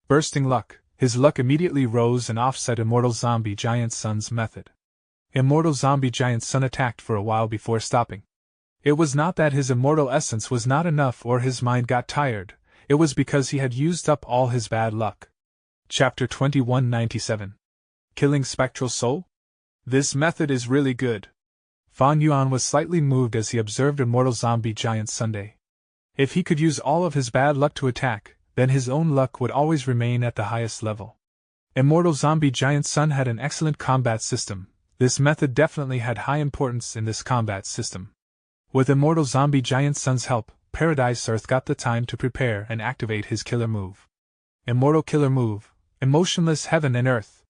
Bursting luck, his luck immediately rose and offset Immortal Zombie Giant Sun's method. Immortal Zombie Giant Sun attacked for a while before stopping. It was not that his immortal essence was not enough or his mind got tired, it was because he had used up all his bad luck. Chapter 2197. Killing Spectral Soul? This method is really good. Fan Yuan was slightly moved as he observed Immortal Zombie Giant Sunday. If he could use all of his bad luck to attack, then his own luck would always remain at the highest level. Immortal Zombie Giant Sun had an excellent combat system. This method definitely had high importance in this combat system. With Immortal Zombie Giant Sun's help, Paradise Earth got the time to prepare and activate his killer move. Immortal Killer Move, Emotionless Heaven and Earth.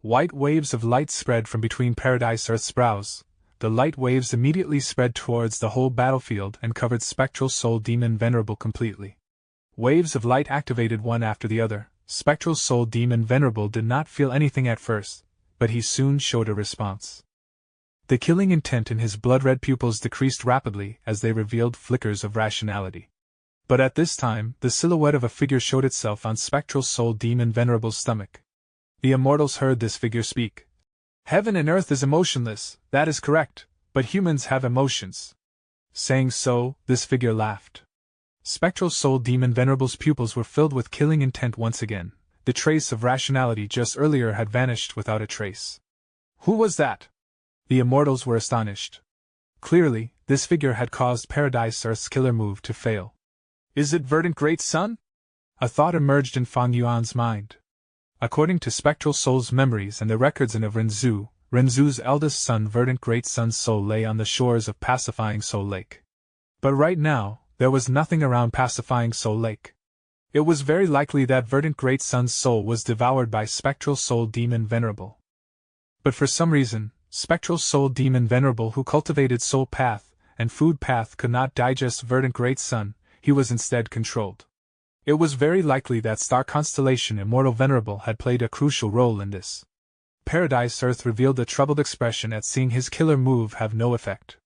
White waves of light spread from between Paradise Earth's brows. The light waves immediately spread towards the whole battlefield and covered Spectral Soul Demon Venerable completely. Waves of light activated one after the other. Spectral Soul Demon Venerable did not feel anything at first, but he soon showed a response. The killing intent in his blood-red pupils decreased rapidly as they revealed flickers of rationality. But at this time, the silhouette of a figure showed itself on Spectral Soul Demon Venerable's stomach. The immortals heard this figure speak. Heaven and earth is emotionless, that is correct, but humans have emotions. Saying so, this figure laughed. Spectral Soul Demon Venerable's pupils were filled with killing intent once again. The trace of rationality just earlier had vanished without a trace. Who was that? The immortals were astonished. Clearly, this figure had caused Paradise Earth's killer move to fail. Is it Verdant Great Sun? A thought emerged in Fan Yuan's mind. According to Spectral Soul's memories and the records of Renzu's eldest son Verdant Great Sun's soul lay on the shores of Pacifying Soul Lake. But right now, there was nothing around Pacifying Soul Lake. It was very likely that Verdant Great Sun's soul was devoured by Spectral Soul Demon Venerable. But for some reason, Spectral Soul Demon Venerable who cultivated Soul Path and Food Path could not digest Verdant Great Sun, he was instead controlled. It was very likely that star constellation Immortal Venerable had played a crucial role in this. Paradise Earth revealed a troubled expression at seeing his killer move have no effect.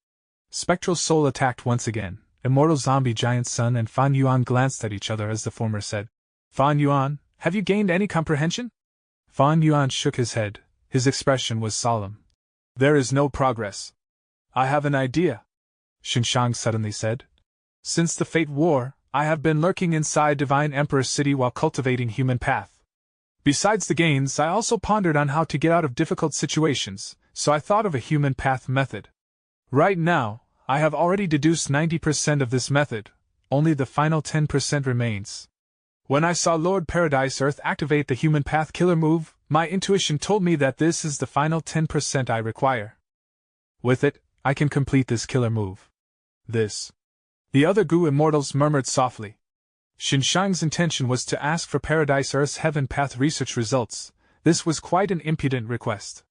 Spectral Soul attacked once again. Immortal Zombie Giant Sun and Fan Yuan glanced at each other as the former said, Fan Yuan, have you gained any comprehension? Fan Yuan shook his head. His expression was solemn. There is no progress. I have an idea, Xinshang suddenly said. Since the Fate War, I have been lurking inside Divine Emperor City while cultivating Human Path. Besides the gains, I also pondered on how to get out of difficult situations, so I thought of a Human Path method. Right now, I have already deduced 90% of this method, only the final 10% remains. When I saw Lord Paradise Earth activate the Human Path killer move, my intuition told me that this is the final 10% I require. With it, I can complete this killer move. This. The other Gu immortals murmured softly. Xinshang's intention was to ask for Paradise Earth's Heaven Path research results. This was quite an impudent request.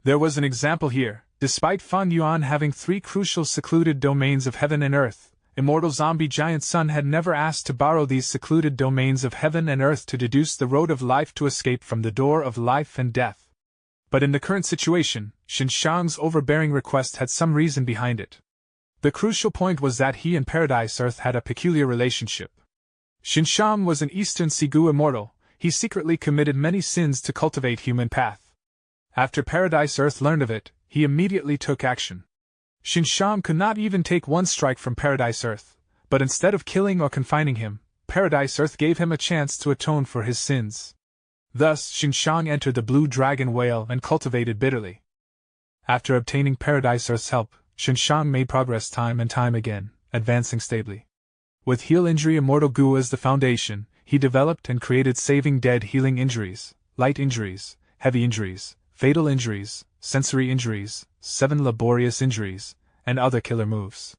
There was an example here. Despite Fan Yuan having 3 crucial secluded domains of heaven and earth, Immortal Zombie Giant Sun had never asked to borrow these secluded domains of heaven and earth to deduce the road of life to escape from the door of life and death. But in the current situation, Xinshang's overbearing request had some reason behind it. The crucial point was that he and Paradise Earth had a peculiar relationship. Xinshang was an Eastern Sigu immortal. He secretly committed many sins to cultivate Human Path. After Paradise Earth learned of it, he immediately took action. Xinshang could not even take one strike from Paradise Earth, but instead of killing or confining him, Paradise Earth gave him a chance to atone for his sins. Thus, Xinshang entered the Blue Dragon Whale and cultivated bitterly. After obtaining Paradise Earth's help, Xinshang made progress time and time again, advancing stably. With Heal Injury Immortal Gu as the foundation, he developed and created Saving Dead healing injuries, light injuries, heavy injuries, fatal injuries, sensory injuries, 7 laborious injuries, and other killer moves.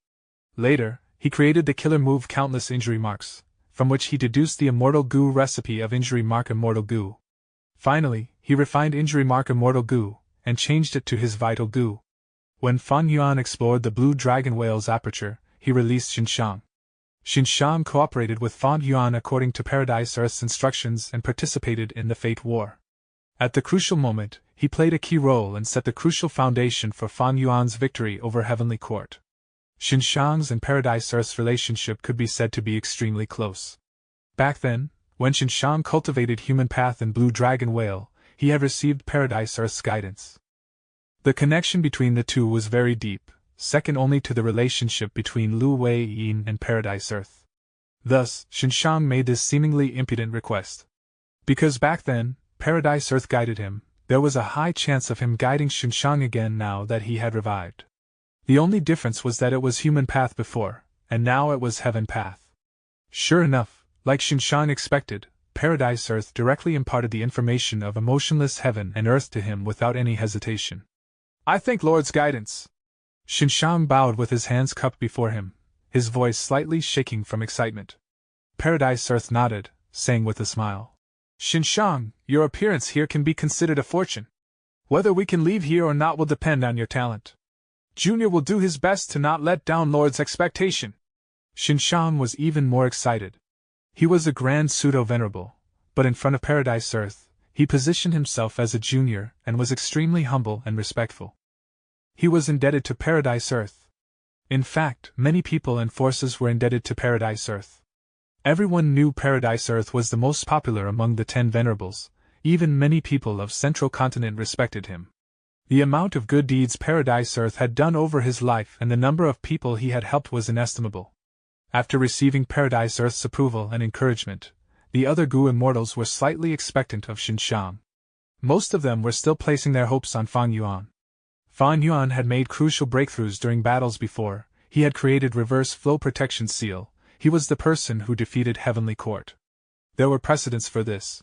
Later, he created the killer move Countless Injury Marks, from which he deduced the Immortal Gu recipe of Injury Mark Immortal Gu. Finally, he refined Injury Mark Immortal Gu, and changed it to his Vital Gu. When Fan Yuan explored the Blue Dragon Whale's aperture, he released Xinshang. Xinshang cooperated with Fan Yuan according to Paradise Earth's instructions and participated in the Fate War. At the crucial moment, he played a key role and set the crucial foundation for Fan Yuan's victory over Heavenly Court. Xinshang's and Paradise Earth's relationship could be said to be extremely close. Back then, When Xinshang cultivated human path in Blue Dragon Whale, he had received Paradise Earth's guidance. The connection between the two was very deep, second only to the relationship between Lu Wei Yin and Paradise Earth. Thus, Xinshang made this seemingly impudent request. Because back then, Paradise Earth guided him, there was a high chance of him guiding Xinshang again now that he had revived. The only difference was that it was human path before, and now it was heaven path. Sure enough, like Xinshang expected, Paradise Earth directly imparted the information of emotionless heaven and earth to him without any hesitation. I thank Lord's guidance. Xinshang bowed with his hands cupped before him, his voice slightly shaking from excitement. Paradise Earth nodded, saying with a smile, Xinshang, your appearance here can be considered a fortune. Whether we can leave here or not will depend on your talent. Junior will do his best to not let down Lord's expectation. Xinshang was even more excited. He was a grand pseudo-venerable, but in front of Paradise Earth, he positioned himself as a junior and was extremely humble and respectful. He was indebted to Paradise Earth. In fact, many people and forces were indebted to Paradise Earth. Everyone knew Paradise Earth was the most popular among the 10 venerables, even many people of Central Continent respected him. The amount of good deeds Paradise Earth had done over his life and the number of people he had helped was inestimable. After receiving Paradise Earth's approval and encouragement, the other Gu immortals were slightly expectant of Xinshang. Most of them were still placing their hopes on Fang Yuan. Fang Yuan had made crucial breakthroughs during battles before, he had created reverse flow protection seal, he was the person who defeated Heavenly Court. There were precedents for this.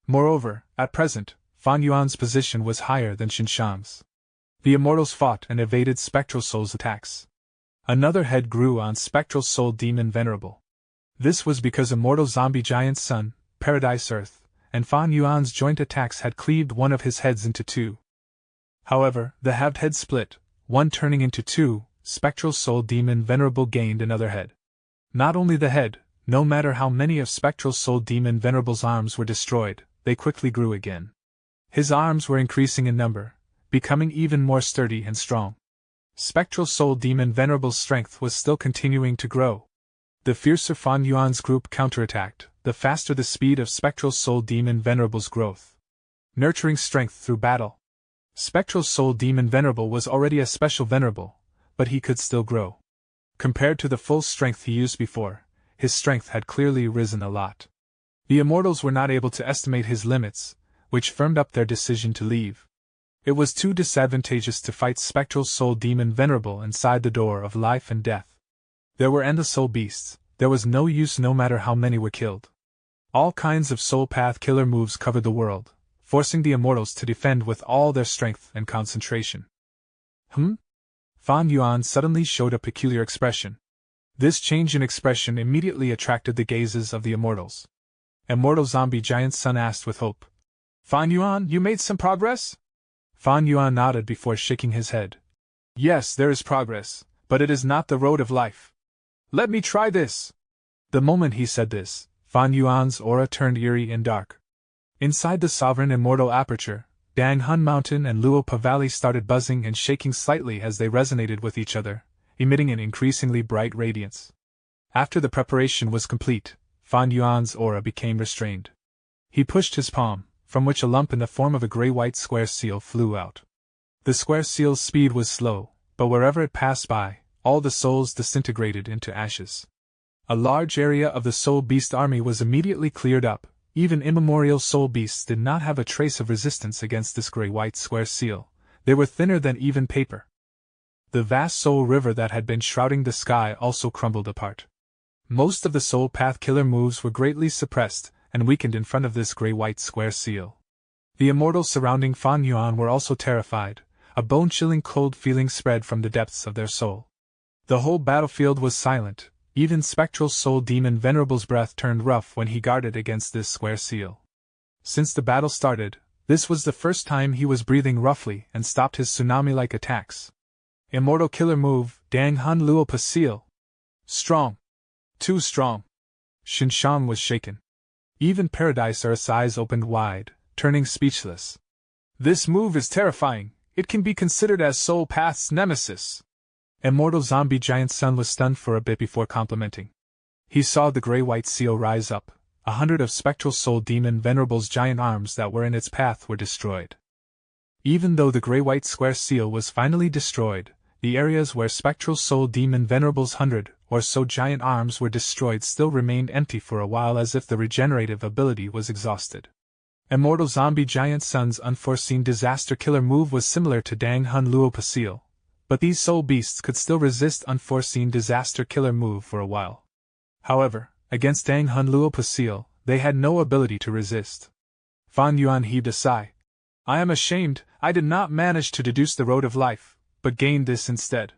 Moreover, at present, Fang Yuan's position was higher than Xinshang's. The immortals fought and evaded Spectral Soul's attacks. Another head grew on Spectral Soul Demon Venerable. This was because Immortal Zombie Giant Sun, Paradise Earth, and Fang Yuan's joint attacks had cleaved one of his heads into two. However, the halved head split, one turning into two, Spectral Soul Demon Venerable gained another head. Not only the head, no matter how many of Spectral Soul Demon Venerable's arms were destroyed, they quickly grew again. His arms were increasing in number, becoming even more sturdy and strong. Spectral Soul Demon Venerable's strength was still continuing to grow. The fiercer Fang Yuan's group counterattacked, the faster the speed of Spectral Soul Demon Venerable's growth. Nurturing strength through battle. Spectral Soul Demon Venerable was already a special venerable, but he could still grow. Compared to the full strength he used before, his strength had clearly risen a lot. The immortals were not able to estimate his limits, which firmed up their decision to leave. It was too disadvantageous to fight Spectral Soul Demon Venerable inside the door of life and death. There were endless soul beasts, there was no use no matter how many were killed. All kinds of soul path killer moves covered the world, forcing the immortals to defend with all their strength and concentration. Fang Yuan suddenly showed a peculiar expression. This change in expression immediately attracted the gazes of the immortals. Immortal Zombie Giant Sun asked with hope, Fang Yuan, you made some progress? Fang Yuan nodded before shaking his head. Yes, there is progress, but it is not the road of life. Let me try this. The moment he said this, Fang Yuan's aura turned eerie and dark. Inside the sovereign immortal aperture, Dang Hun Mountain and Luopa Valley started buzzing and shaking slightly as they resonated with each other, emitting an increasingly bright radiance. After the preparation was complete, Fang Yuan's aura became restrained. He pushed his palm, from which a lump in the form of a gray-white square seal flew out. The square seal's speed was slow, but wherever it passed by, all the souls disintegrated into ashes. A large area of the soul beast army was immediately cleared up. Even immemorial soul beasts did not have a trace of resistance against this gray-white square seal. They were thinner than even paper. The vast soul river that had been shrouding the sky also crumbled apart. Most of the soul path killer moves were greatly suppressed and weakened in front of this gray-white square seal. The immortals surrounding Fang Yuan were also terrified. A bone-chilling cold feeling spread from the depths of their soul. The whole battlefield was silent. Even Spectral Soul Demon Venerable's breath turned rough when he guarded against this square seal. Since the battle started, this was the first time he was breathing roughly and stopped his tsunami-like attacks. Immortal killer move, Dang Hun Luopa Seal. Strong. Too strong. Xinshang was shaken. Even Paradise Earth's eyes opened wide, turning speechless. This move is terrifying. It can be considered as Soul Path's nemesis. Immortal Zombie Giant Sun was stunned for a bit before complimenting. He saw the gray-white seal rise up, 100 of Spectral Soul Demon Venerable's giant arms that were in its path were destroyed. Even though the gray-white square seal was finally destroyed, the areas where Spectral Soul Demon Venerable's 100 or so giant arms were destroyed still remained empty for a while, as if the regenerative ability was exhausted. Immortal Zombie Giant Sun's unforeseen disaster killer move was similar to Dang Hun Luo Pasil, but these soul beasts could still resist unforeseen disaster killer move for a while. However, against Dang Hun Luo Pasil, they had no ability to resist. Fan Yuan heaved a sigh. I am ashamed, I did not manage to deduce the road of life, but gained this instead.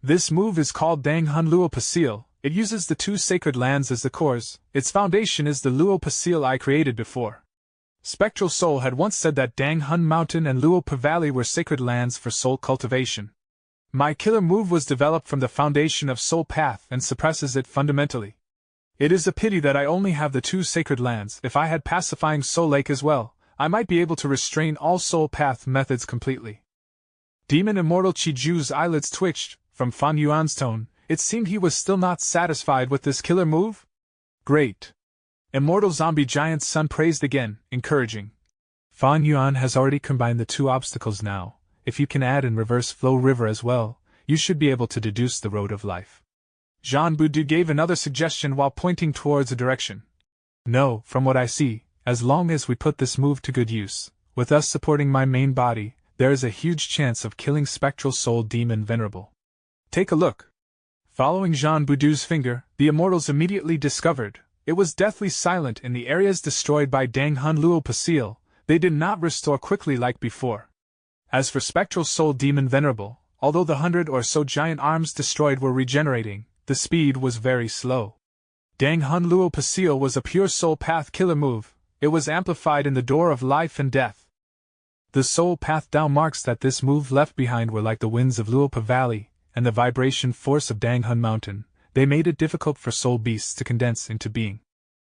This move is called Dang Hun Luo Pasil. It uses the 2 sacred lands as the cores. Its foundation is the Luo Pasil I created before. Spectral Soul had once said that Dang Hun Mountain and Luo Pa Valley were sacred lands for soul cultivation. My killer move was developed from the foundation of Soul Path and suppresses it fundamentally. It is a pity that I only have the 2 sacred lands. If I had Pacifying Soul Lake as well, I might be able to restrain all Soul Path methods completely. Demon Immortal Chiju's eyelids twitched. From Fan Yuan's tone, it seemed he was still not satisfied with this killer move. Great. Immortal Zombie Giant Sun praised again, encouraging. Fan Yuan has already combined the 2 obstacles now. If you can add in Reverse Flow River as well, you should be able to deduce the road of life. Jean Boudu gave another suggestion while pointing towards a direction. No, from what I see, as long as we put this move to good use, with us supporting my main body, there is a huge chance of killing Spectral Soul Demon Venerable. Take a look. Following Jean Boudu's finger, the immortals immediately discovered it was deathly silent in the areas destroyed by Dang Hun Luo Pasil. They did not restore quickly like before. As for Spectral Soul Demon Venerable, although the 100 or so giant arms destroyed were regenerating, the speed was very slow. Dang Hun Luo Pasil was a pure Soul Path killer move. It was amplified in the Door of Life and Death. The Soul Path Dao marks that this move left behind were like the winds of Luo Pa Valley and the vibration force of Dang Hun Mountain. They made it difficult for soul beasts to condense into being.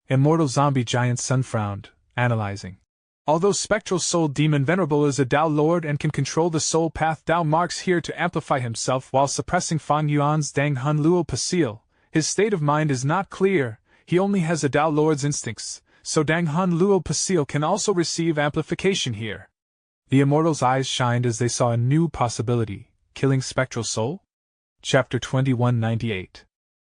Immortal Zombie Giant Sun frowned, analyzing. Although Spectral Soul Demon Venerable is a Dao Lord and can control the Soul Path Dao marks here to amplify himself while suppressing Fan Yuan's Dang Hun Luo Pasil, his state of mind is not clear. He only has a Dao Lord's instincts, so Dang Hun Luo Pasil can also receive amplification here. The immortals' eyes shined as they saw a new possibility, killing Spectral Soul? Chapter 2198.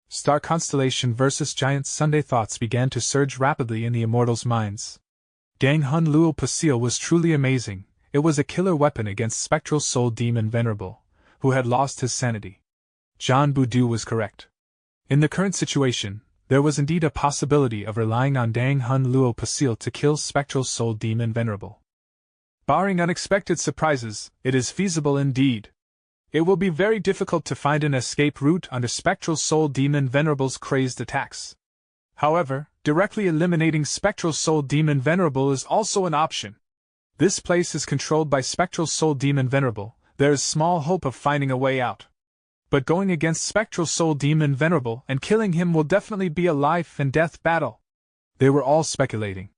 Star Constellation vs. Giant Sunday thoughts began to surge rapidly in the immortals' minds. Dang Hun Luo Pasil was truly amazing. It was a killer weapon against Spectral Soul Demon Venerable, who had lost his sanity. Jean Boudu was correct. In the current situation, there was indeed a possibility of relying on Dang Hun Luo Pasil to kill Spectral Soul Demon Venerable. Barring unexpected surprises, it is feasible indeed. It will be very difficult to find an escape route under Spectral Soul Demon Venerable's crazed attacks. However, directly eliminating Spectral Soul Demon Venerable is also an option. This place is controlled by Spectral Soul Demon Venerable. There is small hope of finding a way out. But going against Spectral Soul Demon Venerable and killing him will definitely be a life and death battle. They were all speculating.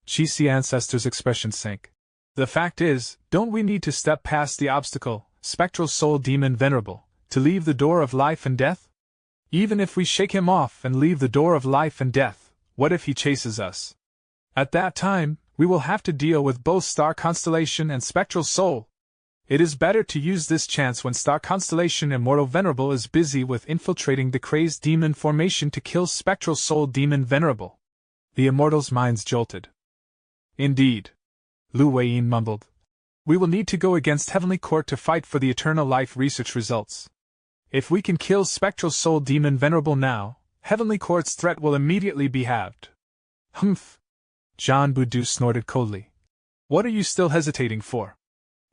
Qixi Ancestor's expression sank. The fact is, don't we need to step past the obstacle, Spectral Soul Demon Venerable, to leave the Door of Life and Death? Even if we shake him off and leave the Door of Life and Death, what if he chases us? At that time, we will have to deal with both Star Constellation and Spectral Soul. It is better to use this chance when Star Constellation Immortal Venerable is busy with infiltrating the crazed demon formation to kill Spectral Soul Demon Venerable. The immortals' minds jolted. Indeed. Lu Weiyin mumbled. We will need to go against Heavenly Court to fight for the Eternal Life research results. If we can kill Spectral Soul Demon Venerable now, Heavenly Court's threat will immediately be halved. Humph! Jean Boudu snorted coldly. What are you still hesitating for?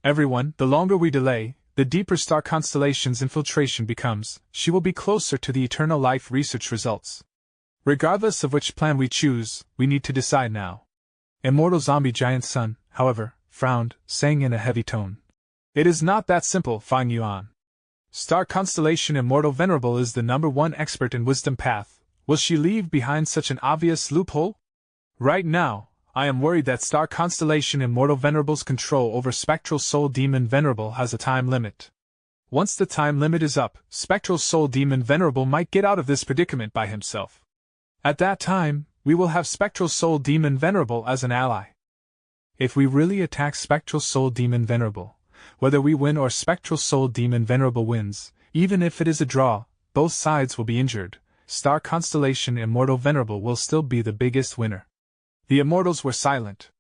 Everyone, the longer we delay, the deeper Star Constellation's infiltration becomes. She will be closer to the Eternal Life research results. Regardless of which plan we choose, we need to decide now. Immortal Zombie Giant Sun, however, frowned, saying in a heavy tone. It is not that simple, Fan Yuan. Star Constellation Immortal Venerable is the #1 expert in Wisdom Path. Will she leave behind such an obvious loophole? Right now, I am worried that Star Constellation Immortal Venerable's control over Spectral Soul Demon Venerable has a time limit. Once the time limit is up, Spectral Soul Demon Venerable might get out of this predicament by himself. At that time, We will have Spectral Soul Demon Venerable as an ally. If we really attack Spectral Soul Demon Venerable, whether we win or Spectral Soul Demon Venerable wins, even if it is a draw, both sides will be injured. Star Constellation Immortal Venerable will still be the biggest winner. The Immortals were silent.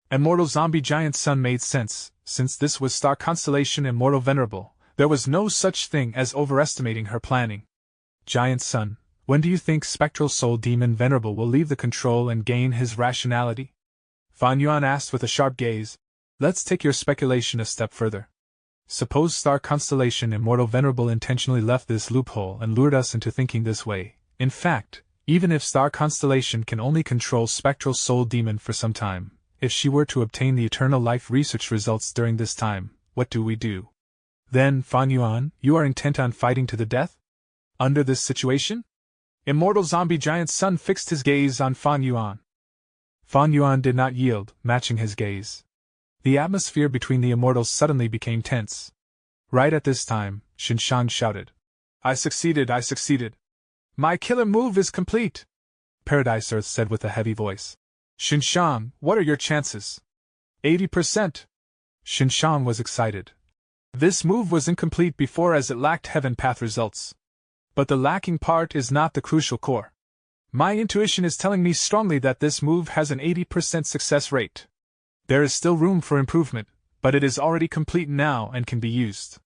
Immortal Zombie Giant Sun made sense, since this was Star Constellation Immortal Venerable. There was no such thing as overestimating her planning. Giant Sun, when do you think Spectral Soul Demon Venerable will leave the control and gain his rationality? Fan Yuan asked with a sharp gaze. Let's take your speculation a step further. Suppose Star Constellation Immortal Venerable intentionally left this loophole and lured us into thinking this way. In fact, even if Star Constellation can only control Spectral Soul Demon for some time, if she were to obtain the Eternal Life research results during this time, what do we do? Then, Fan Yuan, you are intent on fighting to the death? Under this situation? Immortal Zombie Giant Sun fixed his gaze on Fan Yuan. Fan Yuan did not yield, matching his gaze. The atmosphere between the immortals suddenly became tense. Right at this time, Xinshang shouted. I succeeded! My killer move is complete! Paradise Earth said with a heavy voice. Xinshang, what are your chances? 80%. Xinshang was excited. This move was incomplete before as it lacked Heaven Path results. But the lacking part is not the crucial core. My intuition is telling me strongly that this move has an 80% success rate. There is still room for improvement, but it is already complete now and can be used.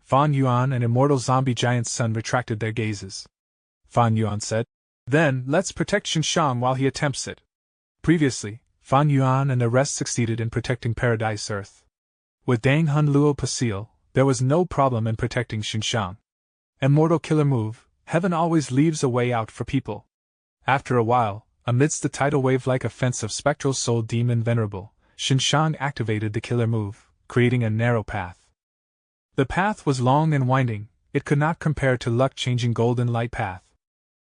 Fan Yuan and Immortal Zombie Giant Sun retracted their gazes. Fan Yuan said, Then, let's protect Xinshang while he attempts it. Previously, Fan Yuan and the rest succeeded in protecting Paradise Earth. With Dang Hun Luo Pasil, there was no problem in protecting Xinshang. Immortal Killer Move, Heaven always leaves a way out for people. After a while, amidst the tidal wave-like offense of Spectral Soul Demon Venerable, Xinshang activated the killer move, creating a narrow path. The path was long and winding, it could not compare to luck-changing golden light path.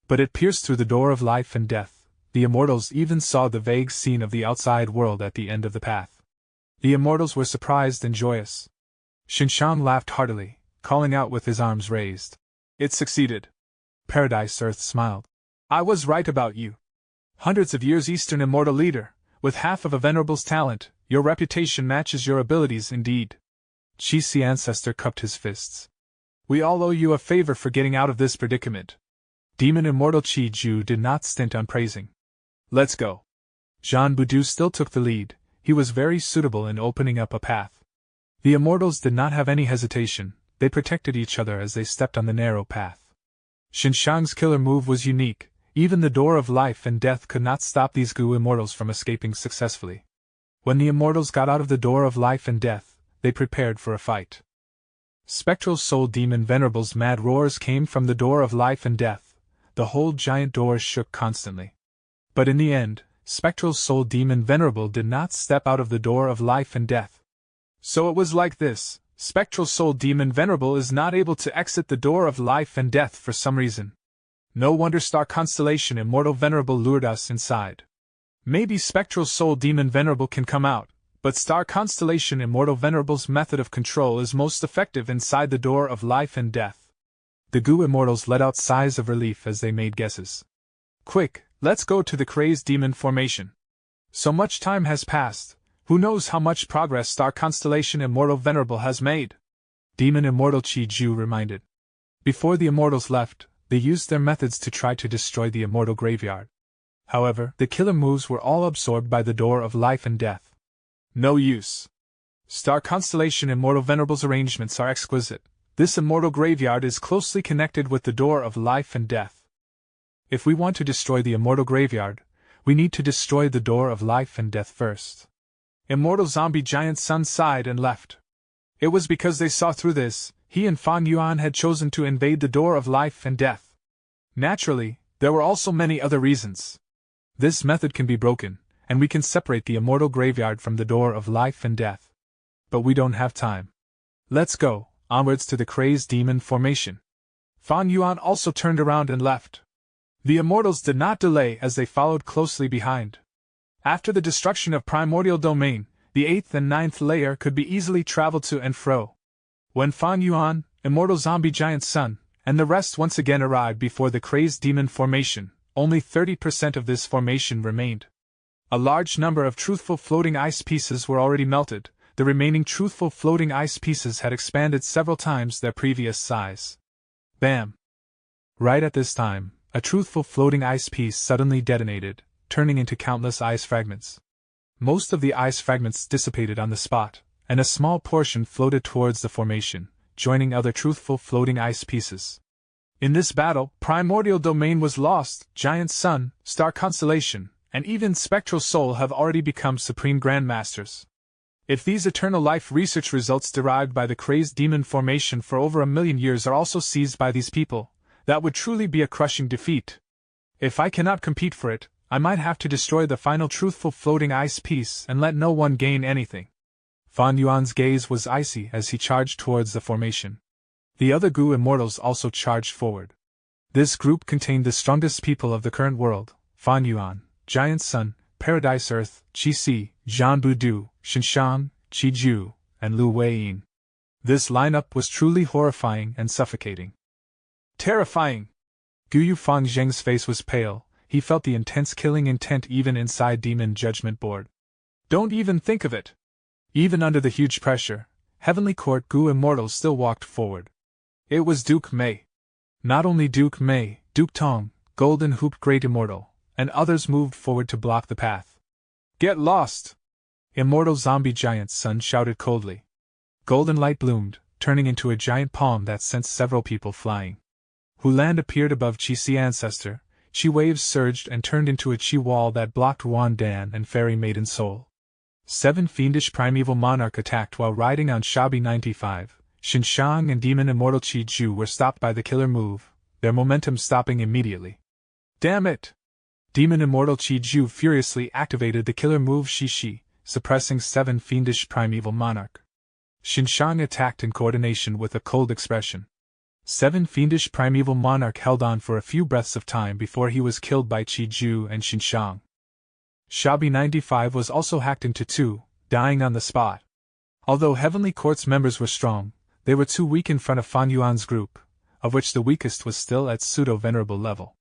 But it pierced through the door of life and death. The immortals even saw the vague scene of the outside world at the end of the path. The immortals were surprised and joyous. Xinshang laughed heartily, calling out with his arms raised. It succeeded. Paradise Earth smiled. I was right about you. Hundreds of years Eastern immortal leader. With half of a venerable's talent, your reputation matches your abilities indeed. Qi ancestor cupped his fists. We all owe you a favor for getting out of this predicament. Demon Immortal Qi Ju did not stint on praising. Let's go. Zhan Budu still took the lead, he was very suitable in opening up a path. The immortals did not have any hesitation, they protected each other as they stepped on the narrow path. Xinshang's killer move was unique. Even the door of life and death could not stop these Gu immortals from escaping successfully. When the immortals got out of the door of life and death, they prepared for a fight. Spectral Soul Demon Venerable's mad roars came from the door of life and death. The whole giant doors shook constantly. But in the end, Spectral Soul Demon Venerable did not step out of the door of life and death. So it was like this, Spectral Soul Demon Venerable is not able to exit the door of life and death for some reason. No wonder Star Constellation Immortal Venerable lured us inside. Maybe Spectral Soul Demon Venerable can come out, but Star Constellation Immortal Venerable's method of control is most effective inside the door of life and death. The Gu immortals let out sighs of relief as they made guesses. Quick, let's go to the crazed demon formation. So much time has passed, who knows how much progress Star Constellation Immortal Venerable has made? Demon Immortal Qi Ju reminded. Before the immortals left, they used their methods to try to destroy the immortal graveyard. However, the killer moves were all absorbed by the door of life and death. No use. Star Constellation Immortal Venerable's arrangements are exquisite. This immortal graveyard is closely connected with the door of life and death. If we want to destroy the immortal graveyard, we need to destroy the door of life and death first. Immortal Zombie Giant Sun sighed and left. It was because they saw through this. He and Fan Yuan had chosen to invade the door of life and death. Naturally, there were also many other reasons. This method can be broken, and we can separate the immortal graveyard from the door of life and death. But we don't have time. Let's go, onwards to the crazed demon formation. Fan Yuan also turned around and left. The immortals did not delay as they followed closely behind. After the destruction of Primordial Domain, the 8th and 9th layer could be easily traveled to and fro. When Fan Yuan, Immortal Zombie Giant Sun, and the rest once again arrived before the crazed demon formation, only 30% of this formation remained. A large number of truthful floating ice pieces were already melted. The remaining truthful floating ice pieces had expanded several times their previous size. Bam! Right at this time, a truthful floating ice piece suddenly detonated, turning into countless ice fragments. Most of the ice fragments dissipated on the spot, and a small portion floated towards the formation, joining other truthful floating ice pieces. In this battle, primordial domain was lost. Giant Sun, Star Constellation, and even Spectral Soul have already become Supreme Grandmasters. If these eternal life research results derived by the crazed demon formation for over 1,000,000 years are also seized by these people, that would truly be a crushing defeat. If I cannot compete for it, I might have to destroy the final truthful floating ice piece and let no one gain anything. Fan Yuan's gaze was icy as he charged towards the formation. The other Gu immortals also charged forward. This group contained the strongest people of the current world: Fan Yuan, Giant Sun, Paradise Earth, Qi Si, Zhan Budu, Xinshang, Qi Ju, and Lu Weiyin. This lineup was truly horrifying and suffocating. Terrifying! Gu Yufang Zheng's face was pale. He felt the intense killing intent even inside Demon Judgment Board. Don't even think of it! Even under the huge pressure, Heavenly Court Gu immortals still walked forward. It was Duke Mei. Not only Duke Mei, Duke Tong, Golden Hoop Great Immortal, and others moved forward to block the path. Get lost! Immortal Zombie Giant Sun shouted coldly. Golden light bloomed, turning into a giant palm that sent several people flying. Hulan appeared above Qi Si Ancestor. Qi waves surged and turned into a Qi wall that blocked Wan Dan and Fairy Maiden Soul. 7 fiendish primeval monarch attacked while riding on Shabi 95. Xinshang and Demon Immortal Qi Ju were stopped by the killer move, their momentum stopping immediately. Damn it! Demon Immortal Qi Ju furiously activated the killer move Shi, suppressing 7 fiendish primeval monarch. Xinshang attacked in coordination with a cold expression. 7 fiendish primeval monarch held on for a few breaths of time before he was killed by Qi Ju and Xinshang. Shabi 95 was also hacked into 2, dying on the spot. Although Heavenly Court's members were strong, they were too weak in front of Fan Yuan's group, of which the weakest was still at pseudo-venerable level.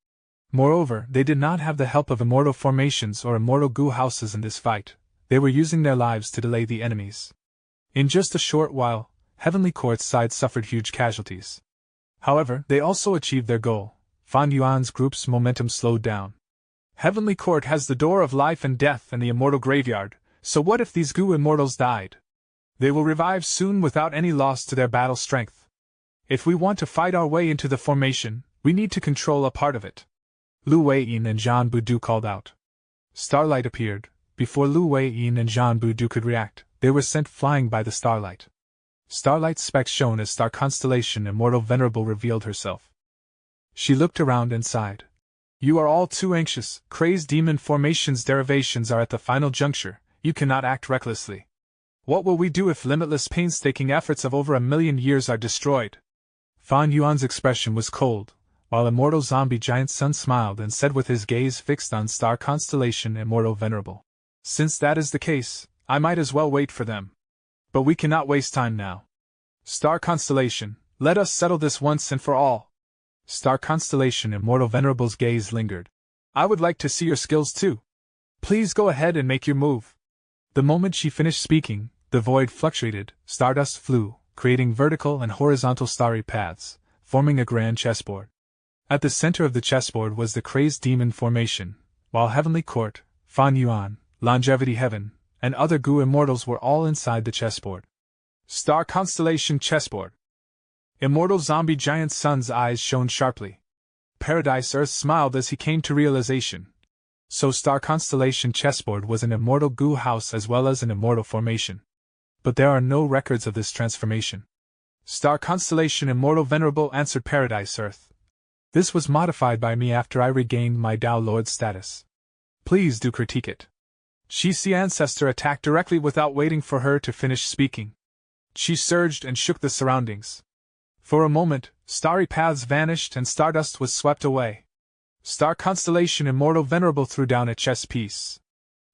Moreover, they did not have the help of immortal formations or immortal Gu houses in this fight. They were using their lives to delay the enemies. In just a short while, Heavenly Court's side suffered huge casualties. However, they also achieved their goal. Fan Yuan's group's momentum slowed down. Heavenly Court has the door of life and death and the immortal graveyard, so what if these Gu immortals died? They will revive soon without any loss to their battle strength. If we want to fight our way into the formation, we need to control a part of it. Lu Weiyin and Zhan Budu called out. Starlight appeared. Before Lu Weiyin and Zhan Budu could react, they were sent flying by the starlight. Starlight's specs shown as Star Constellation Immortal Venerable revealed herself. She looked around and sighed. You are all too anxious. Crazed demon formation's derivations are at the final juncture. You cannot act recklessly. What will we do if limitless painstaking efforts of over 1,000,000 years are destroyed? Fan Yuan's expression was cold, while Immortal Zombie Giant Sun smiled and said with his gaze fixed on Star Constellation Immortal Venerable. Since that is the case, I might as well wait for them. But we cannot waste time now. Star Constellation, let us settle this once and for all. Star Constellation Immortal Venerable's gaze lingered. I would like to see your skills too. Please go ahead and make your move. The moment she finished speaking, the void fluctuated, stardust flew, creating vertical and horizontal starry paths, forming a grand chessboard. At the center of the chessboard was the crazed demon formation, while Heavenly Court, Fan Yuan, Longevity Heaven, and other Gu immortals were all inside the chessboard. Star Constellation Chessboard. Immortal Zombie Giant Sun's eyes shone sharply. Paradise Earth smiled as he came to realization. So Star Constellation Chessboard was an immortal Gu house as well as an immortal formation. But there are no records of this transformation. Star Constellation Immortal Venerable, answered Paradise Earth. This was modified by me after I regained my Tao Lord status. Please do critique it. Qi Si Ancestor attacked directly without waiting for her to finish speaking. She surged and shook the surroundings. For a moment, starry paths vanished and stardust was swept away. Star Constellation Immortal Venerable threw down a chess piece.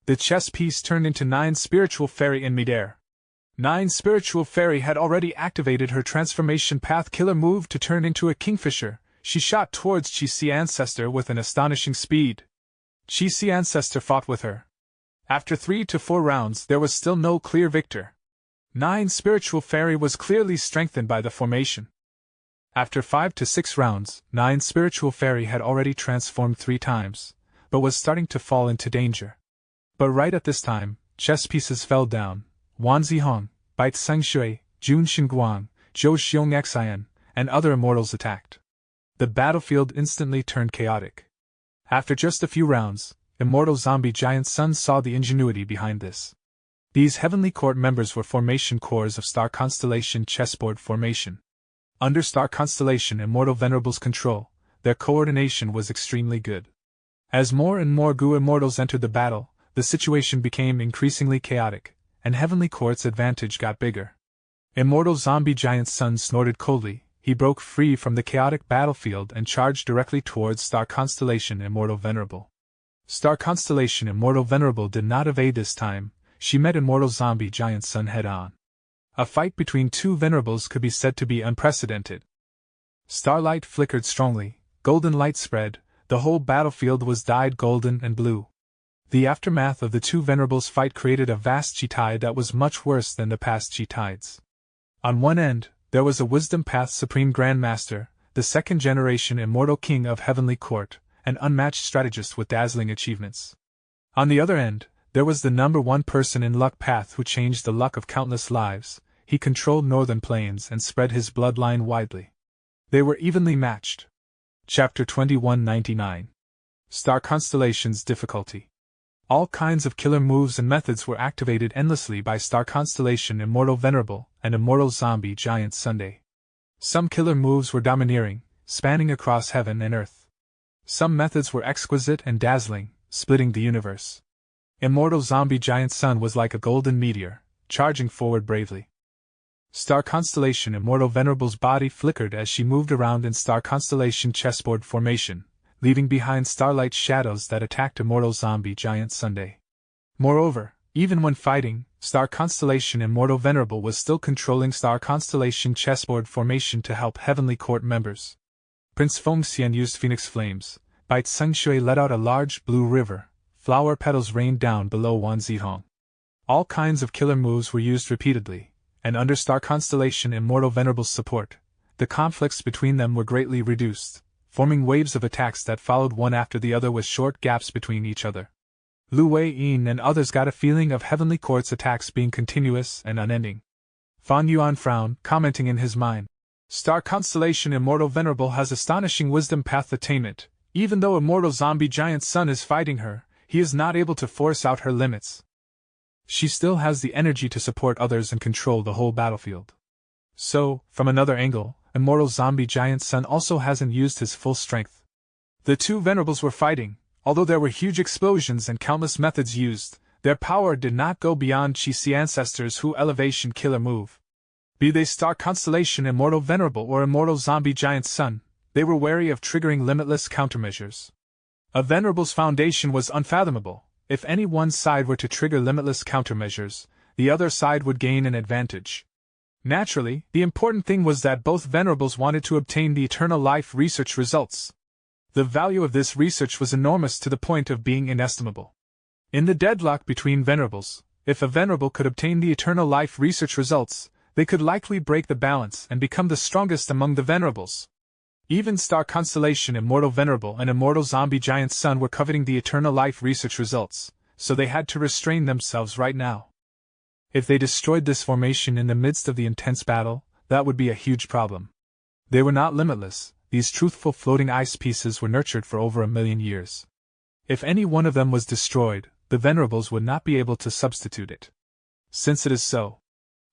The chess piece turned into 9 spiritual fairy in midair. 9 spiritual fairy had already activated her transformation path killer move to turn into a kingfisher. she shot towards Qi Ancestor with an astonishing speed. Qi Ancestor fought with her. After 3 to 4 rounds, there was still no clear victor. 9 Spiritual Fairy was clearly strengthened by the formation. After 5 to 6 rounds, 9 Spiritual Fairy had already transformed 3 times, but was starting to fall into danger. But right at this time, chess pieces fell down. Wan Zihong, Bai Tseng-shui, Jun Xinguang, Zhou Xiong-xian, and other immortals attacked. The battlefield instantly turned chaotic. After just a few rounds, Immortal Zombie Giant Sun saw the ingenuity behind this. These Heavenly Court members were formation cores of Star Constellation chessboard formation. Under Star Constellation Immortal Venerable's control, their coordination was extremely good. As more and more Gu Immortals entered the battle, the situation became increasingly chaotic, and Heavenly Court's advantage got bigger. Immortal Zombie Giant Sun snorted coldly. He broke free from the chaotic battlefield and charged directly towards Star Constellation Immortal Venerable. Star Constellation Immortal Venerable did not evade this time. She met Immortal Zombie Giant Sun head-on. A fight between 2 Venerables could be said to be unprecedented. Starlight flickered strongly, golden light spread, the whole battlefield was dyed golden and blue. The aftermath of the 2 Venerables' fight created a vast Qi tide that was much worse than the past Qi tides. On one end, there was a Wisdom Path Supreme Grandmaster, the 2nd generation Immortal King of Heavenly Court, an unmatched strategist with dazzling achievements. On the other end, there was the number 1 person in Luck Path who changed the luck of countless lives. He controlled Northern Plains and spread his bloodline widely. They were evenly matched. Chapter 2199. Star Constellation's Difficulty. All kinds of killer moves and methods were activated endlessly by Star Constellation Immortal Venerable and Immortal Zombie Giant Sunday. Some killer moves were domineering, spanning across heaven and earth. Some methods were exquisite and dazzling, splitting the universe. Immortal Zombie Giant Sun was like a golden meteor, charging forward bravely. Star Constellation Immortal Venerable's body flickered as she moved around in Star Constellation chessboard formation, leaving behind starlight shadows that attacked Immortal Zombie Giant Sunday. Moreover, even when fighting, Star Constellation Immortal Venerable was still controlling Star Constellation chessboard formation to help Heavenly Court members. Prince Fengxian used Phoenix Flames. Bai Tseng-shui let out a large blue river. Flower petals rained down below Wan Zihong. All kinds of killer moves were used repeatedly, and under Star Constellation Immortal Venerable's support, the conflicts between them were greatly reduced, forming waves of attacks that followed one after the other with short gaps between each other. Lu Wei-yin and others got a feeling of Heavenly Court's attacks being continuous and unending. Fan Yuan frowned, commenting in his mind, Star Constellation Immortal Venerable has astonishing wisdom path attainment. Even though Immortal Zombie Giant Sun is fighting her, he is not able to force out her limits. She still has the energy to support others and control the whole battlefield. So, from another angle, Immortal Zombie Giant Sun also hasn't used his full strength. The 2 Venerables were fighting. Although there were huge explosions and countless methods used, their power did not go beyond Qi Ancestor's Hu Elevation killer move. Be they Star Constellation Immortal Venerable or Immortal Zombie Giant Sun, they were wary of triggering limitless countermeasures. A Venerable's foundation was unfathomable. If any one side were to trigger limitless countermeasures, the other side would gain an advantage. Naturally, the important thing was that both Venerables wanted to obtain the eternal life research results. The value of this research was enormous to the point of being inestimable. In the deadlock between Venerables, if a Venerable could obtain the eternal life research results, they could likely break the balance and become the strongest among the Venerables. Even Star Constellation Immortal Venerable and Immortal Zombie Giant Sun were coveting the eternal life research results, so they had to restrain themselves right now. If they destroyed this formation in the midst of the intense battle, that would be a huge problem. They were not limitless. These truthful floating ice pieces were nurtured for over 1,000,000 years. If any one of them was destroyed, the Venerables would not be able to substitute it. Since it is so.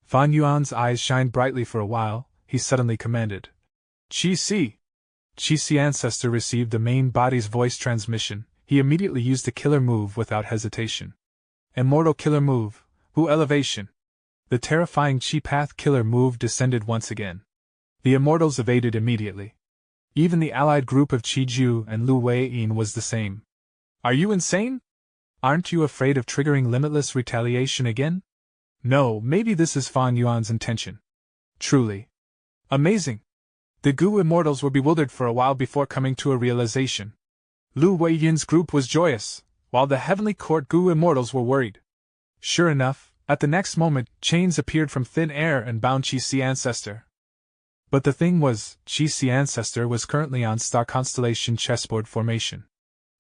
Fan Yuan's eyes shined brightly for a while. He suddenly commanded, Qi Si Ancestor received the main body's voice transmission. He immediately used a killer move without hesitation. Immortal killer move, Hu Elevation. The terrifying Qi Path killer move descended once again. The Immortals evaded immediately. Even the allied group of Qi and Lu Wei-yin was the same. Are you insane? Aren't you afraid of triggering limitless retaliation again? No, maybe this is Fan Yuan's intention. Truly. Amazing. The Gu immortals were bewildered for a while before coming to a realization. Lu Weiyin's group was joyous, while the Heavenly Court Gu immortals were worried. Sure enough, at the next moment, chains appeared from thin air and bound Qi Ancestor. But the thing was, Qi Ancestor was currently on star constellation chessboard formation.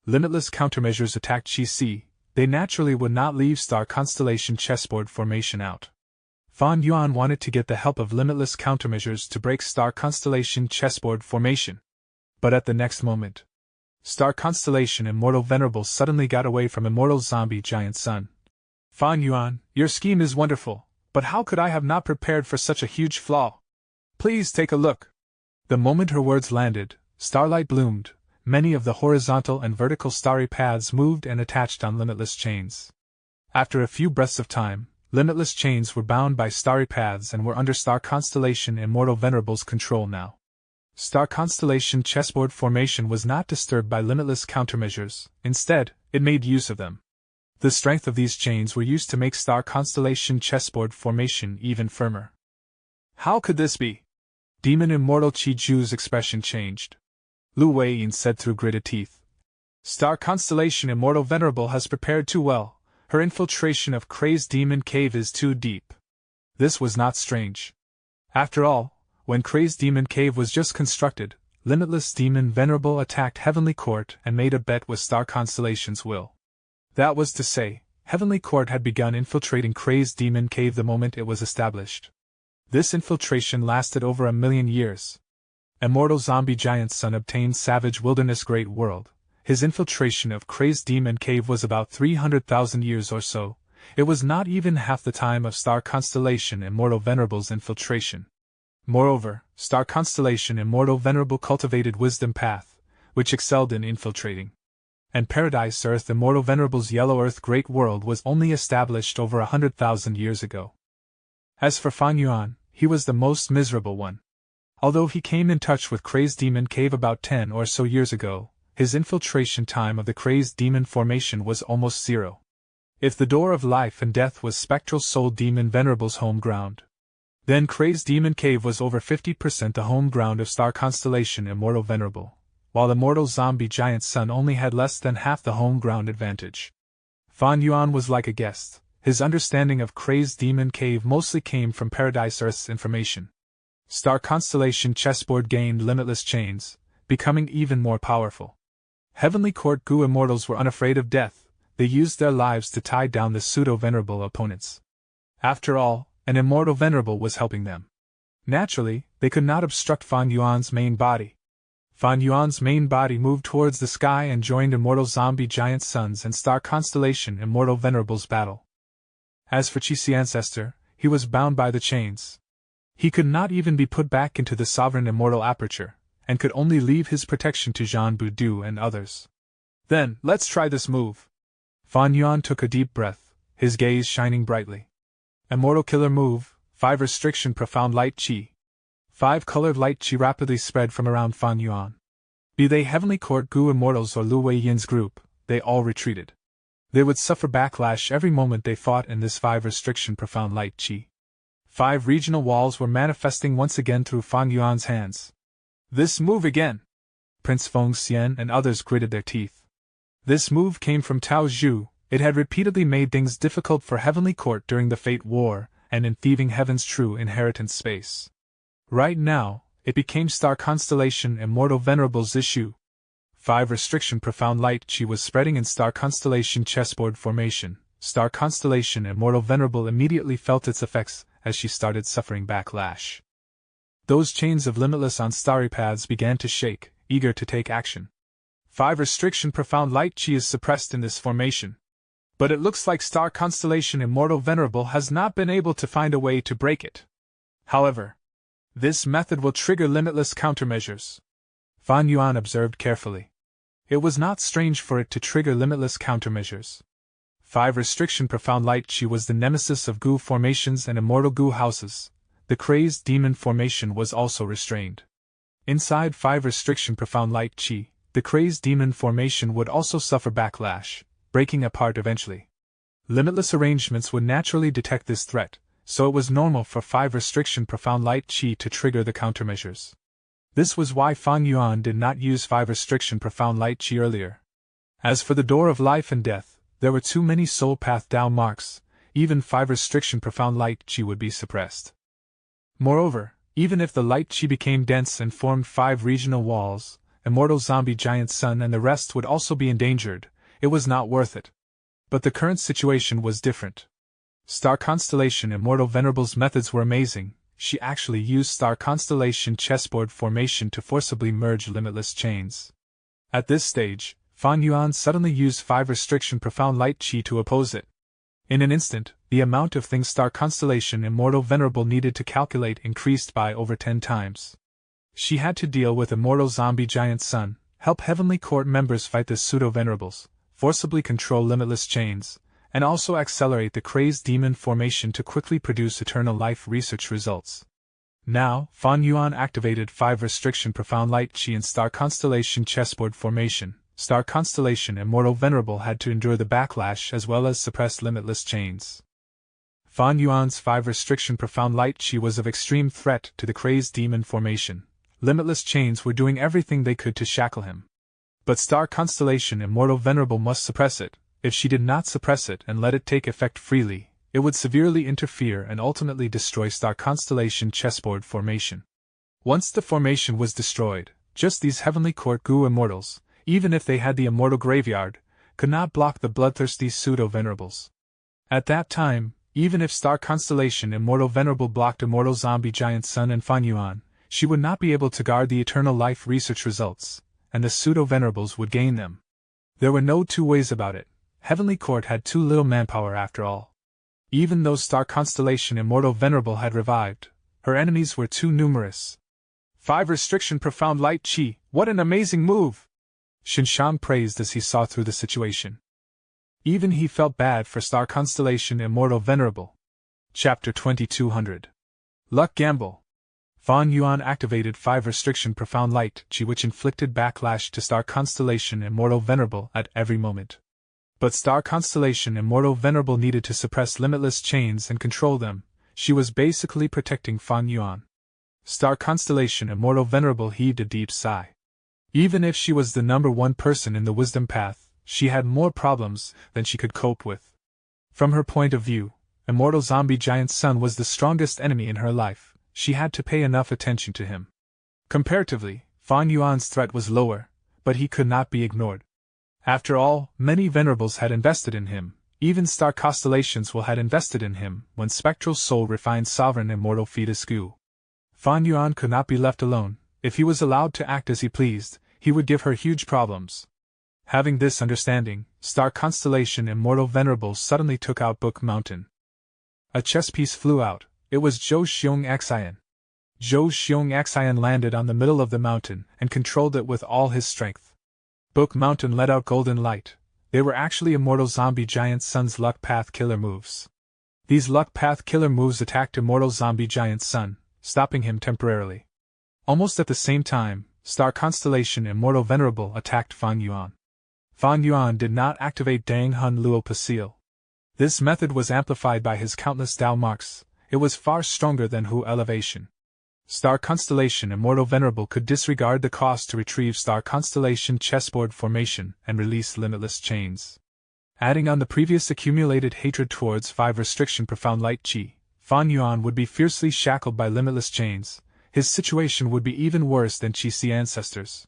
Limitless countermeasures attacked Qi. They naturally would not leave star constellation chessboard formation out. Fan Yuan wanted to get the help of limitless countermeasures to break star constellation chessboard formation. But at the next moment, star constellation Immortal Venerable suddenly got away from Immortal Zombie Giant Sun. Fan Yuan, your scheme is wonderful, but how could I have not prepared for such a huge flaw? Please take a look. The moment her words landed, starlight bloomed, many of the horizontal and vertical starry paths moved and attached on limitless chains. After a few breaths of time, limitless chains were bound by starry paths and were under star constellation Immortal Venerable's control now. Star constellation chessboard formation was not disturbed by limitless countermeasures, instead, it made use of them. The strength of these chains were used to make star constellation chessboard formation even firmer. How could this be? Demon Immortal Qi Ju's expression changed. Lu Weiyin said through gritted teeth. Star constellation Immortal Venerable has prepared too well. Her infiltration of Crazed Demon Cave is too deep. This was not strange. After all, when Crazed Demon Cave was just constructed, Limitless Demon Venerable attacked Heavenly Court and made a bet with Star Constellation's will. That was to say, Heavenly Court had begun infiltrating Crazed Demon Cave the moment it was established. This infiltration lasted over 1,000,000 years. Immortal Zombie Giant Sun obtained Savage Wilderness Great World. His infiltration of Crazed Demon Cave was about 300,000 years or so. It was not even half the time of Star Constellation Immortal Venerable's infiltration. Moreover, Star Constellation Immortal Venerable cultivated Wisdom Path, which excelled in infiltrating. And Paradise Earth Immortal Venerable's Yellow Earth Great World was only established over 100,000 years ago. As for Fan Yuan, he was the most miserable one. Although he came in touch with Crazed Demon Cave about 10 or so years ago, his infiltration time of the Crazed Demon formation was almost zero. If the door of life and death was Spectral Soul Demon Venerable's home ground, then Crazed Demon Cave was over 50% the home ground of Star Constellation Immortal Venerable, while Immortal Zombie Giant Sun only had less than half the home ground advantage. Fan Yuan was like a guest. His understanding of Crazed Demon Cave mostly came from Paradise Earth's information. Star Constellation chessboard gained limitless chains, becoming even more powerful. Heavenly Court Gu immortals were unafraid of death. They used their lives to tie down the pseudo-venerable opponents. After all, an immortal venerable was helping them. Naturally, they could not obstruct Fan Yuan's main body. Fan Yuan's main body moved towards the sky and joined Immortal Zombie Giant Sun's and Star Constellation Immortal Venerable's battle. As for Qi Ancestor, he was bound by the chains. He could not even be put back into the Sovereign Immortal Aperture, and could only leave his protection to Zhan Budu and others. Then, let's try this move. Fan Yuan took a deep breath, his gaze shining brightly. Immortal Killer Move, 5 Restriction Profound Light Qi. 5 colored light Qi rapidly spread from around Fan Yuan. Be they Heavenly Court Gu Immortals or Lu Weiyin's group, they all retreated. They would suffer backlash every moment they fought in this 5 Restriction Profound Light Qi. 5 regional walls were manifesting once again through Fan Yuan's hands. This move again! Prince Feng Xian and others gritted their teeth. This move came from Tao Zhu. It had repeatedly made things difficult for Heavenly Court during the Fate War, and in thieving Heaven's true inheritance space. Right now, it became Star Constellation Immortal Venerable's issue. 5 Restriction Profound Light Qi was spreading in Star Constellation chessboard formation. Star Constellation Immortal Venerable immediately felt its effects as she started suffering backlash. Those chains of limitless on starry paths began to shake, eager to take action. 5 Restriction Profound Light Qi is suppressed in this formation. But it looks like Star Constellation Immortal Venerable has not been able to find a way to break it. However, this method will trigger limitless countermeasures. Fan Yuan observed carefully. It was not strange for it to trigger limitless countermeasures. 5 Restriction Profound Light Qi was the nemesis of Gu formations and Immortal Gu houses. The Crazed Demon formation was also restrained. Inside 5 Restriction Profound Light Qi, the Crazed Demon formation would also suffer backlash, breaking apart eventually. Limitless arrangements would naturally detect this threat, so it was normal for 5 Restriction Profound Light Qi to trigger the countermeasures. This was why Fan Yuan did not use 5 restriction profound light qi earlier. As for the door of life and death, there were too many soul path Dao marks, even 5 restriction profound light qi would be suppressed. Moreover, even if the light qi became dense and formed 5 regional walls, immortal zombie giant sun and the rest would also be endangered. It was not worth it. But the current situation was different. Star Constellation Immortal Venerable's methods were amazing. She actually used Star Constellation chessboard formation to forcibly merge limitless chains. At this stage, Fan Yuan suddenly used 5 restriction profound light qi to oppose it. In an instant, the amount of things Star Constellation Immortal Venerable needed to calculate increased by over 10 times. She had to deal with Immortal Zombie Giant Sun, help Heavenly Court members fight the pseudo-venerables, forcibly control limitless chains, and also accelerate the crazed demon formation to quickly produce eternal life research results. Now, Fan Yuan activated 5 restriction profound light qi in Star Constellation chessboard formation. Star Constellation Immortal Venerable had to endure the backlash as well as suppress limitless chains. Fan Yuan's 5 restriction profound light qi was of extreme threat to the crazed demon formation. Limitless chains were doing everything they could to shackle him. But Star Constellation Immortal Venerable must suppress it. If she did not suppress it and let it take effect freely, it would severely interfere and ultimately destroy Star Constellation chessboard formation. Once the formation was destroyed, just these Heavenly Court Gu Immortals, even if they had the immortal graveyard, could not block the bloodthirsty pseudo-venerables. At that time, even if Star Constellation Immortal Venerable blocked Immortal Zombie Giant Sun and Fan Yuan, she would not be able to guard the eternal life research results, and the pseudo-venerables would gain them. There were no two ways about it. Heavenly Court had too little manpower after all. Even though Star Constellation Immortal Venerable had revived, her enemies were too numerous. 5 restriction profound light qi, what an amazing move! Shinshan praised as he saw through the situation. Even he felt bad for Star Constellation Immortal Venerable. Chapter 2200. Luck Gamble. Fan Yuan activated 5 restriction profound light qi which inflicted backlash to Star Constellation Immortal Venerable at every moment. But Star Constellation Immortal Venerable needed to suppress limitless chains and control them. She was basically protecting Fan Yuan. Star Constellation Immortal Venerable heaved a deep sigh. Even if she was the #1 person in the wisdom path, she had more problems than she could cope with. From her point of view, Immortal Zombie Giant Sun was the strongest enemy in her life. She had to pay enough attention to him. Comparatively, Fan Yuan's threat was lower, but he could not be ignored. After all, many venerables had invested in him. Even Star Constellations had invested in him when Spectral Soul refined Sovereign Immortal Fetus Gu. Fan Yuan could not be left alone. If he was allowed to act as he pleased, he would give her huge problems. Having this understanding, Star Constellation Immortal Venerable suddenly took out Book Mountain. A chess piece flew out. It was Zhou Xiong Xian. Zhou Xiong Xian landed on the middle of the mountain and controlled it with all his strength. Book Mountain let out golden light. They were actually Immortal Zombie Giant Sun's Luck Path killer moves. These Luck Path killer moves attacked Immortal Zombie Giant Sun, stopping him temporarily. Almost at the same time, Star Constellation Immortal Venerable attacked Fan Yuan. Fan Yuan did not activate Dang Hun Luo Pasil. This method was amplified by his countless Dao marks. It was far stronger than Hu elevation. Star Constellation Immortal Venerable could disregard the cost to retrieve Star Constellation chessboard formation and release limitless chains. Adding on the previous accumulated hatred towards 5 restriction profound light qi, Fan Yuan would be fiercely shackled by limitless chains. His situation would be even worse than Qi ancestors.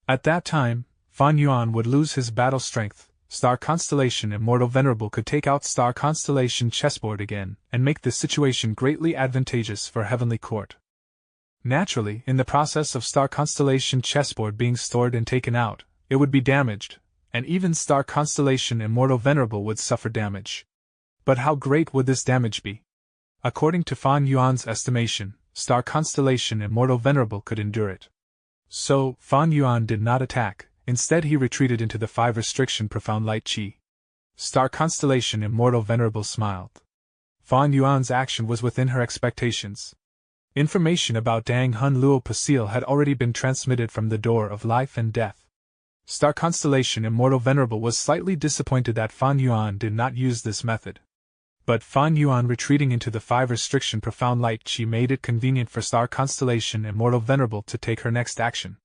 At that time, Fan Yuan would lose his battle strength. Star Constellation Immortal Venerable could take out Star Constellation chessboard again and make the situation greatly advantageous for Heavenly Court. Naturally, in the process of Star Constellation chessboard being stored and taken out, it would be damaged, and even Star Constellation Immortal Venerable would suffer damage. But how great would this damage be? According to Fan Yuan's estimation, Star Constellation Immortal Venerable could endure it. So, Fan Yuan did not attack. Instead he retreated into the 5 restriction profound light qi. Star Constellation Immortal Venerable smiled. Fan Yuan's action was within her expectations. Information about Dang Hun Luo Pasil had already been transmitted from the door of life and death. Star Constellation Immortal Venerable was slightly disappointed that Fan Yuan did not use this method. But Fan Yuan retreating into the 5 restriction profound light chi made it convenient for Star Constellation Immortal Venerable to take her next action.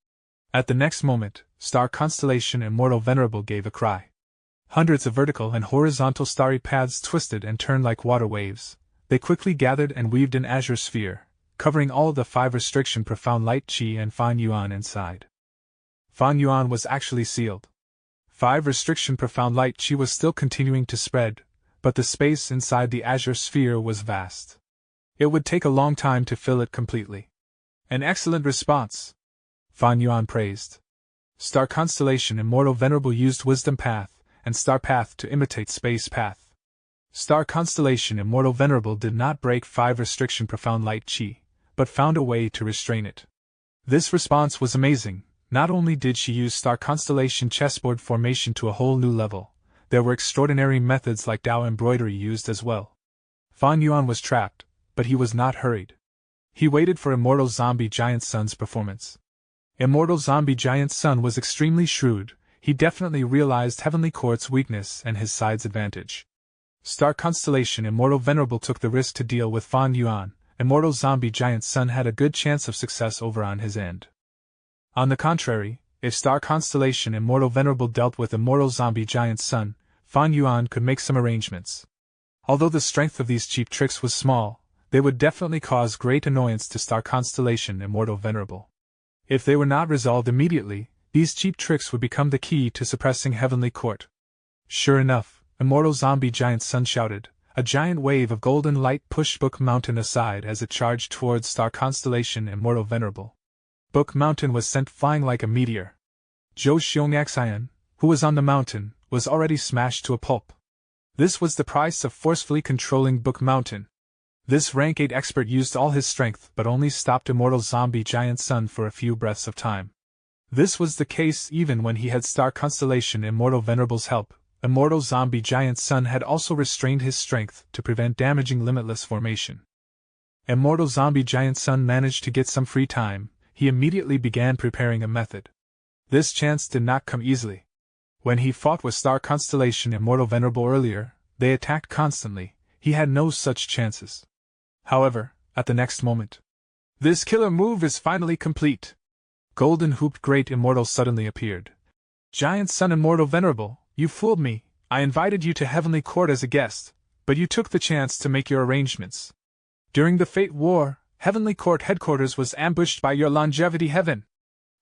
At the next moment, Star Constellation Immortal Venerable gave a cry. Hundreds of vertical and horizontal starry paths twisted and turned like water waves. They quickly gathered and weaved an azure sphere, covering all the 5 restriction profound light chi and Fan Yuan inside. Fan Yuan was actually sealed. 5 restriction profound light chi was still continuing to spread, but the space inside the azure sphere was vast. It would take a long time to fill it completely. An excellent response, Fan Yuan praised. Star Constellation Immortal Venerable used Wisdom Path and Star Path to imitate Space Path. Star Constellation Immortal Venerable did not break 5 restriction profound light chi, but found a way to restrain it. This response was amazing. Not only did she use Star Constellation chessboard formation to a whole new level, there were extraordinary methods like Dao embroidery used as well. Fan Yuan was trapped, but he was not hurried. He waited for Immortal Zombie Giant Sun's performance. Immortal Zombie Giant Sun was extremely shrewd. He definitely realized Heavenly Court's weakness and his side's advantage. Star Constellation Immortal Venerable took the risk to deal with Fan Yuan. Immortal Zombie Giant Sun had a good chance of success over on his end. On the contrary, if Star Constellation Immortal Venerable dealt with Immortal Zombie Giant Sun, Fan Yuan could make some arrangements. Although the strength of these cheap tricks was small, they would definitely cause great annoyance to Star Constellation Immortal Venerable. If they were not resolved immediately, these cheap tricks would become the key to suppressing Heavenly Court. Sure enough, Immortal Zombie Giant Sun shouted. A giant wave of golden light pushed Book Mountain aside as it charged towards Star Constellation Immortal Venerable. Book Mountain was sent flying like a meteor. Zhou Xiongxian, who was on the mountain, was already smashed to a pulp. This was the price of forcefully controlling Book Mountain. This rank 8 expert used all his strength but only stopped Immortal Zombie Giant Sun for a few breaths of time. This was the case even when he had Star Constellation Immortal Venerable's help. Immortal Zombie Giant Sun had also restrained his strength to prevent damaging Limitless formation. Immortal Zombie Giant Sun managed to get some free time. He immediately began preparing a method. This chance did not come easily. When he fought with Star Constellation Immortal Venerable earlier, they attacked constantly. He had no such chances. However, at the next moment, this killer move is finally complete. Golden Hooped Great Immortal suddenly appeared. Giant Sun Immortal Venerable, you fooled me. I invited you to Heavenly Court as a guest, but you took the chance to make your arrangements. During the Fate War, Heavenly Court headquarters was ambushed by your Longevity Heaven.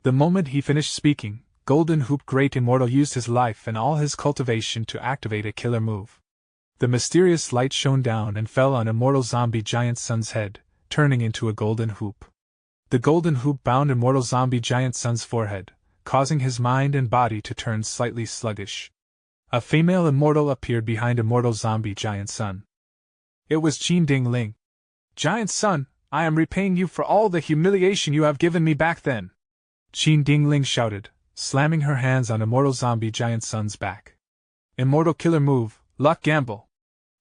The moment he finished speaking, Golden Hoop Great Immortal used his life and all his cultivation to activate a killer move. The mysterious light shone down and fell on Immortal Zombie Giant Sun's head, turning into a golden hoop. The golden hoop bound Immortal Zombie Giant Sun's forehead, causing his mind and body to turn slightly sluggish. A female immortal appeared behind Immortal Zombie Giant Sun. It was Qin Ding Ling. Giant Sun, I am repaying you for all the humiliation you have given me back then. Qin Ding Ling shouted, slamming her hands on Immortal Zombie Giant Sun's back. Immortal Killer Move, Luck Gamble.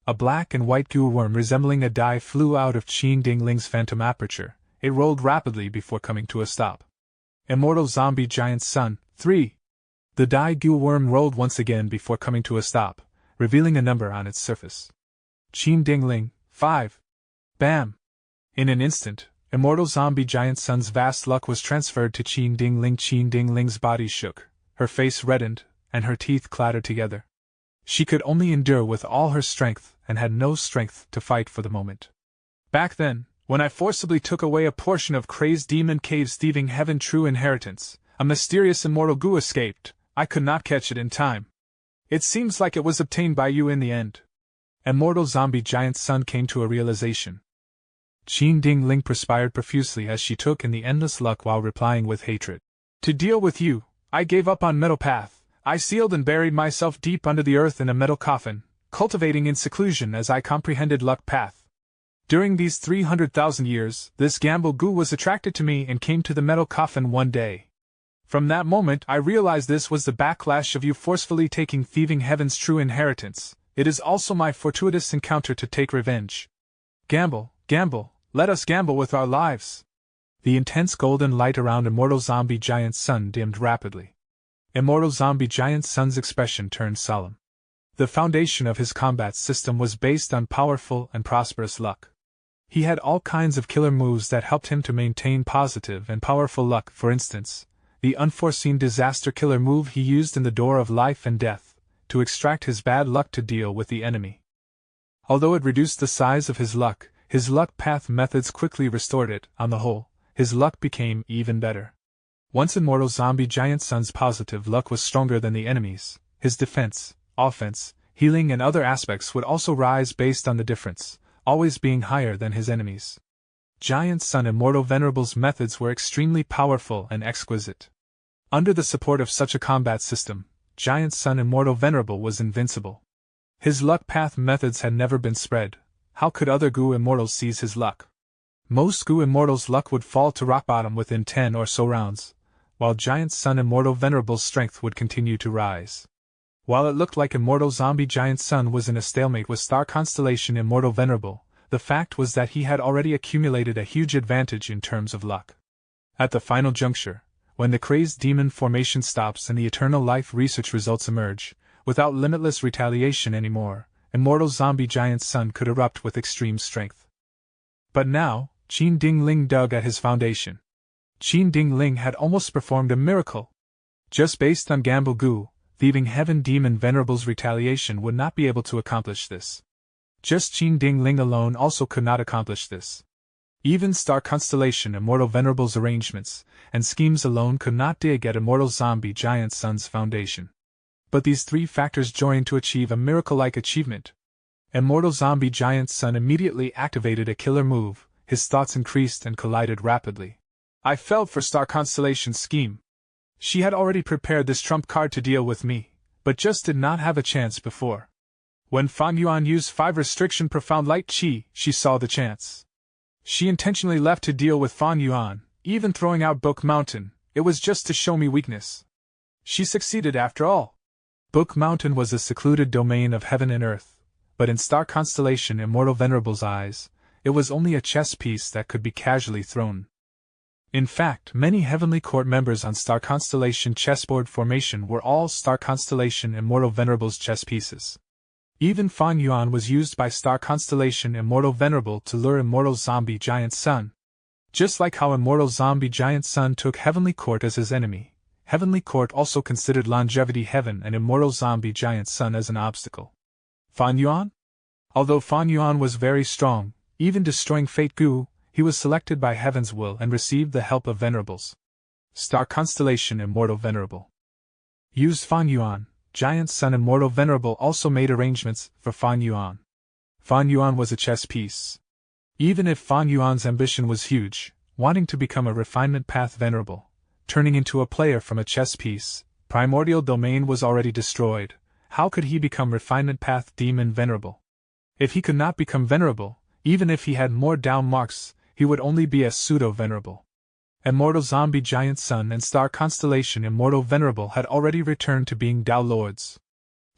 A black and white goo worm resembling a die flew out of Qin Ding Ling's phantom aperture. It rolled rapidly before coming to a stop. Immortal Zombie Giant Sun, 3. The die goo worm rolled once again before coming to a stop, revealing a number on its surface. Qin Ding Ling, 5. Bam! In an instant, Immortal Zombie Giant Sun's vast luck was transferred to Qin Ding Ling. Qin Ding Ling's body shook, her face reddened, and her teeth clattered together. She could only endure with all her strength and had no strength to fight for the moment. Back then, when I forcibly took away a portion of Crazed Demon Cave's thieving heaven true inheritance, a mysterious immortal goo escaped. I could not catch it in time. It seems like it was obtained by you in the end. Immortal Zombie Giant Sun came to a realization. Qin Ding Ling perspired profusely as she took in the endless luck while replying with hatred. To deal with you, I gave up on Metal Path. I sealed and buried myself deep under the earth in a metal coffin, cultivating in seclusion as I comprehended Luck Path. During these 300,000 years, this gamble goo was attracted to me and came to the metal coffin one day. From that moment I realized this was the backlash of you forcefully taking thieving heaven's true inheritance. It is also my fortuitous encounter to take revenge. Gamble, gamble, let us gamble with our lives. The intense golden light around Immortal Zombie Giant Sun dimmed rapidly. Immortal Zombie Giant Sun's expression turned solemn. The foundation of his combat system was based on powerful and prosperous luck. He had all kinds of killer moves that helped him to maintain positive and powerful luck. For instance, the unforeseen disaster killer move he used in the Door of Life and Death, to extract his bad luck to deal with the enemy. Although it reduced the size of his luck path methods quickly restored it. On the whole, his luck became even better. Once Immortal Zombie Giant Sun's positive luck was stronger than the enemy's, his defense, offense, healing and other aspects would also rise based on the difference, always being higher than his enemies. Giant Sun Immortal Venerable's methods were extremely powerful and exquisite. Under the support of such a combat system, Giant Sun Immortal Venerable was invincible. His luck path methods had never been spread. How could other Gu Immortals seize his luck? Most Gu Immortals' luck would fall to rock bottom within 10 or so rounds, while Giant Sun Immortal Venerable's strength would continue to rise. While it looked like Immortal Zombie Giant Sun was in a stalemate with Star Constellation Immortal Venerable, the fact was that he had already accumulated a huge advantage in terms of luck. At the final juncture, when the crazed demon formation stops and the eternal life research results emerge, without limitless retaliation anymore, Immortal Zombie Giant Sun could erupt with extreme strength. But now, Qin Ding Ling dug at his foundation. Qin Ding Ling had almost performed a miracle. Just based on Gamble Gu, Thieving Heaven Demon Venerable's retaliation would not be able to accomplish this. Just Qin Ding Ling alone also could not accomplish this. Even Star Constellation Immortal Venerable's arrangements and schemes alone could not dig at Immortal Zombie Giant Sun's foundation. But these three factors joined to achieve a miracle-like achievement. Immortal Zombie Giant Sun immediately activated a killer move. His thoughts increased and collided rapidly. I fell for Star Constellation's scheme. She had already prepared this trump card to deal with me, but just did not have a chance before. When Fan Yuan used 5 restriction Profound Light Qi, she saw the chance. She intentionally left to deal with Fan Yuan, even throwing out Book Mountain. It was just to show me weakness. She succeeded after all. Book Mountain was a secluded domain of heaven and earth, but in Star Constellation Immortal Venerable's eyes, it was only a chess piece that could be casually thrown. In fact, many Heavenly Court members on Star Constellation chessboard formation were all Star Constellation Immortal Venerable's chess pieces. Even Fan Yuan was used by Star Constellation Immortal Venerable to lure Immortal Zombie Giant Sun. Just like how Immortal Zombie Giant Sun took Heavenly Court as his enemy, Heavenly Court also considered Longevity Heaven and Immortal Zombie Giant Sun as an obstacle. Fan Yuan? Although Fan Yuan was very strong, even destroying Fate Gu, he was selected by Heaven's will and received the help of Venerables. Star Constellation Immortal Venerable used Fan Yuan. Giant Sun Immortal Venerable also made arrangements for Fan Yuan. Fan Yuan was a chess piece. Even if Fan Yuan's ambition was huge, wanting to become a refinement path venerable, turning into a player from a chess piece, primordial domain was already destroyed. How could he become refinement path demon venerable? If he could not become venerable, even if he had more down marks, he would only be a pseudo-venerable. Immortal Zombie Giant Sun and Star Constellation Immortal Venerable had already returned to being Tao Lords.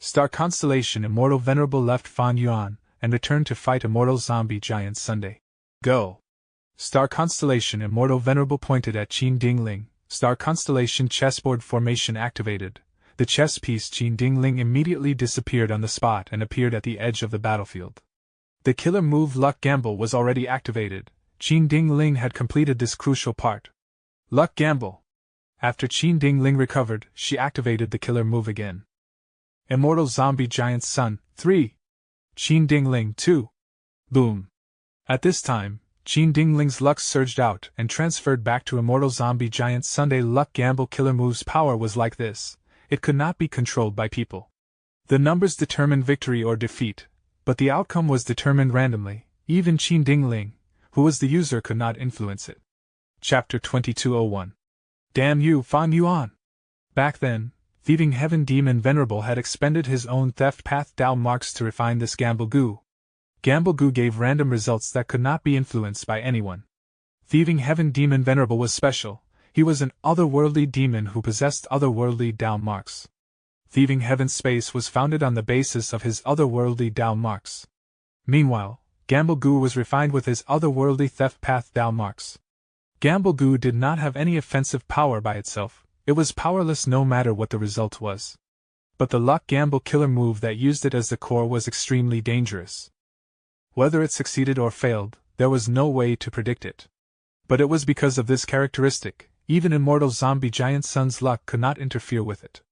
Star Constellation Immortal Venerable left Fan Yuan and returned to fight Immortal Zombie Giant Sunday. Go! Star Constellation Immortal Venerable pointed at Qin Ding Ling. Star Constellation chessboard formation activated. The chess piece Qin Ding Ling immediately disappeared on the spot and appeared at the edge of the battlefield. The killer move Luck Gamble was already activated. Qin Ding Ling had completed this crucial part. Luck Gamble. After Qin Ding Ling recovered, she activated the killer move again. Immortal Zombie Giant Sun, 3. Qin Ding Ling, 2. Boom. At this time, Qin Ding Ling's luck surged out and transferred back to Immortal Zombie Giant Sunday. Luck Gamble killer move's power was like this. It could not be controlled by people. The numbers determined victory or defeat, but the outcome was determined randomly. Even Qin Ding Ling, who was the user, could not influence it. Chapter 2201. Damn you, Fan Yuan! Back then, Thieving Heaven Demon Venerable had expended his own theft path Tao marks to refine this Gamble Gu. Gamble Gu gave random results that could not be influenced by anyone. Thieving Heaven Demon Venerable was special. He was an otherworldly demon who possessed otherworldly Tao marks. Thieving Heaven's space was founded on the basis of his otherworldly Tao marks. Meanwhile, Gamble Gu was refined with his otherworldly theft path Tao marks. Gamble Gu did not have any offensive power by itself. It was powerless no matter what the result was. But the luck gamble killer move that used it as the core was extremely dangerous. Whether it succeeded or failed, there was no way to predict it. But it was because of this characteristic, even immortal zombie giant Sun's luck could not interfere with it.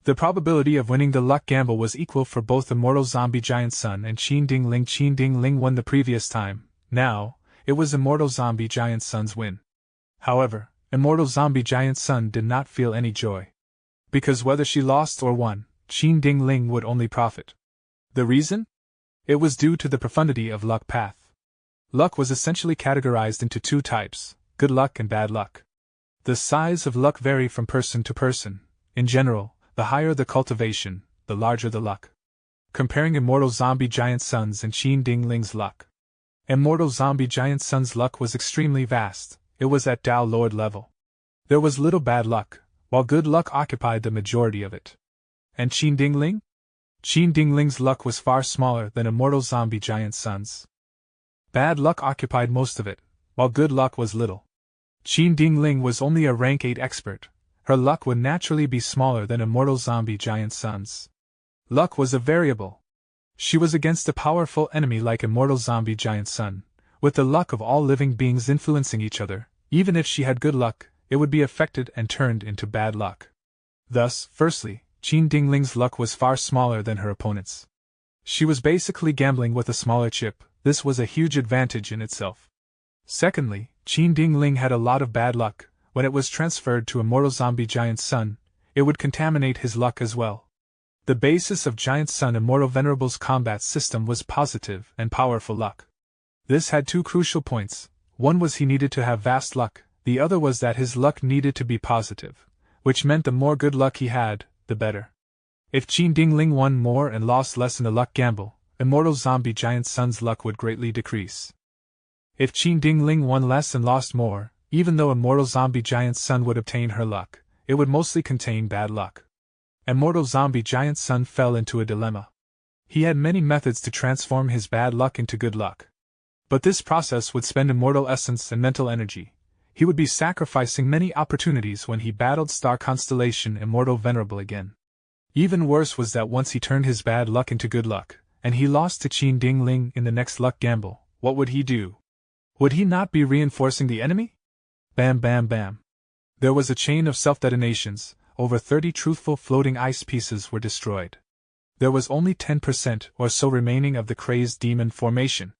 The probability of winning the luck gamble was equal for both immortal zombie giant Sun and Qin Ding Ling. Qin Ding Ling won the previous time. Now, it was immortal zombie giant Sun's win. However, immortal zombie giant Sun did not feel any joy. Because whether she lost or won, Qin Ding Ling would only profit. The reason? It was due to the profundity of luck path. Luck was essentially categorized into two types, good luck and bad luck. The size of luck varied from person to person. In general, the higher the cultivation, the larger the luck. Comparing immortal zombie giant Sun's and Qin Ding Ling's luck. Immortal zombie giant Sun's luck was extremely vast, it was at Dao Lord level. There was little bad luck, while good luck occupied the majority of it. And Qin Ding Ling? Qin Ding Ling's luck was far smaller than immortal zombie giant Sun's. Bad luck occupied most of it, while good luck was little. Qin Ding Ling was only a rank 8 expert. Her luck would naturally be smaller than immortal zombie giant Sun's. Luck was a variable. She was against a powerful enemy like immortal zombie giant Sun, with the luck of all living beings influencing each other. Even if she had good luck, it would be affected and turned into bad luck. Thus, firstly, Qin Ding Ling's luck was far smaller than her opponent's. She was basically gambling with a smaller chip. This was a huge advantage in itself. Secondly, Qin Ding Ling had a lot of bad luck. When it was transferred to immortal zombie giant Sun, it would contaminate his luck as well. The basis of giant Sun immortal Venerable's combat system was positive and powerful luck. This had two crucial points. One was he needed to have vast luck, the other was that his luck needed to be positive, which meant the more good luck he had, the better. If Qin Ding Ling won more and lost less in the luck gamble, immortal zombie giant Sun's luck would greatly decrease. If Qin Ding Ling won less and lost more, even though immortal zombie giant Sun would obtain her luck, it would mostly contain bad luck. Immortal zombie giant Sun fell into a dilemma. He had many methods to transform his bad luck into good luck. But this process would spend immortal essence and mental energy. He would be sacrificing many opportunities when he battled Star Constellation Immortal Venerable again. Even worse was that once he turned his bad luck into good luck, and he lost to Qin Ding Ling in the next luck gamble, what would he do? Would he not be reinforcing the enemy? Bam bam bam. There was a chain of self-detonations. Over 30 truthful floating ice pieces were destroyed. There was only 10% or so remaining of the Crazed Demon Formation.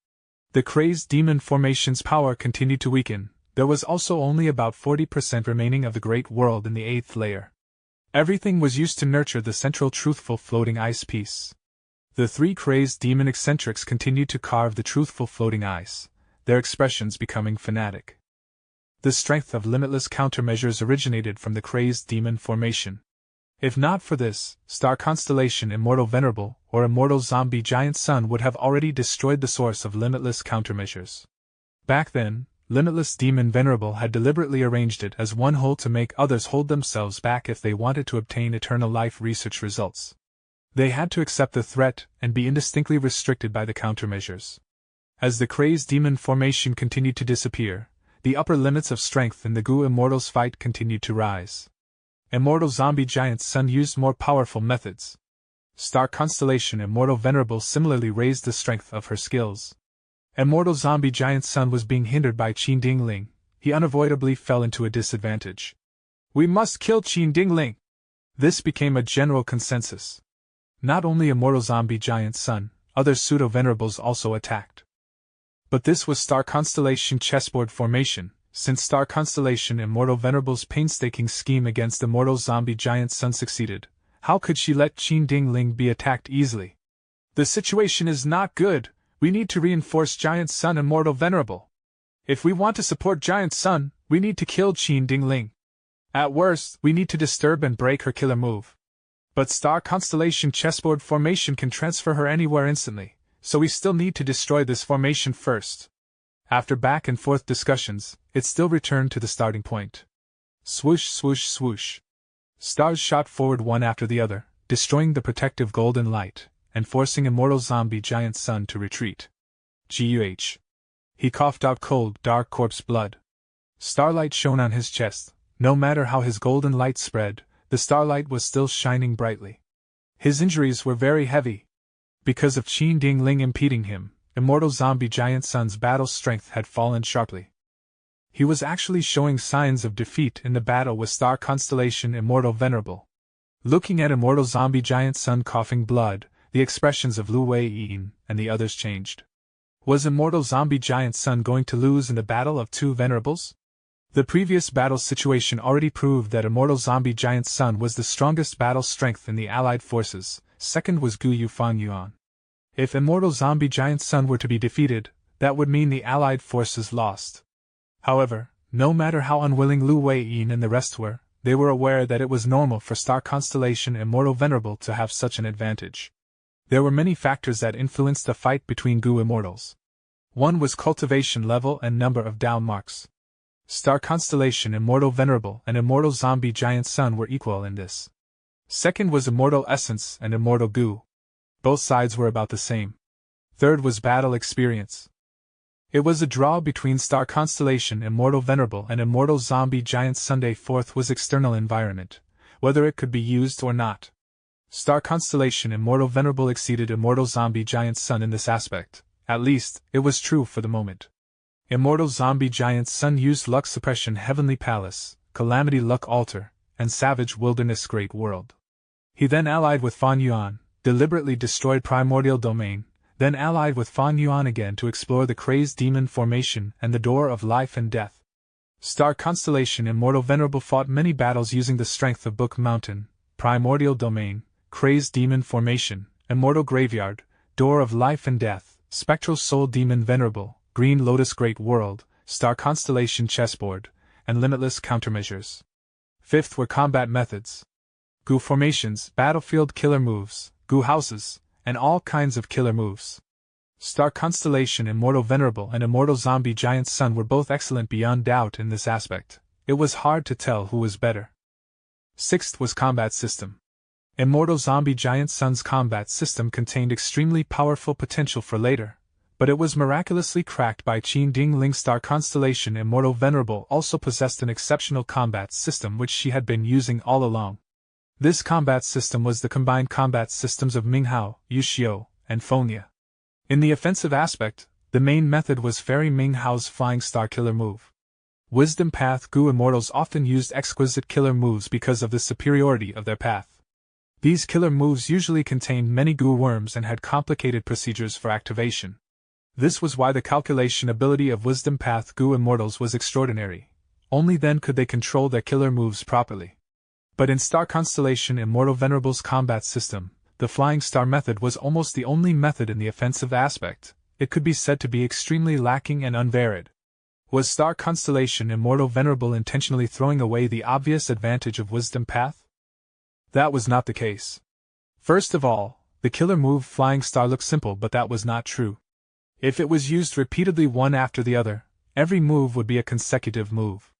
The Crazed Demon Formation's power continued to weaken. There was also only about 40% remaining of the Great World in the 8th layer. Everything was used to nurture the central truthful floating ice piece. The 3 Crazed Demon Eccentrics continued to carve the truthful floating ice, their expressions becoming fanatic. The strength of limitless countermeasures originated from the Crazed Demon Formation. If not for this, Star Constellation Immortal Venerable or Immortal Zombie Giant Sun would have already destroyed the source of limitless countermeasures. Back then, Limitless Demon Venerable had deliberately arranged it as one whole to make others hold themselves back if they wanted to obtain eternal life research results. They had to accept the threat and be indistinctly restricted by the countermeasures. As the Crazed Demon Formation continued to disappear, the upper limits of strength in the Gu Immortals fight continued to rise. Immortal Zombie Giant Sun used more powerful methods. Star Constellation Immortal Venerable similarly raised the strength of her skills. Immortal Zombie Giant Sun was being hindered by Qin Ding Ling. He unavoidably fell into a disadvantage. We must kill Qin Ding Ling! This became a general consensus. Not only Immortal Zombie Giant Sun, other pseudo-venerables also attacked. But this was Star Constellation chessboard formation. Since Star Constellation Immortal Venerable's painstaking scheme against Immortal Zombie Giant Sun succeeded, how could she let Qin Ding Ling be attacked easily? The situation is not good. We need to reinforce Giant Sun Immortal Venerable. If we want to support Giant Sun, we need to kill Qin Ding Ling. At worst, we need to disturb and break her killer move. But Star Constellation chessboard formation can transfer her anywhere instantly, so we still need to destroy this formation first. After back and forth discussions, it still returned to the starting point. Swoosh swoosh swoosh. Stars shot forward one after the other, destroying the protective golden light, and forcing Immortal Zombie Giant Sun to retreat. Guh. He coughed out cold, dark corpse blood. Starlight shone on his chest. No matter how his golden light spread, the starlight was still shining brightly. His injuries were very heavy. Because of Qin Ding Ling impeding him, Immortal Zombie Giant Sun's battle strength had fallen sharply. He was actually showing signs of defeat in the battle with Star Constellation Immortal Venerable. Looking at Immortal Zombie Giant Sun coughing blood, the expressions of Lu Wei-yin and the others changed. Was Immortal Zombie Giant Sun going to lose in the battle of two Venerables? The previous battle situation already proved that Immortal Zombie Giant Sun was the strongest battle strength in the Allied forces. Second was Gu Yu Fan Yuan. If Immortal Zombie Giant Sun were to be defeated, that would mean the Allied forces lost. However, no matter how unwilling Lu Wei-yin and the rest were, they were aware that it was normal for Star Constellation Immortal Venerable to have such an advantage. There were many factors that influenced the fight between Gu Immortals. One was cultivation level and number of down marks. Star Constellation Immortal Venerable and Immortal Zombie Giant Sun were equal in this. Second was Immortal Essence and Immortal Gu. Both sides were about the same. Third was battle experience. It was a draw between Star Constellation Immortal Venerable and Immortal Zombie Giant Sunday. Fourth was external environment, whether it could be used or not. Star Constellation Immortal Venerable exceeded Immortal Zombie Giant Sun in this aspect. At least, it was true for the moment. Immortal Zombie Giant Sun used Luck Suppression Heavenly Palace, Calamity Luck Altar, and Savage Wilderness Great World. He then allied with Fan Yuan, deliberately destroyed Primordial Domain, then allied with Fan Yuan again to explore the Crazed Demon Formation and the Door of Life and Death. Star Constellation Immortal Venerable fought many battles using the strength of Book Mountain, Primordial Domain, Crazed Demon Formation, Immortal Graveyard, Door of Life and Death, Spectral Soul Demon Venerable, Green Lotus Great World, Star Constellation Chessboard, and limitless countermeasures. Fifth were combat methods. Gu formations, battlefield killer moves, Gu houses, and all kinds of killer moves. Star Constellation Immortal Venerable and Immortal Zombie Giant Sun were both excellent beyond doubt in this aspect. It was hard to tell who was better. Sixth was combat system. Immortal Zombie Giant Sun's combat system contained extremely powerful potential for later, but it was miraculously cracked by Qin Ding Ling. Star Constellation Immortal Venerable also possessed an exceptional combat system which she had been using all along. This combat system was the combined combat systems of Minghao, Yuxiu, and Fonya. In the offensive aspect, the main method was Fairy Minghao's Flying Star killer move. Wisdom Path Gu Immortals often used exquisite killer moves because of the superiority of their path. These killer moves usually contained many Gu worms and had complicated procedures for activation. This was why the calculation ability of Wisdom Path Gu Immortals was extraordinary. Only then could they control their killer moves properly. But in Star Constellation Immortal Venerable's combat system, the Flying Star method was almost the only method in the offensive aspect. It could be said to be extremely lacking and unvaried. Was Star Constellation Immortal Venerable intentionally throwing away the obvious advantage of Wisdom Path? That was not the case. First of all, the killer move Flying Star looked simple, but that was not true. If it was used repeatedly one after the other, every move would be a consecutive move.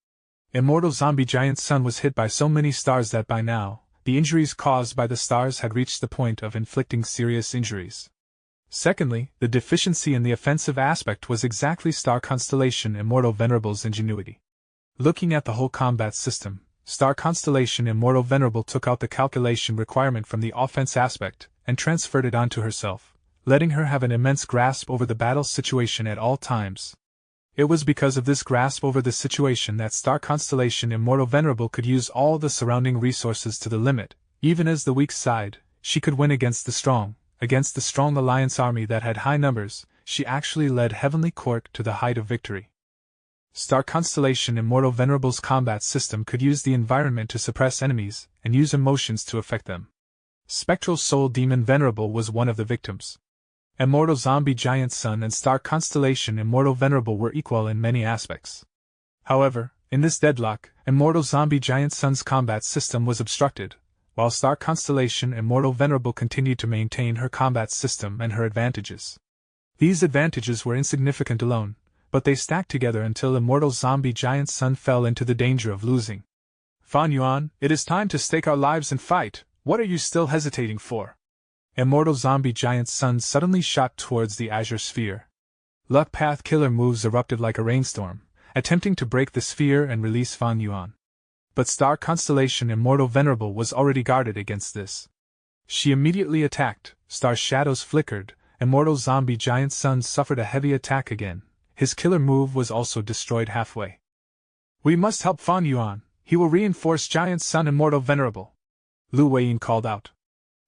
Immortal Zombie Giant Sun was hit by so many stars that by now, the injuries caused by the stars had reached the point of inflicting serious injuries. Secondly, the deficiency in the offensive aspect was exactly Star Constellation Immortal Venerable's ingenuity. Looking at the whole combat system, Star Constellation Immortal Venerable took out the calculation requirement from the offense aspect and transferred it onto herself, letting her have an immense grasp over the battle situation at all times. It was because of this grasp over the situation that Star Constellation Immortal Venerable could use all the surrounding resources to the limit. Even as the weak side, she could win against the strong alliance army that had high numbers. She actually led Heavenly Court to the height of victory. Star Constellation Immortal Venerable's combat system could use the environment to suppress enemies and use emotions to affect them. Spectral Soul Demon Venerable was one of the victims. Immortal Zombie Giant Sun and Star Constellation Immortal Venerable were equal in many aspects. However, in this deadlock, Immortal Zombie Giant Sun's combat system was obstructed, while Star Constellation Immortal Venerable continued to maintain her combat system and her advantages. These advantages were insignificant alone, but they stacked together until Immortal Zombie Giant Sun fell into the danger of losing. Fan Yuan, it is time to stake our lives and fight. What are you still hesitating for? Immortal Zombie Giant Sun suddenly shot towards the Azure Sphere. Luck Path killer moves erupted like a rainstorm, attempting to break the sphere and release Fan Yuan. But Star Constellation Immortal Venerable was already guarded against this. She immediately attacked, Star's shadows flickered, Immortal Zombie Giant Sun suffered a heavy attack again. His killer move was also destroyed halfway. We must help Fan Yuan, he will reinforce Giant Sun Immortal Venerable. Lu Weiyin called out.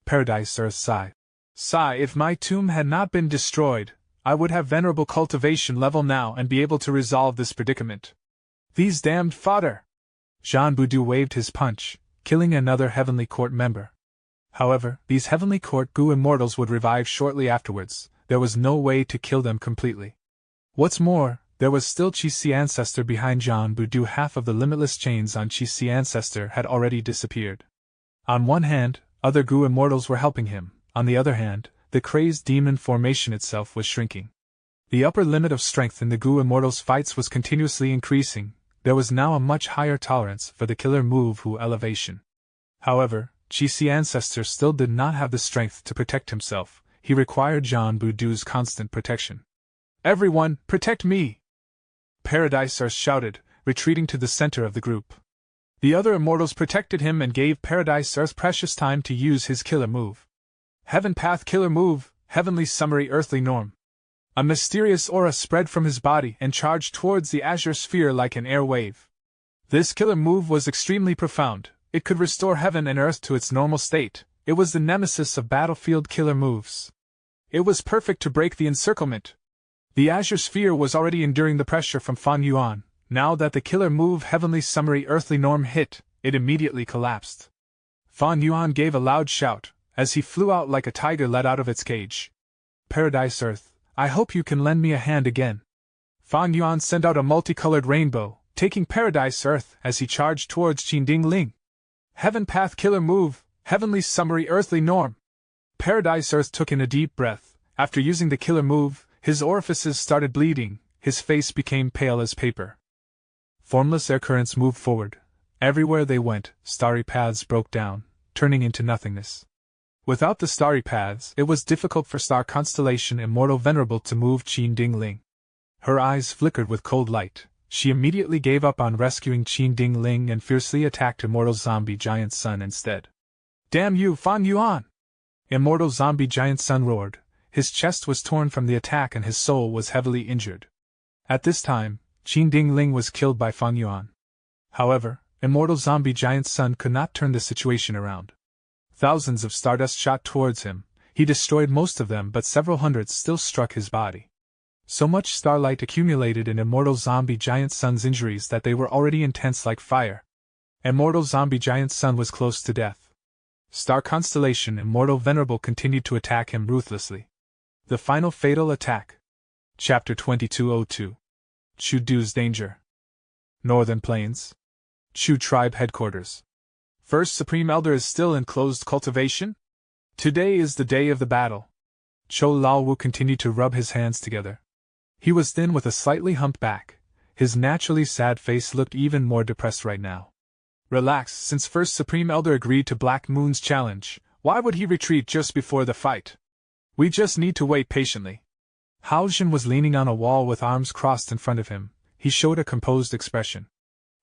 Paradise Earth sighed. Sigh, if my tomb had not been destroyed, I would have Venerable cultivation level now and be able to resolve this predicament. These damned fodder! Jean Boudou waved his punch, killing another Heavenly Court member. However, these Heavenly Court Gu immortals would revive shortly afterwards. There was no way to kill them completely. What's more, there was still Qi Ancestor behind Jean Boudou. Half of the limitless chains on Qi Ancestor had already disappeared. On one hand, other Gu immortals were helping him. On the other hand, the crazed demon formation itself was shrinking. The upper limit of strength in the Gu immortals' fights was continuously increasing. There was now a much higher tolerance for the killer move Hu elevation. However, Qi Ancestor still did not have the strength to protect himself. He required Jean Boudou's constant protection. Everyone, protect me! Paradise Earth shouted, retreating to the center of the group. The other immortals protected him and gave Paradise Earth precious time to use his killer move. Heaven Path Killer Move, Heavenly Summary Earthly Norm. A mysterious aura spread from his body and charged towards the azure sphere like an air wave. This killer move was extremely profound. It could restore heaven and earth to its normal state. It was the nemesis of battlefield killer moves. It was perfect to break the encirclement. The azure sphere was already enduring the pressure from Fan Yuan. Now that the killer move Heavenly Summary Earthly Norm hit, it immediately collapsed. Fan Yuan gave a loud shout, as he flew out like a tiger let out of its cage. Paradise Earth, I hope you can lend me a hand again. Fan Yuan sent out a multicolored rainbow, taking Paradise Earth as he charged towards Qinding Ling. Heaven Path Killer Move, Heavenly Summary Earthly Norm. Paradise Earth took in a deep breath. After using the killer move, his orifices started bleeding, his face became pale as paper. Formless air currents moved forward. Everywhere they went, starry paths broke down, turning into nothingness. Without the starry paths, it was difficult for Star Constellation Immortal Venerable to move Qinding Ling. Her eyes flickered with cold light. She immediately gave up on rescuing Qinding Ling and fiercely attacked Immortal Zombie Giant Sun instead. Damn you, Fan Yuan! Immortal Zombie Giant Sun roared. His chest was torn from the attack and his soul was heavily injured. At this time, Qinding Ling was killed by Fan Yuan. However, Immortal Zombie Giant Sun could not turn the situation around. Thousands of stardust shot towards him. He destroyed most of them, but several hundreds still struck his body. So much starlight accumulated in Immortal Zombie Giant Sun's injuries that they were already intense like fire. Immortal Zombie Giant Sun was close to death. Star Constellation Immortal Venerable continued to attack him ruthlessly. The final fatal attack. Chapter 2202. Chu Du's Danger. Northern Plains. Chu Tribe Headquarters. First Supreme Elder is still in closed cultivation? Today is the day of the battle. Cho Lao Wu continued to rub his hands together. He was thin with a slightly humped back. His naturally sad face looked even more depressed right now. Relax, since First Supreme Elder agreed to Black Moon's challenge, why would he retreat just before the fight? We just need to wait patiently. Hao Jin was leaning on a wall with arms crossed in front of him. He showed a composed expression.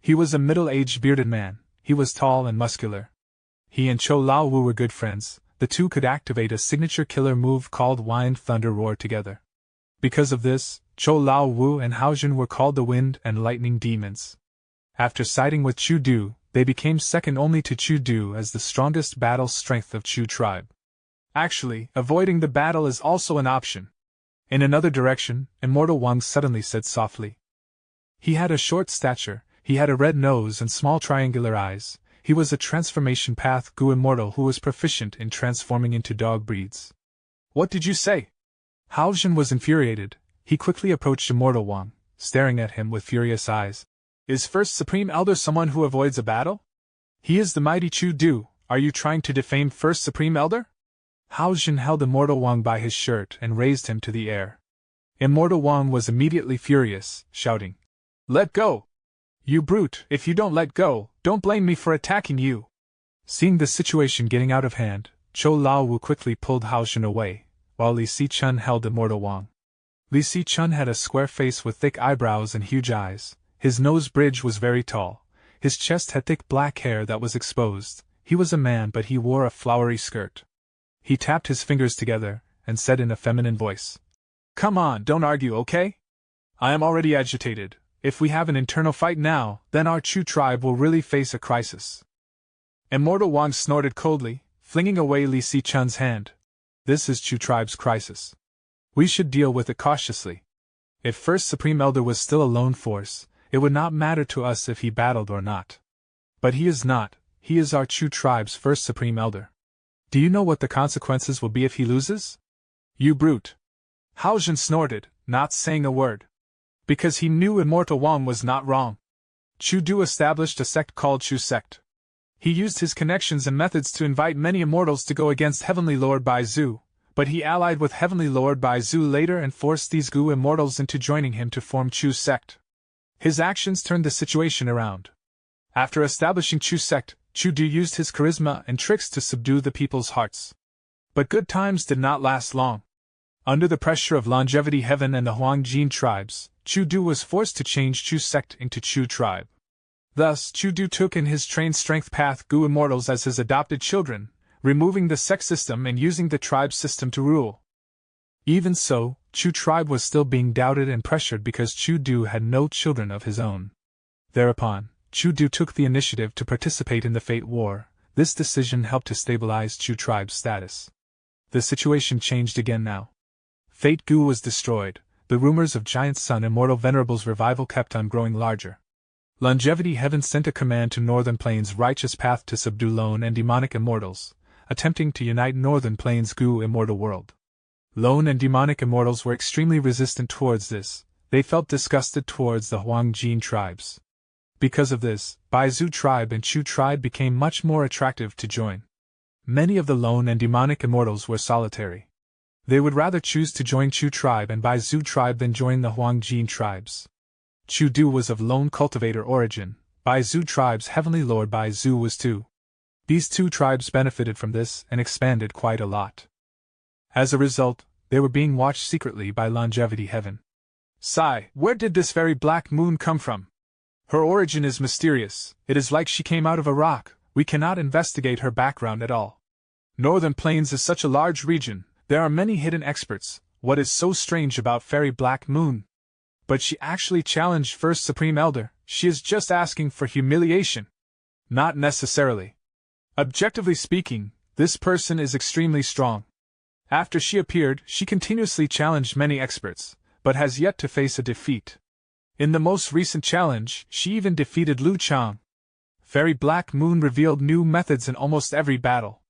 He was a middle-aged bearded man. He was tall and muscular. He and Cho Lao Wu were good friends. The two could activate a signature killer move called Wind Thunder Roar together. Because of this, Cho Lao Wu and Hao Jin were called the Wind and Lightning Demons. After siding with Chu Du, they became second only to Chu Du as the strongest battle strength of Chu Tribe. Actually, avoiding the battle is also an option. In another direction, Immortal Wang suddenly said softly. He had a short stature, he had a red nose and small triangular eyes. He was a transformation path Gu Immortal who was proficient in transforming into dog breeds. What did you say? Hao Jin was infuriated. He quickly approached Immortal Wang, staring at him with furious eyes. Is First Supreme Elder someone who avoids a battle? He is the mighty Chu Du. Are you trying to defame First Supreme Elder? Hao Jin held Immortal Wang by his shirt and raised him to the air. Immortal Wang was immediately furious, shouting, "Let go! You brute, if you don't let go, don't blame me for attacking you." Seeing the situation getting out of hand, Cho Lao Wu quickly pulled Hao Jin away, while Li Si-chun held Immortal Wang. Li Si-chun had a square face with thick eyebrows and huge eyes. His nose bridge was very tall. His chest had thick black hair that was exposed. He was a man, but he wore a flowery skirt. He tapped his fingers together, and said in a feminine voice, "Come on, don't argue, okay? I am already agitated. If we have an internal fight now, then our Chu tribe will really face a crisis." Immortal Wang snorted coldly, flinging away Li Si-chun's hand. "This is Chu tribe's crisis. We should deal with it cautiously. If First Supreme Elder was still a lone force, it would not matter to us if he battled or not. But he is not. He is our Chu tribe's First Supreme Elder. Do you know what the consequences will be if he loses?" "You brute!" Hao Jun snorted, not saying a word. Because he knew Immortal Wang was not wrong. Chu Du established a sect called Chu Sect. He used his connections and methods to invite many immortals to go against Heavenly Lord Baizu, but he allied with Heavenly Lord Baizu later and forced these Gu immortals into joining him to form Chu Sect. His actions turned the situation around. After establishing Chu Sect, Chu Du used his charisma and tricks to subdue the people's hearts. But good times did not last long. Under the pressure of Longevity Heaven and the Huangjin tribes, Chu Du was forced to change Chu Sect into Chu Tribe. Thus, Chu Du took in his trained strength path Gu immortals as his adopted children, removing the sect system and using the tribe system to rule. Even so, Chu Tribe was still being doubted and pressured because Chu Du had no children of his own. Thereupon, Chu Du took the initiative to participate in the Fate War. This decision helped to stabilize Chu Tribe's status. The situation changed again now. Fate Gu was destroyed. The rumors of Giant Sun Immortal Venerable's revival kept on growing larger. Longevity Heaven sent a command to Northern Plains' Righteous Path to subdue lone and demonic immortals, attempting to unite Northern Plains' Gu immortal world. Lone and demonic immortals were extremely resistant towards this. They felt disgusted towards the Huangjin tribes. Because of this, Baizu tribe and Chu tribe became much more attractive to join. Many of the lone and demonic immortals were solitary. They would rather choose to join Chu tribe and Baizu tribe than join the Huangjin tribes. Chu Du was of lone cultivator origin. Baizu tribe's heavenly lord Baizu was too. These two tribes benefited from this and expanded quite a lot. As a result, they were being watched secretly by Longevity Heaven. "Sigh, where did this very black moon come from? Her origin is mysterious. It is like she came out of a rock. We cannot investigate her background at all. Northern Plains is such a large region. There are many hidden experts. What is so strange about Fairy Black Moon? But she actually challenged First Supreme Elder. She is just asking for humiliation." "Not necessarily. Objectively speaking, this person is extremely strong. After she appeared, she continuously challenged many experts, but has yet to face a defeat. In the most recent challenge, she even defeated Lu Chang. Fairy Black Moon revealed new methods in almost every battle.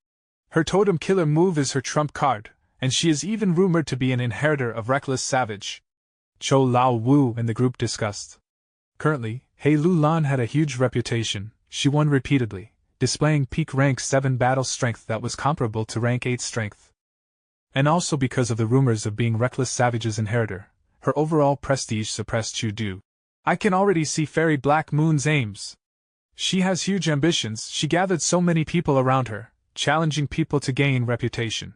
Her totem killer move is her trump card, and she is even rumored to be an inheritor of Reckless Savage." Cho Lao Wu and the group discussed. Currently, He Lu Lan had a huge reputation. She won repeatedly, displaying peak rank 7 battle strength that was comparable to rank 8 strength. And also because of the rumors of being Reckless Savage's inheritor, her overall prestige suppressed Chu Du. "I can already see Fairy Black Moon's aims. She has huge ambitions. She gathered so many people around her, challenging people to gain reputation.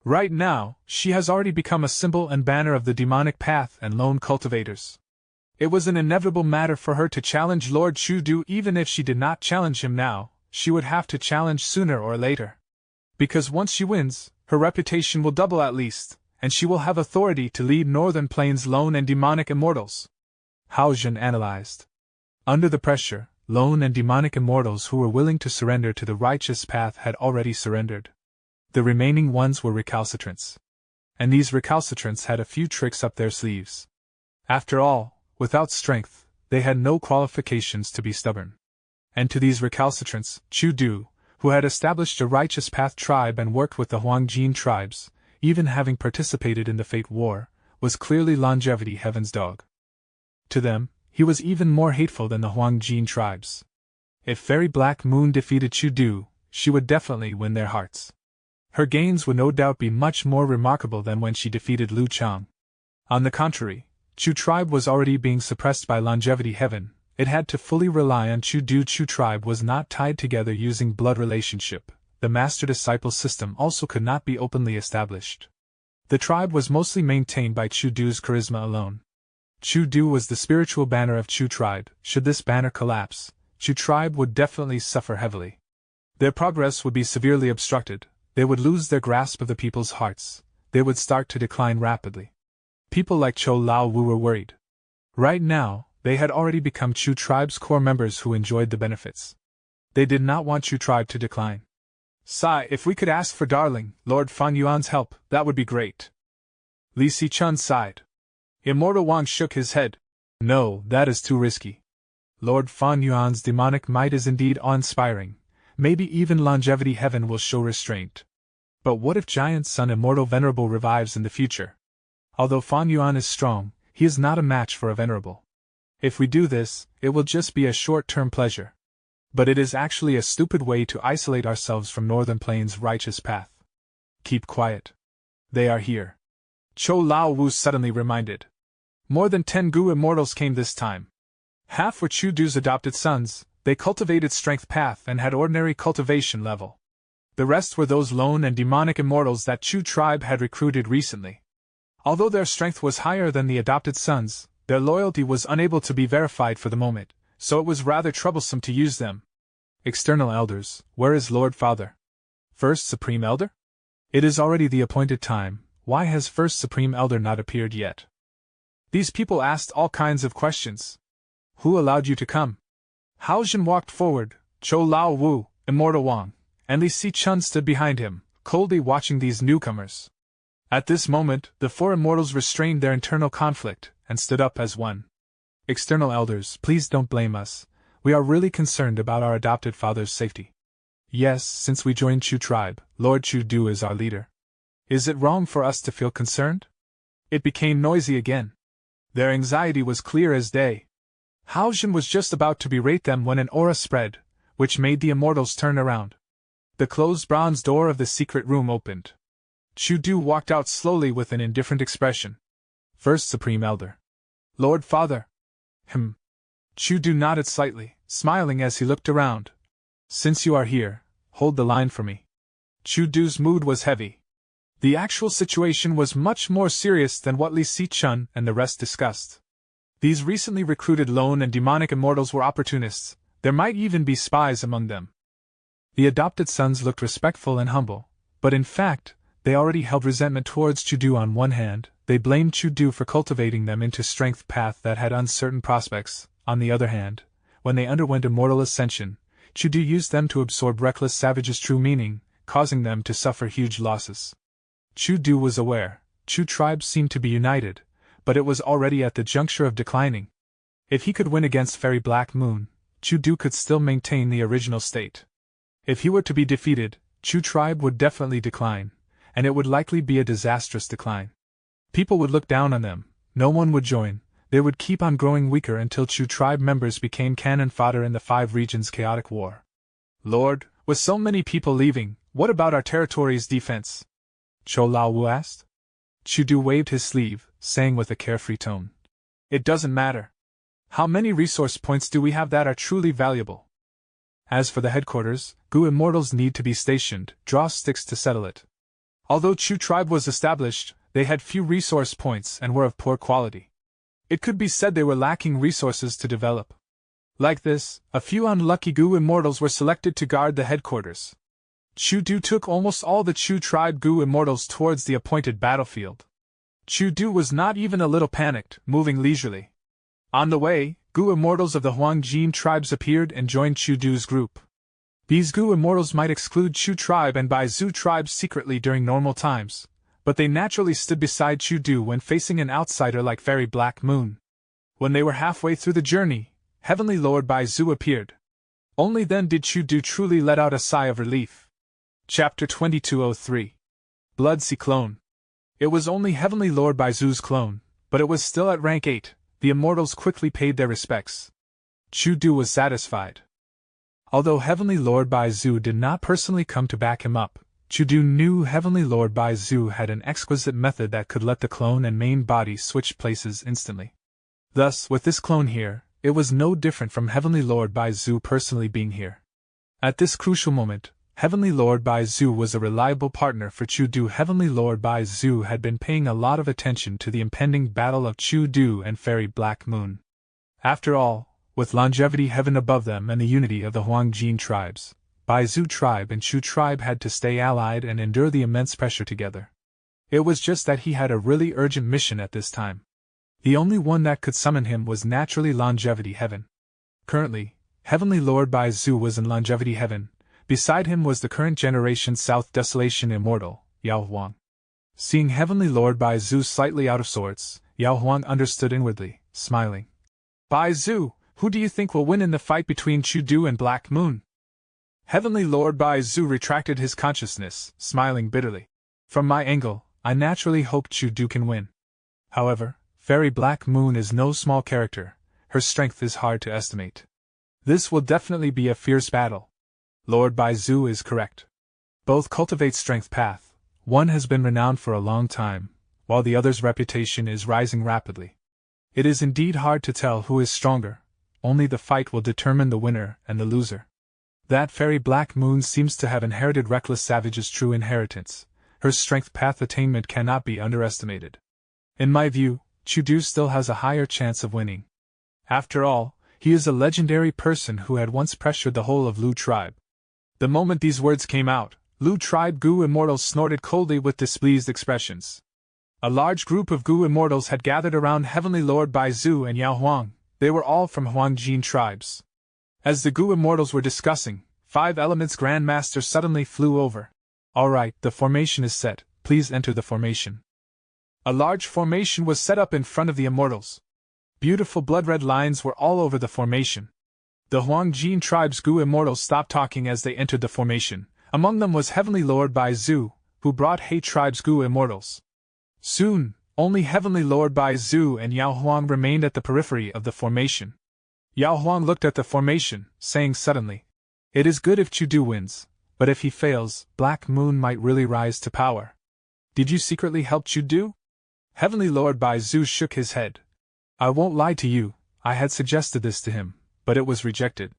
Right now, she has already become a symbol and banner of the demonic path and lone cultivators. It was an inevitable matter for her to challenge Lord Chu Du. Even if she did not challenge him now, she would have to challenge sooner or later. Because once she wins, her reputation will double at least, and she will have authority to lead Northern Plains lone and demonic immortals." Hao Jun analyzed. Under the pressure, lone and demonic immortals who were willing to surrender to the righteous path had already surrendered. The remaining ones were recalcitrants. And these recalcitrants had a few tricks up their sleeves. After all, without strength, they had no qualifications to be stubborn. And to these recalcitrants, Chu Du, who had established a righteous path tribe and worked with the Huangjin tribes, even having participated in the Fate War, was clearly Longevity Heaven's dog. To them, he was even more hateful than the Huangjin tribes. If Fairy Black Moon defeated Chu Du, she would definitely win their hearts. Her gains would no doubt be much more remarkable than when she defeated Lu Chang. On the contrary, Chu tribe was already being suppressed by Longevity Heaven. It had to fully rely on Chu Du. Chu tribe was not tied together using blood relationship. The master-disciple system also could not be openly established. The tribe was mostly maintained by Chu Du's charisma alone. Chu Du was the spiritual banner of Chu tribe. Should this banner collapse, Chu tribe would definitely suffer heavily. Their progress would be severely obstructed. they would lose their grasp of the people's hearts, they would start to decline rapidly. People like Cho Lao Wu were worried. Right now, they had already become Chu tribe's core members who enjoyed the benefits. They did not want Chu tribe to decline. Sai, if we could ask for Darling, Lord Fan Yuan's help, that would be great. Li Si-chun sighed. Immortal Wang shook his head. No, that is too risky. Lord Fan Yuan's demonic might is indeed awe-inspiring. Maybe even longevity heaven will show restraint. But what if Giant Sun Immortal Venerable revives in the future? Although Fan Yuan is strong, he is not a match for a Venerable. If we do this, it will just be a short-term pleasure. But it is actually a stupid way to isolate ourselves from Northern Plains' righteous path. Keep quiet. They are here. Cho Lao Wu suddenly reminded. More than 10 Gu Immortals came this time. Half were Chu Du's adopted sons, they cultivated strength path and had ordinary cultivation level. The rest were those lone and demonic immortals that Chu tribe had recruited recently. Although their strength was higher than the adopted sons, their loyalty was unable to be verified for the moment, so it was rather troublesome to use them. External elders, where is Lord Father? First Supreme Elder? It is already the appointed time, why has First Supreme Elder not appeared yet? These people asked all kinds of questions. Who allowed you to come? Hao Jin walked forward, Cho Lao Wu, Immortal Wang, and Li Si-chun stood behind him, coldly watching these newcomers. At this moment, the 4 immortals restrained their internal conflict, and stood up as one. External elders, please don't blame us. We are really concerned about our adopted father's safety. Yes, since we joined Chu tribe, Lord Chu Du is our leader. Is it wrong for us to feel concerned? It became noisy again. Their anxiety was clear as day. Hao Jin was just about to berate them when an aura spread, which made the immortals turn around. The closed bronze door of the secret room opened. Chu Du walked out slowly with an indifferent expression. First Supreme Elder. Lord Father. Chu Du nodded slightly, smiling as he looked around. Since you are here, hold the line for me. Chu Du's mood was heavy. The actual situation was much more serious than what Li Si-chun and the rest discussed. These recently recruited lone and demonic immortals were opportunists, there might even be spies among them. The adopted sons looked respectful and humble, but in fact, they already held resentment towards Chu Du. On one hand, they blamed Chu Du for cultivating them into strength path that had uncertain prospects. On the other hand, when they underwent immortal ascension, Chu Du used them to absorb reckless savages' true meaning, causing them to suffer huge losses. Chu Du was aware, Chu tribes seemed to be united, but it was already at the juncture of declining. If he could win against Fairy Black Moon, Chu Du could still maintain the original state. If he were to be defeated, Chu tribe would definitely decline, and it would likely be a disastrous decline. People would look down on them, no one would join, they would keep on growing weaker until Chu tribe members became cannon fodder in the 5 regions' chaotic war. Lord, with so many people leaving, what about our territory's defense? Cho Lao Wu asked. Chu Du waved his sleeve, saying with a carefree tone. It doesn't matter. How many resource points do we have that are truly valuable? As for the headquarters, Gu immortals need to be stationed, draw sticks to settle it. Although Chu tribe was established, they had few resource points and were of poor quality. It could be said they were lacking resources to develop. Like this, a few unlucky Gu immortals were selected to guard the headquarters. Chu Du took almost all the Chu tribe Gu immortals towards the appointed battlefield. Chu Du was not even a little panicked, moving leisurely. On the way, Gu immortals of the Huangjin tribes appeared and joined Chu Du's group. These Gu immortals might exclude Chu tribe and Baizu tribes secretly during normal times, but they naturally stood beside Chu Du when facing an outsider like Fairy Black Moon. When they were halfway through the journey, Heavenly Lord Baizu appeared. Only then did Chu Du truly let out a sigh of relief. Chapter 2203. Blood-Sea Clone. It was only Heavenly Lord Baizu's clone, but it was still at rank 8, the immortals quickly paid their respects. Chu Du was satisfied. Although Heavenly Lord Baizu did not personally come to back him up, Chu Du knew Heavenly Lord Baizu had an exquisite method that could let the clone and main body switch places instantly. Thus, with this clone here, it was no different from Heavenly Lord Baizu personally being here. At this crucial moment, Heavenly Lord Baizu was a reliable partner for Chu Du. Heavenly Lord Baizu had been paying a lot of attention to the impending battle of Chu Du and Fairy Black Moon. After all, with longevity heaven above them and the unity of the Huangjin tribes, Baizu tribe and Chu tribe had to stay allied and endure the immense pressure together. It was just that he had a really urgent mission at this time. The only one that could summon him was naturally Longevity Heaven. Currently, Heavenly Lord Baizu was in Longevity Heaven. Beside him was the current generation South Desolation Immortal, Yao Huang. Seeing Heavenly Lord Baizu slightly out of sorts, Yao Huang understood inwardly, smiling. Baizu, who do you think will win in the fight between Chudu and Black Moon? Heavenly Lord Baizu retracted his consciousness, smiling bitterly. From my angle, I naturally hope Chudu can win. However, Fairy Black Moon is no small character, her strength is hard to estimate. This will definitely be a fierce battle. Lord Baizu is correct. Both cultivate strength path, one has been renowned for a long time, while the other's reputation is rising rapidly. It is indeed hard to tell who is stronger, only the fight will determine the winner and the loser. That Fairy Black Moon seems to have inherited Reckless Savage's true inheritance, her strength path attainment cannot be underestimated. In my view, Chudu still has a higher chance of winning. After all, he is a legendary person who had once pressured the whole of Lu tribe. The moment these words came out, Lu tribe Gu immortals snorted coldly with displeased expressions. A large group of Gu immortals had gathered around Heavenly Lord Baizu and Yao Huang. They were all from Huangjin tribes. As the Gu immortals were discussing, 5 Elements Grandmaster suddenly flew over. All right, the formation is set, please enter the formation. A large formation was set up in front of the immortals. Beautiful blood-red lines were all over the formation. The Huangjin tribe's Gu immortals stopped talking as they entered the formation. Among them was Heavenly Lord Baizu, who brought He tribe's Gu immortals. Soon, only Heavenly Lord Baizu and Yao Huang remained at the periphery of the formation. Yao Huang looked at the formation, saying suddenly, "It is good if Chudu wins, but if he fails, Black Moon might really rise to power." Did you secretly help Chudu? Heavenly Lord Baizu shook his head. I won't lie to you, I had suggested this to him, but it was rejected.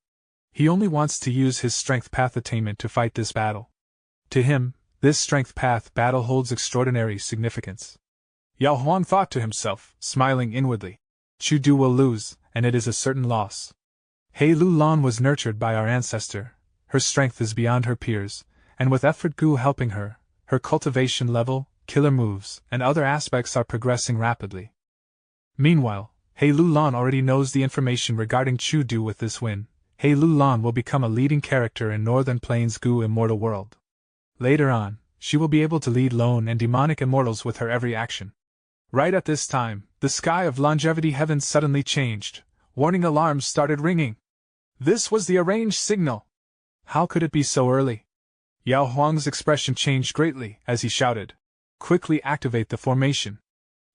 He only wants to use his strength path attainment to fight this battle. To him, this strength path battle holds extraordinary significance. Yao Huang thought to himself, smiling inwardly. Chudu will lose, and it is a certain loss. He Lu Lan was nurtured by our ancestor, her strength is beyond her peers, and with effort Gu helping her, her cultivation level, killer moves, and other aspects are progressing rapidly. Meanwhile, He Lu Lan already knows the information regarding Chudu. With this win, He Lu Lan will become a leading character in Northern Plains Gu Immortal World. Later on, she will be able to lead lone and demonic immortals with her every action. Right at this time, the sky of Longevity Heaven suddenly changed. Warning alarms started ringing. This was the arranged signal. How could it be so early? Yao Huang's expression changed greatly as he shouted, "Quickly activate the formation."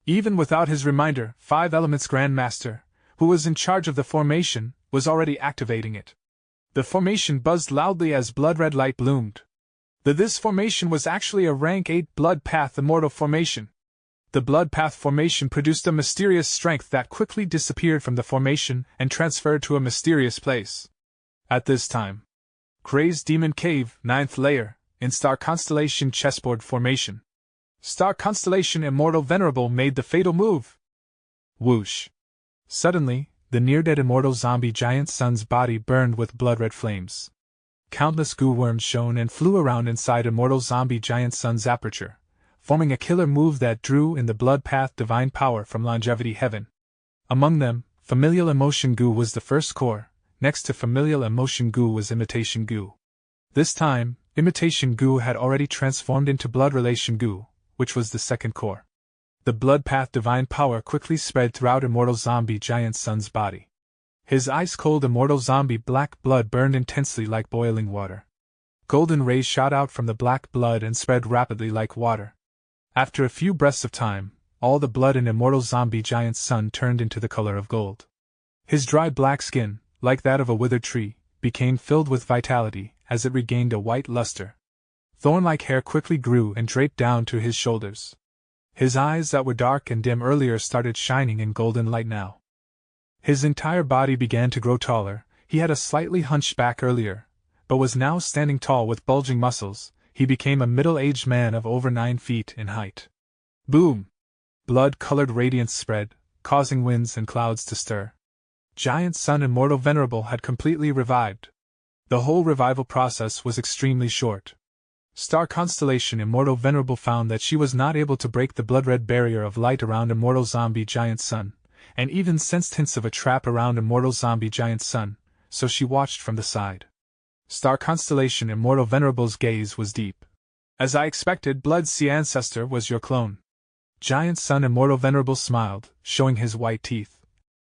Even without his reminder, 5 Elements Grandmaster, who was in charge of the formation, was already activating it. The formation buzzed loudly as blood-red light bloomed. This formation was actually a rank 8 Blood Path Immortal formation. The Blood Path formation produced a mysterious strength that quickly disappeared from the formation and transferred to a mysterious place. At this time, Crazed Demon Cave, 9th layer, in Star Constellation Chessboard formation. Star Constellation Immortal Venerable made the fatal move. Whoosh! Suddenly, the near-dead immortal zombie giant sun's body burned with blood-red flames. Countless goo worms shone and flew around inside immortal zombie giant sun's aperture, forming a killer move that drew in the blood path divine power from Longevity Heaven. Among them, Familial Emotion Goo was the first core, next to Familial Emotion Goo was Imitation Goo. This time, Imitation Goo had already transformed into Blood Relation Goo, which was the second core. The blood path divine power quickly spread throughout immortal zombie giant sun's body. His ice-cold immortal zombie black blood burned intensely like boiling water. Golden rays shot out from the black blood and spread rapidly like water. After a few breaths of time, all the blood in immortal zombie giant sun turned into the color of gold. His dry black skin, like that of a withered tree, became filled with vitality as it regained a white luster. Thorn-like hair quickly grew and draped down to his shoulders. His eyes that were dark and dim earlier started shining in golden light now. His entire body began to grow taller. He had a slightly hunched back earlier, but was now standing tall with bulging muscles. He became a middle-aged man of over 9 feet in height. Boom! Blood-colored radiance spread, causing winds and clouds to stir. Giant Sun Immortal Venerable had completely revived. The whole revival process was extremely short. Star Constellation Immortal Venerable found that she was not able to break the blood-red barrier of light around Immortal Zombie Giant Sun, and even sensed hints of a trap around Immortal Zombie Giant Sun, so she watched from the side. Star Constellation Immortal Venerable's gaze was deep. As I expected, Blood Sea Ancestor was your clone. Giant Sun Immortal Venerable smiled, showing his white teeth.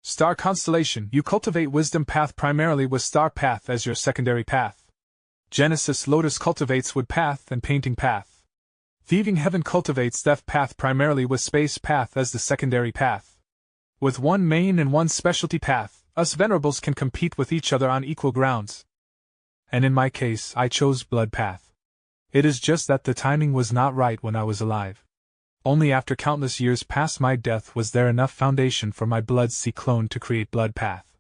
Star Constellation, you cultivate Wisdom Path primarily with Star Path as your secondary path. Genesis Lotus cultivates Wood Path and Painting Path. Thieving Heaven cultivates Death Path primarily with Space Path as the secondary path. With one main and one specialty path, us Venerables can compete with each other on equal grounds. And in my case, I chose Blood Path. It is just that the timing was not right when I was alive. Only after countless years past my death was there enough foundation for my Blood Sea clone to create Blood Path.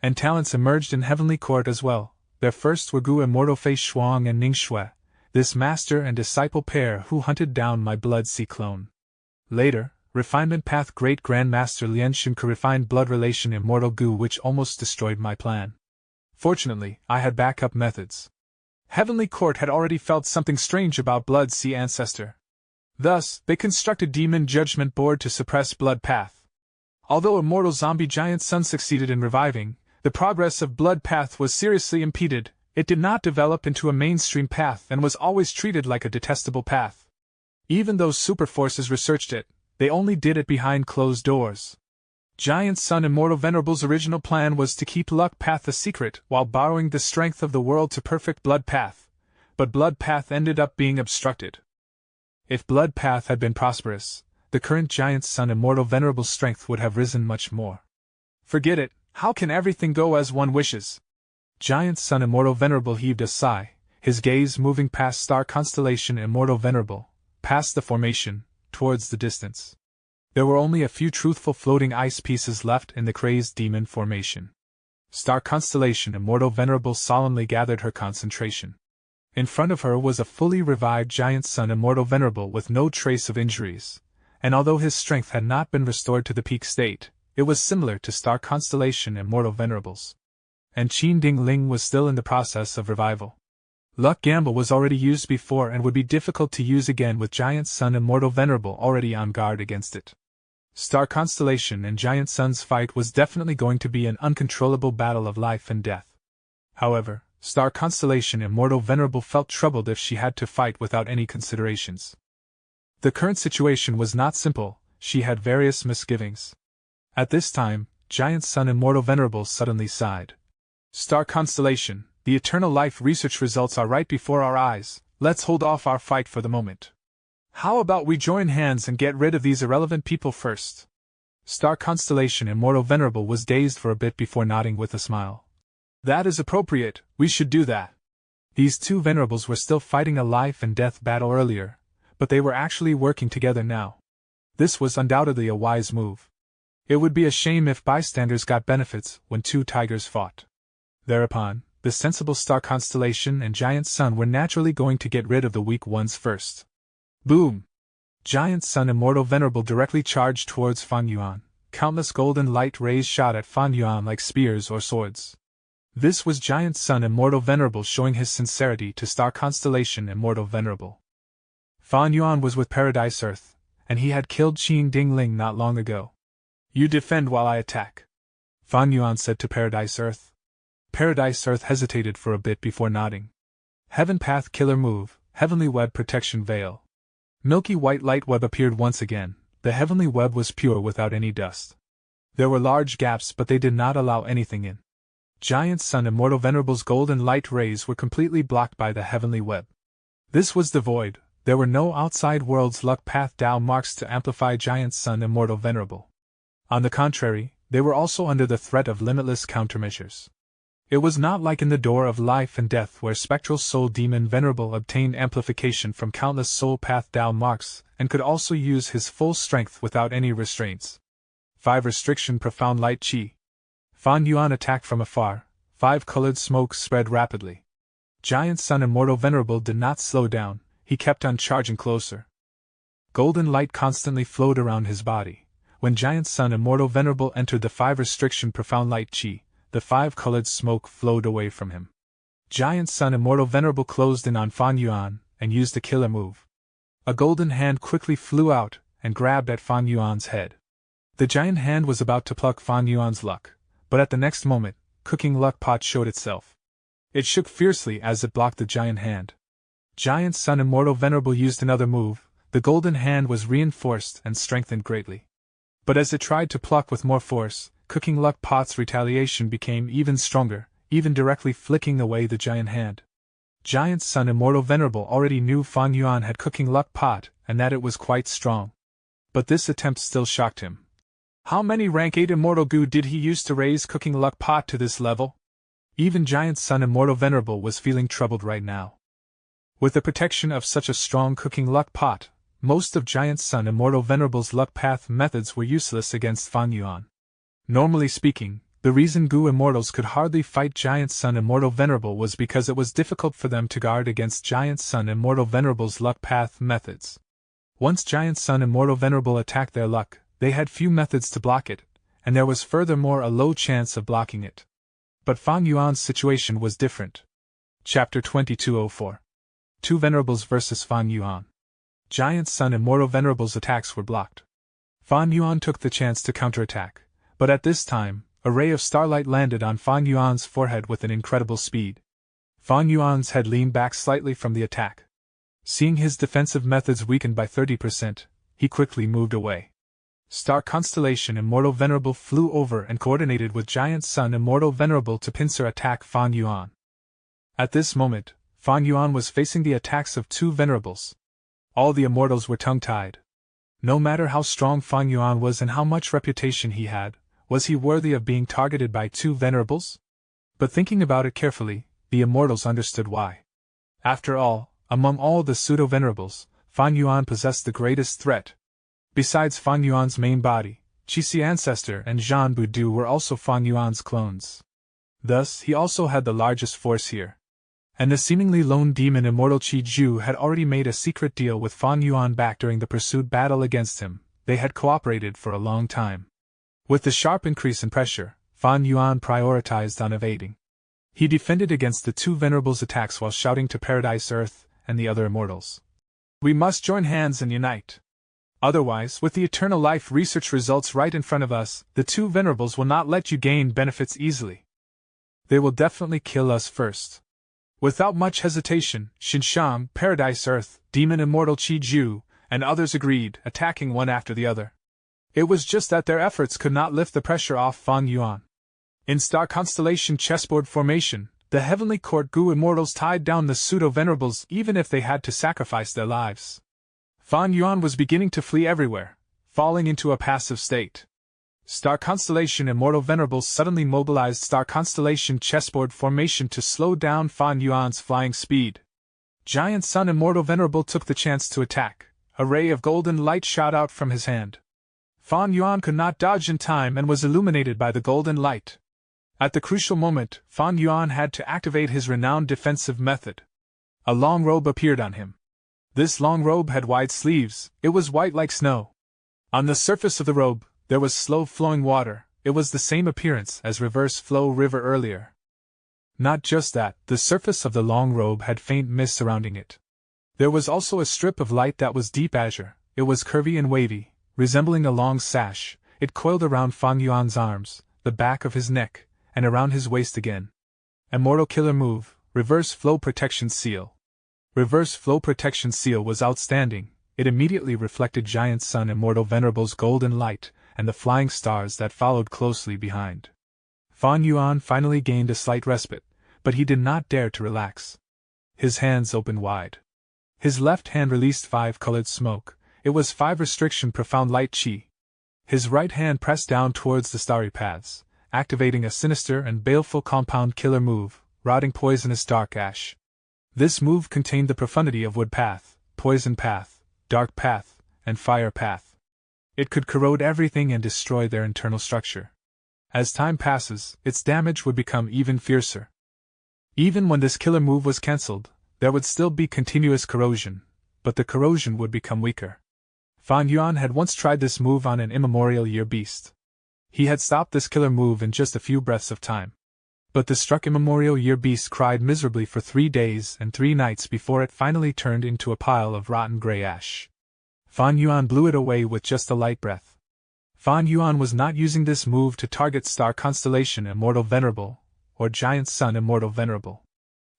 And talents emerged in Heavenly Court as well. There first were Gu Immortal Fei Shuang and Ning Shui, this master and disciple pair who hunted down my Blood Sea clone. Later, Refinement Path Great Grand Master Lian Xunke refined Blood Relation Immortal Gu, which almost destroyed my plan. Fortunately, I had backup methods. Heavenly Court had already felt something strange about Blood Sea Ancestor. Thus, they constructed Demon Judgment Board to suppress Blood Path. Although Immortal Zombie Giant Sun succeeded in reviving, the progress of Blood Path was seriously impeded. It did not develop into a mainstream path and was always treated like a detestable path. Even though super forces researched it, they only did it behind closed doors. Giant Sun Immortal Venerable's original plan was to keep Luck Path a secret while borrowing the strength of the world to perfect Blood Path, but Blood Path ended up being obstructed. If Blood Path had been prosperous, the current Giant Sun Immortal Venerable's strength would have risen much more. Forget it, how can everything go as one wishes? Giant Sun Immortal Venerable heaved a sigh, his gaze moving past Star Constellation Immortal Venerable, past the formation, towards the distance. There were only a few truthful floating ice pieces left in the crazed demon formation. Star Constellation Immortal Venerable solemnly gathered her concentration. In front of her was a fully revived Giant Sun Immortal Venerable with no trace of injuries, and although his strength had not been restored to the peak state, it was similar to Star Constellation Immortal Venerables. And Qin Ding Ling was still in the process of revival. Luck Gamble was already used before and would be difficult to use again with Giant Sun Immortal Venerable already on guard against it. Star Constellation and Giant Sun's fight was definitely going to be an uncontrollable battle of life and death. However, Star Constellation Immortal Venerable felt troubled if she had to fight without any considerations. The current situation was not simple, she had various misgivings. At this time, Giant Sun Immortal Venerable suddenly sighed. Star Constellation, the Eternal Life research results are right before our eyes, let's hold off our fight for the moment. How about we join hands and get rid of these irrelevant people first? Star Constellation Immortal Venerable was dazed for a bit before nodding with a smile. That is appropriate, we should do that. These two Venerables were still fighting a life and death battle earlier, but they were actually working together now. This was undoubtedly a wise move. It would be a shame if bystanders got benefits when two tigers fought. Thereupon, the sensible Star Constellation and Giant Sun were naturally going to get rid of the weak ones first. Boom! Giant Sun Immortal Venerable directly charged towards Fan Yuan. Countless golden light rays shot at Fan Yuan like spears or swords. This was Giant Sun Immortal Venerable showing his sincerity to Star Constellation Immortal Venerable. Fan Yuan was with Paradise Earth, and he had killed Qin Ding Ling not long ago. You defend while I attack, Fan Yuan said to Paradise Earth. Paradise Earth hesitated for a bit before nodding. Heaven Path Killer Move, Heavenly Web Protection Veil. Milky white light web appeared once again. The heavenly web was pure without any dust. There were large gaps, but they did not allow anything in. Giant Sun Immortal Venerable's golden light rays were completely blocked by the heavenly web. This was devoid. There were no outside world's luck path Tao marks to amplify Giant Sun Immortal Venerable. On the contrary, they were also under the threat of limitless countermeasures. It was not like in the Door of Life and Death where Spectral Soul Demon Venerable obtained amplification from countless soul path Tao marks and could also use his full strength without any restraints. 5 Restriction Profound Light Qi. Fan Yuan attacked from afar. 5 colored smoke spread rapidly. Giant Sun Immortal Venerable did not slow down, he kept on charging closer. Golden light constantly flowed around his body. When Giant Sun Immortal Venerable entered the 5 Restriction Profound Light Qi, the 5 colored smoke flowed away from him. Giant Sun Immortal Venerable closed in on Fan Yuan and used a killer move. A golden hand quickly flew out and grabbed at Fan Yuan's head. The giant hand was about to pluck Fan Yuan's luck, but at the next moment, cooking luck pot showed itself. It shook fiercely as it blocked the giant hand. Giant Sun Immortal Venerable used another move. The golden hand was reinforced and strengthened greatly. But as it tried to pluck with more force, cooking luck pot's retaliation became even stronger, even directly flicking away the giant hand. Giant Sun Immortal Venerable already knew Fan Yuan had cooking luck pot and that it was quite strong. But this attempt still shocked him. How many rank 8 immortal goo did he use to raise cooking luck pot to this level? Even Giant Sun Immortal Venerable was feeling troubled right now. With the protection of such a strong cooking luck pot, most of Giant Sun Immortal Venerable's luck path methods were useless against Fan Yuan. Normally speaking, the reason Goo Immortals could hardly fight Giant Sun Immortal Venerable was because it was difficult for them to guard against Giant Sun Immortal Venerable's luck path methods. Once Giant Sun Immortal Venerable attacked their luck, they had few methods to block it, and there was furthermore a low chance of blocking it. But Fan Yuan's situation was different. Chapter 2204. Two Venerables vs. Fan Yuan. Giant Sun Immortal Venerable's attacks were blocked. Fan Yuan took the chance to counterattack, but at this time, a ray of starlight landed on Fan Yuan's forehead with an incredible speed. Fan Yuan's head leaned back slightly from the attack. Seeing his defensive methods weakened by 30%, he quickly moved away. Star Constellation Immortal Venerable flew over and coordinated with Giant Sun Immortal Venerable to pincer attack Fan Yuan. At this moment, Fan Yuan was facing the attacks of two Venerables. All the immortals were tongue-tied. No matter how strong Fan Yuan was and how much reputation he had, was he worthy of being targeted by two Venerables? But thinking about it carefully, the immortals understood why. After all, among all the pseudo-Venerables, Fan Yuan possessed the greatest threat. Besides Fan Yuan's main body, Qixi Ancestor and Zhan Budu were also Fan Yuan's clones. Thus, he also had the largest force here. And the seemingly lone demon immortal Qi Ju had already made a secret deal with Fan Yuan back during the pursued battle against him. They had cooperated for a long time. With the sharp increase in pressure, Fan Yuan prioritized on evading. He defended against the two Venerables' attacks while shouting to Paradise Earth and the other immortals. We must join hands and unite. Otherwise, with the eternal life research results right in front of us, the two Venerables will not let you gain benefits easily. They will definitely kill us first. Without much hesitation, Xinshang, Paradise Earth, Demon Immortal Qi Ju, and others agreed, attacking one after the other. It was just that their efforts could not lift the pressure off Fan Yuan. In Star Constellation chessboard formation, the Heavenly Court Gu Immortals tied down the pseudo-Venerables even if they had to sacrifice their lives. Fan Yuan was beginning to flee everywhere, falling into a passive state. Star Constellation Immortal Venerables suddenly mobilized Star Constellation chessboard formation to slow down Fan Yuan's flying speed. Giant Sun Immortal Venerable took the chance to attack. A ray of golden light shot out from his hand. Fan Yuan could not dodge in time and was illuminated by the golden light. At the crucial moment, Fan Yuan had to activate his renowned defensive method. A long robe appeared on him. This long robe had wide sleeves. It was white like snow. On the surface of the robe, there was slow-flowing water. It was the same appearance as Reverse Flow River earlier. Not just that, the surface of the long robe had faint mist surrounding it. There was also a strip of light that was deep azure. It was curvy and wavy, resembling a long sash. It coiled around Fan Yuan's arms, the back of his neck, and around his waist again. Immortal Killer Move, Reverse Flow Protection Seal. Reverse Flow Protection Seal was outstanding. It immediately reflected Giant Sun Immortal Venerable's golden light, and the flying stars that followed closely behind. Fan Yuan finally gained a slight respite, but he did not dare to relax. His hands opened wide. His left hand released 5 colored smoke. It was 5 restriction profound light chi. His right hand pressed down towards the starry paths, activating a sinister and baleful compound killer move, rotting poisonous dark ash. This move contained the profundity of wood path, poison path, dark path, and fire path. It could corrode everything and destroy their internal structure. As time passes, its damage would become even fiercer. Even when this killer move was cancelled, there would still be continuous corrosion, but the corrosion would become weaker. Fan Yuan had once tried this move on an immemorial year beast. He had stopped this killer move in just a few breaths of time. But the struck immemorial year beast cried miserably for 3 days and 3 nights before it finally turned into a pile of rotten gray ash. Fan Yuan blew it away with just a light breath. Fan Yuan was not using this move to target Star Constellation Immortal Venerable, or Giant Sun Immortal Venerable.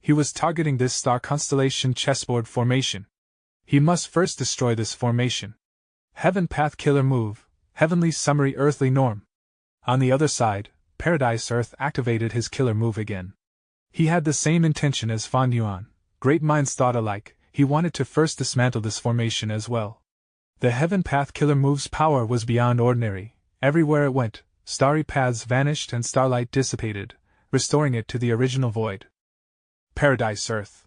He was targeting this Star Constellation chessboard formation. He must first destroy this formation. Heaven Path Killer Move, Heavenly Summary Earthly Norm. On the other side, Paradise Earth activated his killer move again. He had the same intention as Fan Yuan. Great minds thought alike. He wanted to first dismantle this formation as well. The Heaven Path Killer Move's power was beyond ordinary. Everywhere it went, starry paths vanished and starlight dissipated, restoring it to the original void. Paradise Earth.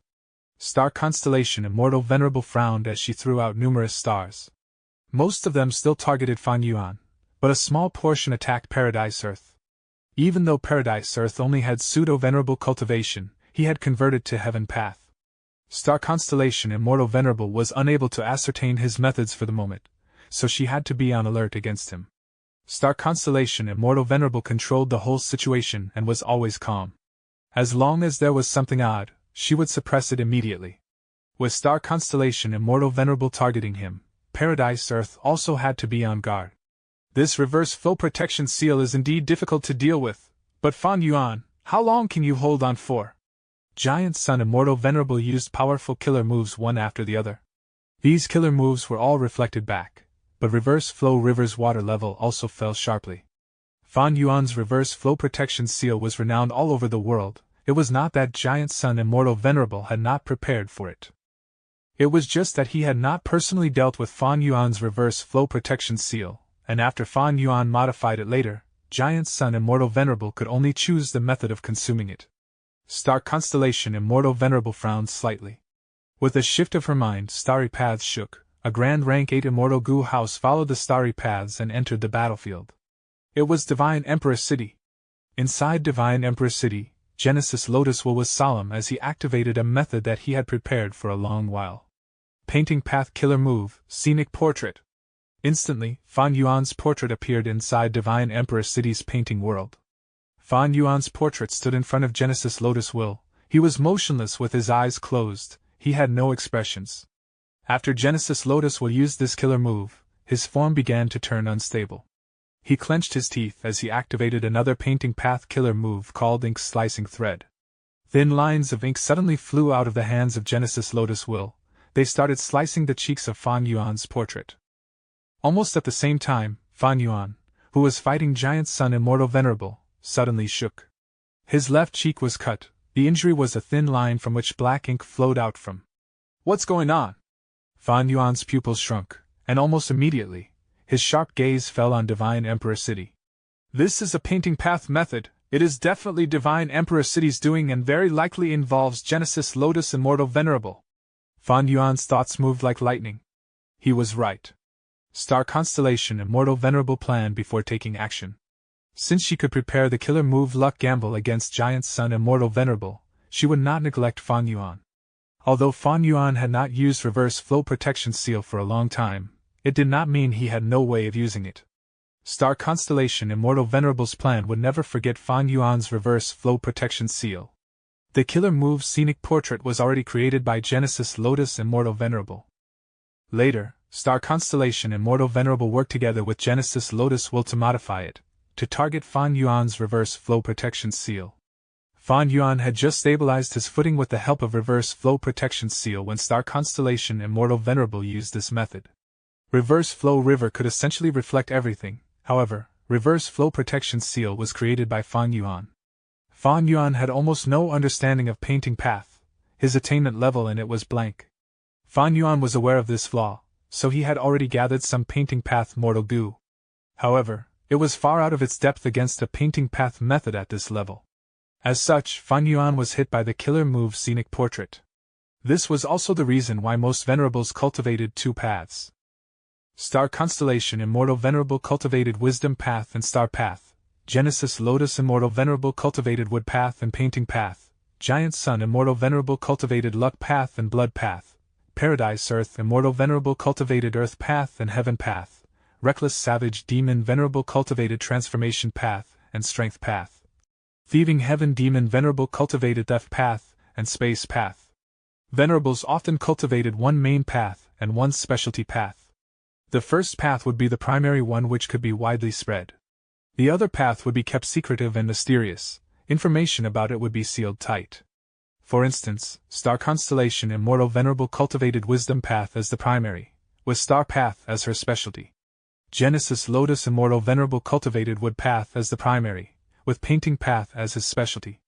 Star Constellation Immortal Venerable frowned as she threw out numerous stars. Most of them still targeted Fan Yuan, but a small portion attacked Paradise Earth. Even though Paradise Earth only had pseudo-venerable cultivation, he had converted to Heaven Path. Star Constellation Immortal Venerable was unable to ascertain his methods for the moment, so she had to be on alert against him. Star Constellation Immortal Venerable controlled the whole situation and was always calm. As long as there was something odd, she would suppress it immediately. With Star Constellation Immortal Venerable targeting him, Paradise Earth also had to be on guard. This reverse flow protection seal is indeed difficult to deal with, but Fan Yuan, how long can you hold on for? Giant Sun Immortal Venerable used powerful killer moves one after the other. These killer moves were all reflected back, but Reverse Flow River's water level also fell sharply. Fan Yuan's Reverse Flow Protection Seal was renowned all over the world. It was not that Giant Sun Immortal Venerable had not prepared for it. It was just that he had not personally dealt with Fan Yuan's Reverse Flow Protection Seal, and after Fan Yuan modified it later, Giant Sun Immortal Venerable could only choose the method of consuming it. Star Constellation Immortal Venerable frowned slightly. With a shift of her mind, starry paths shook. A Grand Rank 8 Immortal Goo House followed the starry paths and entered the battlefield. It was Divine Emperor City. Inside Divine Emperor City, Genesis Lotus Will was solemn as he activated a method that he had prepared for a long while. Painting Path Killer Move, Scenic Portrait. Instantly, Fan Yuan's portrait appeared inside Divine Emperor City's painting world. Fan Yuan's portrait stood in front of Genesis Lotus Will. He was motionless with his eyes closed, he had no expressions. After Genesis Lotus Will used this killer move, his form began to turn unstable. He clenched his teeth as he activated another painting path killer move called Ink Slicing Thread. Thin lines of ink suddenly flew out of the hands of Genesis Lotus Will. They started slicing the cheeks of Fan Yuan's portrait. Almost at the same time, Fan Yuan, who was fighting Giant Sun Immortal Venerable, suddenly shook. His left cheek was cut. The injury was a thin line from which black ink flowed out from. What's going on? Fan Yuan's pupils shrunk, and almost immediately, his sharp gaze fell on Divine Emperor City. This is a painting path method. It is definitely Divine Emperor City's doing and very likely involves Genesis Lotus Immortal Venerable. Fan Yuan's thoughts moved like lightning. He was right. Star Constellation Immortal Venerable planned before taking action. Since she could prepare the killer move Luck Gamble against Giant Sun Immortal Venerable, she would not neglect Fan Yuan. Although Fan Yuan had not used Reverse Flow Protection Seal for a long time, it did not mean he had no way of using it. Star Constellation Immortal Venerable's plan would never forget Fan Yuan's Reverse Flow Protection Seal. The killer move Scenic Portrait was already created by Genesis Lotus Immortal Venerable. Later, Star Constellation Immortal Venerable worked together with Genesis Lotus Will to modify it, to target Fan Yuan's Reverse Flow Protection Seal. Fan Yuan had just stabilized his footing with the help of Reverse Flow Protection Seal when Star Constellation Immortal Venerable used this method. Reverse Flow River could essentially reflect everything, however, Reverse Flow Protection Seal was created by Fan Yuan. Fan Yuan had almost no understanding of painting path, his attainment level in it was blank. Fan Yuan was aware of this flaw, so he had already gathered some painting path mortal goo. However, it was far out of its depth against a painting path method at this level. As such, Fan Yuan was hit by the killer move Scenic Portrait. This was also the reason why most venerables cultivated two paths. Star Constellation Immortal Venerable cultivated Wisdom Path and Star Path. Genesis Lotus Immortal Venerable cultivated Wood Path and Painting Path. Giant Sun Immortal Venerable cultivated Luck Path and Blood Path. Paradise Earth Immortal Venerable cultivated Earth Path and Heaven Path. Reckless Savage Demon Venerable cultivated Transformation Path and Strength Path. Thieving Heaven Demon Venerable cultivated Theft Path and Space Path. Venerables often cultivated one main path and one specialty path. The first path would be the primary one, which could be widely spread. The other path would be kept secretive and mysterious. Information about it would be sealed tight. For instance, Star Constellation Immortal Venerable cultivated Wisdom Path as the primary, with Star Path as her specialty. Genesis Lotus Immortal Venerable cultivated Wood Path as the primary, with Painting Path as his specialty.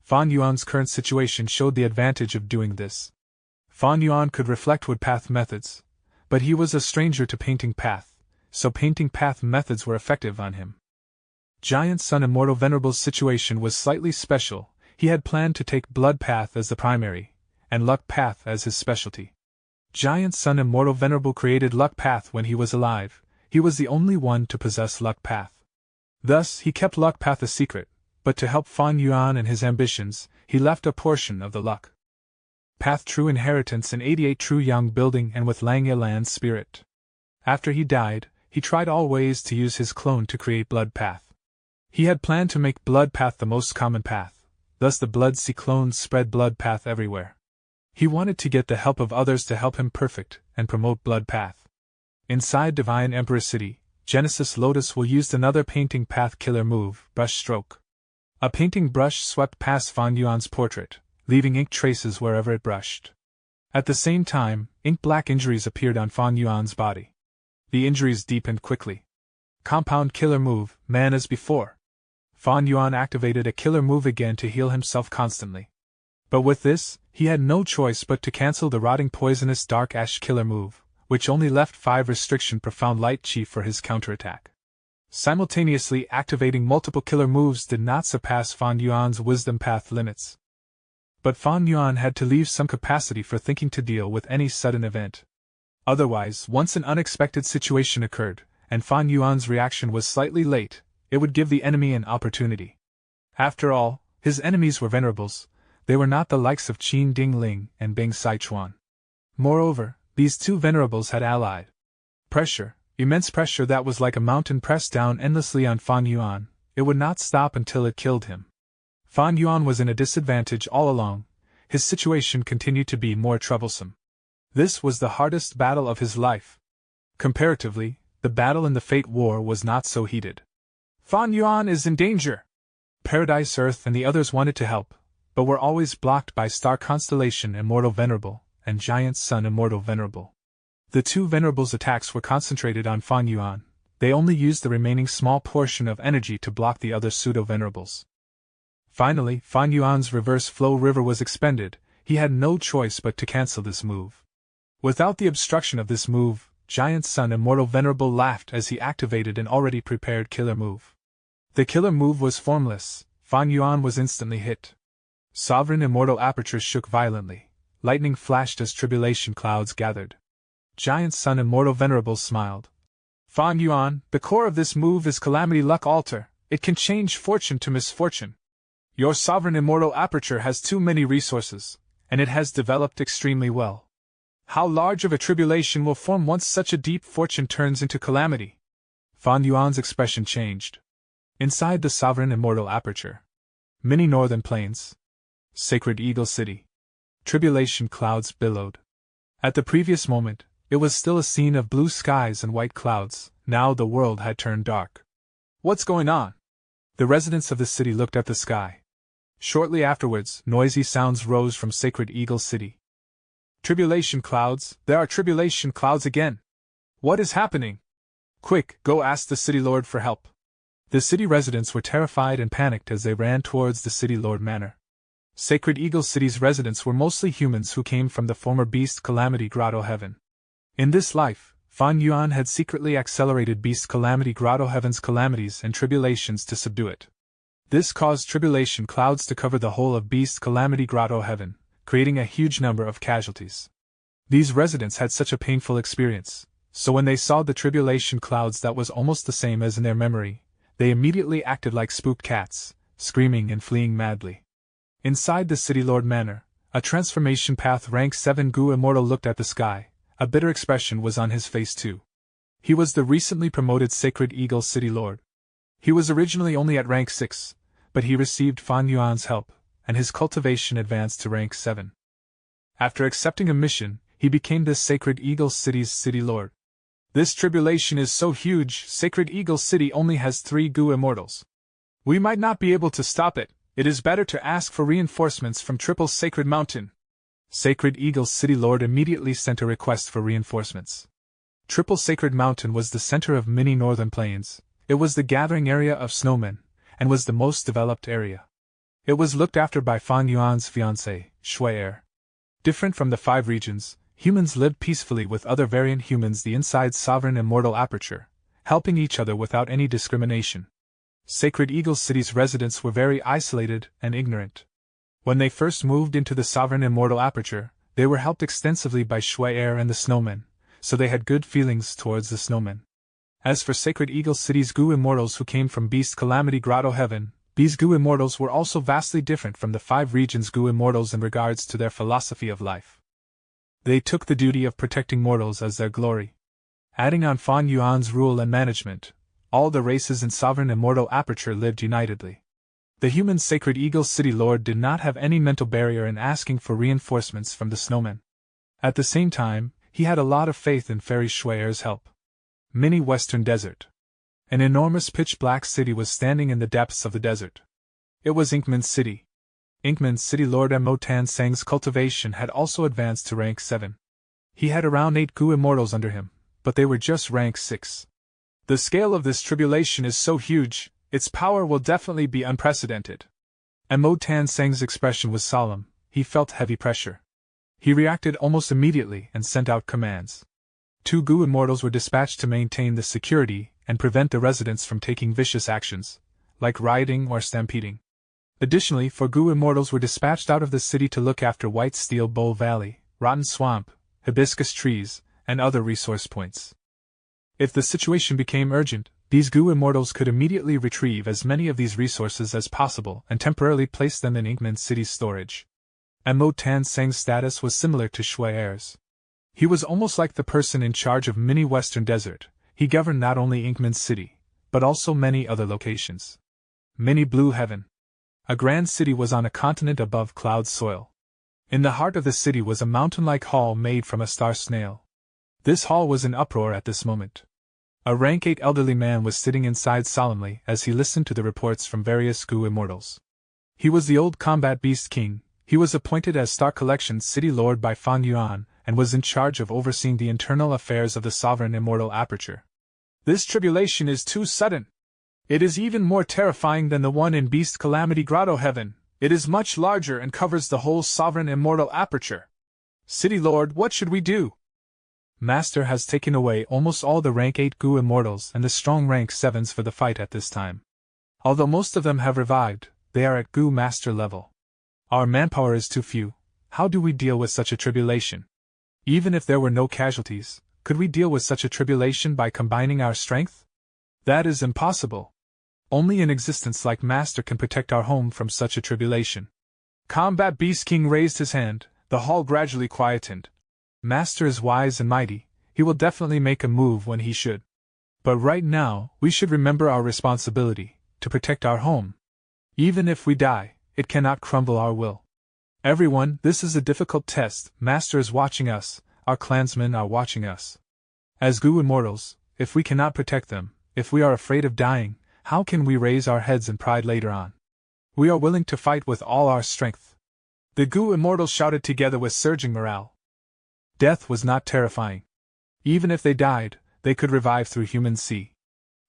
Fan Yuan's current situation showed the advantage of doing this. Fan Yuan could reflect Wood Path methods, but he was a stranger to Painting Path, so Painting Path methods were effective on him. Giant Sun Immortal Venerable's situation was slightly special. He had planned to take Blood Path as the primary, and Luck Path as his specialty. Giant Sun Immortal Venerable created Luck Path when he was alive. He was the only one to possess Luck Path. Thus, he kept Luck Path a secret, but to help Fan Yuan and his ambitions, he left a portion of the Luck Path True Inheritance in 88 True Yang Building and with Langya Land's spirit. After he died, he tried all ways to use his clone to create Blood Path. He had planned to make Blood Path the most common path, thus the Blood Sea clones spread Blood Path everywhere. He wanted to get the help of others to help him perfect and promote Blood Path. Inside Divine Emperor City, Genesis Lotus will use another Painting Path killer move, Brush Stroke. A painting brush swept past Fan Yuan's portrait, leaving ink traces wherever it brushed. At the same time, ink-black injuries appeared on Fan Yuan's body. The injuries deepened quickly. Compound killer move, Man as before. Fan Yuan activated a killer move again to heal himself constantly. But with this, he had no choice but to cancel the Rotting Poisonous Dark Ash killer move, which only left 5 restriction Profound Light Chi for his counterattack. Simultaneously activating multiple killer moves did not surpass Fan Yuan's Wisdom Path limits. But Fan Yuan had to leave some capacity for thinking to deal with any sudden event. Otherwise, once an unexpected situation occurred, and Fan Yuan's reaction was slightly late, it would give the enemy an opportunity. After all, his enemies were venerables. They were not the likes of Qin Ding Ling and Bing Sichuan. Moreover, these two venerables had allied. Pressure, immense pressure that was like a mountain pressed down endlessly on Fan Yuan. It would not stop until it killed him. Fan Yuan was in a disadvantage all along. His situation continued to be more troublesome. This was the hardest battle of his life. Comparatively, the battle in the Fate War was not so heated. Fan Yuan is in danger! Paradise Earth and the others wanted to help, but were always blocked by Star Constellation Immortal Venerable and Giant Sun Immortal Venerable. The two Venerables' attacks were concentrated on Fan Yuan. They only used the remaining small portion of energy to block the other pseudo-venerables. Finally, Fan Yuan's reverse flow river was expended. He had no choice but to cancel this move. Without the obstruction of this move, Giant Sun Immortal Venerable laughed as he activated an already prepared killer move. The killer move was formless. Fan Yuan was instantly hit. Sovereign Immortal Aperture shook violently. Lightning flashed as tribulation clouds gathered. Giant Sun Immortal Venerable smiled. Fan Yuan, the core of this move is Calamity Luck Altar. It can change fortune to misfortune. Your Sovereign Immortal Aperture has too many resources, and it has developed extremely well. How large of a tribulation will form once such a deep fortune turns into calamity? Fan Yuan's expression changed. Inside the Sovereign Immortal Aperture. Many northern plains. Sacred Eagle City. Tribulation clouds billowed. At the previous moment, it was still a scene of blue skies and white clouds. Now the world had turned dark. What's going on? The residents of the city looked at the sky. Shortly afterwards, noisy sounds rose from Sacred Eagle City. Tribulation clouds, there are tribulation clouds again. What is happening? Quick, go ask the city lord for help. The city residents were terrified and panicked as they ran towards the city lord manor. Sacred Eagle City's residents were mostly humans who came from the former Beast Calamity Grotto Heaven. In this life, Fan Yuan had secretly accelerated Beast Calamity Grotto Heaven's calamities and tribulations to subdue it. This caused tribulation clouds to cover the whole of Beast Calamity Grotto Heaven, creating a huge number of casualties. These residents had such a painful experience, so when they saw the tribulation clouds that was almost the same as in their memory, they immediately acted like spooked cats, screaming and fleeing madly. Inside the City Lord Manor, a transformation path rank 7 Gu Immortal looked at the sky. A bitter expression was on his face too. He was the recently promoted Sacred Eagle City Lord. He was originally only at rank 6, but he received Fan Yuan's help, and his cultivation advanced to rank 7. After accepting a mission, he became the Sacred Eagle City's city lord. This tribulation is so huge, Sacred Eagle City only has 3 Gu immortals. We might not be able to stop it. It is better to ask for reinforcements from Triple Sacred Mountain. Sacred Eagle's city lord immediately sent a request for reinforcements. Triple Sacred Mountain was the center of many northern plains. It was the gathering area of snowmen, and was the most developed area. It was looked after by Fan Yuan's fiancé, Shui. Different from the 5 regions, humans lived peacefully with other variant humans the inside sovereign immortal aperture, helping each other without any discrimination. Sacred Eagle City's residents were very isolated and ignorant. When they first moved into the sovereign immortal aperture, they were helped extensively by Shui and the snowmen, so they had good feelings towards the snowmen. As for Sacred Eagle City's Gu immortals who came from Beast Calamity Grotto Heaven, these Gu immortals were also vastly different from the 5 regions' Gu immortals in regards to their philosophy of life. They took the duty of protecting mortals as their glory. Adding on Fan Yuan's rule and management, all the races in sovereign immortal aperture lived unitedly. The human Sacred Eagle City Lord did not have any mental barrier in asking for reinforcements from the snowmen. At the same time, he had a lot of faith in Fairy Shui's help. Mini Western Desert. An enormous pitch-black city was standing in the depths of the desert. It was Inkman's city. Inkman's city lord Mo Tan Sang's cultivation had also advanced to rank 7. He had around 8 Gu immortals under him, but they were just rank 6. The scale of this tribulation is so huge, its power will definitely be unprecedented. Mo Tan Sang's expression was solemn, he felt heavy pressure. He reacted almost immediately and sent out commands. 2 Gu immortals were dispatched to maintain the security and prevent the residents from taking vicious actions, like rioting or stampeding. Additionally, 4 Gu immortals were dispatched out of the city to look after White Steel Bowl Valley, Rotten Swamp, hibiscus trees, and other resource points. If the situation became urgent, these Gu immortals could immediately retrieve as many of these resources as possible and temporarily place them in Inkman City's storage. Mo Tan Sang's status was similar to Shui's. He was almost like the person in charge of Mini Western Desert. He governed not only Inkman City, but also many other locations. Mini Blue Heaven. A grand city was on a continent above cloud soil. In the heart of the city was a mountain-like hall made from a star snail. This hall was in uproar at this moment. A rank 8 elderly man was sitting inside solemnly as he listened to the reports from various Gu immortals. He was the old combat beast king. He was appointed as Star Collection's city lord by Fan Yuan, and was in charge of overseeing the internal affairs of the sovereign immortal aperture. This tribulation is too sudden. It is even more terrifying than the one in Beast Calamity Grotto Heaven. It is much larger and covers the whole sovereign immortal aperture. City Lord, what should we do? Master has taken away almost all the rank 8 Gu immortals and the strong rank 7s for the fight at this time. Although most of them have revived, they are at Gu Master level. Our manpower is too few. How do we deal with such a tribulation? Even if there were no casualties, could we deal with such a tribulation by combining our strength? That is impossible. Only an existence like Master can protect our home from such a tribulation. Combat Beast King raised his hand, the hall gradually quietened. Master is wise and mighty, he will definitely make a move when he should. But right now, we should remember our responsibility, to protect our home. Even if we die, it cannot crumble our will. Everyone, this is a difficult test. Master is watching us, our clansmen are watching us. As Gu immortals, if we cannot protect them, if we are afraid of dying, how can we raise our heads in pride later on? We are willing to fight with all our strength. The Gu immortals shouted together with surging morale. Death was not terrifying. Even if they died, they could revive through human sea.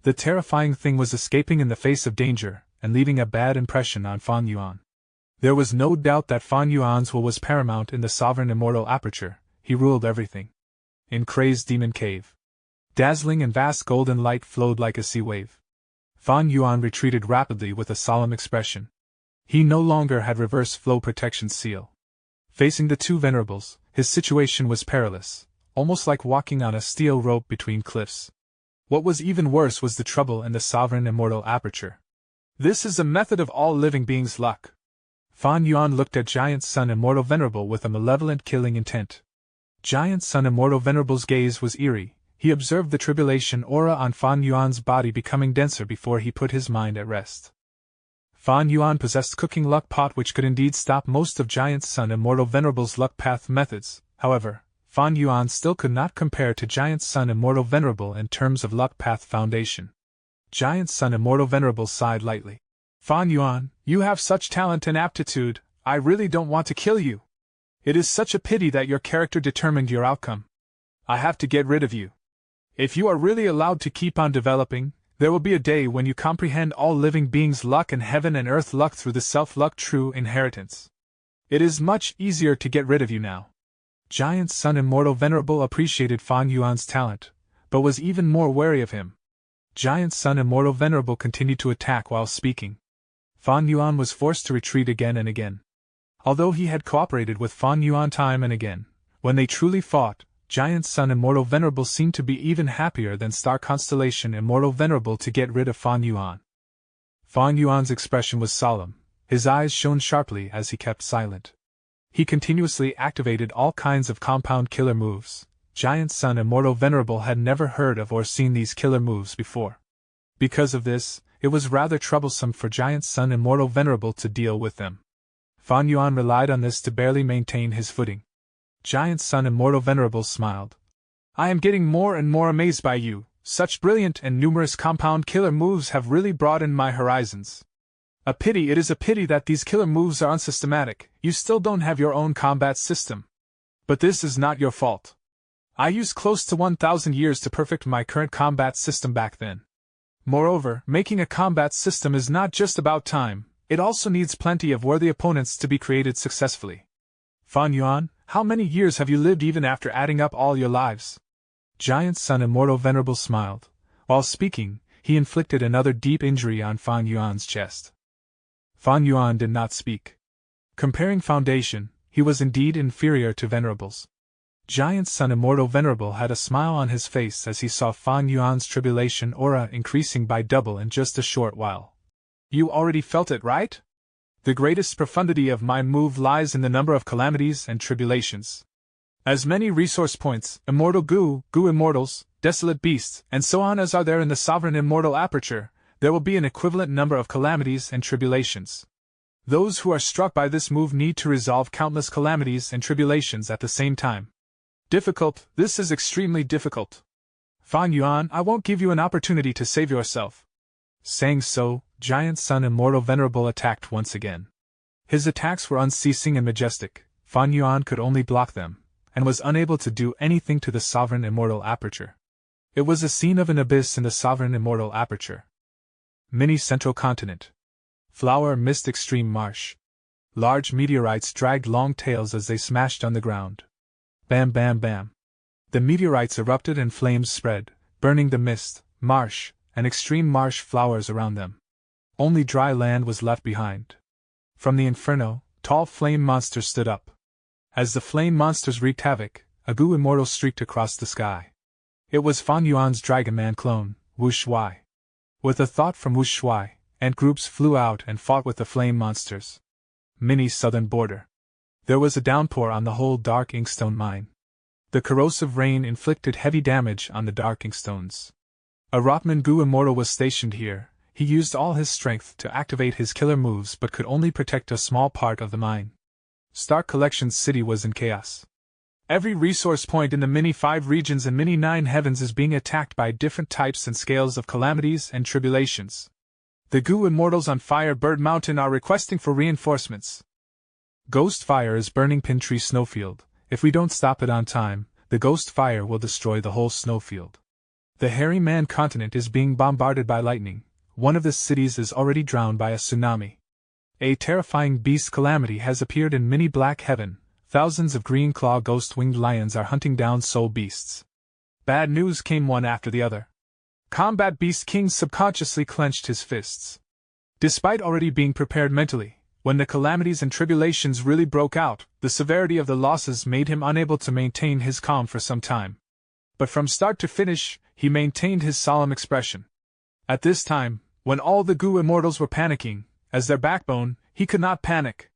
The terrifying thing was escaping in the face of danger, and leaving a bad impression on Fan Yuan. There was no doubt that Fan Yuan's will was paramount in the sovereign immortal aperture. He ruled everything. In Crazed Demon Cave, dazzling and vast golden light flowed like a sea wave. Fan Yuan retreated rapidly with a solemn expression. He no longer had reverse flow protection seal. Facing the 2 venerables, his situation was perilous, almost like walking on a steel rope between cliffs. What was even worse was the trouble in the sovereign immortal aperture. This is a method of all living beings' luck. Fan Yuan looked at Giant Sun Immortal Venerable with a malevolent killing intent. Giant Sun Immortal Venerable's gaze was eerie. He observed the tribulation aura on Fan Yuan's body becoming denser before he put his mind at rest. Fan Yuan possessed cooking luck pot which could indeed stop most of Giant Sun Immortal Venerable's luck path methods. However, Fan Yuan still could not compare to Giant Sun Immortal Venerable in terms of luck path foundation. Giant Sun Immortal Venerable sighed lightly. Fan Yuan, you have such talent and aptitude, I really don't want to kill you. It is such a pity that your character determined your outcome. I have to get rid of you. If you are really allowed to keep on developing, there will be a day when you comprehend all living beings' luck and heaven and earth luck through the self-luck true inheritance. It is much easier to get rid of you now. Giant Sun Immortal Venerable appreciated Fan Yuan's talent, but was even more wary of him. Giant Sun Immortal Venerable continued to attack while speaking. Fan Yuan was forced to retreat again and again. Although he had cooperated with Fan Yuan time and again, when they truly fought, Giant Sun Immortal Venerable seemed to be even happier than Star Constellation Immortal Venerable to get rid of Fan Yuan. Fan Yuan's expression was solemn, his eyes shone sharply as he kept silent. He continuously activated all kinds of compound killer moves. Giant Sun Immortal Venerable had never heard of or seen these killer moves before. Because of this, it was rather troublesome for Giant Sun Immortal Venerable to deal with them. Fan Yuan relied on this to barely maintain his footing. Giant Sun Immortal Venerable smiled. I am getting more and more amazed by you. Such brilliant and numerous compound killer moves have really broadened my horizons. It is a pity that these killer moves are unsystematic. You still don't have your own combat system. But this is not your fault. I used close to 1,000 years to perfect my current combat system back then. Moreover, making a combat system is not just about time, it also needs plenty of worthy opponents to be created successfully. Fan Yuan, how many years have you lived even after adding up all your lives? Giant Sun Immortal Venerable smiled. While speaking, he inflicted another deep injury on Fan Yuan's chest. Fan Yuan did not speak. Comparing foundation, he was indeed inferior to Venerables. Giant Sun Immortal Venerable had a smile on his face as he saw Fan Yuan's tribulation aura increasing by double in just a short while. You already felt it, right? The greatest profundity of my move lies in the number of calamities and tribulations. As many resource points, immortal goo immortals, desolate beasts, and so on as are there in the sovereign immortal aperture, there will be an equivalent number of calamities and tribulations. Those who are struck by this move need to resolve countless calamities and tribulations at the same time. Difficult, this is extremely difficult. Fan Yuan, I won't give you an opportunity to save yourself. Saying so, Giant Sun Immortal Venerable attacked once again. His attacks were unceasing and majestic. Fan Yuan could only block them, and was unable to do anything to the sovereign immortal aperture. It was a scene of an abyss in the sovereign immortal aperture. Mini Central Continent. Flower Mist Extreme Marsh. Large meteorites dragged long tails as they smashed on the ground. Bam bam bam. The meteorites erupted and flames spread, burning the mist, marsh, and extreme marsh flowers around them. Only dry land was left behind. From the inferno, tall flame monsters stood up. As the flame monsters wreaked havoc, a goo immortal streaked across the sky. It was Fan Yuan's Dragon Man clone, Wu Shuai. With a thought from Wu Shuai, ant groups flew out and fought with the flame monsters. Mini Southern Border. There was a downpour on the whole Dark Inkstone mine. The corrosive rain inflicted heavy damage on the Dark Inkstones. A Rotman goo immortal was stationed here. He used all his strength to activate his killer moves but could only protect a small part of the mine. Stark Collection's city was in chaos. Every resource point in the Mini 5 regions and Mini 9 heavens is being attacked by different types and scales of calamities and tribulations. The goo immortals on Firebird Mountain are requesting for reinforcements. Ghost fire is burning Pin Tree Snowfield. If we don't stop it on time, the ghost fire will destroy the whole snowfield. The Hairy Man continent is being bombarded by lightning. One of the cities is already drowned by a tsunami. A terrifying beast calamity has appeared in Mini Black Heaven. Thousands of green claw ghost-winged lions are hunting down soul beasts. Bad news came one after the other. Combat Beast King subconsciously clenched his fists. Despite already being prepared mentally, when the calamities and tribulations really broke out, the severity of the losses made him unable to maintain his calm for some time. But from start to finish, he maintained his solemn expression. At this time, when all the goo immortals were panicking, as their backbone, he could not panic.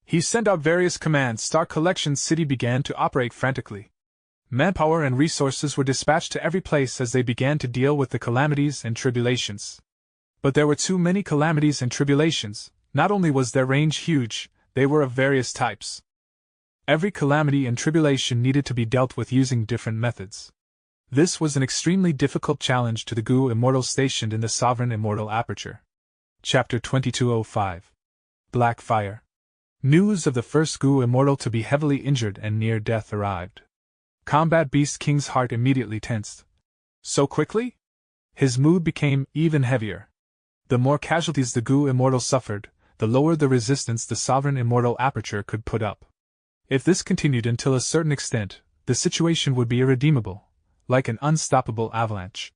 He sent out various commands. Star Collection City began to operate frantically. Manpower and resources were dispatched to every place as they began to deal with the calamities and tribulations. But there were too many calamities and tribulations, Not only was their range huge, they were of various types. Every calamity and tribulation needed to be dealt with using different methods. This was an extremely difficult challenge to the Gu Immortals stationed in the Sovereign Immortal Aperture. Chapter 2205. Black Fire. News of the first Gu Immortal to be heavily injured and near death arrived. Combat Beast King's heart immediately tensed. So quickly? His mood became even heavier. The more casualties the Gu Immortal suffered, the lower the resistance the Sovereign Immortal Aperture could put up. If this continued until a certain extent, the situation would be irredeemable, like an unstoppable avalanche.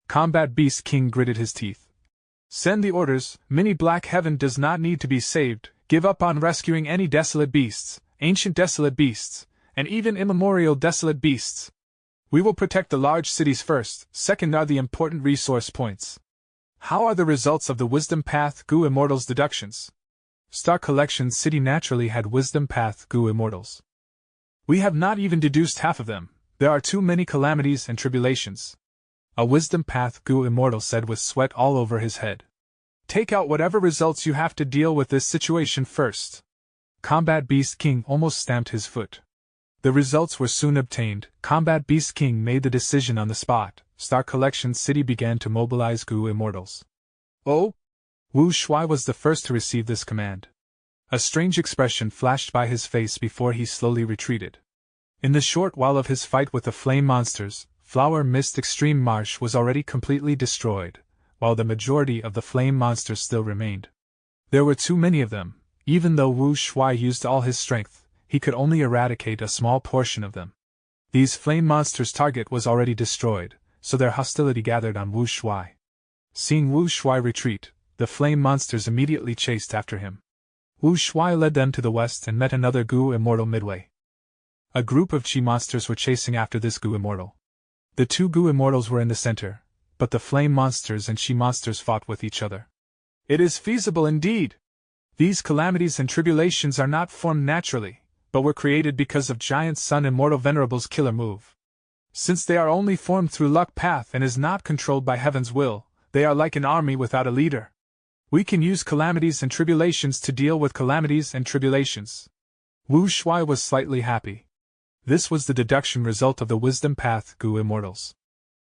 Combat Beast King gritted his teeth. Send the orders, Mini Black Heaven does not need to be saved, give up on rescuing any desolate beasts, ancient desolate beasts, and even immemorial desolate beasts. We will protect the large cities first, second are the important resource points. How are the results of the Wisdom Path Gu Immortals deductions? Star Collection City naturally had Wisdom Path Gu Immortals. We have not even deduced half of them, there are too many calamities and tribulations. A Wisdom Path Gu Immortal said with sweat all over his head. Take out whatever results you have to deal with this situation first. Combat Beast King almost stamped his foot. The results were soon obtained. Combat Beast King made the decision on the spot. Star Collection City began to mobilize Gu Immortals. Oh? Wu Shuai was the first to receive this command. A strange expression flashed by his face before he slowly retreated. In the short while of his fight with the flame monsters, Flower Mist Extreme Marsh was already completely destroyed, while the majority of the flame monsters still remained. There were too many of them. Even though Wu Shuai used all his strength, he could only eradicate a small portion of them. These flame monsters' target was already destroyed, so their hostility gathered on Wu Shuai. Seeing Wu Shuai retreat, the flame monsters immediately chased after him. Wu Shuai led them to the west and met another Gu Immortal midway. A group of Chi monsters were chasing after this Gu Immortal. The two Gu Immortals were in the center, but the flame monsters and Chi monsters fought with each other. It is feasible indeed. These calamities and tribulations are not formed naturally, but were created because of Giant Sun Immortal Venerable's killer move. Since they are only formed through luck path and is not controlled by Heaven's will, they are like an army without a leader. We can use calamities and tribulations to deal with calamities and tribulations. Wu Shuai was slightly happy. This was the deduction result of the Wisdom Path Gu Immortals.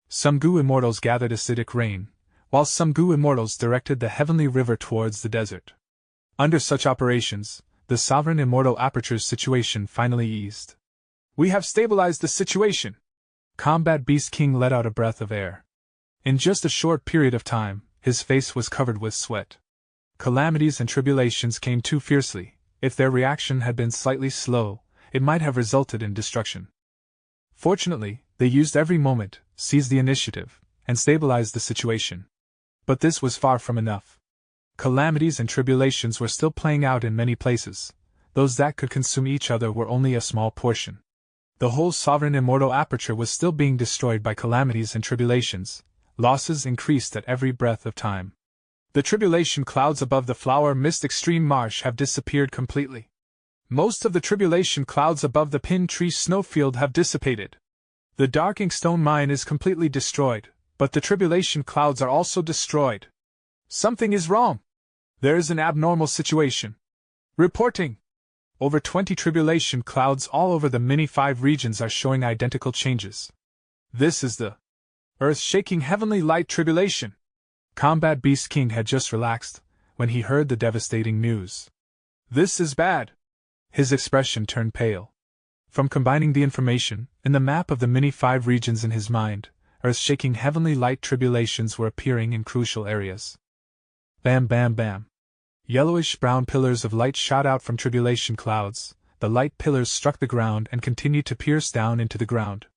Some Gu Immortals gathered acidic rain, while some Gu Immortals directed the heavenly river towards the desert. Under such operations, the Sovereign Immortal Aperture's situation finally eased. We have stabilized the situation. Combat Beast King let out a breath of air. In just a short period of time, his face was covered with sweat. Calamities and tribulations came too fiercely. If their reaction had been slightly slow, it might have resulted in destruction. Fortunately, they used every moment, seized the initiative, and stabilized the situation. But this was far from enough. Calamities and tribulations were still playing out in many places. Those that could consume each other were only a small portion. The whole Sovereign Immortal Aperture was still being destroyed by calamities and tribulations. Losses increased at every breath of time. The tribulation clouds above the Flower Mist Extreme Marsh have disappeared completely. Most of the tribulation clouds above the Pin Tree Snowfield have dissipated. The Dark Ink Stone Mine is completely destroyed, but the tribulation clouds are also destroyed. Something is wrong. There is an abnormal situation. Reporting. Over 20 tribulation clouds all over the Mini-5 regions are showing identical changes. This is the earth-shaking heavenly light tribulation. Combat Beast King had just relaxed when he heard the devastating news. This is bad. His expression turned pale. From combining the information in the map of the Mini-5 regions in his mind, earth-shaking heavenly light tribulations were appearing in crucial areas. Bam bam bam. Yellowish-brown pillars of light shot out from tribulation clouds. The light pillars struck the ground and continued to pierce down into the ground.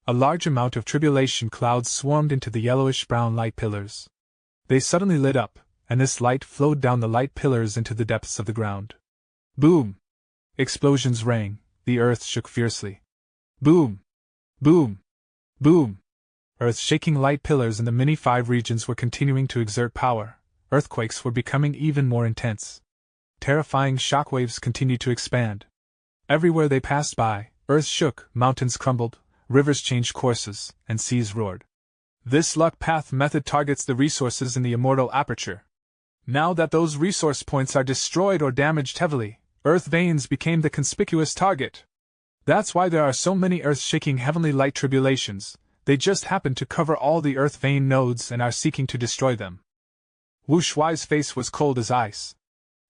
A large amount of tribulation clouds swarmed into the yellowish-brown light pillars. They suddenly lit up, and this light flowed down the light pillars into the depths of the ground. Boom! Explosions rang, the earth shook fiercely. Boom! Boom! Boom! Earth-shaking light pillars in the Mini-5 regions were continuing to exert power. Earthquakes were becoming even more intense. Terrifying shockwaves continued to expand. Everywhere they passed by, earth shook, mountains crumbled, rivers changed courses, and seas roared. This luck path method targets the resources in the immortal aperture. Now that those resource points are destroyed or damaged heavily, Earth veins became the conspicuous target. That's why there are so many earth-shaking heavenly light tribulations. They just happen to cover all the Earth vein nodes and are seeking to destroy them. Wu Shuai's face was cold as ice.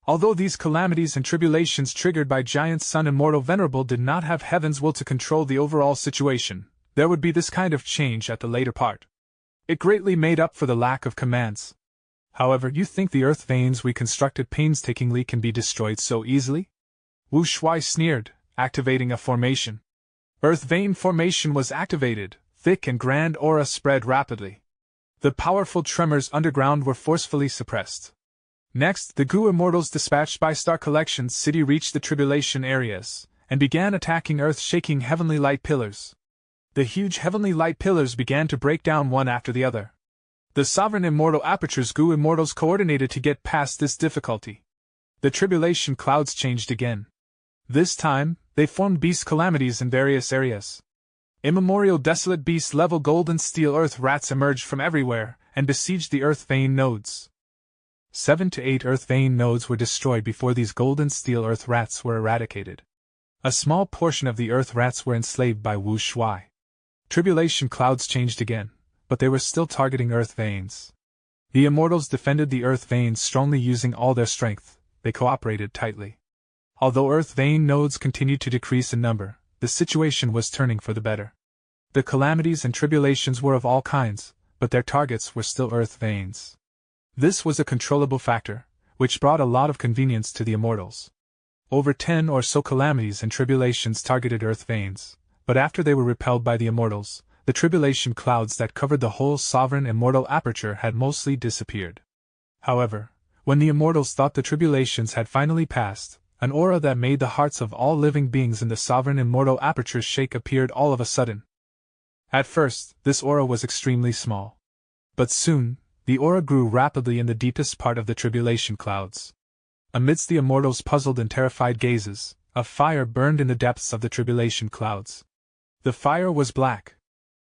Although these calamities and tribulations triggered by Giant Sun Immortal Venerable did not have Heaven's will to control the overall situation, there would be this kind of change at the later part. It greatly made up for the lack of commands. However, you think the Earth veins we constructed painstakingly can be destroyed so easily? Wu Shuai sneered, activating a formation. Earth vein formation was activated, thick and grand aura spread rapidly. The powerful tremors underground were forcefully suppressed. Next, the Gu Immortals dispatched by Star Collection's city reached the tribulation areas, and began attacking earth-shaking heavenly light pillars. The huge heavenly light pillars began to break down one after the other. The Sovereign Immortal Aperture's Gu Immortals coordinated to get past this difficulty. The tribulation clouds changed again. This time, they formed beast calamities in various areas. Immemorial desolate beast-level gold and steel earth rats emerged from everywhere, and besieged the earth vein nodes. 7 to 8 earth vein nodes were destroyed before these gold and steel earth rats were eradicated. A small portion of the earth rats were enslaved by Wu Shuai. Tribulation clouds changed again, but they were still targeting earth veins. The Immortals defended the earth veins strongly using all their strength. They cooperated tightly. Although earth vein nodes continued to decrease in number, the situation was turning for the better. The calamities and tribulations were of all kinds, but their targets were still earth veins. This was a controllable factor, which brought a lot of convenience to the Immortals. Over 10 or so calamities and tribulations targeted earth veins, but after they were repelled by the Immortals, the tribulation clouds that covered the whole Sovereign Immortal Aperture had mostly disappeared. However, when the Immortals thought the tribulations had finally passed, an aura that made the hearts of all living beings in the Sovereign Immortal Aperture shake appeared all of a sudden. At first, this aura was extremely small. But soon, the aura grew rapidly in the deepest part of the tribulation clouds. Amidst the Immortals' puzzled and terrified gazes, a fire burned in the depths of the tribulation clouds. The fire was black.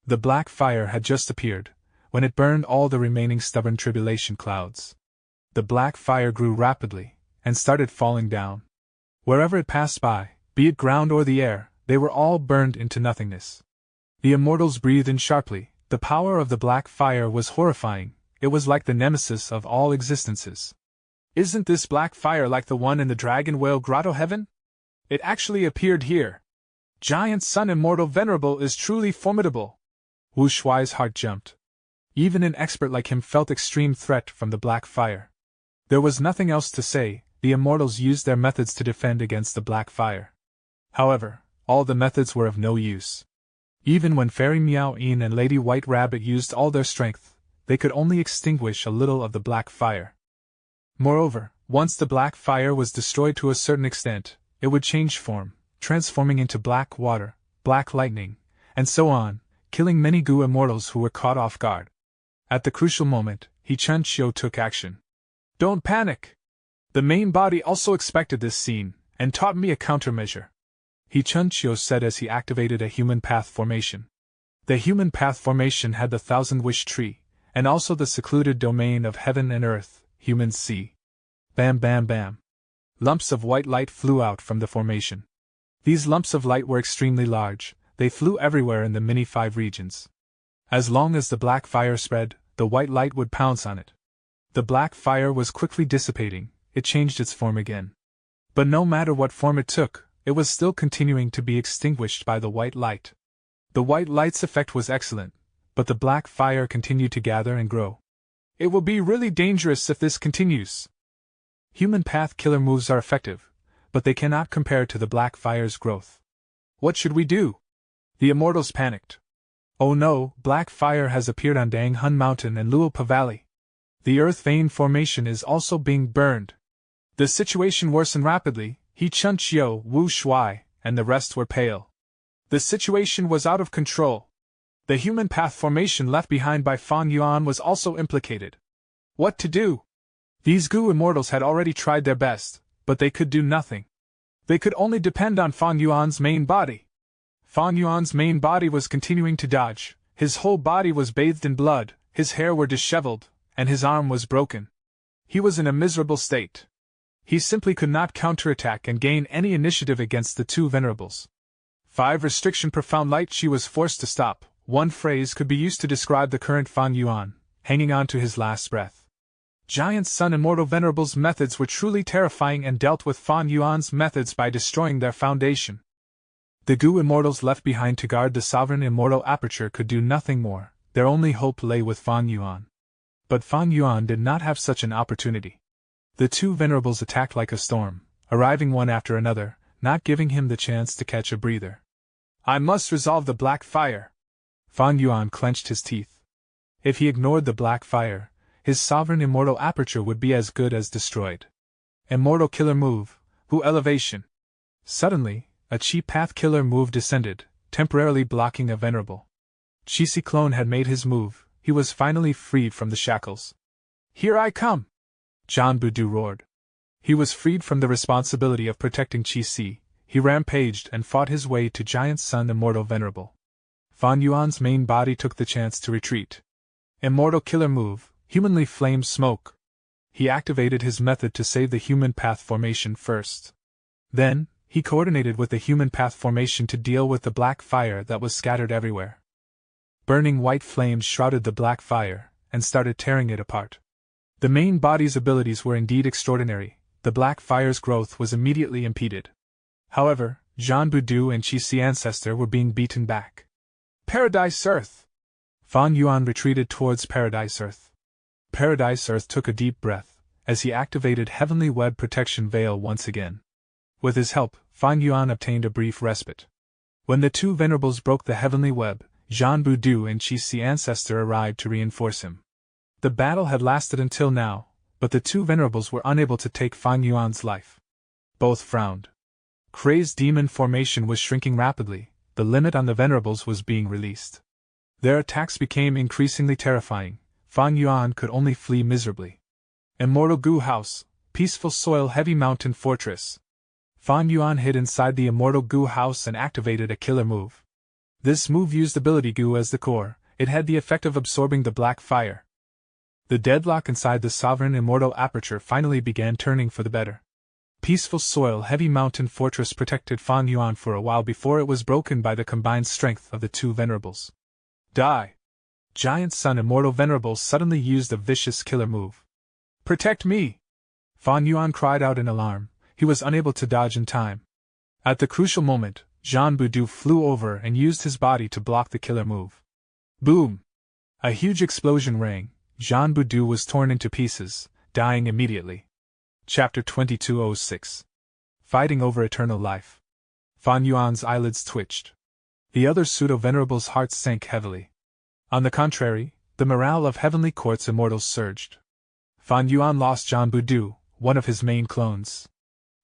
The black fire had just appeared, when it burned all the remaining stubborn tribulation clouds. The black fire grew rapidly, and started falling down. Wherever it passed by, be it ground or the air, they were all burned into nothingness. The Immortals breathed in sharply. The power of the black fire was horrifying. It was like the nemesis of all existences. Isn't this black fire like the one in the Dragon Whale Grotto Heaven? It actually appeared here. Giant Sun Immortal Venerable is truly formidable. Wu Shuai's heart jumped. Even an expert like him felt extreme threat from the black fire. There was nothing else to say. The Immortals used their methods to defend against the black fire. However, all the methods were of no use. Even when Fairy Meow Een and Lady White Rabbit used all their strength, they could only extinguish a little of the black fire. Moreover, once the black fire was destroyed to a certain extent, it would change form, transforming into black water, black lightning, and so on, killing many Gu Immortals who were caught off guard. At the crucial moment, He Chun Chiu took action. Don't panic! The main body also expected this scene, and taught me a countermeasure. He Chun Chiu said as he activated a human path formation. The human path formation had the Thousand Wish Tree, and also the secluded domain of heaven and earth, human sea. Bam bam bam. Lumps of white light flew out from the formation. These lumps of light were extremely large. They flew everywhere in the mini 5 regions. As long as the black fire spread, the white light would pounce on it. The black fire was quickly dissipating. It changed its form again. But no matter what form it took, it was still continuing to be extinguished by the white light. The white light's effect was excellent, but the black fire continued to gather and grow. It will be really dangerous if this continues. Human path killer moves are effective, but they cannot compare to the black fire's growth. What should we do? The Immortals panicked. Oh no, black fire has appeared on Dang Hun Mountain and Luopa Valley. The earth vein formation is also being burned. The situation worsened rapidly. He Chun Chiu, Wu Shuai, and the rest were pale. The situation was out of control. The human path formation left behind by Fan Yuan was also implicated. What to do? These Gu Immortals had already tried their best, but they could do nothing. They could only depend on Fan Yuan's main body. Fan Yuan's main body was continuing to dodge. His whole body was bathed in blood, his hair were disheveled, and his arm was broken. He was in a miserable state. He simply could not counterattack and gain any initiative against the two venerables. 5. Restriction. Profound light. She was forced to stop. One phrase could be used to describe the current Fan Yuan, hanging on to his last breath. Giant Sun Immortal Venerable's methods were truly terrifying and dealt with Fan Yuan's methods by destroying their foundation. The Gu Immortals left behind to guard the sovereign immortal aperture could do nothing more. Their only hope lay with Fan Yuan. But Fan Yuan did not have such an opportunity. The two venerables attacked like a storm, arriving one after another, not giving him the chance to catch a breather. I must resolve the black fire. Fan Yuan clenched his teeth. If he ignored the black fire, his sovereign immortal aperture would be as good as destroyed. Immortal killer move, Hu elevation. Suddenly, a Chi path killer move descended, temporarily blocking a venerable. Chi Si clone had made his move. He was finally freed from the shackles. Here I come! John Budu roared. He was freed from the responsibility of protecting Chi Si. He rampaged and fought his way to Giant Sun Immortal Venerable. Fan Yuan's main body took the chance to retreat. Immortal killer move, Humanly Flame Smoke. He activated his method to save the human path formation first. Then, he coordinated with the human path formation to deal with the black fire that was scattered everywhere. Burning white flames shrouded the black fire, and started tearing it apart. The main body's abilities were indeed extraordinary. The black fire's growth was immediately impeded. However, Jean Budu and Chi Si Ancestor were being beaten back. Paradise Earth! Fan Yuan retreated towards Paradise Earth. Paradise Earth took a deep breath, as he activated Heavenly Web Protection Veil once again. With his help, Fan Yuan obtained a brief respite. When the two venerables broke the Heavenly Web, Jean Budu and Chi Si Ancestor arrived to reinforce him. The battle had lasted until now, but the two venerables were unable to take Fan Yuan's life. Both frowned. Crazed demon formation was shrinking rapidly, the limit on the venerables was being released. Their attacks became increasingly terrifying. Fan Yuan could only flee miserably. Immortal Gu House, Peaceful Soil Heavy Mountain Fortress. Fan Yuan hid inside the Immortal Gu House and activated a killer move. This move used ability Gu as the core. It had the effect of absorbing the black fire. The deadlock inside the sovereign immortal aperture finally began turning for the better. Peaceful Soil Heavy Mountain Fortress protected Fan Yuan for a while before it was broken by the combined strength of the two venerables. Die! Giant Sun Immortal Venerable suddenly used a vicious killer move. Protect me! Fan Yuan cried out in alarm. He was unable to dodge in time. At the crucial moment, Jean Budu flew over and used his body to block the killer move. Boom! A huge explosion rang. Jean Budu was torn into pieces, dying immediately. Chapter 2206. Fighting over eternal life. Fan Yuan's eyelids twitched. The other pseudo-venerable's hearts sank heavily. On the contrary, the morale of Heavenly Court's immortals surged. Fan Yuan lost Jean Budu, one of his main clones.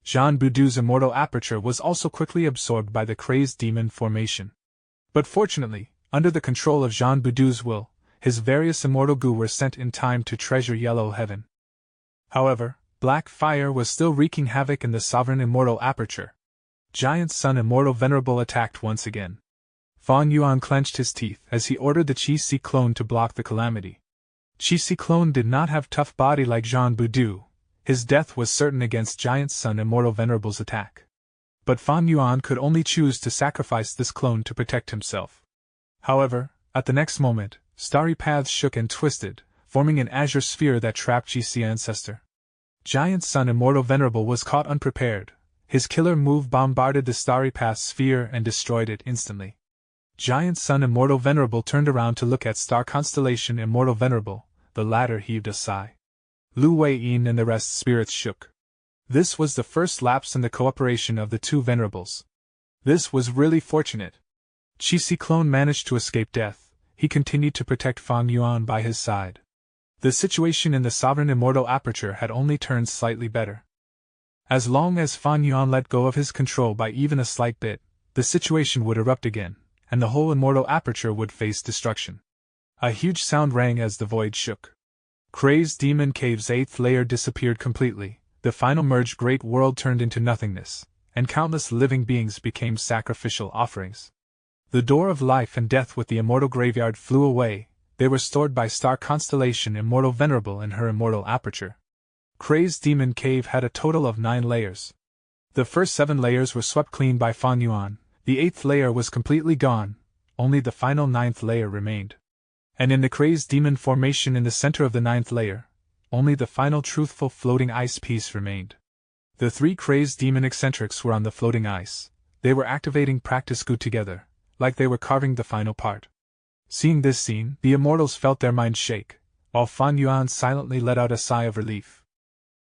Jean Budu's immortal aperture was also quickly absorbed by the crazed demon formation. But fortunately, under the control of Jean Budu's will, his various immortal Gu were sent in time to treasure Yellow Heaven. However, black fire was still wreaking havoc in the sovereign immortal aperture. Giant Sun Immortal Venerable attacked once again. Fan Yuan clenched his teeth as he ordered the Chi Si clone to block the calamity. Chi Si clone did not have tough body like Jean Budu. His death was certain against Giant Sun Immortal Venerable's attack. But Fan Yuan could only choose to sacrifice this clone to protect himself. However, at the next moment, starry paths shook and twisted, forming an azure sphere that trapped Chi Si Ancestor. Giant Sun Immortal Venerable was caught unprepared. His killer move bombarded the starry path sphere and destroyed it instantly. Giant Sun Immortal Venerable turned around to look at star constellation Immortal Venerable. The latter heaved a sigh. Lu Wei-yin and the rest spirits shook. This was the first lapse in the cooperation of the two venerables. This was really fortunate. Chi Si clone managed to escape death. He continued to protect Fan Yuan by his side. The situation in the sovereign immortal aperture had only turned slightly better. As long as Fan Yuan let go of his control by even a slight bit, the situation would erupt again, and the whole immortal aperture would face destruction. A huge sound rang as the void shook. Crazed Demon Cave's 8th layer disappeared completely, the final merged great world turned into nothingness, and countless living beings became sacrificial offerings. The door of life and death with the immortal graveyard flew away. They were stored by star constellation Immortal Venerable in her immortal aperture. Crazed Demon Cave had a total of 9 layers. The first 7 layers were swept clean by Fan Yuan, the 8th layer was completely gone, only the final 9th layer remained. And in the Crazed Demon formation in the center of the 9th layer, only the final truthful floating ice piece remained. The 3 Crazed Demon eccentrics were on the floating ice. They were activating practice Gu together, like they were carving the final part. Seeing this scene, the immortals felt their minds shake, while Fan Yuan silently let out a sigh of relief.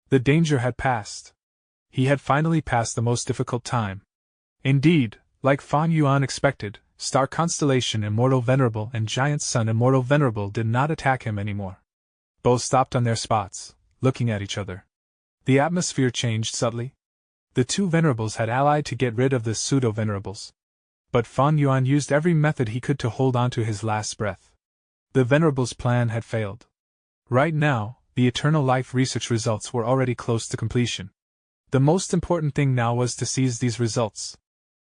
The danger had passed. He had finally passed the most difficult time. Indeed, like Fan Yuan expected, Star Constellation Immortal Venerable and Giant Sun Immortal Venerable did not attack him anymore. Both stopped on their spots, looking at each other. The atmosphere changed subtly. The 2 venerables had allied to get rid of the pseudo-venerables. But Fan Yuan used every method he could to hold on to his last breath. The venerables' plan had failed. Right now, the eternal life research results were already close to completion. The most important thing now was to seize these results.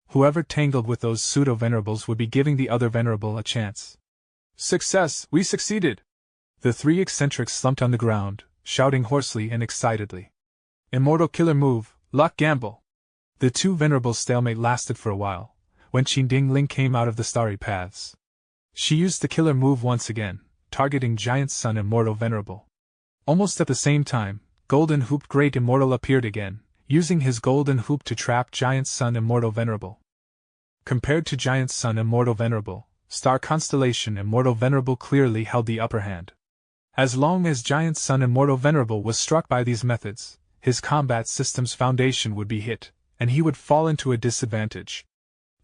Whoever tangled with those pseudo-venerables would be giving the other venerable a chance. Success! We succeeded! The 3 eccentrics slumped on the ground, shouting hoarsely and excitedly. Immortal killer move, luck gamble! The 2 venerables' stalemate lasted for a while, when Qin Dingling came out of the starry paths. She used the killer move once again, targeting Giant Sun Immortal Venerable. Almost at the same time, Golden Hoop Great Immortal appeared again, using his golden hoop to trap Giant Sun Immortal Venerable. Compared to Giant Sun Immortal Venerable, Star Constellation Immortal Venerable clearly held the upper hand. As long as Giant Sun Immortal Venerable was struck by these methods, his combat system's foundation would be hit, and he would fall into a disadvantage.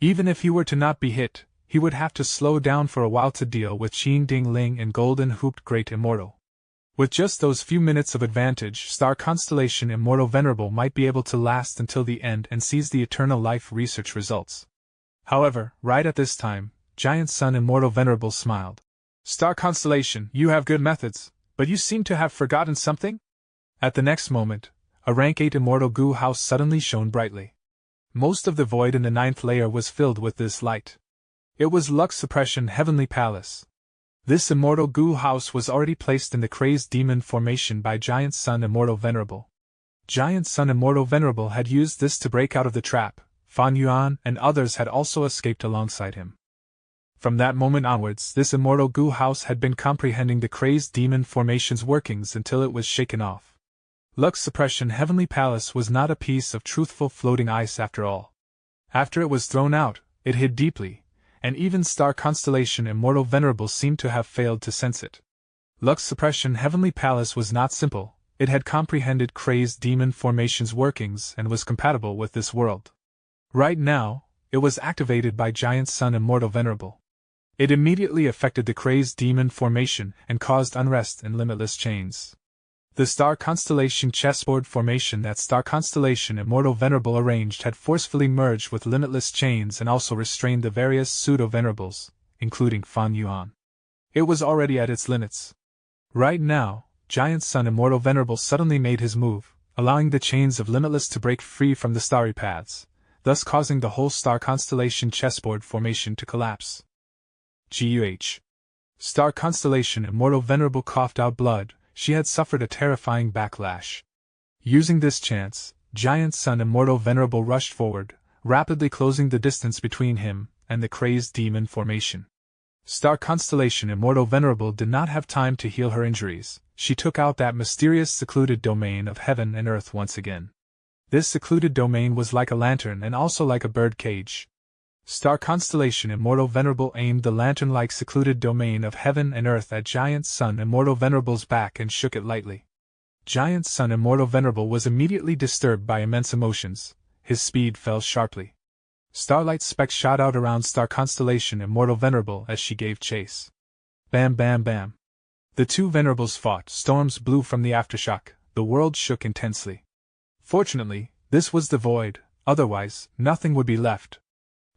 Even if he were to not be hit, he would have to slow down for a while to deal with Qin Dingling and Golden Hooped Great Immortal. With just those few minutes of advantage, Star Constellation Immortal Venerable might be able to last until the end and seize the eternal life research results. However, right at this time, Giant Sun Immortal Venerable smiled. Star Constellation, you have good methods, but you seem to have forgotten something? At the next moment, a rank 8 Immortal Gu house suddenly shone brightly. Most of the void in the 9th layer was filled with this light. It was Lux Suppression Heavenly Palace. This Immortal Gu house was already placed in the Crazed Demon formation by Giant Sun Immortal Venerable. Giant Sun Immortal Venerable had used this to break out of the trap. Fan Yuan and others had also escaped alongside him. From that moment onwards, this Immortal Gu house had been comprehending the Crazed Demon formation's workings until it was shaken off. Lux Suppression Heavenly Palace was not a piece of truthful floating ice after all. After it was thrown out, it hid deeply, and even Star Constellation Immortal Venerable seemed to have failed to sense it. Lux Suppression Heavenly Palace was not simple, it had comprehended Crazed Demon formation's workings and was compatible with this world. Right now, it was activated by Giant Sun Immortal Venerable. It immediately affected the Crazed Demon formation and caused unrest in limitless chains. The Star Constellation chessboard formation that Star Constellation Immortal Venerable arranged had forcefully merged with limitless chains and also restrained the various pseudo-venerables, including Fan Yuan. It was already at its limits. Right now, Giant Sun Immortal Venerable suddenly made his move, allowing the chains of limitless to break free from the starry paths, thus causing the whole Star Constellation chessboard formation to collapse. GUH. Star Constellation Immortal Venerable coughed out blood. She had suffered a terrifying backlash. Using this chance, Giant Sun Immortal Venerable rushed forward, rapidly closing the distance between him and the Crazed Demon formation. Star Constellation Immortal Venerable did not have time to heal her injuries. She took out that mysterious secluded domain of heaven and earth once again. This secluded domain was like a lantern and also like a bird cage. Star Constellation Immortal Venerable aimed the lantern-like secluded domain of heaven and earth at Giant Sun Immortal Venerable's back and shook it lightly. Giant Sun Immortal Venerable was immediately disturbed by immense emotions. His speed fell sharply. Starlight specks shot out around Star Constellation Immortal Venerable as she gave chase. Bam bam bam. The 2 venerables fought. Storms blew from the aftershock. The world shook intensely. Fortunately, this was the void, otherwise, nothing would be left.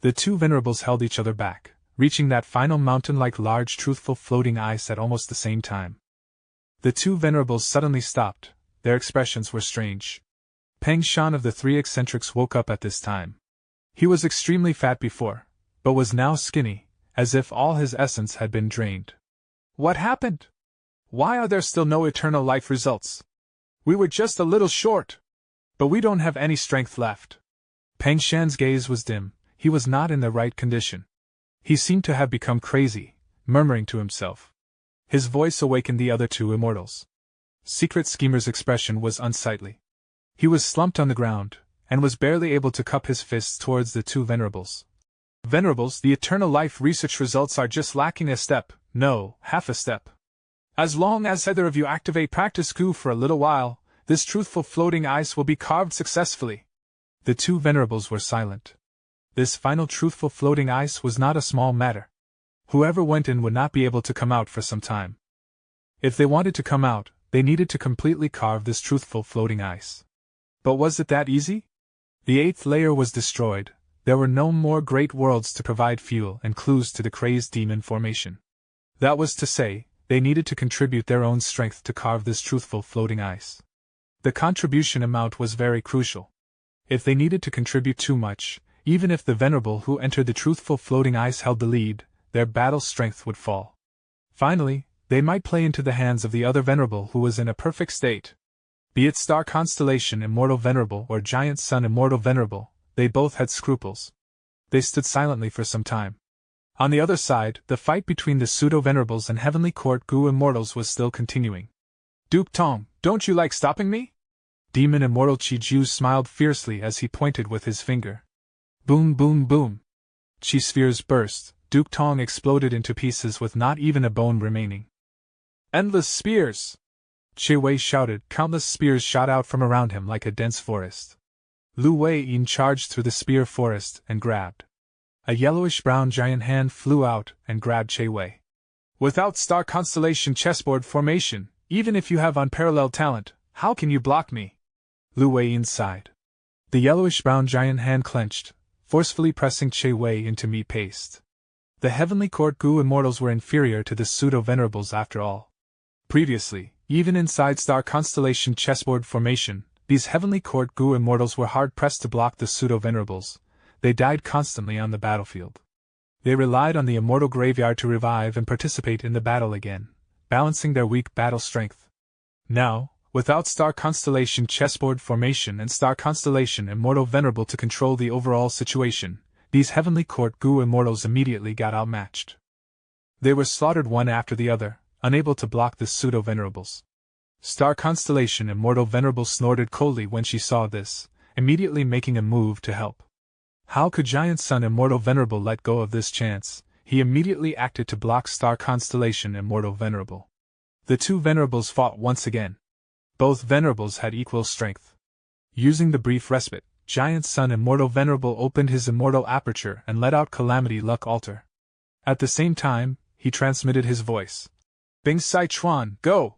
The 2 venerables held each other back, reaching that final mountain-like large truthful floating ice at almost the same time. The 2 venerables suddenly stopped. Their expressions were strange. Peng Shan of the 3 eccentrics woke up at this time. He was extremely fat before, but was now skinny, as if all his essence had been drained. What happened? Why are there still no eternal life results? We were just a little short. But we don't have any strength left. Peng Shan's gaze was dim. He was not in the right condition. He seemed to have become crazy, murmuring to himself. His voice awakened the other two immortals. Secret Schemer's expression was unsightly. He was slumped on the ground, and was barely able to cup his fists towards the two venerables. Venerables, the eternal life research results are just lacking a step, no, half a step. As long as either of you activate practice goo for a little while, this truthful floating ice will be carved successfully. The two venerables were silent. This final truthful floating ice was not a small matter. Whoever went in would not be able to come out for some time. If they wanted to come out, they needed to completely carve this truthful floating ice. But was it that easy? The 8th layer was destroyed. There were no more great worlds to provide fuel and clues to the crazed demon formation. That was to say, they needed to contribute their own strength to carve this truthful floating ice. The contribution amount was very crucial. If they needed to contribute too much, even if the venerable who entered the truthful floating ice held the lead, their battle strength would fall. Finally, they might play into the hands of the other venerable who was in a perfect state. Be it Star Constellation Immortal Venerable or Giant Sun Immortal Venerable, they both had scruples. They stood silently for some time. On the other side, the fight between the pseudo-venerables and Heavenly Court Gu Immortals was still continuing. Duke Tong, don't you like stopping me? Demon Immortal Chi Ju smiled fiercely as he pointed with his finger. Boom boom boom. Chi spheres burst. Duke Tong exploded into pieces with not even a bone remaining. Endless spears! Che Wei shouted. Countless spears shot out from around him like a dense forest. Lu Wei-yin charged through the spear forest and grabbed. A yellowish-brown giant hand flew out and grabbed Che Wei. Without star constellation chessboard formation, even if you have unparalleled talent, how can you block me? Lu Wei-yin sighed. The yellowish-brown giant hand clenched, forcefully pressing Che Wei into meat paste. The Heavenly Court Gu Immortals were inferior to the pseudo-venerables after all. Previously, even inside star constellation chessboard formation, these Heavenly Court Gu Immortals were hard-pressed to block the pseudo-venerables. They died constantly on the battlefield. They relied on the immortal graveyard to revive and participate in the battle again, balancing their weak battle strength. Now, without star constellation chessboard formation and star constellation Immortal Venerable to control the overall situation, these Heavenly Court Gu Immortals immediately got outmatched. They were slaughtered one after the other, unable to block the pseudo-venerables. Star Constellation Immortal Venerable snorted coldly when she saw this, immediately making a move to help. How could Giant Sun Immortal Venerable let go of this chance? He immediately acted to block Star Constellation Immortal Venerable. The two Venerables fought once again. Both Venerables had equal strength. Using the brief respite, Giant Sun Immortal Venerable opened his immortal aperture and let out Calamity Luck Altar. At the same time, he transmitted his voice. Bing Sai Chuan, go!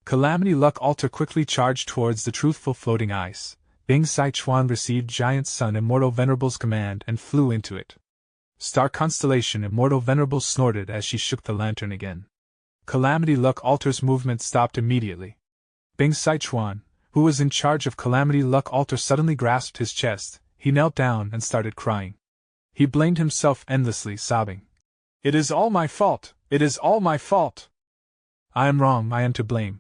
Calamity Luck Altar quickly charged towards the truthful floating ice. Bing Sai Chuan received Giant Sun Immortal Venerable's command and flew into it. Star Constellation Immortal Venerable snorted as she shook the lantern again. Calamity Luck Altar's movement stopped immediately. Bing Sai Chuan, who was in charge of Calamity Luck Altar, suddenly grasped his chest. He knelt down and started crying. He blamed himself endlessly, sobbing. It is all my fault! It is all my fault! I am wrong, I am to blame.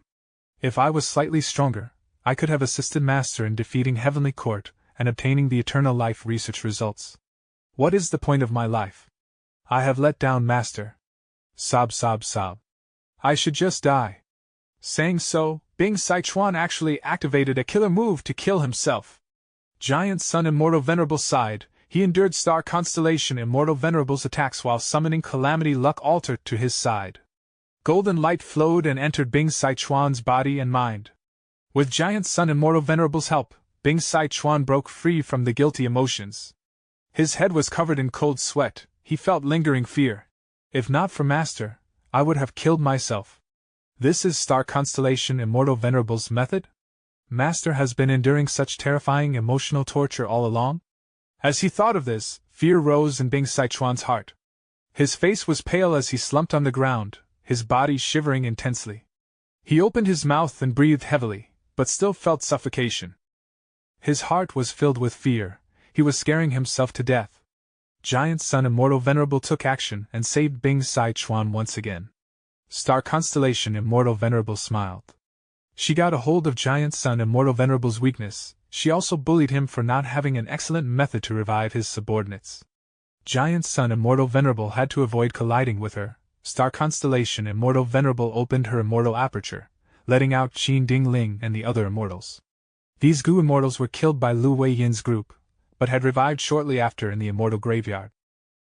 If I was slightly stronger, I could have assisted Master in defeating Heavenly Court and obtaining the eternal life research results. What is the point of my life? I have let down Master. Sob, sob, sob. I should just die. Saying so, Bing Sai Chuan actually activated a killer move to kill himself. Giant Sun Immortal Venerable sighed. He endured Star Constellation Immortal Venerable's attacks while summoning Calamity Luck Altar to his side. Golden light flowed and entered Bing Sai Chuan's body and mind. With Giant Sun Immortal Venerable's help, Bing Sai Chuan broke free from the guilty emotions. His head was covered in cold sweat. He felt lingering fear. If not for Master, I would have killed myself. This is Star Constellation Immortal Venerable's method? Master has been enduring such terrifying emotional torture all along? As he thought of this, fear rose in Bing Sai Chuan's heart. His face was pale as he slumped on the ground, his body shivering intensely. He opened his mouth and breathed heavily, but still felt suffocation. His heart was filled with fear. He was scaring himself to death. Giant Sun Immortal Venerable took action and saved Bing Sai Chuan once again. Star Constellation Immortal Venerable smiled. She got a hold of Giant Sun Immortal Venerable's weakness. She also bullied him for not having an excellent method to revive his subordinates. Giant Sun Immortal Venerable had to avoid colliding with her. Star Constellation Immortal Venerable opened her immortal aperture, letting out Qin Ding Ling and the other immortals. These Gu immortals were killed by Lu Weiyin's group, but had revived shortly after in the immortal graveyard.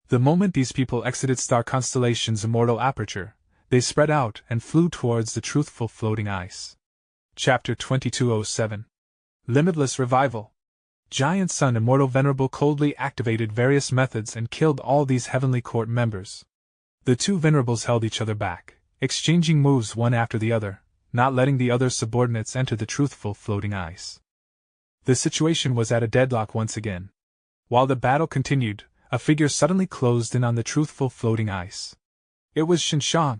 The moment these people exited Star Constellation's immortal aperture, they spread out and flew towards the truthful floating ice. Chapter 2207. Limitless Revival. Giant Sun Immortal Venerable coldly activated various methods and killed all these Heavenly Court members. The two Venerables held each other back, exchanging moves one after the other, not letting the other subordinates enter the truthful floating ice. The situation was at a deadlock once again. While the battle continued, a figure suddenly closed in on the truthful floating ice. It was Xinshang.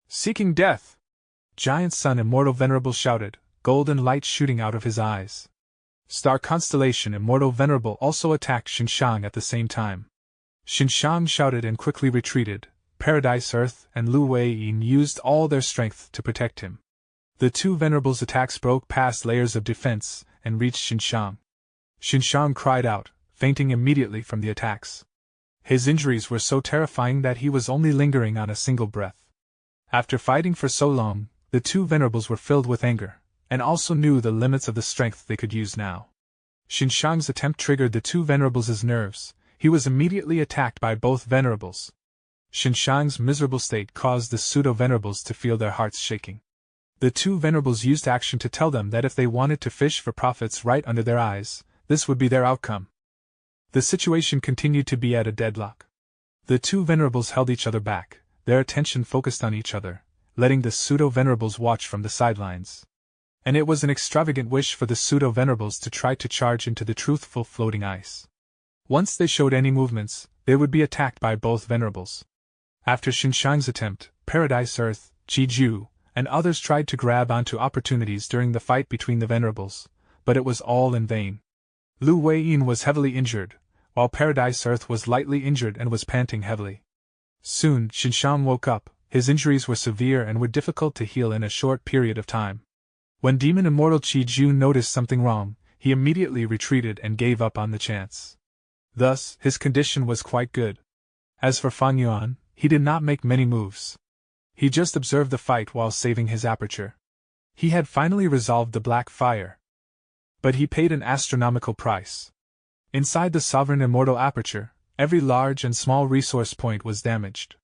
Seeking death! Giant Sun Immortal Venerable shouted, golden light shooting out of his eyes. Star Constellation Immortal Venerable also attacked Xinshang at the same time. Xinshang shouted and quickly retreated. Paradise Earth and Lu Weiyin used all their strength to protect him. The two Venerables' attacks broke past layers of defense and reached Xinshang. Xinshang cried out, fainting immediately from the attacks. His injuries were so terrifying that he was only lingering on a single breath. After fighting for so long, the two Venerables were filled with anger, and also knew the limits of the strength they could use now. Xinshang's attempt triggered the two Venerables' nerves. He was immediately attacked by both Venerables. Xinshang's miserable state caused the pseudo-Venerables to feel their hearts shaking. The two Venerables used action to tell them that if they wanted to fish for profits right under their eyes, this would be their outcome. The situation continued to be at a deadlock. The two Venerables held each other back, their attention focused on each other, letting the pseudo-Venerables watch from the sidelines. And it was an extravagant wish for the pseudo-Venerables to try to charge into the truthful floating ice. Once they showed any movements, they would be attacked by both Venerables. After Xinshang's attempt, Paradise Earth, Qiju, and others tried to grab onto opportunities during the fight between the Venerables, but it was all in vain. Lu Weiyin was heavily injured, while Paradise Earth was lightly injured and was panting heavily. Soon, Xinshang woke up. His injuries were severe and were difficult to heal in a short period of time. When Demon Immortal Qiju noticed something wrong, he immediately retreated and gave up on the chance. Thus, his condition was quite good. As for Fang Yuan, he did not make many moves. He just observed the fight while saving his aperture. He had finally resolved the black fire. But he paid an astronomical price. Inside the sovereign immortal aperture, every large and small resource point was damaged.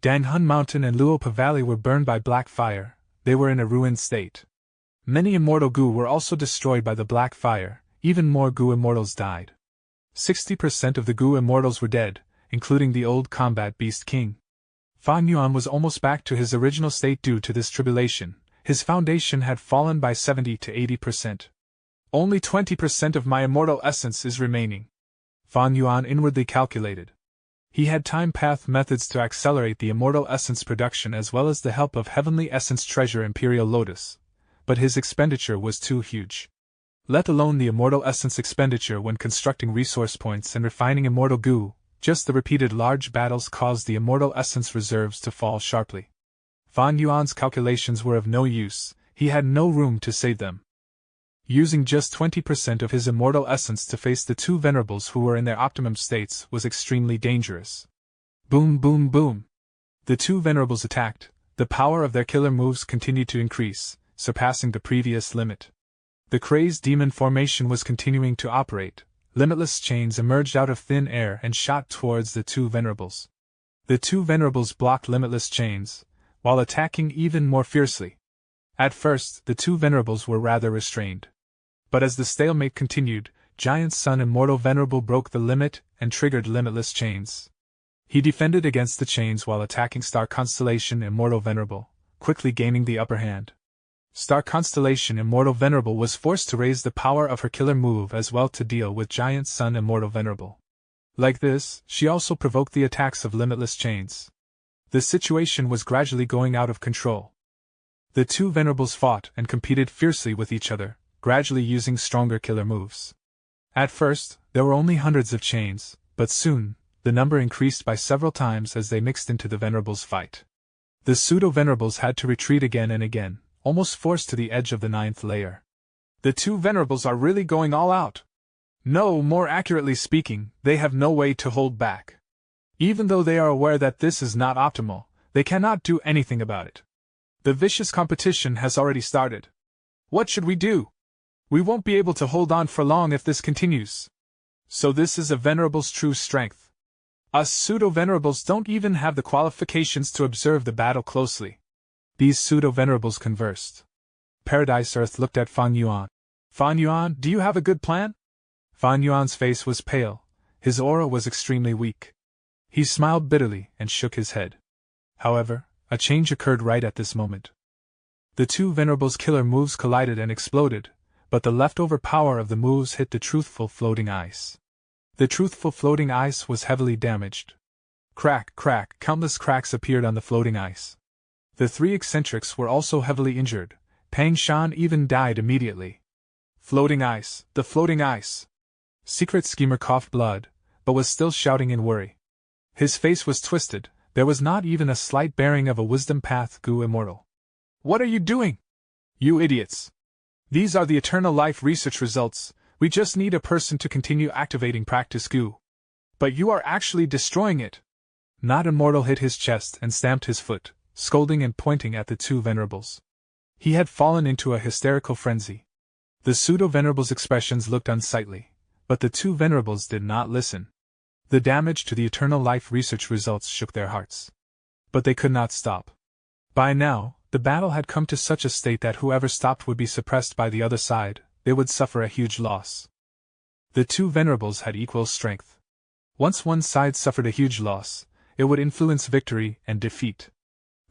Danghun Mountain and Luopa Valley were burned by black fire. They were in a ruined state. Many immortal Gu were also destroyed by the black fire. Even more Gu immortals died. 60% of the Gu immortals were dead, including the old combat beast king. Fang Yuan was almost back to his original state due to this tribulation. His foundation had fallen by 70 to 80%. Only 20% of my immortal essence is remaining. Fang Yuan inwardly calculated. He had time path methods to accelerate the immortal essence production as well as the help of Heavenly Essence Treasure Imperial Lotus, but his expenditure was too huge. Let alone the immortal essence expenditure when constructing resource points and refining immortal Gu, just the repeated large battles caused the immortal essence reserves to fall sharply. Fang Yuan's calculations were of no use, he had no room to save them. Using just 20% of his immortal essence to face the two Venerables who were in their optimum states was extremely dangerous. Boom boom boom. The two Venerables attacked. The power of their killer moves continued to increase, surpassing the previous limit. The crazed demon formation was continuing to operate. Limitless chains emerged out of thin air and shot towards the two Venerables. The two Venerables blocked limitless chains, while attacking even more fiercely. At first, the two Venerables were rather restrained. But as the stalemate continued, Giant Sun Immortal Venerable broke the limit and triggered limitless chains. He defended against the chains while attacking Star Constellation Immortal Venerable, quickly gaining the upper hand. Star Constellation Immortal Venerable was forced to raise the power of her killer move as well to deal with Giant Sun Immortal Venerable. Like this, she also provoked the attacks of limitless chains. The situation was gradually going out of control. The two Venerables fought and competed fiercely with each other, gradually using stronger killer moves. At first, there were only hundreds of chains, but soon, the number increased by several times as they mixed into the Venerables' fight. The pseudo-Venerables had to retreat again and again, almost forced to the edge of the 9th layer. The two venerables are really going all out. No, more accurately speaking, they have no way to hold back. Even though they are aware that this is not optimal, they cannot do anything about it. The vicious competition has already started. What should we do? We won't be able to hold on for long if this continues. So this is a venerable's true strength. Us pseudo-venerables don't even have the qualifications to observe the battle closely. These pseudo-venerables conversed. Paradise Earth looked at Fan Yuan. Fan Yuan, do you have a good plan? Fan Yuan's face was pale, his aura was extremely weak. He smiled bitterly and shook his head. However, a change occurred right at this moment. The two venerables' killer moves collided and exploded, but the leftover power of the moves hit the truthful floating ice. The truthful floating ice was heavily damaged. Crack, crack, countless cracks appeared on the floating ice. The three eccentrics were also heavily injured. Pang Shan even died immediately. Floating ice, the floating ice. Secret Schemer coughed blood, but was still shouting in worry. His face was twisted, there was not even a slight bearing of a wisdom path Gu immortal. What are you doing? You idiots! These are the eternal life research results, we just need a person to continue activating practice Gu. But you are actually destroying it! Not Immortal hit his chest and stamped his foot, scolding and pointing at the two venerables. He had fallen into a hysterical frenzy. The pseudo-venerable's expressions looked unsightly, but the two venerables did not listen. The damage to the eternal life research results shook their hearts. But they could not stop. By now, the battle had come to such a state that whoever stopped would be suppressed by the other side, they would suffer a huge loss. The two venerables had equal strength. Once one side suffered a huge loss, it would influence victory and defeat.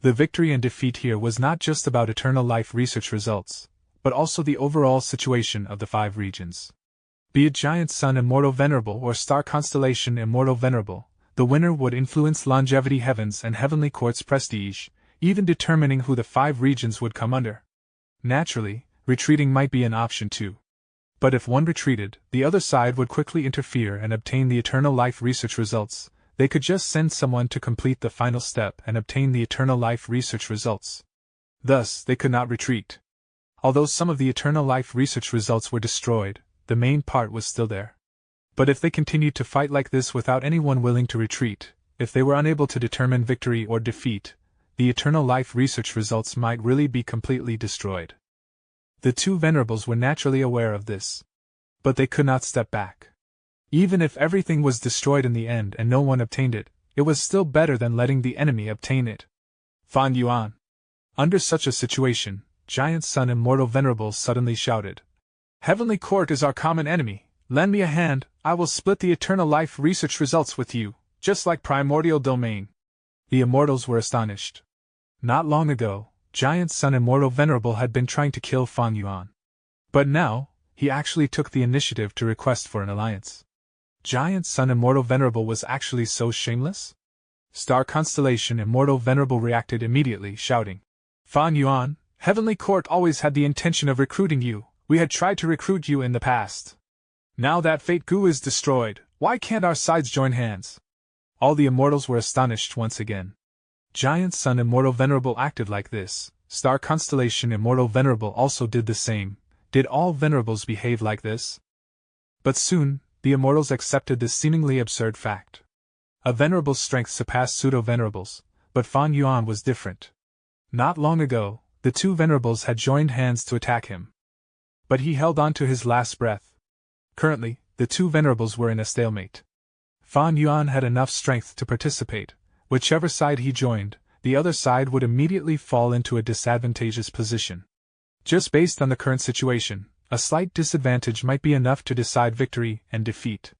The victory and defeat here was not just about eternal life research results, but also the overall situation of the 5 regions. Be it Giant Sun Immortal Venerable or Star Constellation Immortal Venerable, the winner would influence Longevity Heavens and Heavenly Court's prestige, even determining who the 5 regions would come under. Naturally, retreating might be an option too. But if one retreated, the other side would quickly interfere and obtain the eternal life research results. They could just send someone to complete the final step and obtain the eternal life research results. Thus, they could not retreat. Although some of the eternal life research results were destroyed, the main part was still there. But if they continued to fight like this without anyone willing to retreat, if they were unable to determine victory or defeat, the eternal life research results might really be completely destroyed. The two venerables were naturally aware of this. But they could not step back. Even if everything was destroyed in the end and no one obtained it, it was still better than letting the enemy obtain it. Fan Yuan. Under such a situation, Giant Sun Immortal Venerable suddenly shouted. Heavenly Court is our common enemy, lend me a hand, I will split the eternal life research results with you, just like Primordial Domain. The immortals were astonished. Not long ago, Giant Sun Immortal Venerable had been trying to kill Fan Yuan. But now, he actually took the initiative to request for an alliance. Giant Sun Immortal Venerable was actually so shameless? Star Constellation Immortal Venerable reacted immediately, shouting. Fan Yuan, Heavenly Court always had the intention of recruiting you, we had tried to recruit you in the past. Now that Fate Gu is destroyed, why can't our sides join hands? All the immortals were astonished once again. Giant Sun Immortal Venerable acted like this, Star Constellation Immortal Venerable also did the same. Did all venerables behave like this? But soon, the immortals accepted this seemingly absurd fact. A venerable's strength surpassed pseudo-venerables, but Fan Yuan was different. Not long ago, the two venerables had joined hands to attack him. But he held on to his last breath. Currently, the two venerables were in a stalemate. Fan Yuan had enough strength to participate. Whichever side he joined, the other side would immediately fall into a disadvantageous position. Just based on the current situation, a slight disadvantage might be enough to decide victory and defeat.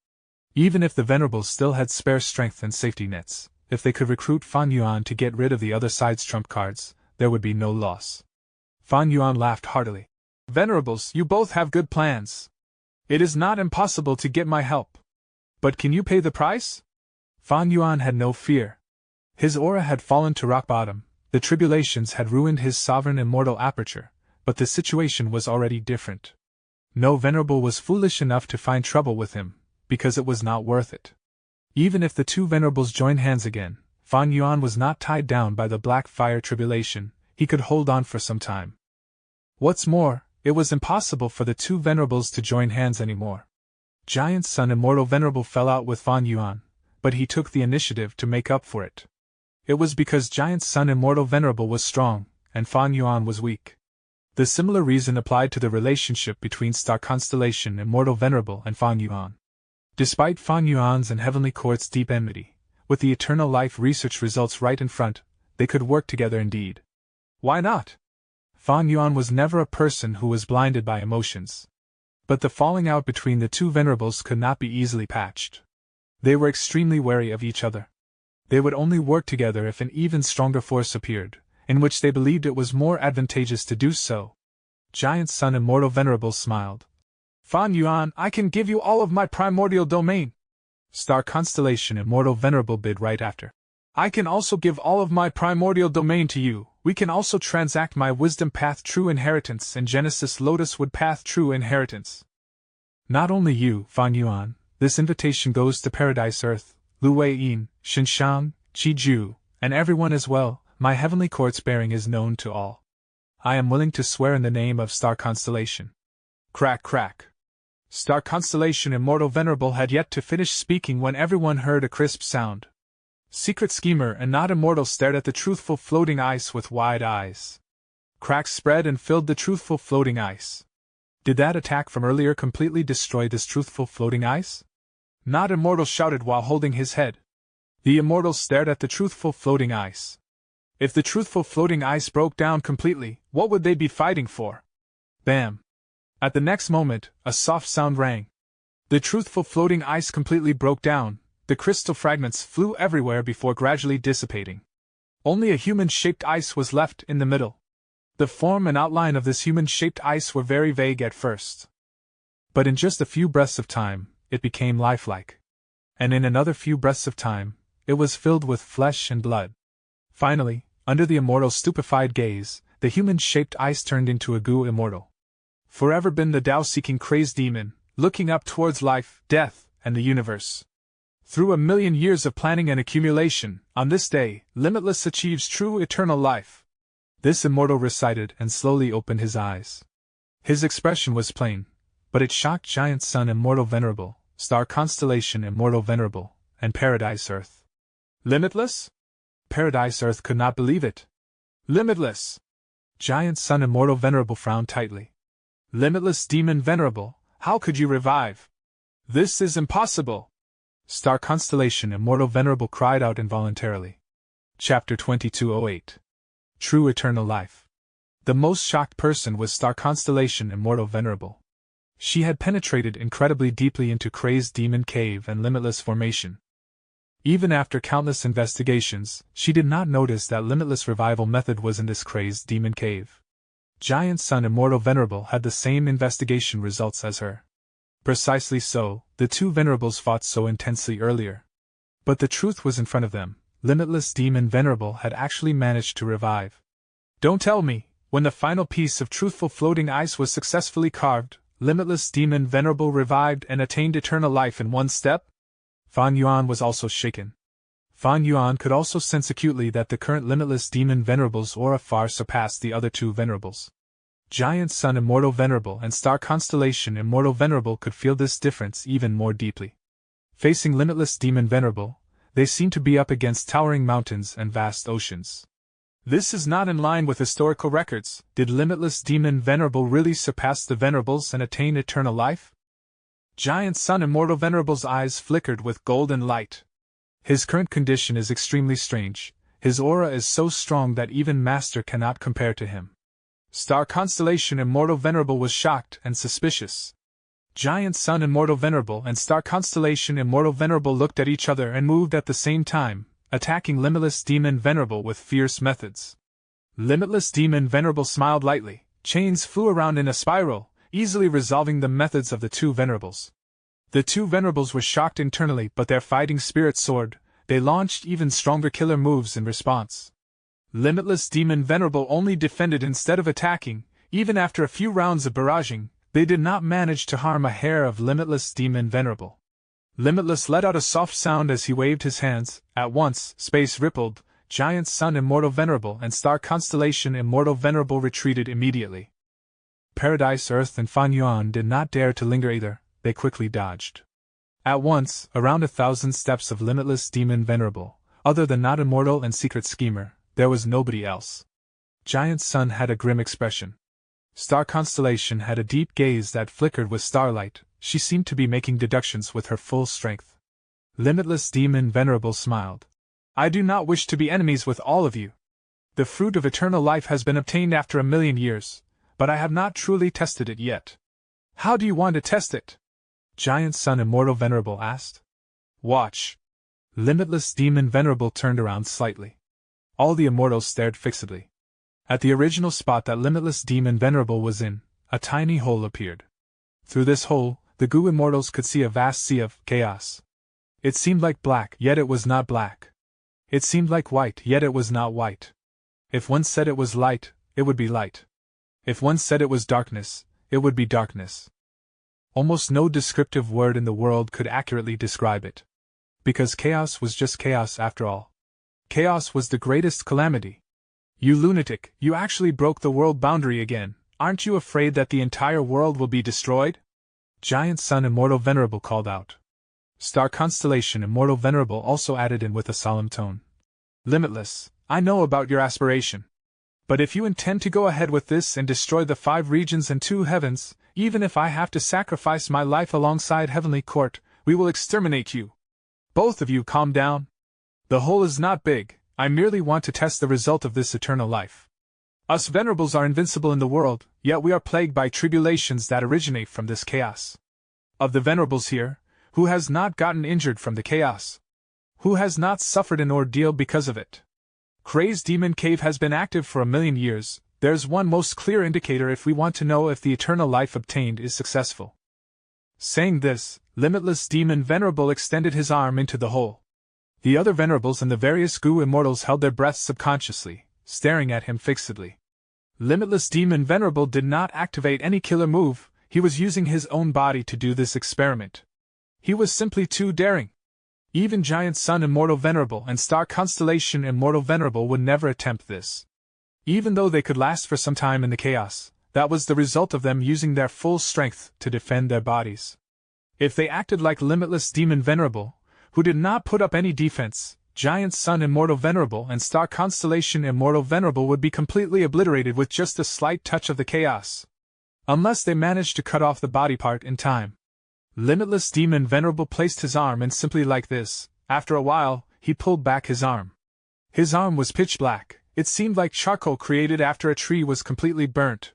Even if the venerables still had spare strength and safety nets, if they could recruit Fan Yuan to get rid of the other side's trump cards, there would be no loss. Fan Yuan laughed heartily. Venerables, you both have good plans. It is not impossible to get my help. But can you pay the price? Fan Yuan had no fear. His aura had fallen to rock bottom, the tribulations had ruined his sovereign immortal aperture, but the situation was already different. No venerable was foolish enough to find trouble with him, because it was not worth it. Even if the two venerables joined hands again, Fan Yuan was not tied down by the black fire tribulation, he could hold on for some time. What's more, it was impossible for the two venerables to join hands anymore. Giant Sun Immortal Venerable fell out with Fan Yuan, but he took the initiative to make up for it. It was because Giant Sun Immortal Venerable was strong, and Fan Yuan was weak. The similar reason applied to the relationship between Star Constellation Immortal Venerable and Fan Yuan. Despite Fan Yuan's and Heavenly Court's deep enmity, with the eternal life research results right in front, they could work together indeed. Why not? Fan Yuan was never a person who was blinded by emotions. But the falling out between the two venerables could not be easily patched. They were extremely wary of each other. They would only work together if an even stronger force appeared, in which they believed it was more advantageous to do so. Giant Sun Immortal Venerable smiled. Fan Yuan, I can give you all of my primordial domain. Star Constellation Immortal Venerable bid right after. I can also give all of my primordial domain to you. We can also transact my Wisdom Path True Inheritance and Genesis Lotus Wood Path True Inheritance. Not only you, Fan Yuan, this invitation goes to Paradise Earth, Lu Weiyin, Xinshang, Qiju, and everyone as well. My Heavenly Court's bearing is known to all. I am willing to swear in the name of Star Constellation. Crack crack. Star Constellation Immortal Venerable had yet to finish speaking when everyone heard a crisp sound. Secret Schemer and not immortal stared at the truthful floating ice with wide eyes. Cracks spread and filled the truthful floating ice. Did that attack from earlier completely destroy this truthful floating ice? Not immortal shouted while holding his head. The immortals stared at the truthful floating ice. If the truthful floating ice broke down completely, what would they be fighting for? Bam! At the next moment, a soft sound rang. The truthful floating ice completely broke down. The crystal fragments flew everywhere before gradually dissipating. Only a human-shaped ice was left in the middle. The form and outline of this human-shaped ice were very vague at first. But in just a few breaths of time, it became lifelike. And in another few breaths of time, it was filled with flesh and blood. Finally, under the immortal's stupefied gaze, the human-shaped ice turned into a goo immortal. Forever been the Tao-seeking crazed demon, looking up towards life, death, and the universe. Through 1,000,000 years of planning and accumulation, on this day, Limitless achieves true eternal life. This immortal recited and slowly opened his eyes. His expression was plain, but it shocked Giant Sun Immortal Venerable, Star Constellation Immortal Venerable, and Paradise Earth. Limitless? Paradise Earth could not believe it. Limitless! Giant Sun Immortal Venerable frowned tightly. Limitless Demon Venerable, how could you revive? This is impossible! Star Constellation Immortal Venerable cried out involuntarily. Chapter 2208. True Eternal Life. The most shocked person was Star Constellation Immortal Venerable. She had penetrated incredibly deeply into Crazed Demon Cave and Limitless Formation. Even after countless investigations, she did not notice that Limitless Revival method was in this Crazed Demon Cave. Giant Sun Immortal Venerable had the same investigation results as her. Precisely so, the two venerables fought so intensely earlier. But the truth was in front of them. Limitless Demon Venerable had actually managed to revive. Don't tell me, when the final piece of truthful floating ice was successfully carved, Limitless Demon Venerable revived and attained eternal life in one step? Fan Yuan was also shaken. Fan Yuan could also sense acutely that the current Limitless Demon Venerable's aura far surpassed the other two venerables. Giant Sun Immortal Venerable and Star Constellation Immortal Venerable could feel this difference even more deeply. Facing Limitless Demon Venerable, they seemed to be up against towering mountains and vast oceans. This is not in line with historical records. Did Limitless Demon Venerable really surpass the venerables and attain eternal life? Giant Sun Immortal Venerable's eyes flickered with golden light. His current condition is extremely strange. His aura is so strong that even Master cannot compare to him. Star Constellation Immortal Venerable was shocked and suspicious. Giant Sun Immortal Venerable and Star Constellation Immortal Venerable looked at each other and moved at the same time, attacking Limitless Demon Venerable with fierce methods. Limitless Demon Venerable smiled lightly. Chains flew around in a spiral, easily resolving the methods of the two venerables. The two venerables were shocked internally, but their fighting spirit soared. They launched even stronger killer moves in response. Limitless Demon Venerable only defended instead of attacking. Even after a few rounds of barraging, they did not manage to harm a hair of Limitless Demon Venerable. Limitless let out a soft sound as he waved his hands. At once, space rippled. Giant Sun Immortal Venerable and Star Constellation Immortal Venerable retreated immediately. Paradise Earth and Fan Yuan did not dare to linger either, they quickly dodged. At once, around 1,000 steps of Limitless Demon Venerable, other than not immortal and secret schemer, there was nobody else. Giant Sun had a grim expression. Star Constellation had a deep gaze that flickered with starlight. She seemed to be making deductions with her full strength. Limitless Demon Venerable smiled. I do not wish to be enemies with all of you. The fruit of eternal life has been obtained after 1,000,000 years, but I have not truly tested it yet. How do you want to test it? Giant Sun Immortal Venerable asked. Watch. Limitless Demon Venerable turned around slightly. All the immortals stared fixedly. At the original spot that Limitless Demon Venerable was in, a tiny hole appeared. Through this hole, the Gu immortals could see a vast sea of chaos. It seemed like black, yet it was not black. It seemed like white, yet it was not white. If one said it was light, it would be light. If one said it was darkness, it would be darkness. Almost no descriptive word in the world could accurately describe it. Because chaos was just chaos after all. Chaos was the greatest calamity. You lunatic, you actually broke the world boundary again. Aren't you afraid that the entire world will be destroyed? Giant Sun Immortal Venerable called out. Star Constellation Immortal Venerable also added in with a solemn tone. Limitless, I know about your aspiration. But if you intend to go ahead with this and destroy the 5 regions and 2 heavens, even if I have to sacrifice my life alongside Heavenly Court, we will exterminate you. Both of you calm down. The hole is not big. I merely want to test the result of this eternal life. Us venerables are invincible in the world, yet we are plagued by tribulations that originate from this chaos. Of the venerables here, who has not gotten injured from the chaos? Who has not suffered an ordeal because of it? Crazed Demon Cave has been active for 1,000,000 years. There's one most clear indicator if we want to know if the eternal life obtained is successful. Saying this, Limitless Demon Venerable extended his arm into the hole. The other venerables and the various Gu immortals held their breaths subconsciously, staring at him fixedly. Limitless Demon Venerable did not activate any killer move. He was using his own body to do this experiment. He was simply too daring. Even Giant Sun Immortal Venerable and Star Constellation Immortal Venerable would never attempt this. Even though they could last for some time in the chaos, that was the result of them using their full strength to defend their bodies. If they acted like Limitless Demon Venerable, who did not put up any defense, Giant Sun Immortal Venerable and Star Constellation Immortal Venerable would be completely obliterated with just a slight touch of the chaos. Unless they managed to cut off the body part in time. Limitless Demon Venerable placed his arm in simply like this. After a while, he pulled back his arm. His arm was pitch black. It seemed like charcoal created after a tree was completely burnt.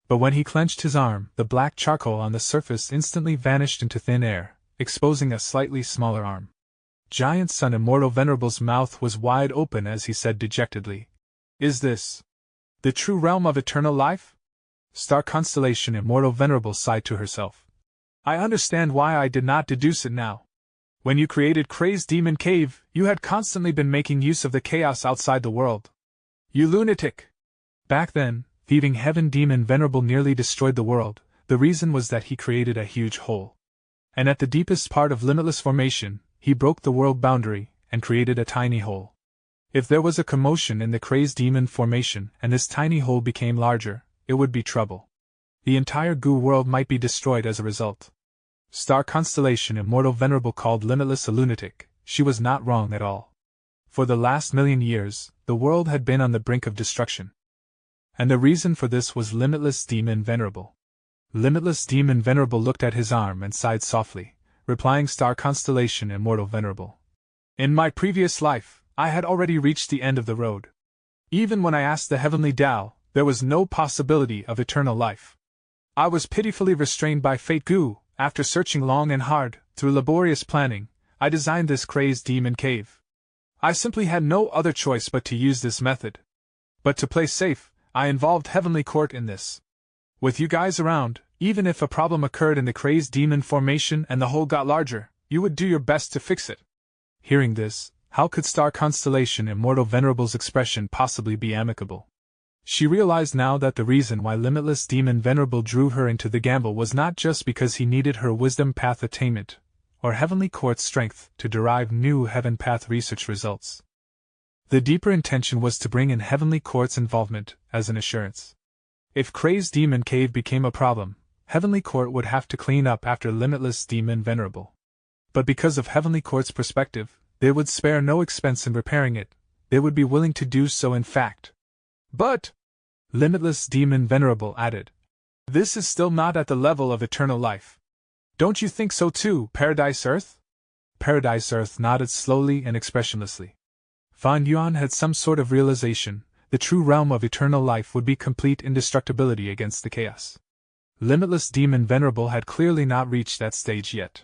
But when he clenched his arm, the black charcoal on the surface instantly vanished into thin air, exposing a slightly smaller arm. Giant Sun Immortal Venerable's mouth was wide open as he said dejectedly, "Is this the true realm of eternal life?" Star Constellation Immortal Venerable sighed to herself. "I understand why I did not deduce it now. When you created Crazed Demon Cave, you had constantly been making use of the chaos outside the world. You lunatic! Back then, Thieving Heaven Demon Venerable nearly destroyed the world. The reason was that he created a huge hole. And at the deepest part of Limitless Formation, he broke the world boundary and created a tiny hole. If there was a commotion in the Crazed Demon Formation and this tiny hole became larger, it would be trouble. The entire Gu world might be destroyed as a result." Star Constellation Immortal Venerable called Limitless a lunatic. She was not wrong at all. For the last 1,000,000 years, the world had been on the brink of destruction. And the reason for this was Limitless Demon Venerable. Limitless Demon Venerable looked at his arm and sighed softly, replying Star Constellation Immortal Venerable. "In my previous life, I had already reached the end of the road. Even when I asked the Heavenly Tao, there was no possibility of eternal life. I was pitifully restrained by Fate Gu. After searching long and hard, through laborious planning, I designed this Crazed Demon Cave. I simply had no other choice but to use this method. But to play safe, I involved Heavenly Court in this. With you guys around, even if a problem occurred in the Crazed Demon Formation and the hole got larger, you would do your best to fix it." Hearing this, how could Star Constellation Immortal Venerable's expression possibly be amicable? She realized now that the reason why Limitless Demon Venerable drew her into the gamble was not just because he needed her wisdom path attainment, or Heavenly Court's strength to derive new Heaven Path research results. The deeper intention was to bring in Heavenly Court's involvement as an assurance. If Crazed Demon Cave became a problem, Heavenly Court would have to clean up after Limitless Demon Venerable. But because of Heavenly Court's perspective, they would spare no expense in repairing it. They would be willing to do so in fact. But, Limitless Demon Venerable added, this is still not at the level of eternal life. Don't you think so too, Paradise Earth? Paradise Earth nodded slowly and expressionlessly. Fan Yuan had some sort of realization. The true realm of eternal life would be complete indestructibility against the chaos. Limitless Demon Venerable had clearly not reached that stage yet.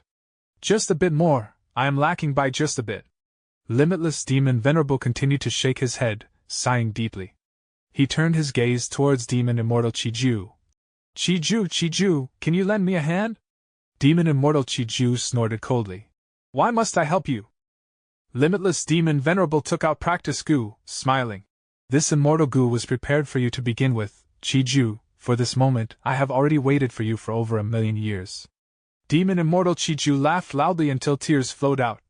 Just a bit more, I am lacking by just a bit. Limitless Demon Venerable continued to shake his head, sighing deeply. He turned his gaze towards Demon Immortal Chiju. Chiju, can you lend me a hand? Demon Immortal Chiju snorted coldly. Why must I help you? Limitless Demon Venerable took out Practice Gu, smiling. This immortal Gu was prepared for you to begin with, Chiju. For this moment, I have already waited for you for over 1,000,000 years. Demon Immortal Chiju laughed loudly until tears flowed out.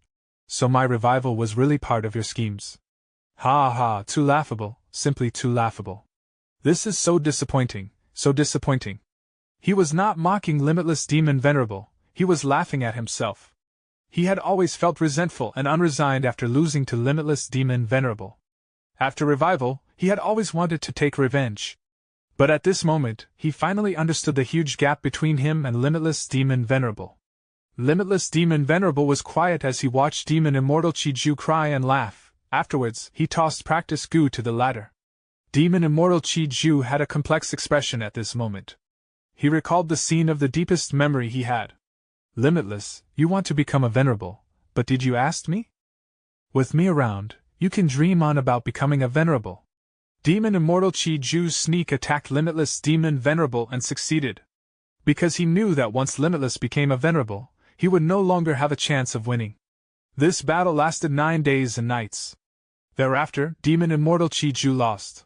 So my revival was really part of your schemes. Ha ha, too laughable, simply too laughable. This is so disappointing, so disappointing. He was not mocking Limitless Demon Venerable, he was laughing at himself. He had always felt resentful and unresigned after losing to Limitless Demon Venerable. After revival, he had always wanted to take revenge. But at this moment, he finally understood the huge gap between him and Limitless Demon Venerable. Limitless Demon Venerable was quiet as he watched Demon Immortal Chiju cry and laugh. Afterwards, he tossed Practice Gu to the latter. Demon Immortal Chiju had a complex expression at this moment. He recalled the scene of the deepest memory he had. Limitless, you want to become a venerable, but did you ask me? With me around, you can dream on about becoming a venerable. Demon Immortal Chiju's sneak attacked Limitless Demon Venerable and succeeded. Because he knew that once Limitless became a venerable, he would no longer have a chance of winning. This battle lasted 9 days and nights. Thereafter, Demon Immortal Chiju lost.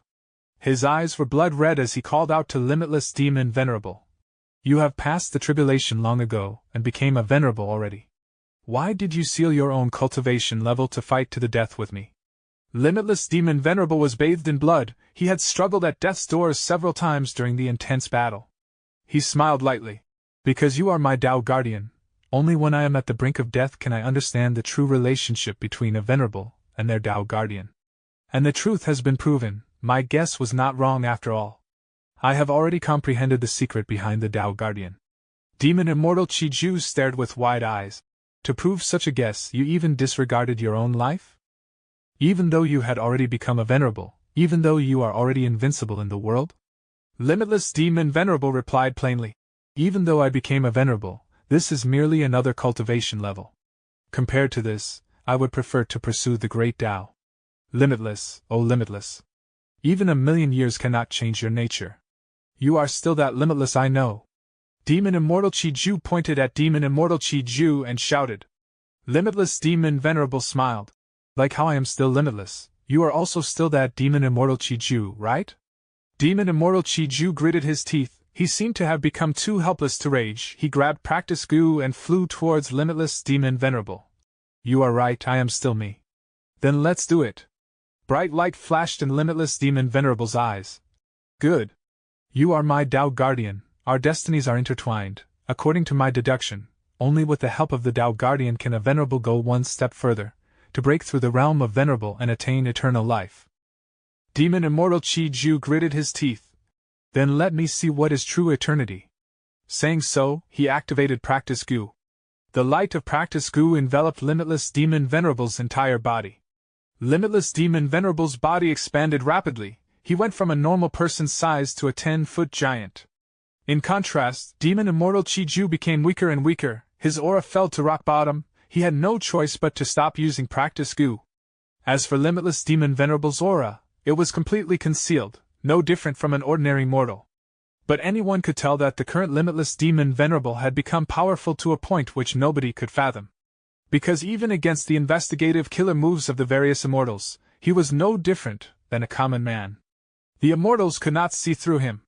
His eyes were blood red as he called out to Limitless Demon Venerable. You have passed the tribulation long ago, and became a venerable already. Why did you seal your own cultivation level to fight to the death with me? Limitless Demon Venerable was bathed in blood, he had struggled at death's doors several times during the intense battle. He smiled lightly. Because you are my Tao Guardian, only when I am at the brink of death can I understand the true relationship between a venerable and their Tao Guardian. And the truth has been proven, my guess was not wrong after all. I have already comprehended the secret behind the Tao Guardian. Demon Immortal Chiju stared with wide eyes. To prove such a guess, you even disregarded your own life? Even though you had already become a venerable, even though you are already invincible in the world? Limitless Demon Venerable replied plainly. Even though I became a venerable, this is merely another cultivation level. Compared to this, I would prefer to pursue the great Tao. Limitless, oh limitless. Even 1,000,000 years cannot change your nature. You are still that limitless I know. Demon Immortal Chiju pointed at Demon Immortal Chiju and shouted. Limitless Demon Venerable smiled. Like how I am still limitless, you are also still that Demon Immortal Chiju, right? Demon Immortal Chiju gritted his teeth. He seemed to have become too helpless to rage. He grabbed Practice Gu and flew towards Limitless Demon Venerable. You are right, I am still me. Then let's do it. Bright light flashed in Limitless Demon Venerable's eyes. Good. You are my Tao Guardian, our destinies are intertwined. According to my deduction, only with the help of the Tao Guardian can a venerable go one step further, to break through the realm of venerable and attain eternal life. Demon Immortal Chiju gritted his teeth. Then let me see what is true eternity. Saying so, he activated Practice Gu. The light of Practice Gu enveloped Limitless Demon Venerable's entire body. Limitless Demon Venerable's body expanded rapidly. He went from a normal person's size to a 10-foot giant. In contrast, Demon Immortal Chiju became weaker and weaker, his aura fell to rock bottom, he had no choice but to stop using Practice Gu. As for Limitless Demon Venerable's aura, it was completely concealed, no different from an ordinary mortal. But anyone could tell that the current Limitless Demon Venerable had become powerful to a point which nobody could fathom. Because even against the investigative killer moves of the various immortals, he was no different than a common man. The immortals could not see through him.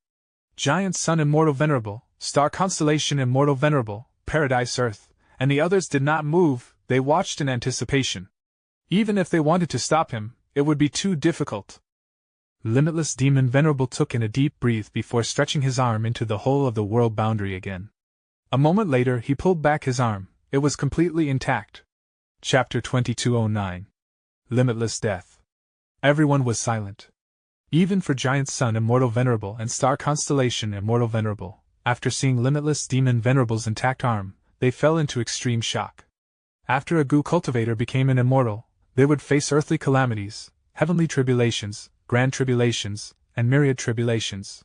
Giant Sun Immortal Venerable, Star Constellation Immortal Venerable, Paradise Earth, and the others did not move, they watched in anticipation. Even if they wanted to stop him, it would be too difficult. Limitless Demon Venerable took in a deep breath before stretching his arm into the hole of the world boundary again. A moment later he pulled back his arm. It was completely intact. Chapter 2209. Limitless Death. Everyone was silent. Even for Giant Sun Immortal Venerable and Star Constellation Immortal Venerable, after seeing Limitless Demon Venerable's intact arm, they fell into extreme shock. After a goo cultivator became an immortal, they would face earthly calamities, heavenly tribulations, grand tribulations, and myriad tribulations.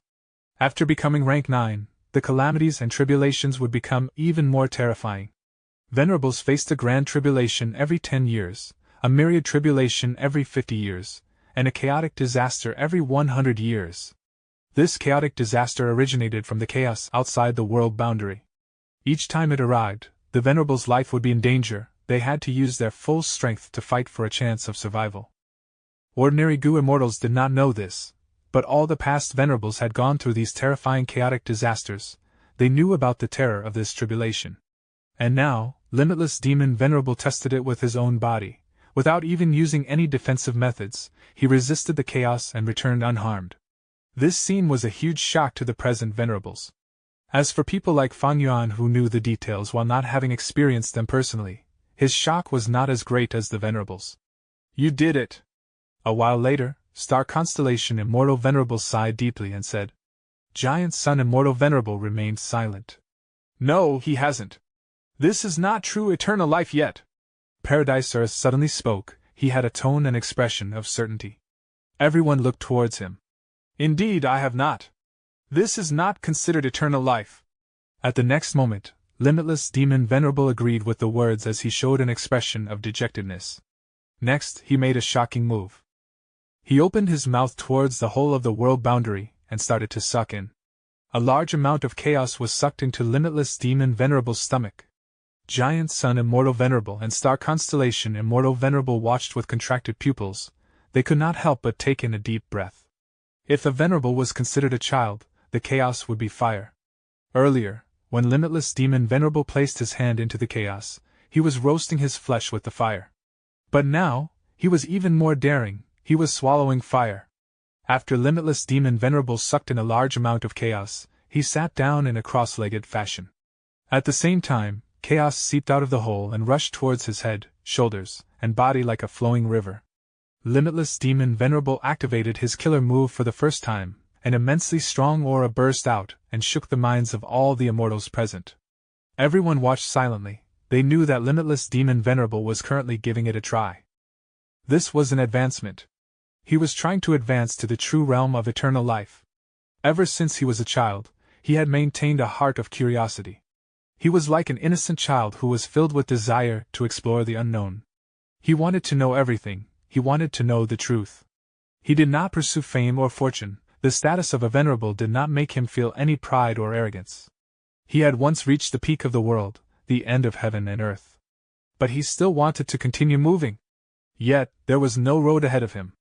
After becoming rank 9, the calamities and tribulations would become even more terrifying. Venerables faced a grand tribulation every 10 years, a myriad tribulation every 50 years, and a chaotic disaster every 100 years. This chaotic disaster originated from the chaos outside the world boundary. Each time it arrived, the Venerable's life would be in danger. They had to use their full strength to fight for a chance of survival. Ordinary goo immortals did not know this, but all the past Venerables had gone through these terrifying chaotic disasters. They knew about the terror of this tribulation. And now, Limitless Demon Venerable tested it with his own body. Without even using any defensive methods, he resisted the chaos and returned unharmed. This scene was a huge shock to the present Venerables. As for people like Fang Yuan who knew the details while not having experienced them personally, his shock was not as great as the Venerables. "You did it!" A while later, Star Constellation Immortal Venerable sighed deeply and said. Giant Sun Immortal Venerable remained silent. "No, he hasn't. This is not true eternal life yet." Paradise Earth suddenly spoke. He had a tone and expression of certainty. Everyone looked towards him. "Indeed, I have not. This is not considered eternal life." At the next moment, Limitless Demon Venerable agreed with the words as he showed an expression of dejectedness. Next, he made a shocking move. He opened his mouth towards the hole of the world boundary and started to suck in. A large amount of chaos was sucked into Limitless Demon Venerable's stomach. Giant Sun Immortal Venerable and Star Constellation Immortal Venerable watched with contracted pupils. They could not help but take in a deep breath. If a Venerable was considered a child, the chaos would be fire. Earlier, when Limitless Demon Venerable placed his hand into the chaos, he was roasting his flesh with the fire. But now, he was even more daring. He was swallowing fire. After Limitless Demon Venerable sucked in a large amount of chaos, he sat down in a cross-legged fashion. At the same time, chaos seeped out of the hole and rushed towards his head, shoulders, and body like a flowing river. Limitless Demon Venerable activated his killer move for the first time. An immensely strong aura burst out and shook the minds of all the immortals present. Everyone watched silently. They knew that Limitless Demon Venerable was currently giving it a try. This was an advancement. He was trying to advance to the true realm of eternal life. Ever since he was a child, he had maintained a heart of curiosity. He was like an innocent child who was filled with desire to explore the unknown. He wanted to know everything. He wanted to know the truth. He did not pursue fame or fortune. The status of a venerable did not make him feel any pride or arrogance. He had once reached the peak of the world, the end of heaven and earth. But he still wanted to continue moving. Yet, there was no road ahead of him.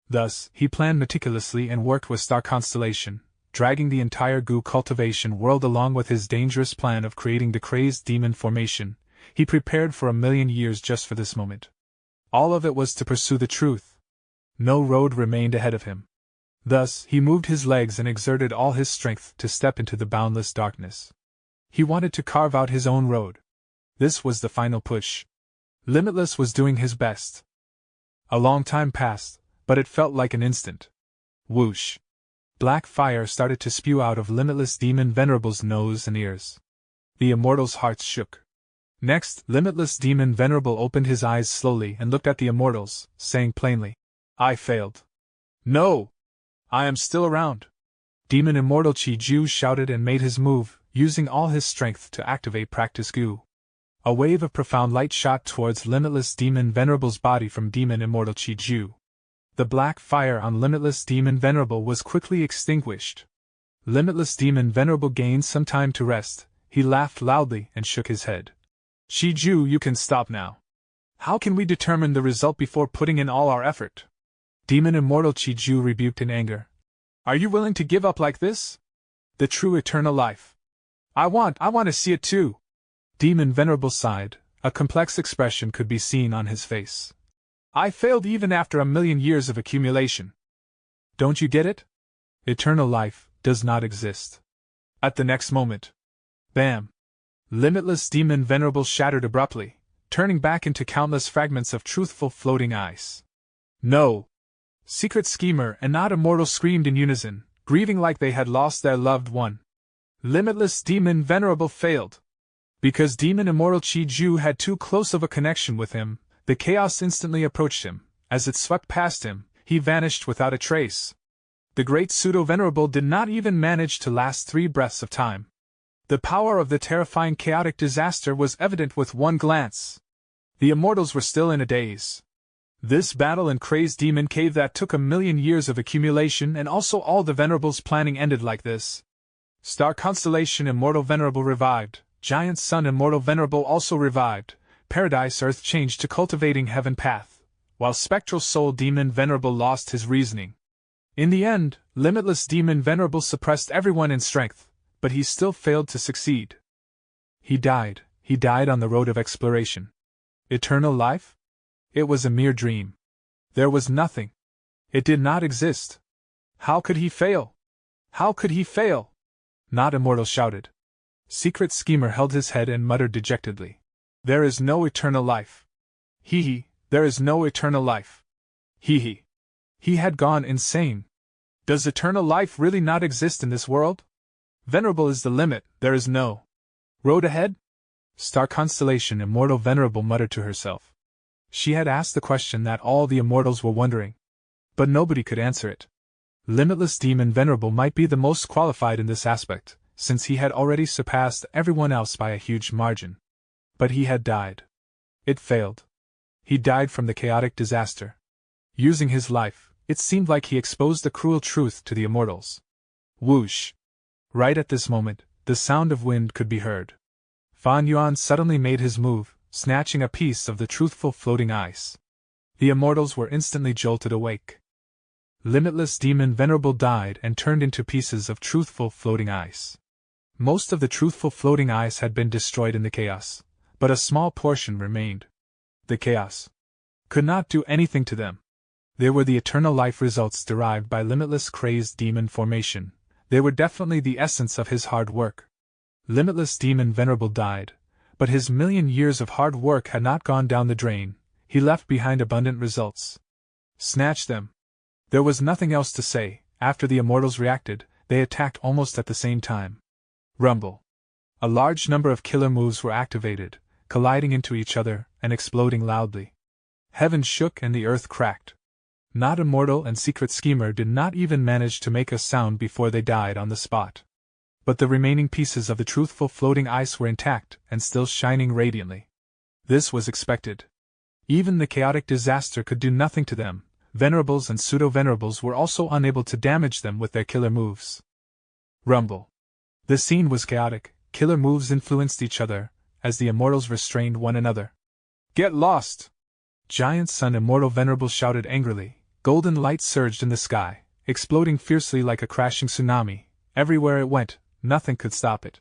Thus, he planned meticulously and worked with Star Constellation, dragging the entire goo cultivation world along with his dangerous plan of creating the crazed demon formation. He prepared for 1,000,000 years just for this moment. All of it was to pursue the truth. No road remained ahead of him. Thus, he moved his legs and exerted all his strength to step into the boundless darkness. He wanted to carve out his own road. This was the final push. Limitless was doing his best. A long time passed, but it felt like an instant. Whoosh! Black fire started to spew out of Limitless Demon Venerable's nose and ears. The immortals' hearts shook. Next, Limitless Demon Venerable opened his eyes slowly and looked at the immortals, saying plainly, "I failed. No! I am still around." Demon Immortal Chi Ju shouted and made his move, using all his strength to activate Practice Goo. A wave of profound light shot towards Limitless Demon Venerable's body from Demon Immortal Chi Ju. The black fire on Limitless Demon Venerable was quickly extinguished. Limitless Demon Venerable gained some time to rest. He laughed loudly and shook his head. "Chi Ju, you can stop now. How can we determine the result before putting in all our effort?" Demon Immortal Chi Ju rebuked in anger. "Are you willing to give up like this? The true eternal life. I want to see it too." Demon Venerable sighed. A complex expression could be seen on his face. "I failed even after 1,000,000 years of accumulation." Don't you get it? Eternal life does not exist. At the next moment, bam! Limitless demon venerable shattered abruptly, turning back into countless fragments of truthful floating ice. No! Secret schemer and not immortal screamed in unison, grieving like they had lost their loved one. Limitless demon venerable failed. Because demon immortal Chi-Ju had too close of a connection with him, the chaos instantly approached him. As it swept past him, he vanished without a trace. The great pseudo-venerable did not even manage to last 3 breaths of time. The power of the terrifying chaotic disaster was evident with one glance. The immortals were still in a daze. This battle in crazed demon cave that took 1,000,000 years of accumulation, and also all the venerables' planning ended like this. Star constellation immortal venerable revived, giant sun immortal venerable also revived, paradise earth changed to cultivating heaven path, while spectral soul demon venerable lost his reasoning. In the end, limitless demon venerable suppressed everyone in strength, but he still failed to succeed. He died on the road of exploration. Eternal life? It was a mere dream. There was nothing. It did not exist. How could he fail? How could he fail? Not immortal shouted. Secret schemer held his head and muttered dejectedly. There is no eternal life. Hee, there is no eternal life. Hee. He had gone insane. Does eternal life really not exist in this world? Venerable is the limit, there is no road ahead? Star constellation immortal venerable muttered to herself. She had asked the question that all the immortals were wondering. But nobody could answer it. Limitless demon venerable might be the most qualified in this aspect, since he had already surpassed everyone else by a huge margin. But he had died. It failed. He died from the chaotic disaster. Using his life, it seemed like he exposed the cruel truth to the immortals. Whoosh! Right at this moment, the sound of wind could be heard. Fan Yuan suddenly made his move, snatching a piece of the truthful floating ice. The immortals were instantly jolted awake. Limitless demon venerable died and turned into pieces of truthful floating ice. Most of the truthful floating ice had been destroyed in the chaos, but a small portion remained. The chaos could not do anything to them. They were the eternal life results derived by limitless crazed demon formation. They were definitely the essence of his hard work. Limitless demon venerable died, but his 1,000,000 years of hard work had not gone down the drain. He left behind abundant results. Snatch them. There was nothing else to say. After the immortals reacted, they attacked almost at the same time. Rumble. A large number of killer moves were activated, colliding into each other and exploding loudly. Heaven shook and the earth cracked. Not immortal and secret schemer did not even manage to make a sound before they died on the spot. But the remaining pieces of the truthful floating ice were intact and still shining radiantly. This was expected. Even the chaotic disaster could do nothing to them. Venerables and pseudo-venerables were also unable to damage them with their killer moves. Rumble. The scene was chaotic. Killer moves influenced each other, as the immortals restrained one another. Get lost! Giant Sun Immortal Venerable shouted angrily. Golden light surged in the sky, exploding fiercely like a crashing tsunami. Everywhere it went, nothing could stop it.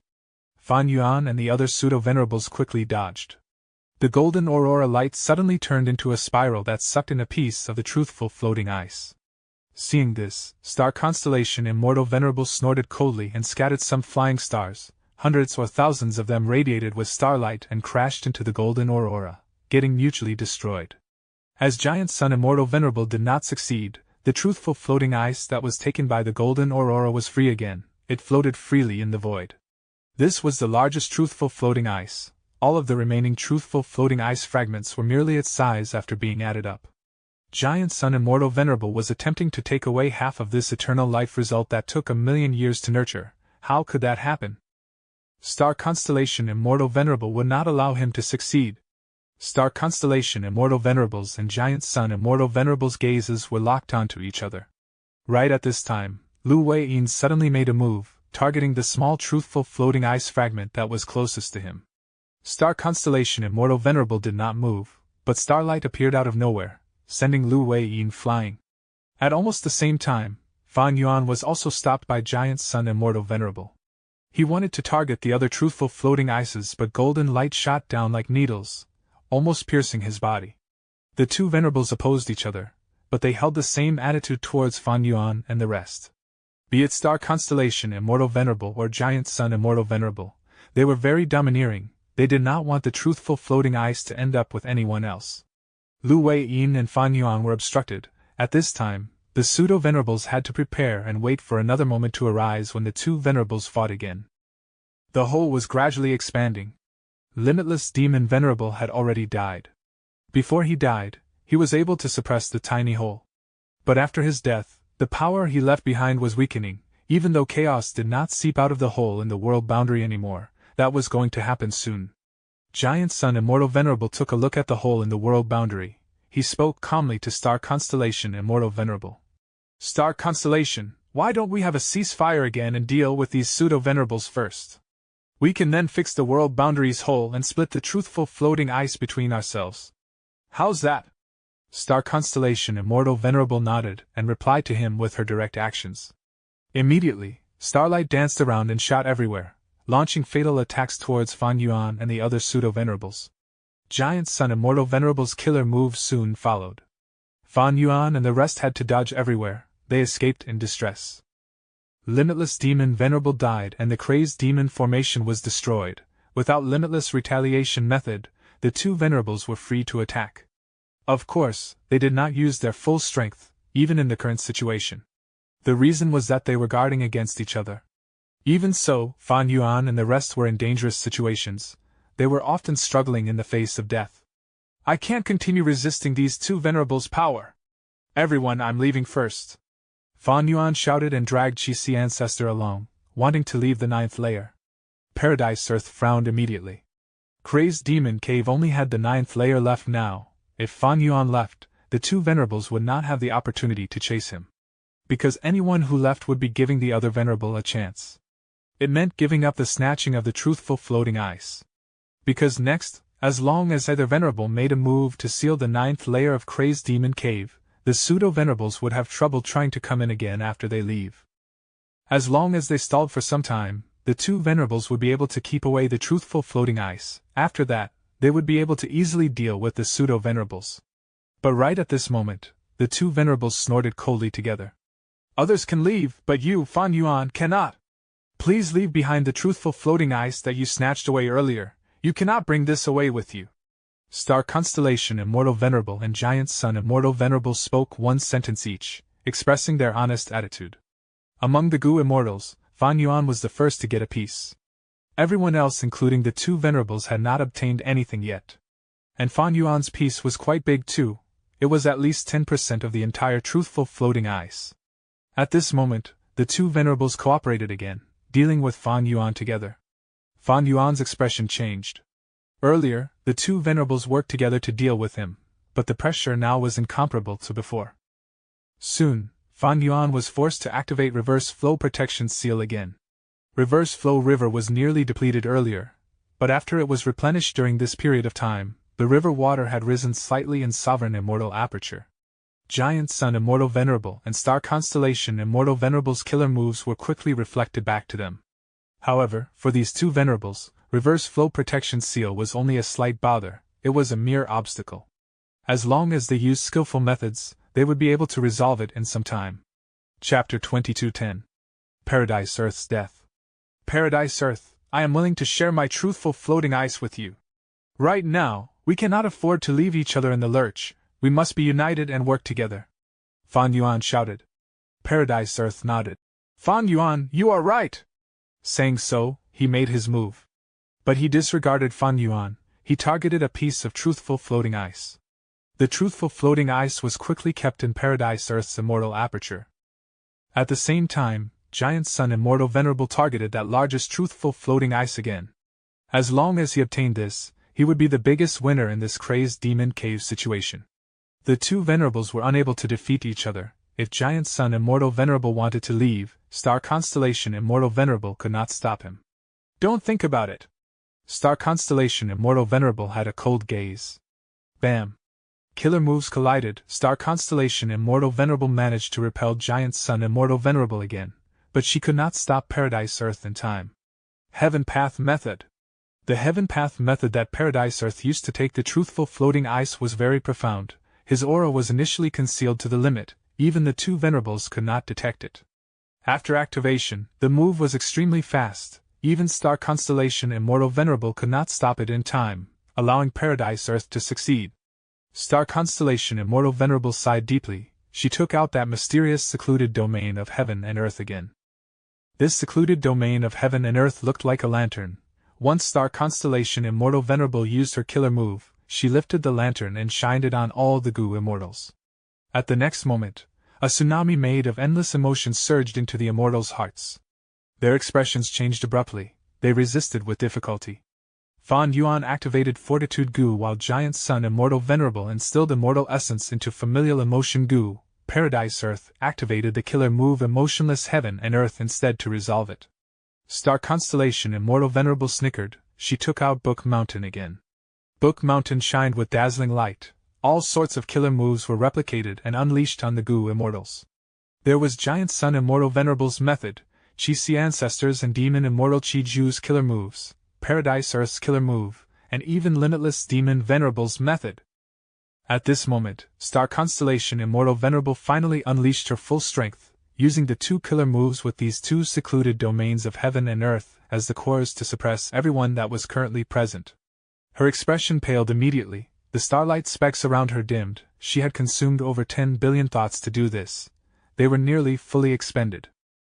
Fan Yuan and the other pseudo-venerables quickly dodged. The golden aurora light suddenly turned into a spiral that sucked in a piece of the truthful floating ice. Seeing this, Star Constellation Immortal Venerable snorted coldly and scattered some flying stars. Hundreds or thousands of them radiated with starlight and crashed into the golden aurora, getting mutually destroyed. As Giant Sun Immortal Venerable did not succeed, the truthful floating ice that was taken by the golden aurora was free again. It floated freely in the void. This was the largest truthful floating ice. All of the remaining truthful floating ice fragments were merely its size after being added up. Giant Sun Immortal Venerable was attempting to take away half of this eternal life result that took 1,000,000 years to nurture. How could that happen? Star Constellation Immortal Venerable would not allow him to succeed. Star Constellation Immortal Venerables and Giant Sun Immortal Venerable's gazes were locked onto each other. Right at this time, Lu Wei-yin suddenly made a move, targeting the small truthful floating ice fragment that was closest to him. Star Constellation Immortal Venerable did not move, but starlight appeared out of nowhere, sending Lu Wei-yin flying. At almost the same time, Fan Yuan was also stopped by Giant Sun Immortal Venerable. He wanted to target the other truthful floating ices, but golden light shot down like needles, almost piercing his body. The two venerables opposed each other, but they held the same attitude towards Fan Yuan and the rest. Be it Star Constellation Immortal Venerable or Giant Sun Immortal Venerable, they were very domineering. They did not want the truthful floating ice to end up with anyone else. Lu Wei-yin and Fan Yuan were obstructed. At this time, the pseudo-venerables had to prepare and wait for another moment to arise when the two venerables fought again. The hole was gradually expanding. Limitless Demon Venerable had already died. Before he died, he was able to suppress the tiny hole. But after his death, the power he left behind was weakening. Even though chaos did not seep out of the hole in the world boundary anymore, that was going to happen soon. Giant Sun Immortal Venerable took a look at the hole in the world boundary. He spoke calmly to Star Constellation Immortal Venerable. Star Constellation, why don't we have a ceasefire again and deal with these pseudo-venerables first? We can then fix the world boundary's hole and split the truthful floating ice between ourselves. How's that? Star Constellation Immortal Venerable nodded and replied to him with her direct actions. Immediately, Starlight danced around and shot everywhere, launching fatal attacks towards Fan Yuan and the other pseudo-venerables. Giant Sun Immortal Venerable's killer moves soon followed. Fan Yuan and the rest had to dodge everywhere. They escaped in distress. Limitless Demon Venerable died and the Crazed Demon formation was destroyed. Without Limitless Retaliation method, the two venerables were free to attack. Of course, they did not use their full strength, even in the current situation. The reason was that they were guarding against each other. Even so, Fan Yuan and the rest were in dangerous situations. They were often struggling in the face of death. I can't continue resisting these two venerables' power. Everyone, I'm leaving first. Fan Yuan shouted and dragged Qixi Ancestor along, wanting to leave the 9th layer. Paradise Earth frowned immediately. Crazed Demon Cave only had the 9th layer left now. If Fan Yuan left, the two venerables would not have the opportunity to chase him. Because anyone who left would be giving the other venerable a chance. It meant giving up the snatching of the truthful floating ice. Because next, as long as either venerable made a move to seal the 9th layer of Crazed Demon Cave, the pseudo-venerables would have trouble trying to come in again after they leave. As long as they stalled for some time, the two venerables would be able to keep away the truthful floating ice. After that, they would be able to easily deal with the pseudo-venerables. But right at this moment, the two venerables snorted coldly together. Others can leave, but you, Fan Yuan, cannot. Please leave behind the truthful floating ice that you snatched away earlier. You cannot bring this away with you. Star Constellation Immortal Venerable and Giant Sun Immortal Venerable spoke one sentence each, expressing their honest attitude. Among the Gu Immortals, Fan Yuan was the first to get a piece. Everyone else, including the two venerables, had not obtained anything yet. And Fan Yuan's piece was quite big too. It was at least 10% of the entire truthful floating ice. At this moment, the two venerables cooperated again, dealing with Fan Yuan together. Fan Yuan's expression changed. Earlier, the two venerables worked together to deal with him, but the pressure now was incomparable to before. Soon, Fan Yuan was forced to activate Reverse Flow Protection Seal again. Reverse Flow River was nearly depleted earlier, but after it was replenished during this period of time, the river water had risen slightly in Sovereign Immortal Aperture. Giant Sun Immortal Venerable and Star Constellation Immortal Venerable's killer moves were quickly reflected back to them. However, for these two venerables, Reverse Flow Protection Seal was only a slight bother. It was a mere obstacle. As long as they used skillful methods, they would be able to resolve it in some time. Chapter 2210. Paradise Earth's Death. Paradise Earth, I am willing to share my truthful floating ice with you. Right now, we cannot afford to leave each other in the lurch. We must be united and work together. Fan Yuan shouted. Paradise Earth nodded. Fan Yuan, you are right! Saying so, he made his move. But he disregarded Fan Yuan. He targeted a piece of truthful floating ice. The truthful floating ice was quickly kept in Paradise Earth's immortal aperture. At the same time, Giant Sun Immortal Venerable targeted that largest truthful floating ice again. As long as he obtained this, he would be the biggest winner in this Crazed Demon Cave situation. The two venerables were unable to defeat each other. If Giant Sun Immortal Venerable wanted to leave, Star Constellation Immortal Venerable could not stop him. Don't think about it. Star Constellation Immortal Venerable had a cold gaze. Bam! Killer moves collided. Star Constellation Immortal Venerable managed to repel Giant Sun Immortal Venerable again, but she could not stop Paradise Earth in time. Heaven Path Method. The Heaven Path method that Paradise Earth used to take the truthful floating ice was very profound. his aura was initially concealed to the limit, even the two venerables could not detect it. After activation, the move was extremely fast, even Star Constellation Immortal Venerable could not stop it in time, allowing Paradise Earth to succeed. Star Constellation Immortal Venerable sighed deeply. She took out that mysterious secluded domain of heaven and earth again. This secluded domain of heaven and earth looked like a lantern. Once Star Constellation Immortal Venerable used her killer move, she lifted the lantern and shined it on all the Gu Immortals. At the next moment, a tsunami made of endless emotion surged into the Immortals' hearts. Their expressions changed abruptly, they resisted with difficulty. Fan Yuan activated Fortitude Gu while Giant Sun Immortal Venerable instilled Immortal Essence into Familial Emotion Gu. Paradise Earth activated the killer move Emotionless Heaven and Earth instead to resolve it. Star Constellation Immortal Venerable snickered. She took out Book Mountain again. Book Mountain shined with dazzling light. All sorts of killer moves were replicated and unleashed on the Gu Immortals. There was Giant Sun Immortal Venerable's method, Chi Si Ancestors and Demon Immortal Chi Ju's killer moves, Paradise Earth's killer move, and even Limitless Demon Venerable's method. At this moment, Star Constellation Immortal Venerable finally unleashed her full strength, using the two killer moves with these two secluded domains of heaven and earth as the cores to suppress everyone that was currently present. Her expression paled immediately, the starlight specks around her dimmed. She had consumed over 10 billion thoughts to do this. They were nearly fully expended.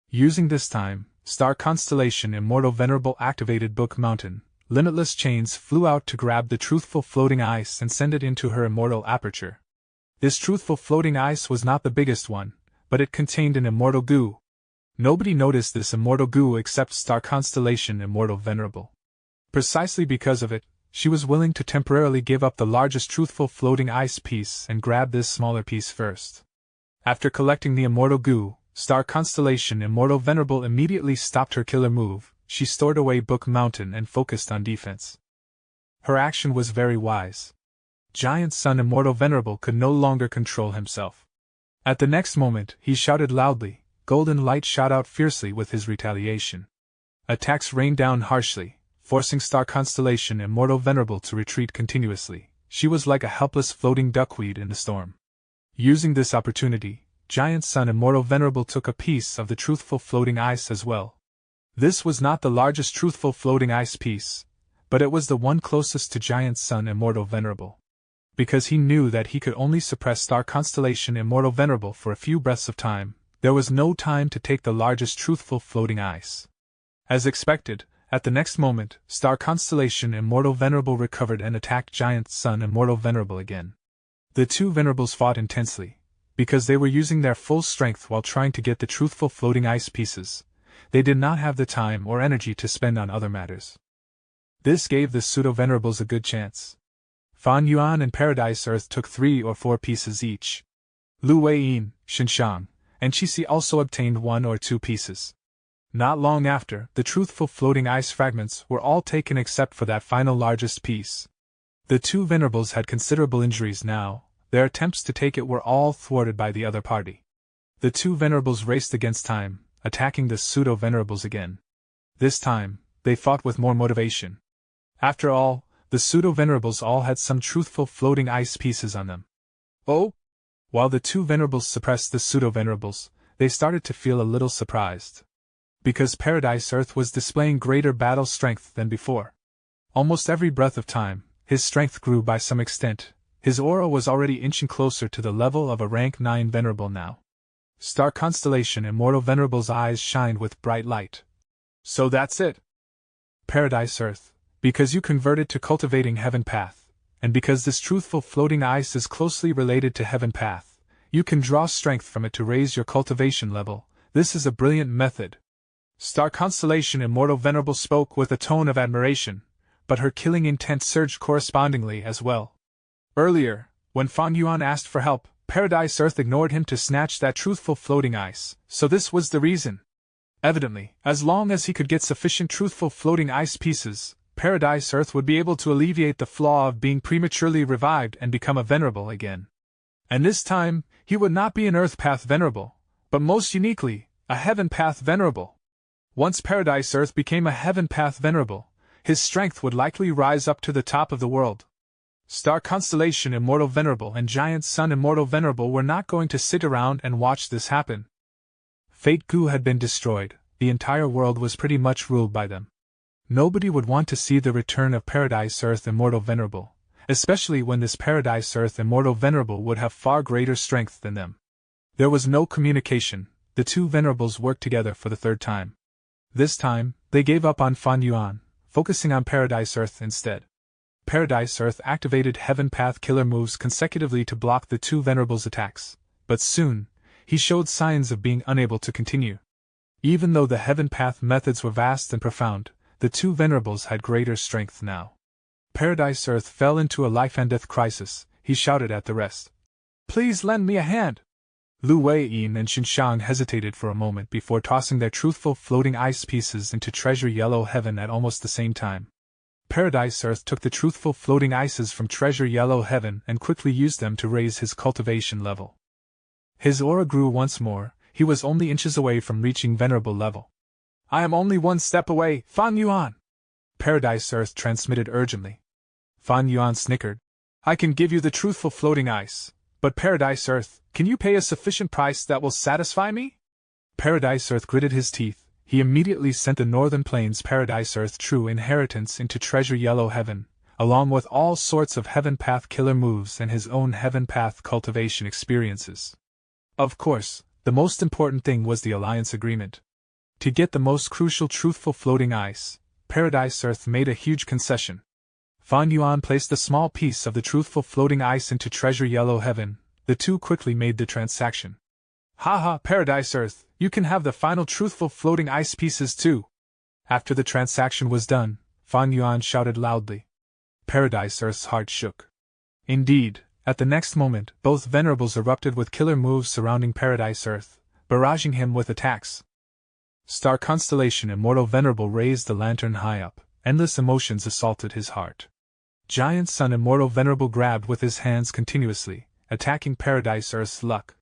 Using this time, Star Constellation Immortal Venerable activated Book Mountain. Limitless chains flew out to grab the truthful floating ice and send it into her immortal aperture. This truthful floating ice was not the biggest one, but it contained an immortal Gu. Nobody noticed this immortal Gu except Star Constellation Immortal Venerable. Precisely because of it, she was willing to temporarily give up the largest truthful floating ice piece and grab this smaller piece first. After collecting the immortal Gu, Star Constellation Immortal Venerable immediately stopped her killer move. She stored away Book Mountain and focused on defense. Her action was very wise. Giant Sun Immortal Venerable could no longer control himself. At the next moment, he shouted loudly. Golden light shot out fiercely with his retaliation. Attacks rained down harshly, forcing Star Constellation Immortal Venerable to retreat continuously. She was like a helpless floating duckweed in the storm. Using this opportunity, Giant Sun Immortal Venerable took a piece of the truthful floating ice as well. This was not the largest truthful floating ice piece, but it was the one closest to Giant Sun Immortal Venerable. Because he knew that he could only suppress Star Constellation Immortal Venerable for a few breaths of time, there was no time to take the largest truthful floating ice. As expected, at the next moment, Star Constellation Immortal Venerable recovered and attacked Giant Sun Immortal Venerable again. The two Venerables fought intensely. Because they were using their full strength while trying to get the truthful floating ice pieces, they did not have the time or energy to spend on other matters. This gave the pseudo-venerables a good chance. Fan Yuan and Paradise Earth took 3 or 4 pieces each. Lu Weiyin, Xinshang, and Qixi also obtained 1 or 2 pieces. Not long after, the truthful floating ice fragments were all taken except for that final largest piece. The two venerables had considerable injuries now. Their attempts to take it were all thwarted by the other party. The two venerables raced against time, attacking the pseudo-venerables again. This time, they fought with more motivation. After all, the pseudo-venerables all had some truthful floating ice pieces on them. Oh! While the two venerables suppressed the pseudo-venerables, they started to feel a little surprised. Because Paradise Earth was displaying greater battle strength than before. Almost every breath of time, his strength grew by some extent. His aura was already inching closer to the level of a rank 9 venerable now. Star Constellation Immortal Venerable's eyes shined with bright light. So that's it. Paradise Earth, because you converted to cultivating Heaven Path, and because this truthful floating ice is closely related to Heaven Path, you can draw strength from it to raise your cultivation level. This is a brilliant method. Star Constellation Immortal Venerable spoke with a tone of admiration, but her killing intent surged correspondingly as well. Earlier, when Fan Yuan asked for help, Paradise Earth ignored him to snatch that truthful floating ice, so this was the reason. Evidently, as long as he could get sufficient truthful floating ice pieces, Paradise Earth would be able to alleviate the flaw of being prematurely revived and become a venerable again. And this time, he would not be an Earth Path venerable, but most uniquely, a Heaven Path venerable. Once Paradise Earth became a Heaven Path venerable, his strength would likely rise up to the top of the world. Star Constellation Immortal Venerable and Giant Sun Immortal Venerable were not going to sit around and watch this happen. Fate Gu had been destroyed, the entire world was pretty much ruled by them. Nobody would want to see the return of Paradise Earth Immortal Venerable, especially when this Paradise Earth Immortal Venerable would have far greater strength than them. There was no communication, the two Venerables worked together for the third time. This time, they gave up on Fan Yuan, focusing on Paradise Earth instead. Paradise Earth activated Heaven Path killer moves consecutively to block the two Venerables' attacks, but soon, he showed signs of being unable to continue. Even though the Heaven Path methods were vast and profound, the two Venerables had greater strength now. Paradise Earth fell into a life-and-death crisis. He shouted at the rest. "Please lend me a hand!" Lu Weiyin and Xinshang hesitated for a moment before tossing their truthful floating ice pieces into Treasure Yellow Heaven at almost the same time. Paradise Earth took the truthful floating ices from Treasure Yellow Heaven and quickly used them to raise his cultivation level. His aura grew once more. He was only inches away from reaching Venerable level. "I am only one step away, Fan Yuan!" Paradise Earth transmitted urgently. Fan Yuan snickered. "I can give you the truthful floating ice, but Paradise Earth, can you pay a sufficient price that will satisfy me?" Paradise Earth gritted his teeth. He immediately sent the Northern Plains Paradise Earth True Inheritance into Treasure Yellow Heaven, along with all sorts of Heaven Path killer moves and his own Heaven Path cultivation experiences. Of course, the most important thing was the alliance agreement. To get the most crucial truthful floating ice, Paradise Earth made a huge concession. Fan Yuan placed a small piece of the truthful floating ice into Treasure Yellow Heaven. The two quickly made the transaction. "Haha, Paradise Earth, you can have the final truthful floating ice pieces too." After the transaction was done, Fan Yuan shouted loudly. Paradise Earth's heart shook. Indeed, at the next moment, both Venerables erupted with killer moves surrounding Paradise Earth, barraging him with attacks. Star Constellation Immortal Venerable raised the lantern high up. Endless emotions assaulted his heart. Giant Sun Immortal Venerable grabbed with his hands continuously, attacking Paradise Earth's luck.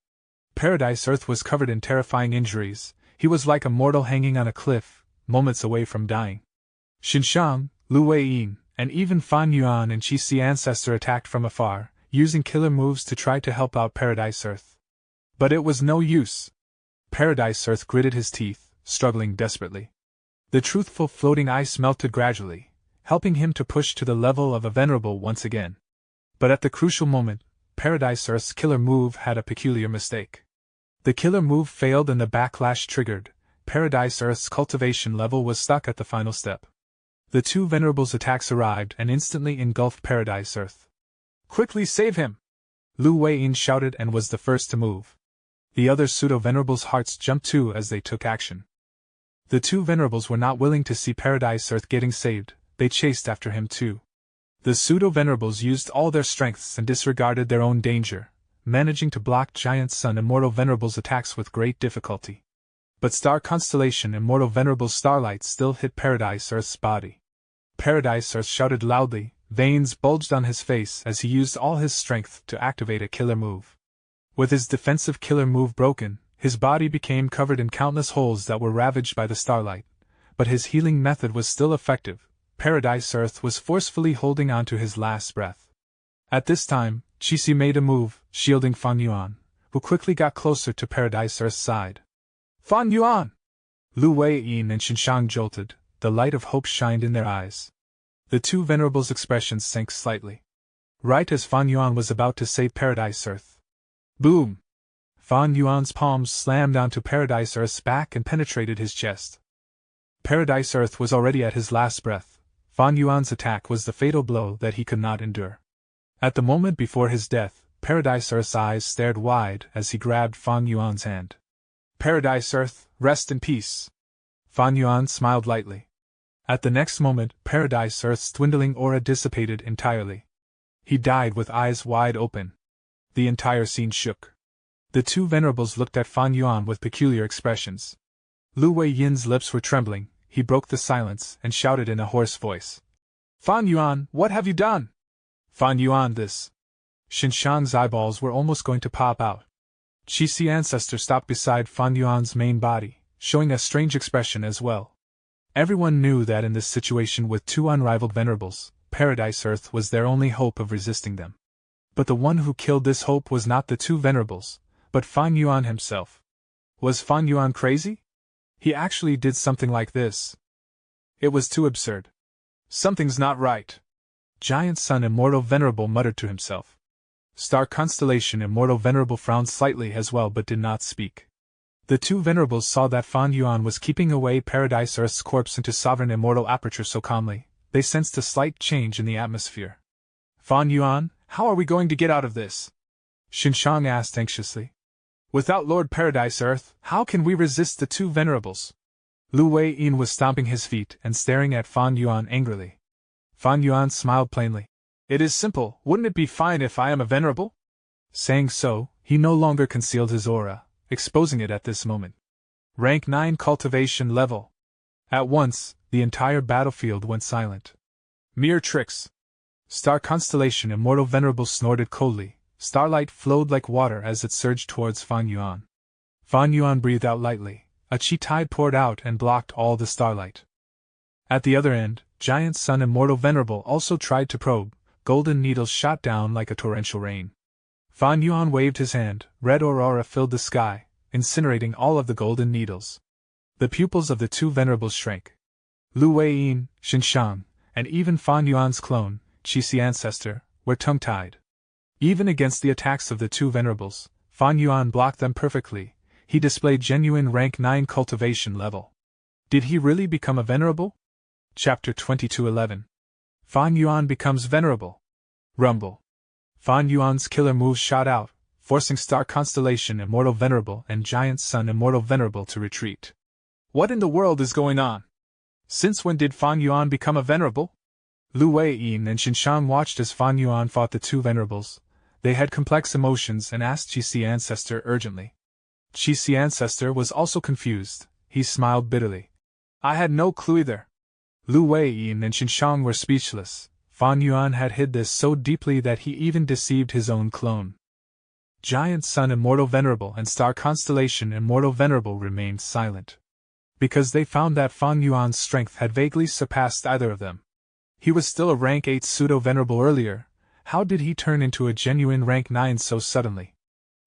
Paradise Earth was covered in terrifying injuries. He was like a mortal hanging on a cliff, moments away from dying. Xinshang, Lu Weiyin, and even Fan Yuan and Qixi Ancestor attacked from afar, using killer moves to try to help out Paradise Earth. But it was no use. Paradise Earth gritted his teeth, struggling desperately. The truthful floating ice melted gradually, helping him to push to the level of a Venerable once again. But at the crucial moment, Paradise Earth's killer move had a peculiar mistake. The killer move failed and the backlash triggered. Paradise Earth's cultivation level was stuck at the final step. The two Venerables' attacks arrived and instantly engulfed Paradise Earth. "Quickly save him!" Lu Weiyin shouted and was the first to move. The other pseudo-Venerables' hearts jumped too as they took action. The two Venerables were not willing to see Paradise Earth getting saved. They chased after him too. The pseudo-Venerables used all their strengths and disregarded their own danger, managing to block Giant Sun Immortal Venerable's attacks with great difficulty. But Star Constellation Immortal Venerable's starlight still hit Paradise Earth's body. Paradise Earth shouted loudly, veins bulged on his face as he used all his strength to activate a killer move. With his defensive killer move broken, his body became covered in countless holes that were ravaged by the starlight, but his healing method was still effective. Paradise Earth was forcefully holding on to his last breath. At this time, Qixi made a move, shielding Fan Yuan, who quickly got closer to Paradise Earth's side. "Fan Yuan!" Lu Weiyin and Xinshang jolted, the light of hope shined in their eyes. The two Venerables' expressions sank slightly. Right as Fan Yuan was about to save Paradise Earth. Boom! Fan Yuan's palms slammed onto Paradise Earth's back and penetrated his chest. Paradise Earth was already at his last breath. Fan Yuan's attack was the fatal blow that he could not endure. At the moment before his death, Paradise Earth's eyes stared wide as he grabbed Fan Yuan's hand. "Paradise Earth, rest in peace." Fan Yuan smiled lightly. At the next moment, Paradise Earth's dwindling aura dissipated entirely. He died with eyes wide open. The entire scene shook. The two Venerables looked at Fan Yuan with peculiar expressions. Lu Weiyin's lips were trembling. He broke the silence and shouted in a hoarse voice. "Fan Yuan, what have you done?" "Fan Yuan, this." Xinshang's eyeballs were almost going to pop out. Qixi Ancestor stopped beside Fan Yuan's main body, showing a strange expression as well. Everyone knew that in this situation with two unrivaled Venerables, Paradise Earth was their only hope of resisting them. But the one who killed this hope was not the two venerables, but Fan Yuan himself. Was Fan Yuan crazy? He actually did something like this. It was too absurd. Something's not right. Giant Sun Immortal Venerable muttered to himself. Star Constellation Immortal Venerable frowned slightly as well but did not speak. The two venerables saw that Fan Yuan was keeping away Paradise Earth's corpse into Sovereign Immortal Aperture so calmly, they sensed a slight change in the atmosphere. Fan Yuan, how are we going to get out of this? Xinshang asked anxiously. Without Lord Paradise Earth, how can we resist the two venerables? Lu Wei-yin was stomping his feet and staring at Fan Yuan angrily. Fan Yuan smiled plainly. It is simple, wouldn't it be fine if I am a venerable? Saying so, he no longer concealed his aura, exposing it at this moment. Rank 9 cultivation level. At once, the entire battlefield went silent. Mere tricks. Star Constellation Immortal Venerable snorted coldly. Starlight flowed like water as it surged towards Fan Yuan. Fan Yuan breathed out lightly. A chi tide poured out and blocked all the starlight. At the other end, Giant Sun Immortal Venerable also tried to probe. Golden needles shot down like a torrential rain. Fan Yuan waved his hand. Red aurora filled the sky, incinerating all of the golden needles. The pupils of the two venerables shrank. Lu Wei-yin, Xinshang, and even Fan Yuan's clone, Qixi Ancestor, were tongue-tied. Even against the attacks of the two venerables, Fan Yuan blocked them perfectly. He displayed genuine rank 9 cultivation level. Did he really become a venerable? Chapter 22:11. Fan Yuan becomes venerable. Rumble. Fan Yuan's killer moves shot out, forcing Star Constellation Immortal Venerable and Giant Sun Immortal Venerable to retreat. What in the world is going on? Since when did Fan Yuan become a venerable? Lu Wei-yin and Xinshang watched as Fan Yuan fought the two venerables. They had complex emotions and asked Qixi Ancestor urgently. Qixi Ancestor was also confused. He smiled bitterly. I had no clue either. Lu Wei-yin and Xinshang were speechless. Fan Yuan had hid this so deeply that he even deceived his own clone. Giant Sun Immortal Venerable and Star Constellation Immortal Venerable remained silent. Because they found that Fan Yuan's strength had vaguely surpassed either of them. He was still a rank 8 pseudo-venerable earlier. How did he turn into a genuine rank 9 so suddenly?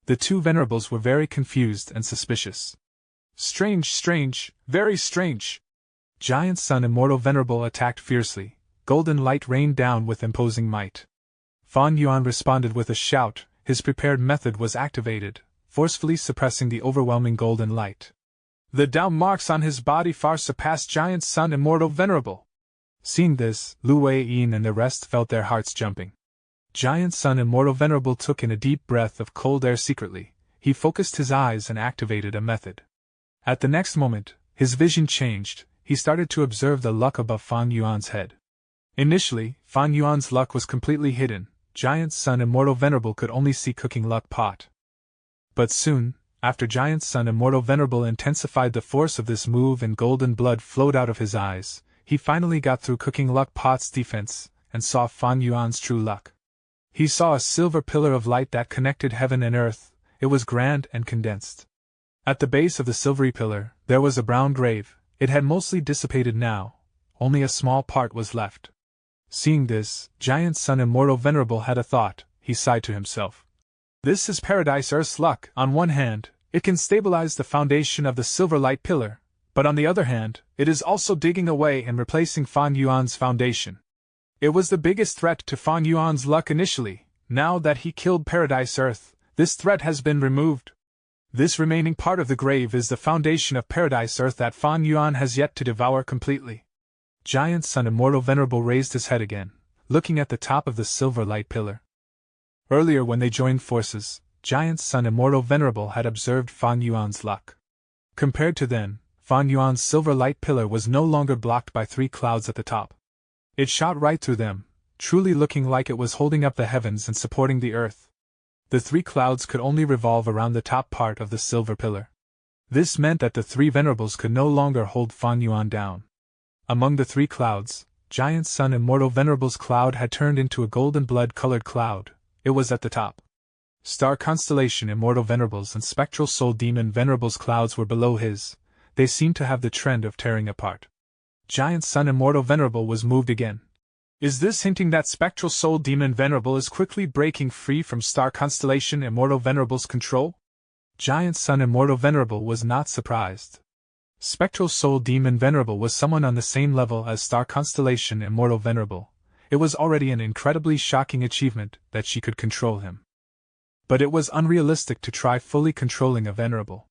The two venerables were very confused and suspicious. Strange, very strange. Giant Sun Immortal Venerable attacked fiercely. Golden light rained down with imposing might. Fan Yuan responded with a shout. His prepared method was activated, forcefully suppressing the overwhelming golden light. The down marks on his body far surpassed Giant Sun Immortal Venerable. Seeing this, Lu Wei-yin and the rest felt their hearts jumping. Giant Sun Immortal Venerable took in a deep breath of cold air secretly. He focused his eyes and activated a method. At the next moment, his vision changed. He started to observe the luck above Fan Yuan's head. Initially, Fan Yuan's luck was completely hidden. Giant Sun Immortal Venerable could only see cooking luck pot. But soon, after Giant Sun Immortal Venerable intensified the force of this move and golden blood flowed out of his eyes, he finally got through cooking luck pot's defense, and saw Fan Yuan's true luck. He saw a silver pillar of light that connected heaven and earth. It was grand and condensed. At the base of the silvery pillar, there was a brown grave. It had mostly dissipated now. Only a small part was left. Seeing this, Giant Sun Immortal Venerable had a thought. He sighed to himself. This is Paradise Earth's luck. On one hand, it can stabilize the foundation of the silver light pillar, but on the other hand, it is also digging away and replacing Fan Yuan's foundation. It was the biggest threat to Fan Yuan's luck initially. Now that he killed Paradise Earth, this threat has been removed. This remaining part of the grave is the foundation of Paradise Earth that Fan Yuan has yet to devour completely. Giant Sun Immortal Venerable raised his head again, looking at the top of the silver light pillar. Earlier when they joined forces, Giant Sun Immortal Venerable had observed Fan Yuan's luck. Compared to then, Fan Yuan's silver light pillar was no longer blocked by 3 clouds at the top. It shot right through them, truly looking like it was holding up the heavens and supporting the earth. The 3 clouds could only revolve around the top part of the silver pillar. This meant that the 3 venerables could no longer hold Fan Yuan down. Among the 3 clouds, Giant Sun Immortal Venerable's cloud had turned into a golden blood-colored cloud. It was at the top. Star Constellation Immortal Venerables and Spectral Soul Demon Venerables clouds were below his. They seemed to have the trend of tearing apart. Giant Sun Immortal Venerable was moved again. Is this hinting that Spectral Soul Demon Venerable is quickly breaking free from Star Constellation Immortal Venerable's control? Giant Sun Immortal Venerable was not surprised. Spectral Soul Demon Venerable was someone on the same level as Star Constellation Immortal Venerable. It was already an incredibly shocking achievement that she could control him. But it was unrealistic to try fully controlling a Venerable.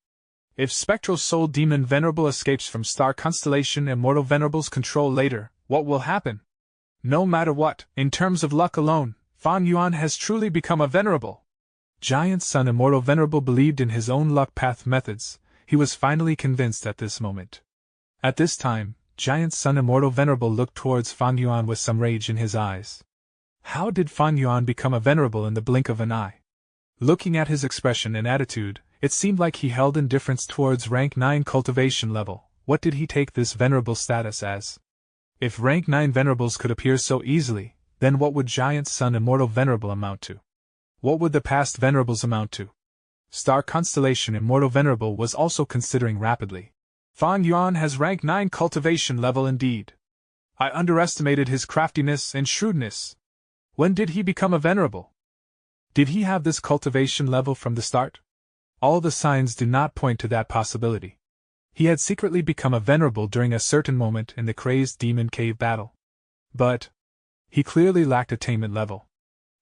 If Spectral Soul Demon Venerable escapes from Star Constellation Immortal Venerable's control later, what will happen? No matter what, in terms of luck alone, Fan Yuan has truly become a Venerable. Giant Sun Immortal Venerable believed in his own luck path methods. He was finally convinced at this moment. At this time, Giant Sun Immortal Venerable looked towards Fan Yuan with some rage in his eyes. How did Fan Yuan become a Venerable in the blink of an eye? Looking at his expression and attitude, it seemed like he held indifference towards rank 9 cultivation level. What did he take this Venerable status as? If rank 9 Venerables could appear so easily, then what would Giant Sun Immortal Venerable amount to? What would the past Venerables amount to? Star Constellation Immortal Venerable was also considering rapidly. Fan Yuan has rank 9 cultivation level indeed. I underestimated his craftiness and shrewdness. When did he become a Venerable? Did he have this cultivation level from the start? All the signs do not point to that possibility. He had secretly become a Venerable during a certain moment in the crazed Demon Cave battle. But he clearly lacked attainment level.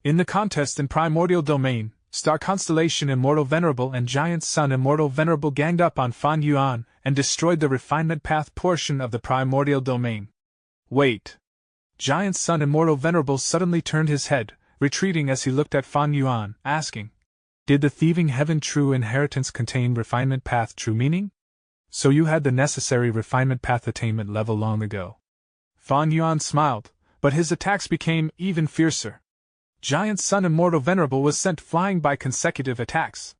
In the contest in Primordial Domain, Star Constellation Immortal Venerable and Giant Sun Immortal Venerable ganged up on Fan Yuan and destroyed the refinement path portion of the Primordial Domain. Wait! Giant Sun Immortal Venerable suddenly turned his head, retreating as he looked at Fan Yuan, asking, "Did the Thieving Heaven True Inheritance contain refinement path true meaning? So you had the necessary refinement path attainment level long ago." Fan Yuan smiled, but his attacks became even fiercer. Giant Sun Immortal Venerable was sent flying by consecutive attacks.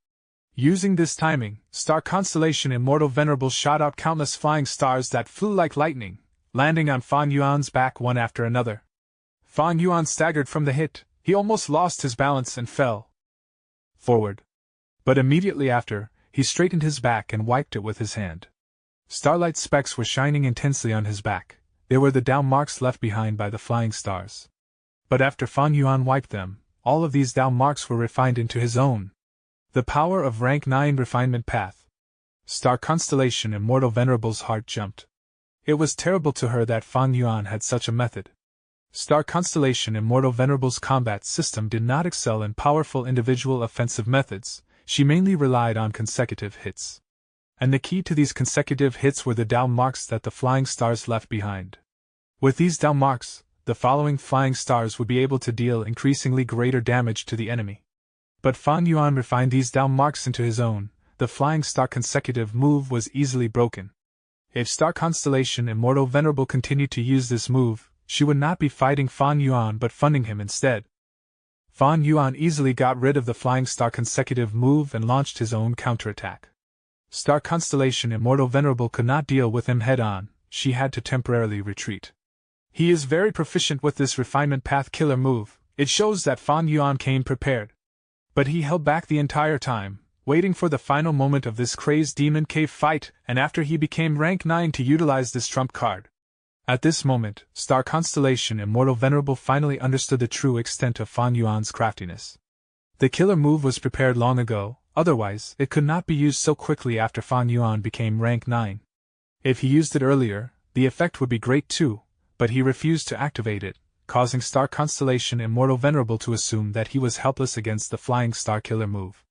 Using this timing, Star Constellation Immortal Venerable shot out countless flying stars that flew like lightning, landing on Fan Yuan's back one after another. Fan Yuan staggered from the hit, he almost lost his balance and fell forward. But immediately after, he straightened his back and wiped it with his hand. Starlight specks were shining intensely on his back. They were the down marks left behind by the flying stars. But after Fan Yuan wiped them, all of these down marks were refined into his own. The power of rank 9 refinement path. Star Constellation Immortal Venerable's heart jumped. It was terrible to her that Fan Yuan had such a method. Star Constellation Immortal Venerable's combat system did not excel in powerful individual offensive methods. She mainly relied on consecutive hits. And the key to these consecutive hits were the down marks that the flying stars left behind. With these down marks, the following flying stars would be able to deal increasingly greater damage to the enemy. But Fan Yuan refined these down marks into his own. The flying star consecutive move was easily broken. If Star Constellation Immortal Venerable continued to use this move, she would not be fighting Fan Yuan but funding him instead. Fan Yuan easily got rid of the flying star consecutive move and launched his own counterattack. Star Constellation Immortal Venerable could not deal with him head-on, she had to temporarily retreat. He is very proficient with this refinement path killer move, it shows that Fan Yuan came prepared. But he held back the entire time, waiting for the final moment of this crazed Demon Cave fight and after he became rank 9 to utilize this trump card. At this moment, Star Constellation Immortal Venerable finally understood the true extent of Fan Yuan's craftiness. The killer move was prepared long ago, otherwise it could not be used so quickly after Fan Yuan became rank 9. If he used it earlier, the effect would be great too, but he refused to activate it, causing Star Constellation Immortal Venerable to assume that he was helpless against the Flying Star Killer move.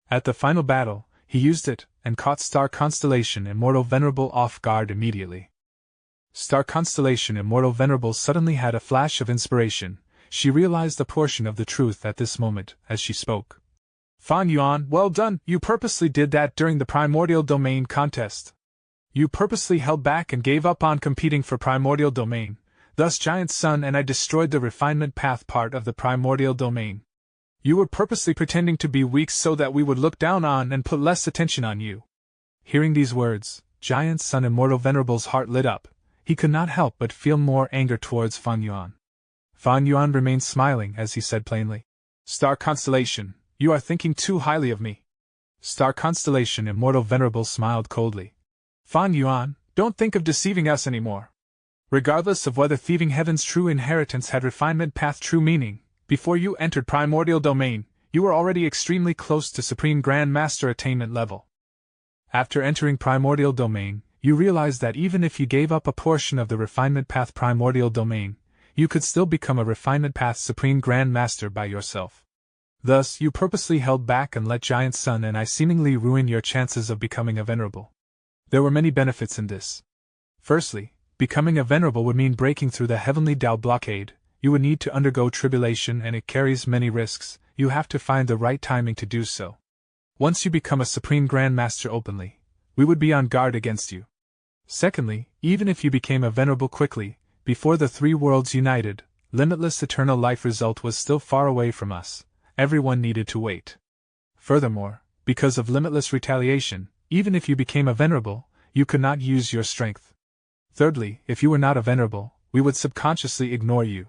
At the final battle, he used it, and caught Star Constellation Immortal Venerable off guard immediately. Star Constellation Immortal Venerable suddenly had a flash of inspiration. She realized a portion of the truth at this moment, as she spoke. Fan Yuan, well done, you purposely did that during the Primordial Domain contest. You purposely held back and gave up on competing for Primordial Domain, thus Giant Sun and I destroyed the refinement path part of the Primordial Domain. You were purposely pretending to be weak so that we would look down on and put less attention on you. Hearing these words, Giant Sun Immortal Venerable's heart lit up. He could not help but feel more anger towards Fan Yuan. Fan Yuan remained smiling as he said plainly, Star Constellation, you are thinking too highly of me. Star Constellation Immortal Venerable smiled coldly. Fan Yuan, don't think of deceiving us anymore. Regardless of whether thieving heaven's true inheritance had refinement path true meaning, before you entered primordial domain, you were already extremely close to Supreme Grand Master attainment level. After entering primordial domain, you realized that even if you gave up a portion of the refinement path primordial domain, you could still become a refinement path Supreme Grand Master by yourself. Thus, you purposely held back and let Giant Sun and I seemingly ruin your chances of becoming a venerable. There were many benefits in this. Firstly, becoming a venerable would mean breaking through the heavenly Tao blockade. You would need to undergo tribulation and it carries many risks. You have to find the right timing to do so. Once you become a Supreme Grand Master openly, we would be on guard against you. Secondly, even if you became a venerable quickly, before the three worlds united, limitless eternal life result was still far away from us. Everyone needed to wait. Furthermore, because of limitless retaliation, even if you became a venerable, you could not use your strength. Thirdly, if you were not a venerable, we would subconsciously ignore you.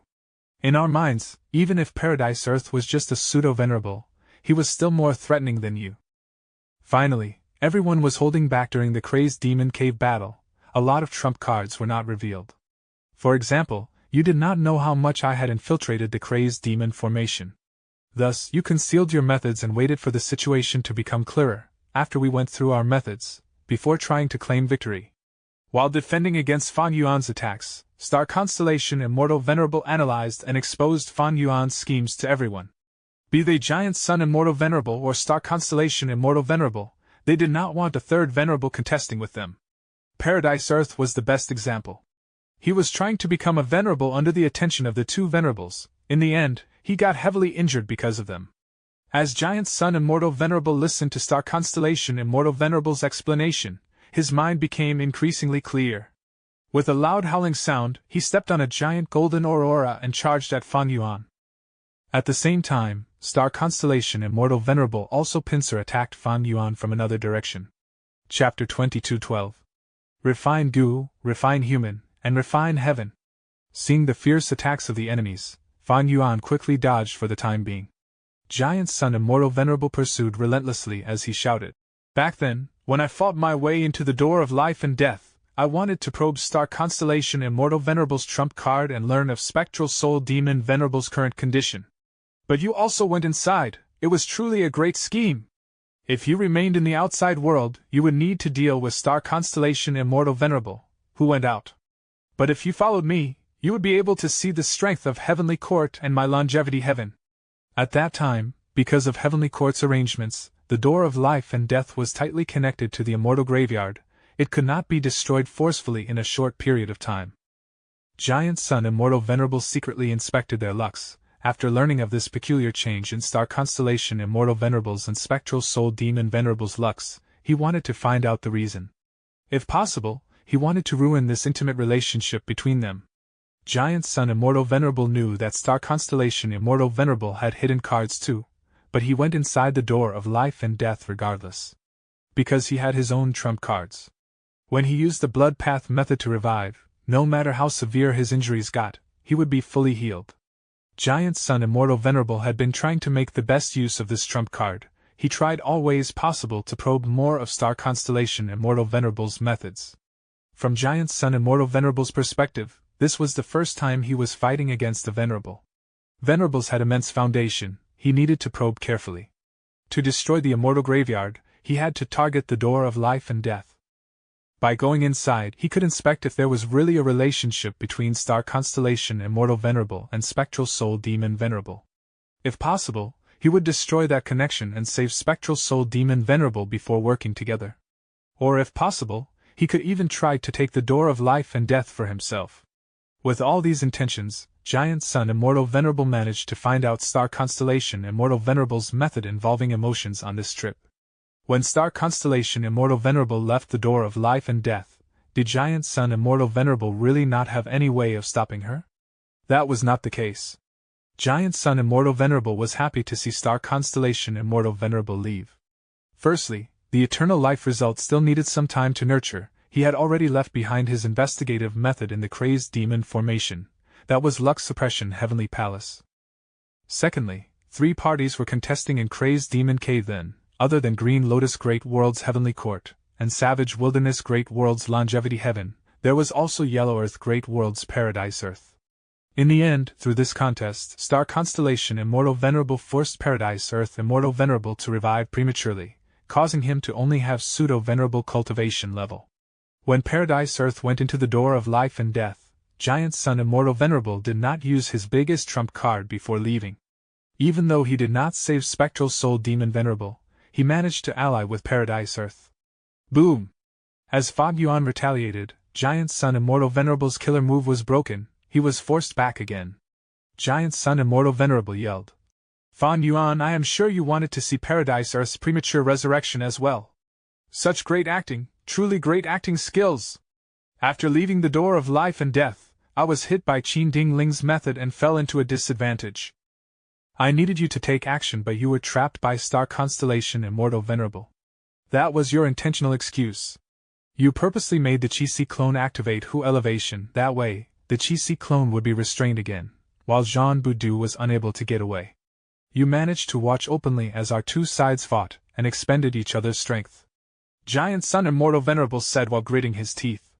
In our minds, even if Paradise Earth was just a pseudo-venerable, he was still more threatening than you. Finally, everyone was holding back during the Crazed Demon Cave battle. A lot of trump cards were not revealed. For example, you did not know how much I had infiltrated the Crazed Demon formation. Thus, you concealed your methods and waited for the situation to become clearer, after we went through our methods, before trying to claim victory. While defending against Fan Yuan's attacks, Star Constellation Immortal Venerable analyzed and exposed Fan Yuan's schemes to everyone. Be they Giant Sun Immortal Venerable or Star Constellation Immortal Venerable, they did not want a third Venerable contesting with them. Paradise Earth was the best example. He was trying to become a Venerable under the attention of the two Venerables. In the end, he got heavily injured because of them. As Giant Sun Immortal Venerable listened to Star Constellation Immortal Venerable's explanation, his mind became increasingly clear. With a loud howling sound, he stepped on a giant golden aurora and charged at Fan Yuan. At the same time, Star Constellation Immortal Venerable also pincer attacked Fan Yuan from another direction. Chapter 22:12. Refine Gu, Refine Human, and Refine Heaven. Seeing the fierce attacks of the enemies, Fan Yuan quickly dodged for the time being. Giant Sun Immortal Venerable pursued relentlessly as he shouted. Back then, when I fought my way into the door of life and death, I wanted to probe Star Constellation Immortal Venerable's trump card and learn of Spectral Soul Demon Venerable's current condition. But you also went inside. It was truly a great scheme. If you remained in the outside world, you would need to deal with Star Constellation Immortal Venerable, who went out. But if you followed me, you would be able to see the strength of Heavenly Court and my longevity heaven. At that time, because of Heavenly Court's arrangements, the door of life and death was tightly connected to the immortal graveyard. It could not be destroyed forcefully in a short period of time. Giant Sun Immortal Venerable secretly inspected their lucks. After learning of this peculiar change in Star Constellation Immortal Venerable's and Spectral Soul Demon Venerable's lucks, he wanted to find out the reason. If possible, he wanted to ruin this intimate relationship between them. Giant Sun Immortal Venerable knew that Star Constellation Immortal Venerable had hidden cards too, but he went inside the door of life and death regardless. Because he had his own trump cards. When he used the blood path method to revive, no matter how severe his injuries got, he would be fully healed. Giant Sun Immortal Venerable had been trying to make the best use of this trump card. He tried all ways possible to probe more of Star Constellation Immortal Venerable's methods. From Giant Sun Immortal Venerable's perspective, this was the first time he was fighting against a Venerable. Venerables had immense foundation. He needed to probe carefully. To destroy the immortal graveyard, he had to target the door of life and death. By going inside, he could inspect if there was really a relationship between Star Constellation Immortal Venerable and Spectral Soul Demon Venerable. If possible, he would destroy that connection and save Spectral Soul Demon Venerable before working together. Or if possible, he could even try to take the door of life and death for himself. With all these intentions, Giant Sun Immortal Venerable managed to find out Star Constellation Immortal Venerable's method involving emotions on this trip. When Star Constellation Immortal Venerable left the door of life and death, did Giant Sun Immortal Venerable really not have any way of stopping her? That was not the case. Giant Sun Immortal Venerable was happy to see Star Constellation Immortal Venerable leave. Firstly, the eternal life result still needed some time to nurture. He had already left behind his investigative method in the Crazed Demon formation. That was Lux Suppression Heavenly Palace. Secondly, 3 parties were contesting in Crazed Demon Cave then, other than Green Lotus Great World's Heavenly Court, and Savage Wilderness Great World's Longevity Heaven. There was also Yellow Earth, Great World's Paradise Earth. In the end, through this contest, Star Constellation Immortal Venerable forced Paradise Earth Immortal Venerable to revive prematurely, causing him to only have pseudo-venerable cultivation level. When Paradise Earth went into the door of life and death, Giant Sun Immortal Venerable did not use his biggest trump card before leaving. Even though he did not save Spectral Soul Demon Venerable, he managed to ally with Paradise Earth. Boom! As Fog Yuan retaliated, Giant Sun Immortal Venerable's killer move was broken. He was forced back again. Giant Sun Immortal Venerable yelled, "Fan Yuan, I am sure you wanted to see Paradise Earth's premature resurrection as well. Such great acting, truly great acting skills! After leaving the door of life and death, I was hit by Qin Ding Ling's method and fell into a disadvantage. I needed you to take action, but you were trapped by Star Constellation Immortal Venerable. That was your intentional excuse. You purposely made the Qi clone activate Hu elevation, that way the Qi clone would be restrained again, while Jean Budu was unable to get away. You managed to watch openly as our two sides fought and expended each other's strength," Giant Sun Immortal Venerable said while gritting his teeth.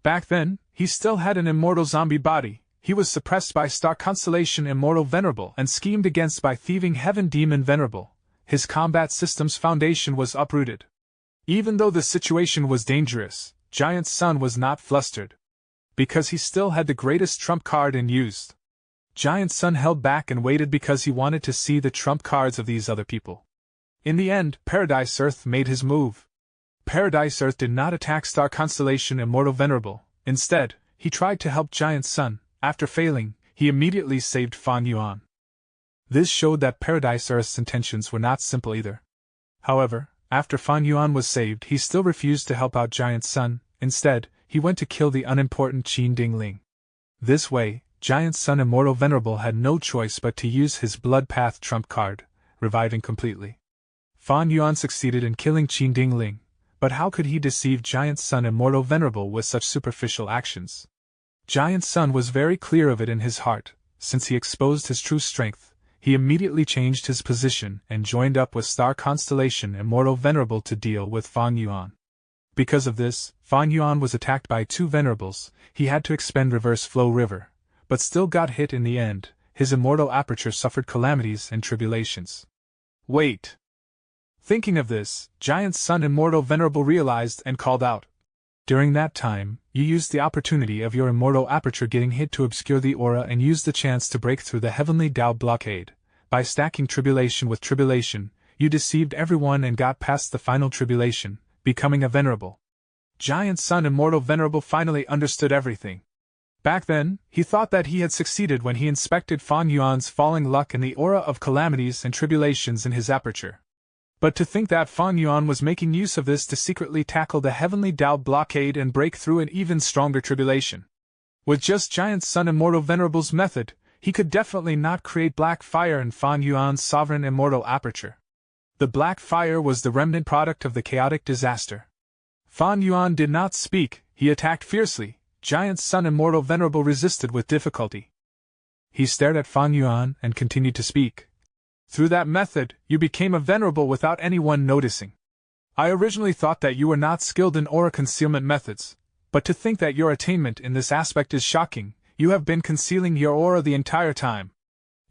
Back then, he still had an immortal zombie body. He was suppressed by Star Constellation Immortal Venerable and schemed against by Thieving Heaven Demon Venerable. His combat system's foundation was uprooted. Even though the situation was dangerous, Giant Sun was not flustered. Because he still had the greatest trump card unused. Giant Sun held back and waited because he wanted to see the trump cards of these other people. In the end, Paradise Earth made his move. Paradise Earth did not attack Star Constellation Immortal Venerable. Instead, he tried to help Giant Sun. After failing, he immediately saved Fan Yuan. This showed that Paradise Earth's intentions were not simple either. However, after Fan Yuan was saved, he still refused to help out Giant Sun. Instead, he went to kill the unimportant Qin Ding Ling. This way, Giant Sun Immortal Venerable had no choice but to use his Blood Path trump card, reviving completely. Fan Yuan succeeded in killing Qin Ding Ling, but how could he deceive Giant Sun Immortal Venerable with such superficial actions? Giant Sun was very clear of it in his heart. Since he exposed his true strength, he immediately changed his position and joined up with Star Constellation Immortal Venerable to deal with Fan Yuan. Because of this, Fan Yuan was attacked by two Venerables. He had to expend Reverse Flow River, but still got hit in the end. His immortal aperture suffered calamities and tribulations. Wait! Thinking of this, Giant Sun Immortal Venerable realized and called out. During that time, you used the opportunity of your immortal aperture getting hit to obscure the aura and used the chance to break through the heavenly Tao blockade. By stacking tribulation with tribulation, you deceived everyone and got past the final tribulation, becoming a venerable. Giant Sun Immortal Venerable finally understood everything. Back then, he thought that he had succeeded when he inspected Fan Yuan's falling luck and the aura of calamities and tribulations in his aperture. But to think that Fan Yuan was making use of this to secretly tackle the heavenly Tao blockade and break through an even stronger tribulation. With just Giant Sun Immortal Venerable's method, he could definitely not create black fire in Fan Yuan's sovereign immortal aperture. The black fire was the remnant product of the chaotic disaster. Fan Yuan did not speak, he attacked fiercely. Giant Sun Immortal Venerable resisted with difficulty. He stared at Fan Yuan and continued to speak. Through that method, you became a venerable without anyone noticing. I originally thought that you were not skilled in aura concealment methods, but to think that your attainment in this aspect is shocking. You have been concealing your aura the entire time.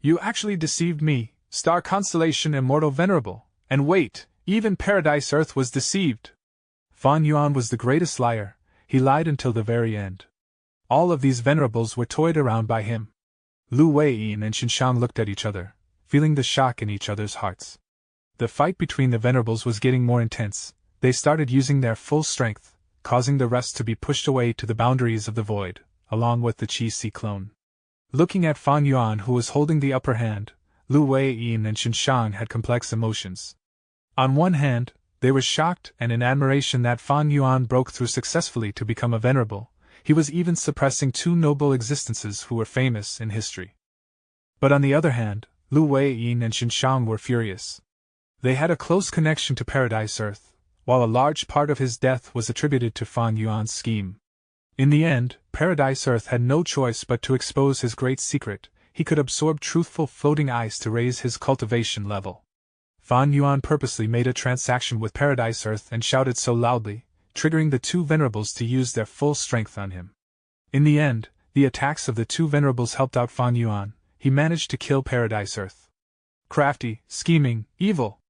You actually deceived me, Star Constellation Immortal Venerable, and wait, even Paradise Earth was deceived. Fan Yuan was the greatest liar. He lied until the very end. All of these venerables were toyed around by him. Lu Weiyin and Xinshang looked at each other, feeling the shock in each other's hearts. The fight between the venerables was getting more intense. They started using their full strength, causing the rest to be pushed away to the boundaries of the void, along with the Qi clone. Looking at Fan Yuan, who was holding the upper hand, Lu Weiyin and Xinshang had complex emotions. On one hand, they were shocked and in admiration that Fan Yuan broke through successfully to become a venerable. He was even suppressing two noble existences who were famous in history. But on the other hand, Lu Weiyin and Xinshang were furious. They had a close connection to Paradise Earth, while a large part of his death was attributed to Fan Yuan's scheme. In the end, Paradise Earth had no choice but to expose his great secret. He could absorb truthful floating ice to raise his cultivation level. Fan Yuan purposely made a transaction with Paradise Earth and shouted so loudly, triggering the two venerables to use their full strength on him. In the end, the attacks of the two venerables helped out Fan Yuan. He managed to kill Paradise Earth. Crafty, scheming, evil.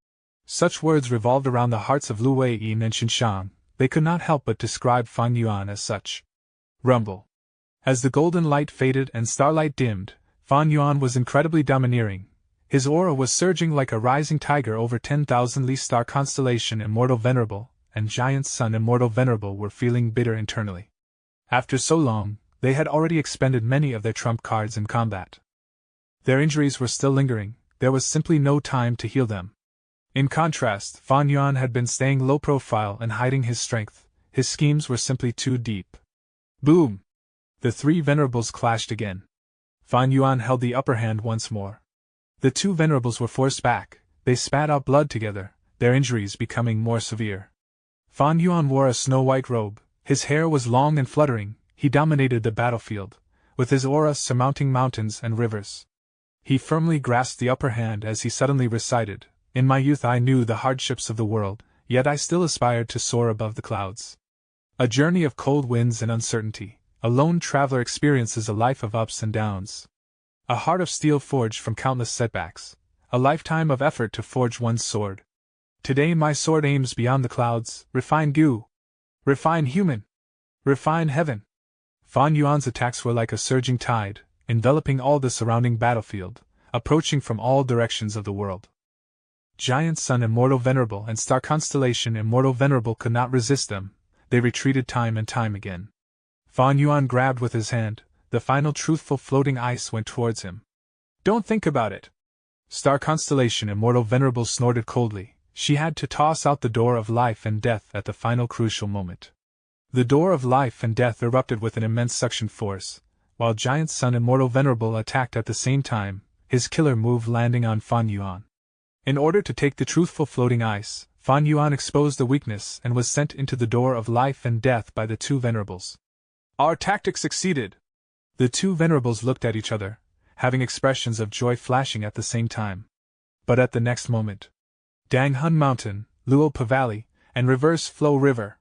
Such words revolved around the hearts of Lu Weiyin and Xinshang. They could not help but describe Fan Yuan as such. Rumble. As the golden light faded and starlight dimmed, Fan Yuan was incredibly domineering. His aura was surging like a rising tiger over 10,000 Li. Star Constellation Immortal Venerable and Giant Sun Immortal Venerable were feeling bitter internally. After so long, they had already expended many of their trump cards in combat. Their injuries were still lingering, there was simply no time to heal them. In contrast, Fan Yuan had been staying low profile and hiding his strength. His schemes were simply too deep. Boom! The three venerables clashed again. Fan Yuan held the upper hand once more. The two venerables were forced back, they spat out blood together, their injuries becoming more severe. Fan Yuan wore a snow-white robe, his hair was long and fluttering, he dominated the battlefield, with his aura surmounting mountains and rivers. He firmly grasped the upper hand as he suddenly recited, "In my youth I knew the hardships of the world, yet I still aspired to soar above the clouds. A journey of cold winds and uncertainty, a lone traveler experiences a life of ups and downs. A heart of steel forged from countless setbacks, a lifetime of effort to forge one's sword. Today my sword aims beyond the clouds, refine Gu. Refine human. Refine heaven." Fan Yuan's attacks were like a surging tide, enveloping all the surrounding battlefield, approaching from all directions of the world. Giant Sun Immortal Venerable and Star Constellation Immortal Venerable could not resist them, they retreated time and time again. Fan Yuan grabbed with his hand, the final truthful floating ice went towards him. "Don't think about it." Star Constellation Immortal Venerable snorted coldly, she had to toss out the door of life and death at the final crucial moment. The door of life and death erupted with an immense suction force, while Giant Sun Immortal Venerable attacked at the same time, his killer move landing on Fan Yuan. In order to take the truthful floating ice, Fan Yuan exposed the weakness and was sent into the door of life and death by the two venerables. "Our tactic succeeded!" The two venerables looked at each other, having expressions of joy flashing at the same time. But at the next moment, Dang Hun Mountain, Luopa Valley, and Reverse Flow River.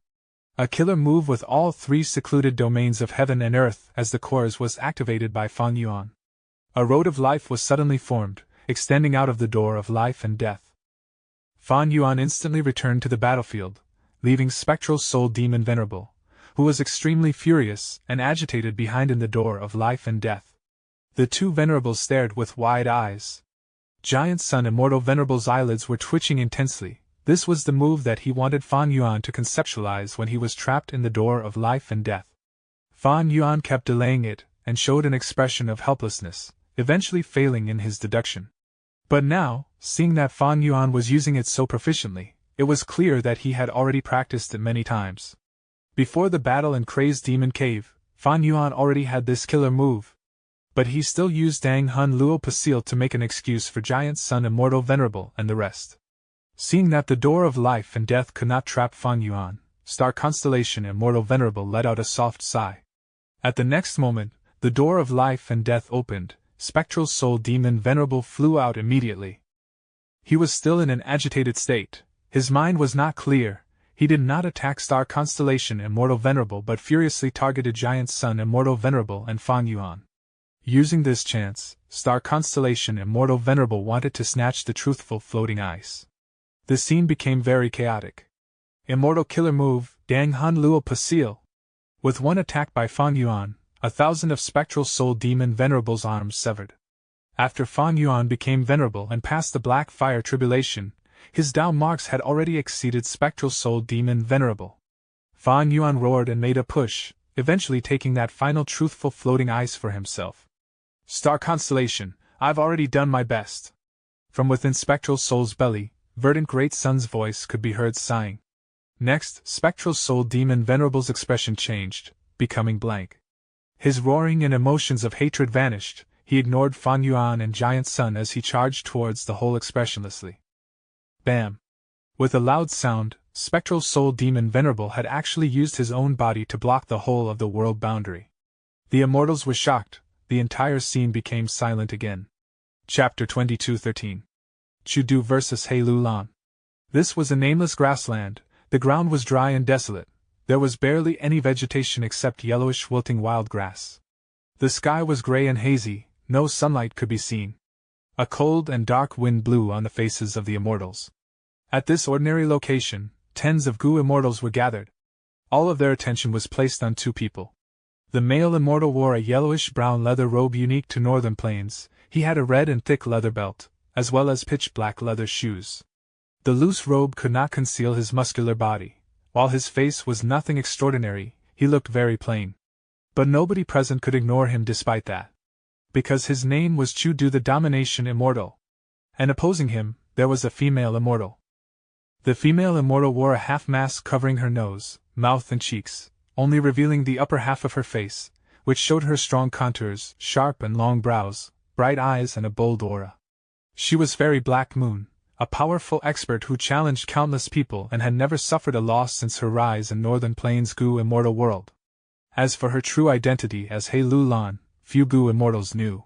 A killer move with all three secluded domains of heaven and earth as the cores was activated by Fan Yuan. A road of life was suddenly formed, extending out of the door of life and death. Fan Yuan instantly returned to the battlefield, leaving Spectral Soul Demon Venerable, who was extremely furious and agitated behind in the door of life and death. The two venerables stared with wide eyes. Giant Sun Immortal Venerable's eyelids were twitching intensely. This was the move that he wanted Fan Yuan to conceptualize when he was trapped in the door of life and death. Fan Yuan kept delaying it, and showed an expression of helplessness, eventually failing in his deduction. But now, seeing that Fan Yuan was using it so proficiently, it was clear that he had already practiced it many times. Before the battle in Crazed Demon Cave, Fan Yuan already had this killer move. But he still used Dang Hun Luo Pasil to make an excuse for Giant Sun Immortal Venerable and the rest. Seeing that the door of life and death could not trap Fan Yuan, Star Constellation Immortal Venerable let out a soft sigh. At the next moment, the door of life and death opened, Spectral Soul Demon Venerable flew out immediately. He was still in an agitated state, his mind was not clear, he did not attack Star Constellation Immortal Venerable but furiously targeted Giant Sun Immortal Venerable and Fan Yuan. Using this chance, Star Constellation Immortal Venerable wanted to snatch the truthful floating ice. The scene became very chaotic. Immortal killer move, Dang Hun Luo Pasil. With one attack by Fan Yuan, 1,000 of Spectral Soul Demon Venerable's arms severed. After Fan Yuan became venerable and passed the Black Fire Tribulation, his Dao marks had already exceeded Spectral Soul Demon Venerable. Fan Yuan roared and made a push, eventually taking that final truthful floating ice for himself. "Star Constellation, I've already done my best." From within Spectral Soul's belly, Verdant Great Sun's voice could be heard sighing. Next, Spectral Soul Demon Venerable's expression changed, becoming blank. His roaring and emotions of hatred vanished, he ignored Fan Yuan and Giant Sun as he charged towards the hole expressionlessly. Bam! With a loud sound, Spectral Soul Demon Venerable had actually used his own body to block the whole of the world boundary. The immortals were shocked, the entire scene became silent again. Chapter 22:13. Chudu vs. He Lulan. This was a nameless grassland, the ground was dry and desolate, There was barely any vegetation except yellowish wilting wild grass. The sky was gray and hazy, no sunlight could be seen. A cold and dark wind blew on the faces of the immortals. At this ordinary location, tens of Gu immortals were gathered. All of their attention was placed on two people. The male immortal wore a yellowish-brown leather robe unique to northern plains. He had a red and thick leather belt, as well as pitch-black leather shoes. The loose robe could not conceal his muscular body. While his face was nothing extraordinary, he looked very plain. But nobody present could ignore him despite that. Because his name was Chu-Du the Domination Immortal. And opposing him, there was a female immortal. The female immortal wore a half-mask covering her nose, mouth and cheeks, only revealing the upper half of her face, which showed her strong contours, sharp and long brows, bright eyes and a bold aura. She was Fairy Black Moon, a powerful expert who challenged countless people and had never suffered a loss since her rise in Northern Plains' Gu immortal world. As for her true identity as He Lu Lan, few Gu immortals knew.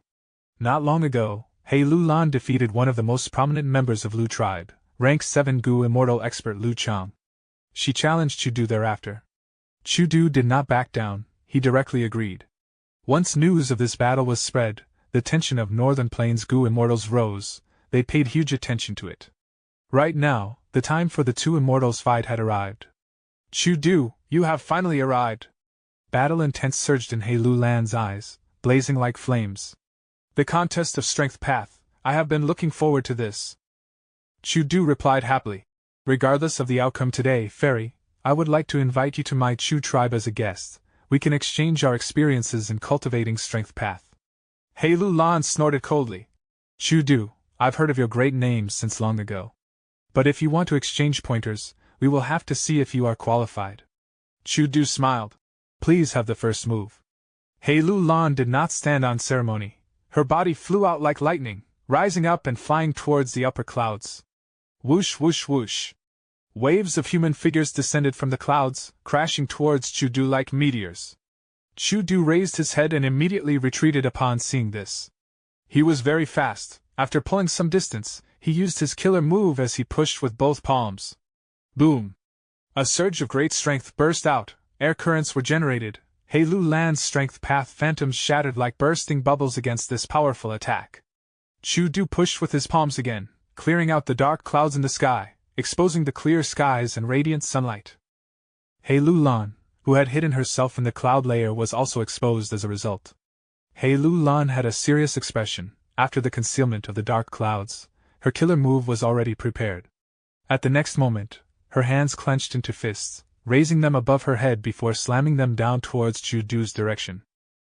Not long ago, He Lu Lan defeated one of the most prominent members of Lu tribe, rank 7 Gu immortal expert Lu Chang. She challenged Chu-Du thereafter. Chu-Du did not back down, he directly agreed. Once news of this battle was spread, the tension of Northern Plains Gu immortals rose. They paid huge attention to it. Right now, the time for the two immortals' fight had arrived. Chu-Du, you have finally arrived. Battle intent surged in He Lu Lan's eyes, blazing like flames. The contest of strength path, I have been looking forward to this. Chu-Du replied happily. Regardless of the outcome today, Fairy, I would like to invite you to my Chu tribe as a guest. We can exchange our experiences in cultivating strength path. He Lu Lan snorted coldly. Chu-Du, I've heard of your great names since long ago. But if you want to exchange pointers, we will have to see if you are qualified. Chu-Du smiled. Please have the first move. He Lu Lan did not stand on ceremony. Her body flew out like lightning, rising up and flying towards the upper clouds. Whoosh whoosh whoosh. Waves of human figures descended from the clouds, crashing towards Chu-Du like meteors. Chu-Du raised his head and immediately retreated upon seeing this. He was very fast. After pulling some distance, he used his killer move as he pushed with both palms. Boom! A surge of great strength burst out, air currents were generated. He Lu Lan's strength path phantoms shattered like bursting bubbles against this powerful attack. Chu-Du pushed with his palms again, clearing out the dark clouds in the sky, exposing the clear skies and radiant sunlight. He Lu Lan, who had hidden herself in the cloud layer, was also exposed as a result. He Lu Lan had a serious expression. After the concealment of the dark clouds, her killer move was already prepared. At the next moment, her hands clenched into fists, raising them above her head before slamming them down towards Chu-Du's direction.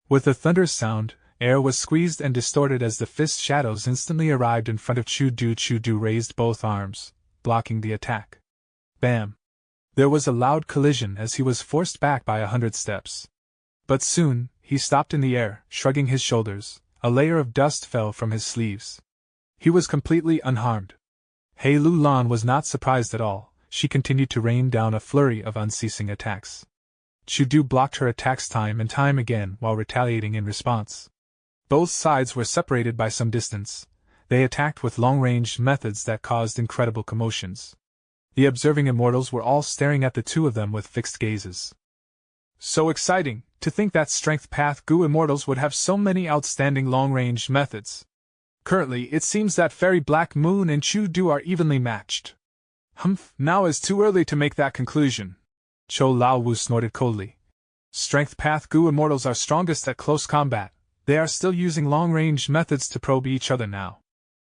With a thunderous sound, air was squeezed and distorted as the fist shadows instantly arrived in front of Chu-Du. Chu-Du raised both arms, blocking the attack. Bam! There was a loud collision as he was forced back by 100 steps. But soon, he stopped in the air, shrugging his shoulders. A layer of dust fell from his sleeves. He was completely unharmed. He Lu Lan was not surprised at all. She continued to rain down a flurry of unceasing attacks. Chu-Du blocked her attacks time and time again while retaliating in response. Both sides were separated by some distance. They attacked with long-range methods that caused incredible commotions. The observing immortals were all staring at the two of them with fixed gazes. So exciting! To think that Strength Path Gu immortals would have so many outstanding long-range methods. Currently, it seems that Fairy Black Moon and Chu-Du are evenly matched. Humph, now is too early to make that conclusion. Cho Lao Wu snorted coldly. Strength Path Gu immortals are strongest at close combat. They are still using long-range methods to probe each other now.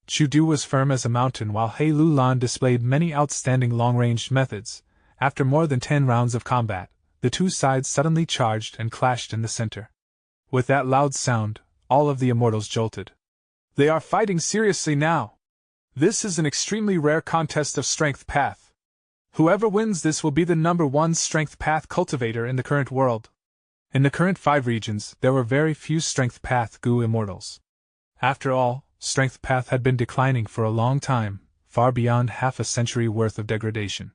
Chu-Du was firm as a mountain while He Lu Lan displayed many outstanding long-range methods. After more than 10 rounds of combat, the two sides suddenly charged and clashed in the center. With that loud sound, all of the immortals jolted. They are fighting seriously now. This is an extremely rare contest of Strength Path. Whoever wins this will be the #1 Strength Path cultivator in the current world. In the current 5 regions, there were very few Strength Path Gu immortals. After all, Strength Path had been declining for a long time, far beyond half a century worth of degradation.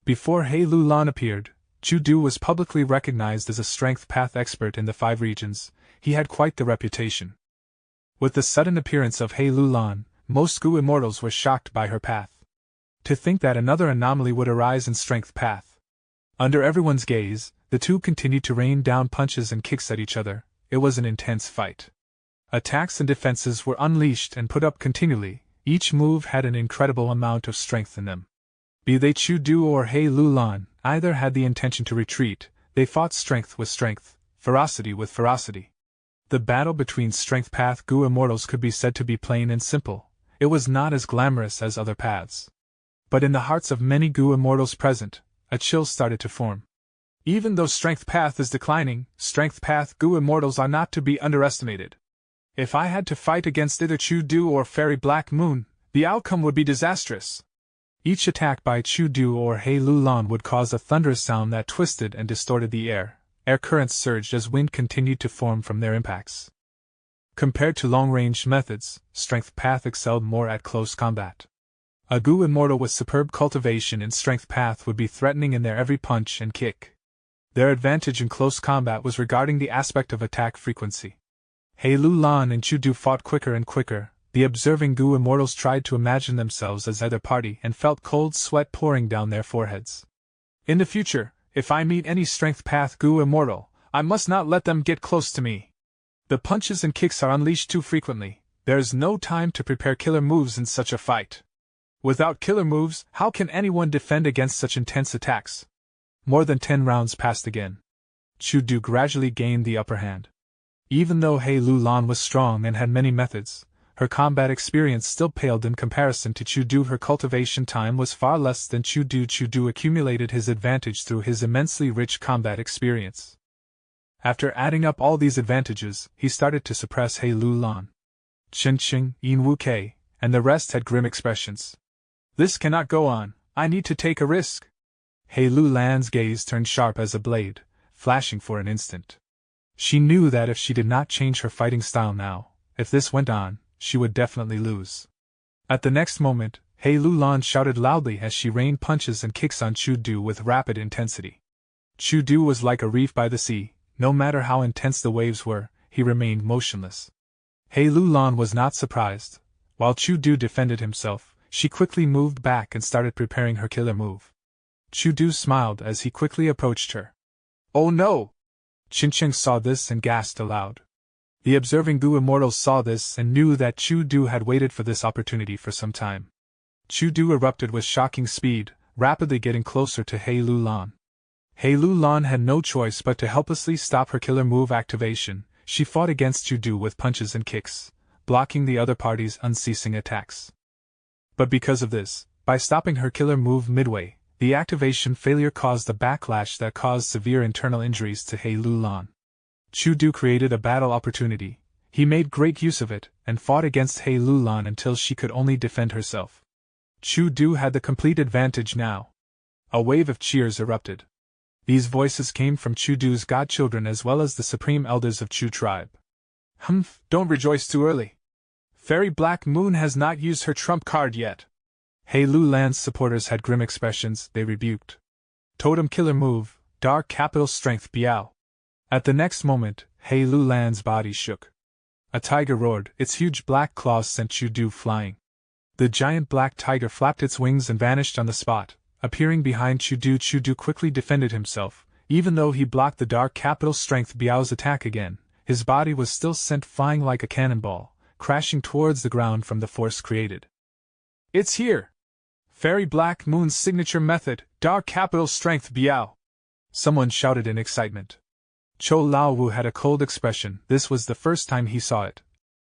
Before He Lu Lan appeared, Chu-Du was publicly recognized as a Strength Path expert in the 5 regions. He had quite the reputation. With the sudden appearance of He Lu Lan, most Gu immortals were shocked by her path. To think that another anomaly would arise in Strength Path. Under everyone's gaze, the two continued to rain down punches and kicks at each other. It was an intense fight. Attacks and defenses were unleashed and put up continually. Each move had an incredible amount of strength in them. Be they Chu Du or He Lulan, either had the intention to retreat. They fought strength with strength, ferocity with ferocity. The battle between Strength Path Gu immortals could be said to be plain and simple. It was not as glamorous as other paths. But in the hearts of many Gu immortals present, a chill started to form. Even though Strength Path is declining, Strength Path Gu immortals are not to be underestimated. If I had to fight against either Chu Du or Fairy Black Moon, the outcome would be disastrous. Each attack by Chu Du or He Lulan would cause a thunderous sound that twisted and distorted the air. Air currents surged as wind continued to form from their impacts. Compared to long-range methods, Strength Path excelled more at close combat. A Gu immortal with superb cultivation in Strength Path would be threatening in their every punch and kick. Their advantage in close combat was regarding the aspect of attack frequency. He Lulan and Chu Du fought quicker and quicker. The observing Gu immortals tried to imagine themselves as either party and felt cold sweat pouring down their foreheads. In the future, if I meet any Strength Path Gu immortal, I must not let them get close to me. The punches and kicks are unleashed too frequently. There is no time to prepare killer moves in such a fight. Without killer moves, how can anyone defend against such intense attacks? More than 10 rounds passed again. Chu Du gradually gained the upper hand. Even though He Lulan was strong and had many methods, her combat experience still paled in comparison to Chu Du. Her cultivation time was far less than Chu Du. Chu Du accumulated his advantage through his immensely rich combat experience. After adding up all these advantages, he started to suppress He Lulan. Chen Qing, Yin Wu Kei, and the rest had grim expressions. This cannot go on. I need to take a risk. He Lulan's gaze turned sharp as a blade, flashing for an instant. She knew that if she did not change her fighting style now, if this went on, she would definitely lose. At the next moment, He Lulan shouted loudly as she rained punches and kicks on Chu Du with rapid intensity. Chu Du was like a reef by the sea. No matter how intense the waves were, he remained motionless. He Lulan was not surprised. While Chu Du defended himself, she quickly moved back and started preparing her killer move. Chu Du smiled as he quickly approached her. Oh no! Qin Cheng saw this and gasped aloud. The observing Gu immortals saw this and knew that Chu Du had waited for this opportunity for some time. Chu Du erupted with shocking speed, rapidly getting closer to He Lulan. He Lulan had no choice but to helplessly stop her killer move activation. She fought against Chu Du with punches and kicks, blocking the other party's unceasing attacks. But because of this, by stopping her killer move midway, the activation failure caused a backlash that caused severe internal injuries to He Lulan. Chu Du created a battle opportunity. He made great use of it, and fought against He Lulan until she could only defend herself. Chu Du had the complete advantage now. A wave of cheers erupted. These voices came from Chu Du's godchildren as well as the supreme elders of Chu tribe. Humph, don't rejoice too early. Fairy Black Moon has not used her trump card yet. He Lulan's supporters had grim expressions. They rebuked. Totem killer move, dark capital strength Biao. At the next moment, He Lulan's body shook. A tiger roared. Its huge black claws sent Chu Du flying. The giant black tiger flapped its wings and vanished on the spot, appearing behind Chu Du. Chu Du quickly defended himself. Even though he blocked the dark capital strength Biao's attack again, his body was still sent flying like a cannonball, crashing towards the ground from the force created. It's here! Fairy Black Moon's signature method, dark capital strength Biao! Someone shouted in excitement. Chou Laowu had a cold expression. This was the first time he saw it.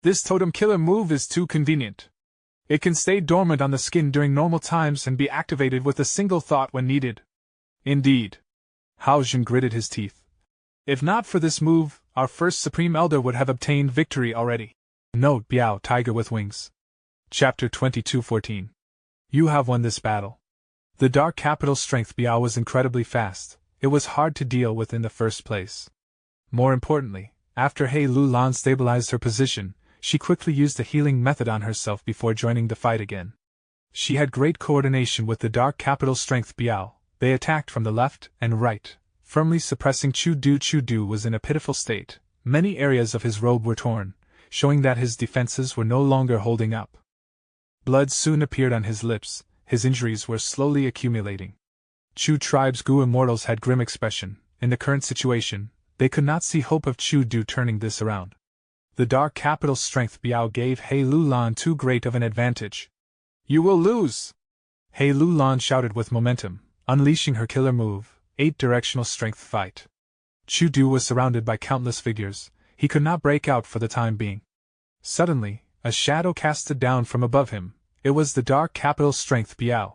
This totem killer move is too convenient. It can stay dormant on the skin during normal times and be activated with a single thought when needed. Indeed. Hao Jun gritted his teeth. If not for this move, our first Supreme Elder would have obtained victory already. Note: Biao, Tiger with Wings. Chapter 22:14. You have won this battle. The dark capital strength Biao was incredibly fast. It was hard to deal with in the first place. More importantly, after He Lulan stabilized her position, she quickly used a healing method on herself before joining the fight again. She had great coordination with the dark capital strength Biao. They attacked from the left and right, firmly suppressing Chu Du. Chu Du was in a pitiful state. Many areas of his robe were torn, showing that his defenses were no longer holding up. Blood soon appeared on his lips. His injuries were slowly accumulating. Chu tribe's Gu immortals had grim expression. In the current situation, they could not see hope of Chu Du turning this around. The dark capital strength Biao gave He Lu Lan too great of an advantage. You will lose! He Lu Lan shouted with momentum, unleashing her killer move, 8-directional strength fight. Chu Du was surrounded by countless figures. He could not break out for the time being. Suddenly, a shadow casted down from above him. It was the dark capital strength Biao.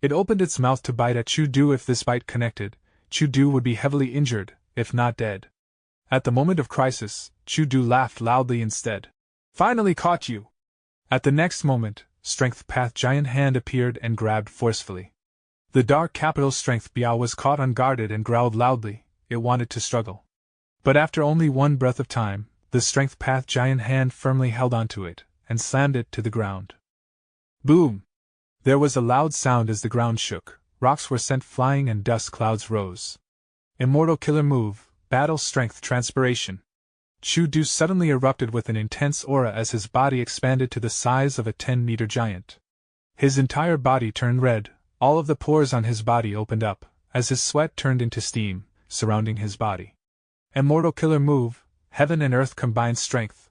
It opened its mouth to bite at Chu Du. If this bite connected, Chu Du would be heavily injured, if not dead. At the moment of crisis, Chu Du laughed loudly instead. Finally caught you! At the next moment, Strength Path Giant Hand appeared and grabbed forcefully. The dark capital strength Biao was caught unguarded and growled loudly. It wanted to struggle. But after only one breath of time, the Strength Path Giant Hand firmly held onto it and slammed it to the ground. Boom! There was a loud sound as the ground shook, rocks were sent flying and dust clouds rose. Immortal killer move, battle strength transpiration. Chu Du suddenly erupted with an intense aura as his body expanded to the size of a 10-meter giant. His entire body turned red, all of the pores on his body opened up, as his sweat turned into steam, surrounding his body. Immortal killer move, heaven and earth combined strength.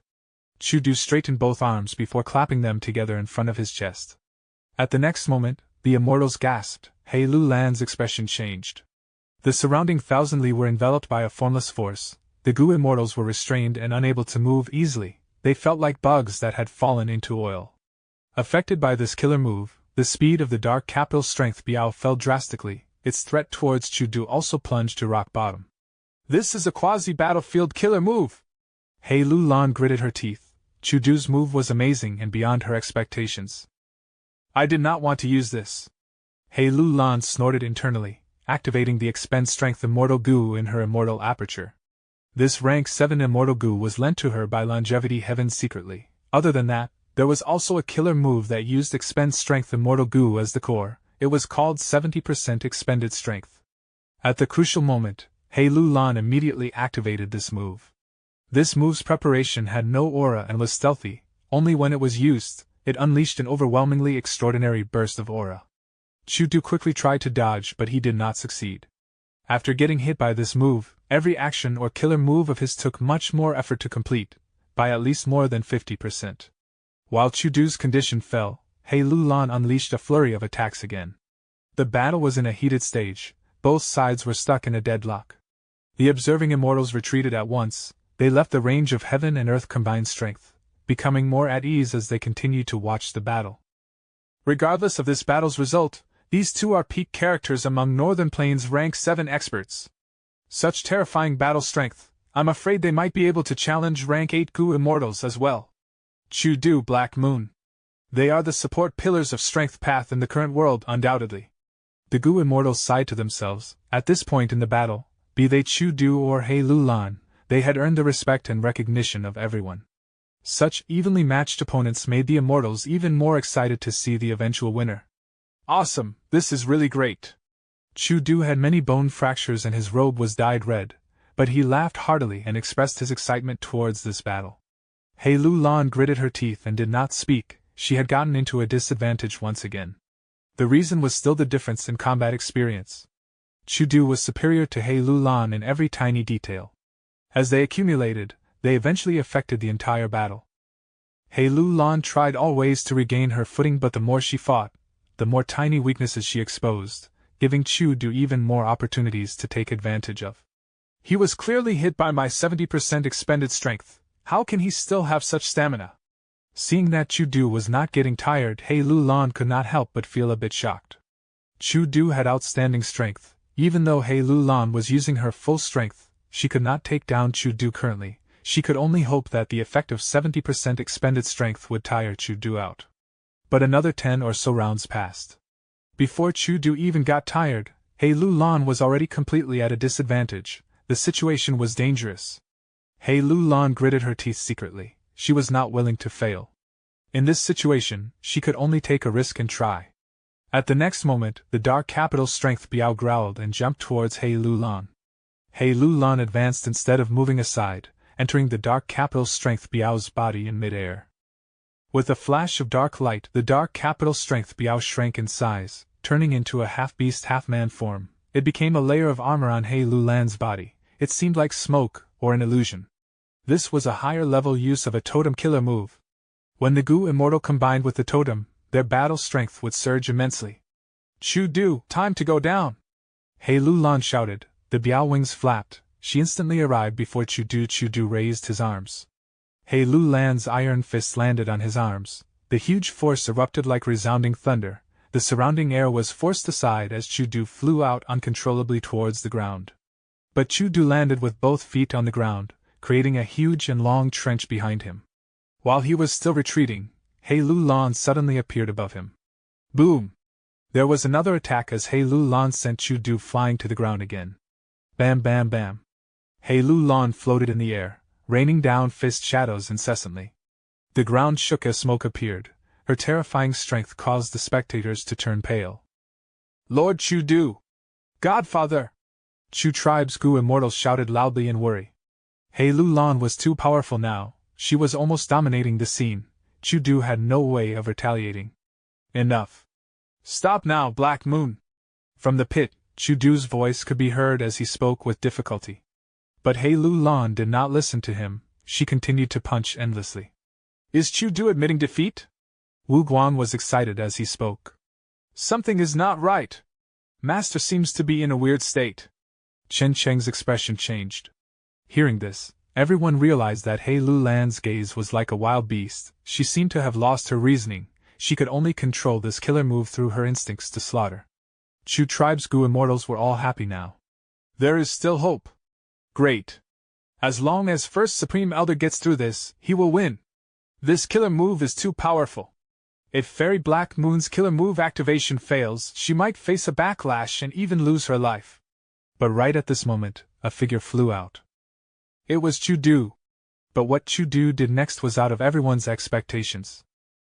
Chu Du straightened both arms before clapping them together in front of his chest. At the next moment, the immortals gasped. He Lu Lan's expression changed. The surrounding 1,000 li were enveloped by a formless force. The Gu immortals were restrained and unable to move easily. They felt like bugs that had fallen into oil. Affected by this killer move, the speed of the dark capital strength Biao fell drastically. Its threat towards Chu Du also plunged to rock bottom. This is a quasi-battlefield killer move! He Lu Lan gritted her teeth. Chu Du's move was amazing and beyond her expectations. I did not want to use this. He Lu Lan snorted internally, activating the expend strength immortal Gu in her immortal aperture. This rank 7 immortal Gu was lent to her by Longevity Heaven secretly. Other than that, there was also a killer move that used expend strength immortal Gu as the core. It was called 70% expended strength. At the crucial moment, He Lu Lan immediately activated this move. This move's preparation had no aura and was stealthy. Only when it was used, it unleashed an overwhelmingly extraordinary burst of aura. Chu Du quickly tried to dodge, but he did not succeed. After getting hit by this move, every action or killer move of his took much more effort to complete, by at least more than 50%. While Chu Du's condition fell, He Lu Lan unleashed a flurry of attacks again. The battle was in a heated stage. Both sides were stuck in a deadlock. The observing immortals retreated at once. They left the range of heaven and earth combined strength, becoming more at ease as they continued to watch the battle. Regardless of this battle's result, these two are peak characters among Northern Plains rank 7 experts. Such terrifying battle strength, I'm afraid they might be able to challenge rank 8 Gu immortals as well. Chu Du Black Moon. They are the support pillars of Strength Path in the current world, undoubtedly. The Gu immortals sighed to themselves. At this point in the battle, be they Chu Du or He Lu Lan, they had earned the respect and recognition of everyone. Such evenly matched opponents made the immortals even more excited to see the eventual winner. Awesome, this is really great. Chu Du had many bone fractures and his robe was dyed red, but he laughed heartily and expressed his excitement towards this battle. He Lu Lan gritted her teeth and did not speak. She had gotten into a disadvantage once again. The reason was still the difference in combat experience. Chu Du was superior to He Lu Lan in every tiny detail. As they accumulated, they eventually affected the entire battle. He Lu Lan tried all ways to regain her footing, but the more she fought, the more tiny weaknesses she exposed, giving Chu Du even more opportunities to take advantage of. He was clearly hit by my 70% expended strength. How can he still have such stamina? Seeing that Chu Du was not getting tired, He Lu Lan could not help but feel a bit shocked. Chu Du had outstanding strength. Even though He Lu Lan was using her full strength, she could not take down Chu Du currently. She could only hope that the effect of 70% expended strength would tire Chu Du out. But another 10 or so rounds passed. Before Chu Du even got tired, He Lu Lan was already completely at a disadvantage. The situation was dangerous. He Lu Lan gritted her teeth secretly. She was not willing to fail. In this situation, she could only take a risk and try. At the next moment, the dark capital strength Biao growled and jumped towards He Lu Lan. He Lu Lan advanced instead of moving aside, entering the dark capital strength Biao's body in midair. With a flash of dark light, the dark capital strength Biao shrank in size. turning into a half-beast half-man form. It became a layer of armor on He Lu Lan's body. It seemed like smoke, or an illusion. This was a higher-level use of a totem killer move. When the Gu Immortal combined with the totem, their battle strength would surge immensely. "Chu Du, time to go down!" He Lu Lan shouted. The Biao wings flapped. She instantly arrived before Chu Du raised his arms. He Lu Lan's iron fist landed on his arms. The huge force erupted like resounding thunder. The surrounding air was forced aside as Chu Du flew out uncontrollably towards the ground. But Chu Du landed with both feet on the ground, creating a huge and long trench behind him. While he was still retreating, He Lu Lan suddenly appeared above him. Boom! There was another attack as He Lu Lan sent Chu Du flying to the ground again. Bam bam bam. He Lu Lan floated in the air, raining down fist shadows incessantly. The ground shook as smoke appeared. Her terrifying strength caused the spectators to turn pale. "Lord Chu Du! Godfather!" Chu Tribe's Gu Immortals shouted loudly in worry. He Lu Lan was too powerful now. She was almost dominating the scene. Chu Du had no way of retaliating. "Enough! Stop now, Black Moon!" From the pit, Chu Du's voice could be heard as he spoke with difficulty. But He Lu Lan did not listen to him. She continued to punch endlessly. "Is Chu Du admitting defeat?" Wu Guan was excited as he spoke. "Something is not right. Master seems to be in a weird state." Chen Cheng's expression changed. Hearing this, everyone realized that He Lu Lan's gaze was like a wild beast. She seemed to have lost her reasoning. She could only control this killer move through her instincts to slaughter. Chu Tribe's Gu Immortals were all happy now. "There is still hope. Great. As long as First Supreme Elder gets through this, he will win. This killer move is too powerful. If Fairy Black Moon's killer move activation fails, she might face a backlash and even lose her life." But right at this moment, a figure flew out. It was Chu Du. But what Chu Du did next was out of everyone's expectations.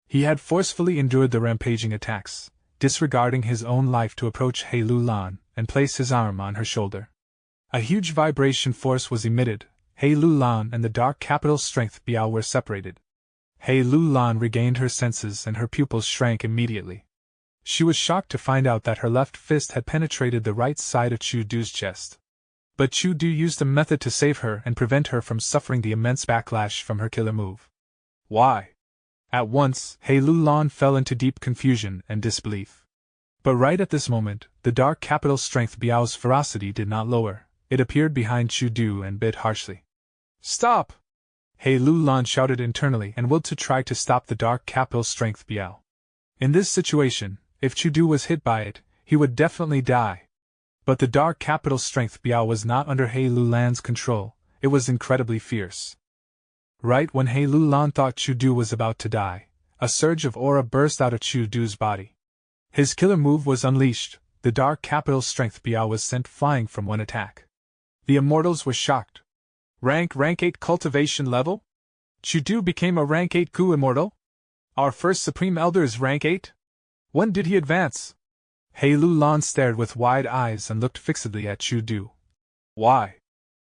He had forcefully endured the rampaging attacks, disregarding his own life to approach He Lu Lan and place his arm on her shoulder. A huge vibration force was emitted. He Lu Lan and the Dark Capital's strength Biao were separated. He Lu Lan regained her senses and her pupils shrank immediately. She was shocked to find out that her left fist had penetrated the right side of Chu Du's chest. But Chu Du used a method to save her and prevent her from suffering the immense backlash from her killer move. Why? At once, He Lu Lan fell into deep confusion and disbelief. But right at this moment, the Dark Capital's strength Biao's ferocity did not lower. It appeared behind Chu Du and bit harshly. "Stop!" He Lu Lan shouted internally and willed to try to stop the Dark Capital's strength Biao. In this situation, if Chu Du was hit by it, he would definitely die. But the Dark Capital's strength Biao was not under He Lu Lan's control. It was incredibly fierce. Right when He Lu Lan thought Chu Du was about to die, a surge of aura burst out of Chu Du's body. His killer move was unleashed. The Dark Capital's strength Biao was sent flying from one attack. The Immortals were shocked. Rank 8 cultivation level? Chu Du became a rank 8 Gu Immortal? Our first Supreme Elder is rank 8? When did he advance? He Lu Lan stared with wide eyes and looked fixedly at Chu Du. Why?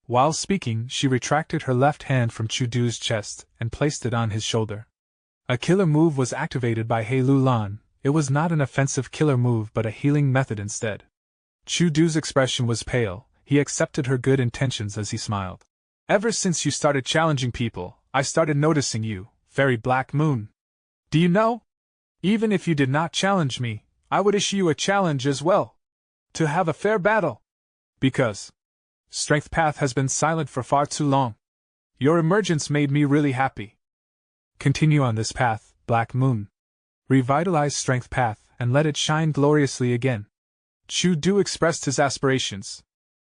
While speaking, she retracted her left hand from Chu Du's chest and placed it on his shoulder. A killer move was activated by He Lu Lan. It was not an offensive killer move but a healing method instead. Chu Du's expression was pale. He accepted her good intentions as he smiled. "Ever since you started challenging people, I started noticing you, Fairy Black Moon. Do you know? Even if you did not challenge me, I would issue you a challenge as well. To have a fair battle. Because Strength Path has been silent for far too long. Your emergence made me really happy. Continue on this path, Black Moon. Revitalize Strength Path and let it shine gloriously again." Chu Du expressed his aspirations.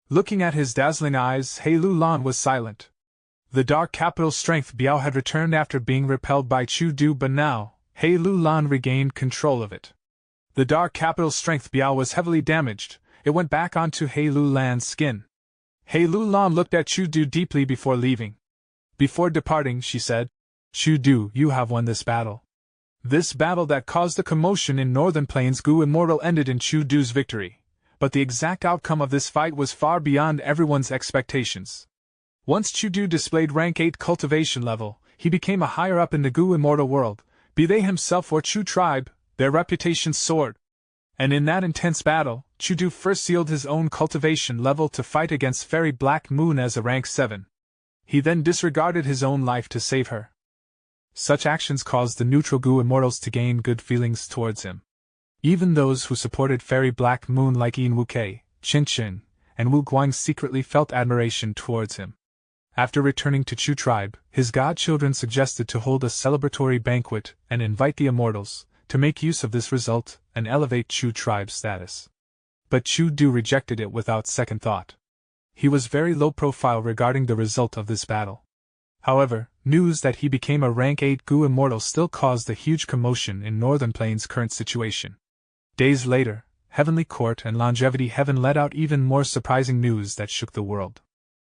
Looking at his dazzling eyes, He Lu Lan was silent. The Dark Capital's strength Biao had returned after being repelled by Chu Du, but now, He Lu Lan regained control of it. The Dark Capital's strength Biao was heavily damaged. It went back onto He Lu Lan's skin. He Lu Lan looked at Chu Du deeply before leaving. Before departing, she said, "Chu Du, you have won this battle." This battle that caused a commotion in Northern Plains Gu Immortal ended in Chu Du's victory. But the exact outcome of this fight was far beyond everyone's expectations. Once Chu Du displayed rank 8 cultivation level, he became a higher up in the Gu Immortal world. Be they himself or Chu Tribe, their reputations soared. And in that intense battle, Chudu first sealed his own cultivation level to fight against Fairy Black Moon as a rank 7. He then disregarded his own life to save her. Such actions caused the neutral Gu immortals to gain good feelings towards him. Even those who supported Fairy Black Moon like Yin Wukei, Qin Qin, and Wu Guang secretly felt admiration towards him. After returning to Chu tribe, his godchildren suggested to hold a celebratory banquet and invite the immortals, to make use of this result and elevate Chu tribe's status. But Chu Du rejected it without second thought. He was very low profile regarding the result of this battle. However, news that he became a rank 8 Gu immortal still caused a huge commotion in Northern Plains' current situation. Days later, Heavenly Court and Longevity Heaven let out even more surprising news that shook the world.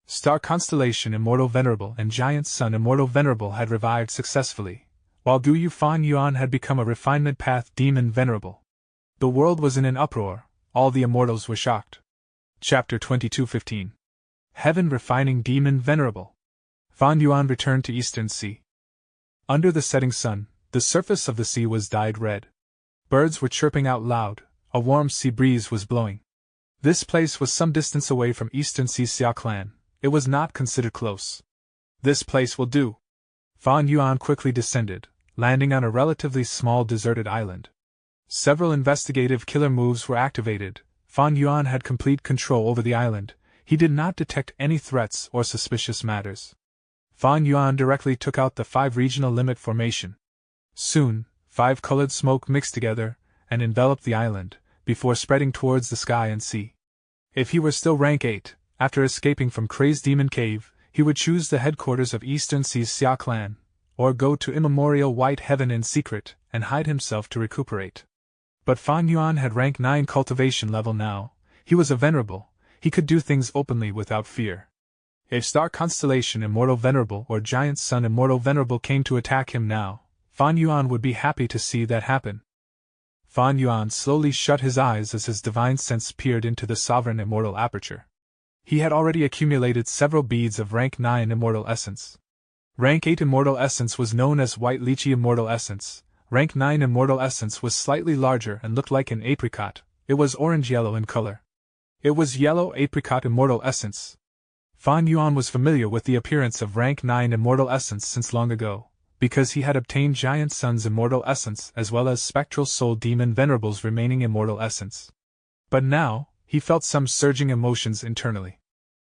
Star Constellation Immortal Venerable and Giant Sun Immortal Venerable had revived successfully, while Gu Yufan Yuan had become a Refinement Path Demon Venerable. The world was in an uproar, all the immortals were shocked. Chapter 22:15. Heaven Refining Demon Venerable. Fan Yuan returned to Eastern Sea. Under the setting sun, the surface of the sea was dyed red. Birds were chirping out loud, a warm sea breeze was blowing. This place was some distance away from Eastern Sea Xia clan. It was not considered close. This place will do. Fan Yuan quickly descended, landing on a relatively small deserted island. Several investigative killer moves were activated. Fan Yuan had complete control over the island. He did not detect any threats or suspicious matters. Fan Yuan directly took out the 5 regional limit formation. Soon, 5 colored smoke mixed together and enveloped the island, before spreading towards the sky and sea. If he were still rank 8, after escaping from Crazed Demon Cave, he would choose the headquarters of Eastern Sea's Xia clan, or go to Immemorial White Heaven in secret and hide himself to recuperate. But Fan Yuan had rank 9 cultivation level now. He was a venerable. He could do things openly without fear. If Star Constellation Immortal Venerable or Giant Sun Immortal Venerable came to attack him now, Fan Yuan would be happy to see that happen. Fan Yuan slowly shut his eyes as his divine sense peered into the sovereign immortal aperture. He had already accumulated several beads of rank 9 immortal essence. Rank 8 immortal essence was known as White Lychee Immortal Essence. Rank 9 immortal essence was slightly larger and looked like an apricot. It was orange-yellow in color. It was Yellow Apricot Immortal Essence. Fan Yuan was familiar with the appearance of rank 9 immortal essence since long ago, because he had obtained Giant Sun's immortal essence as well as Spectral Soul Demon Venerable's remaining immortal essence. But now, he felt some surging emotions internally.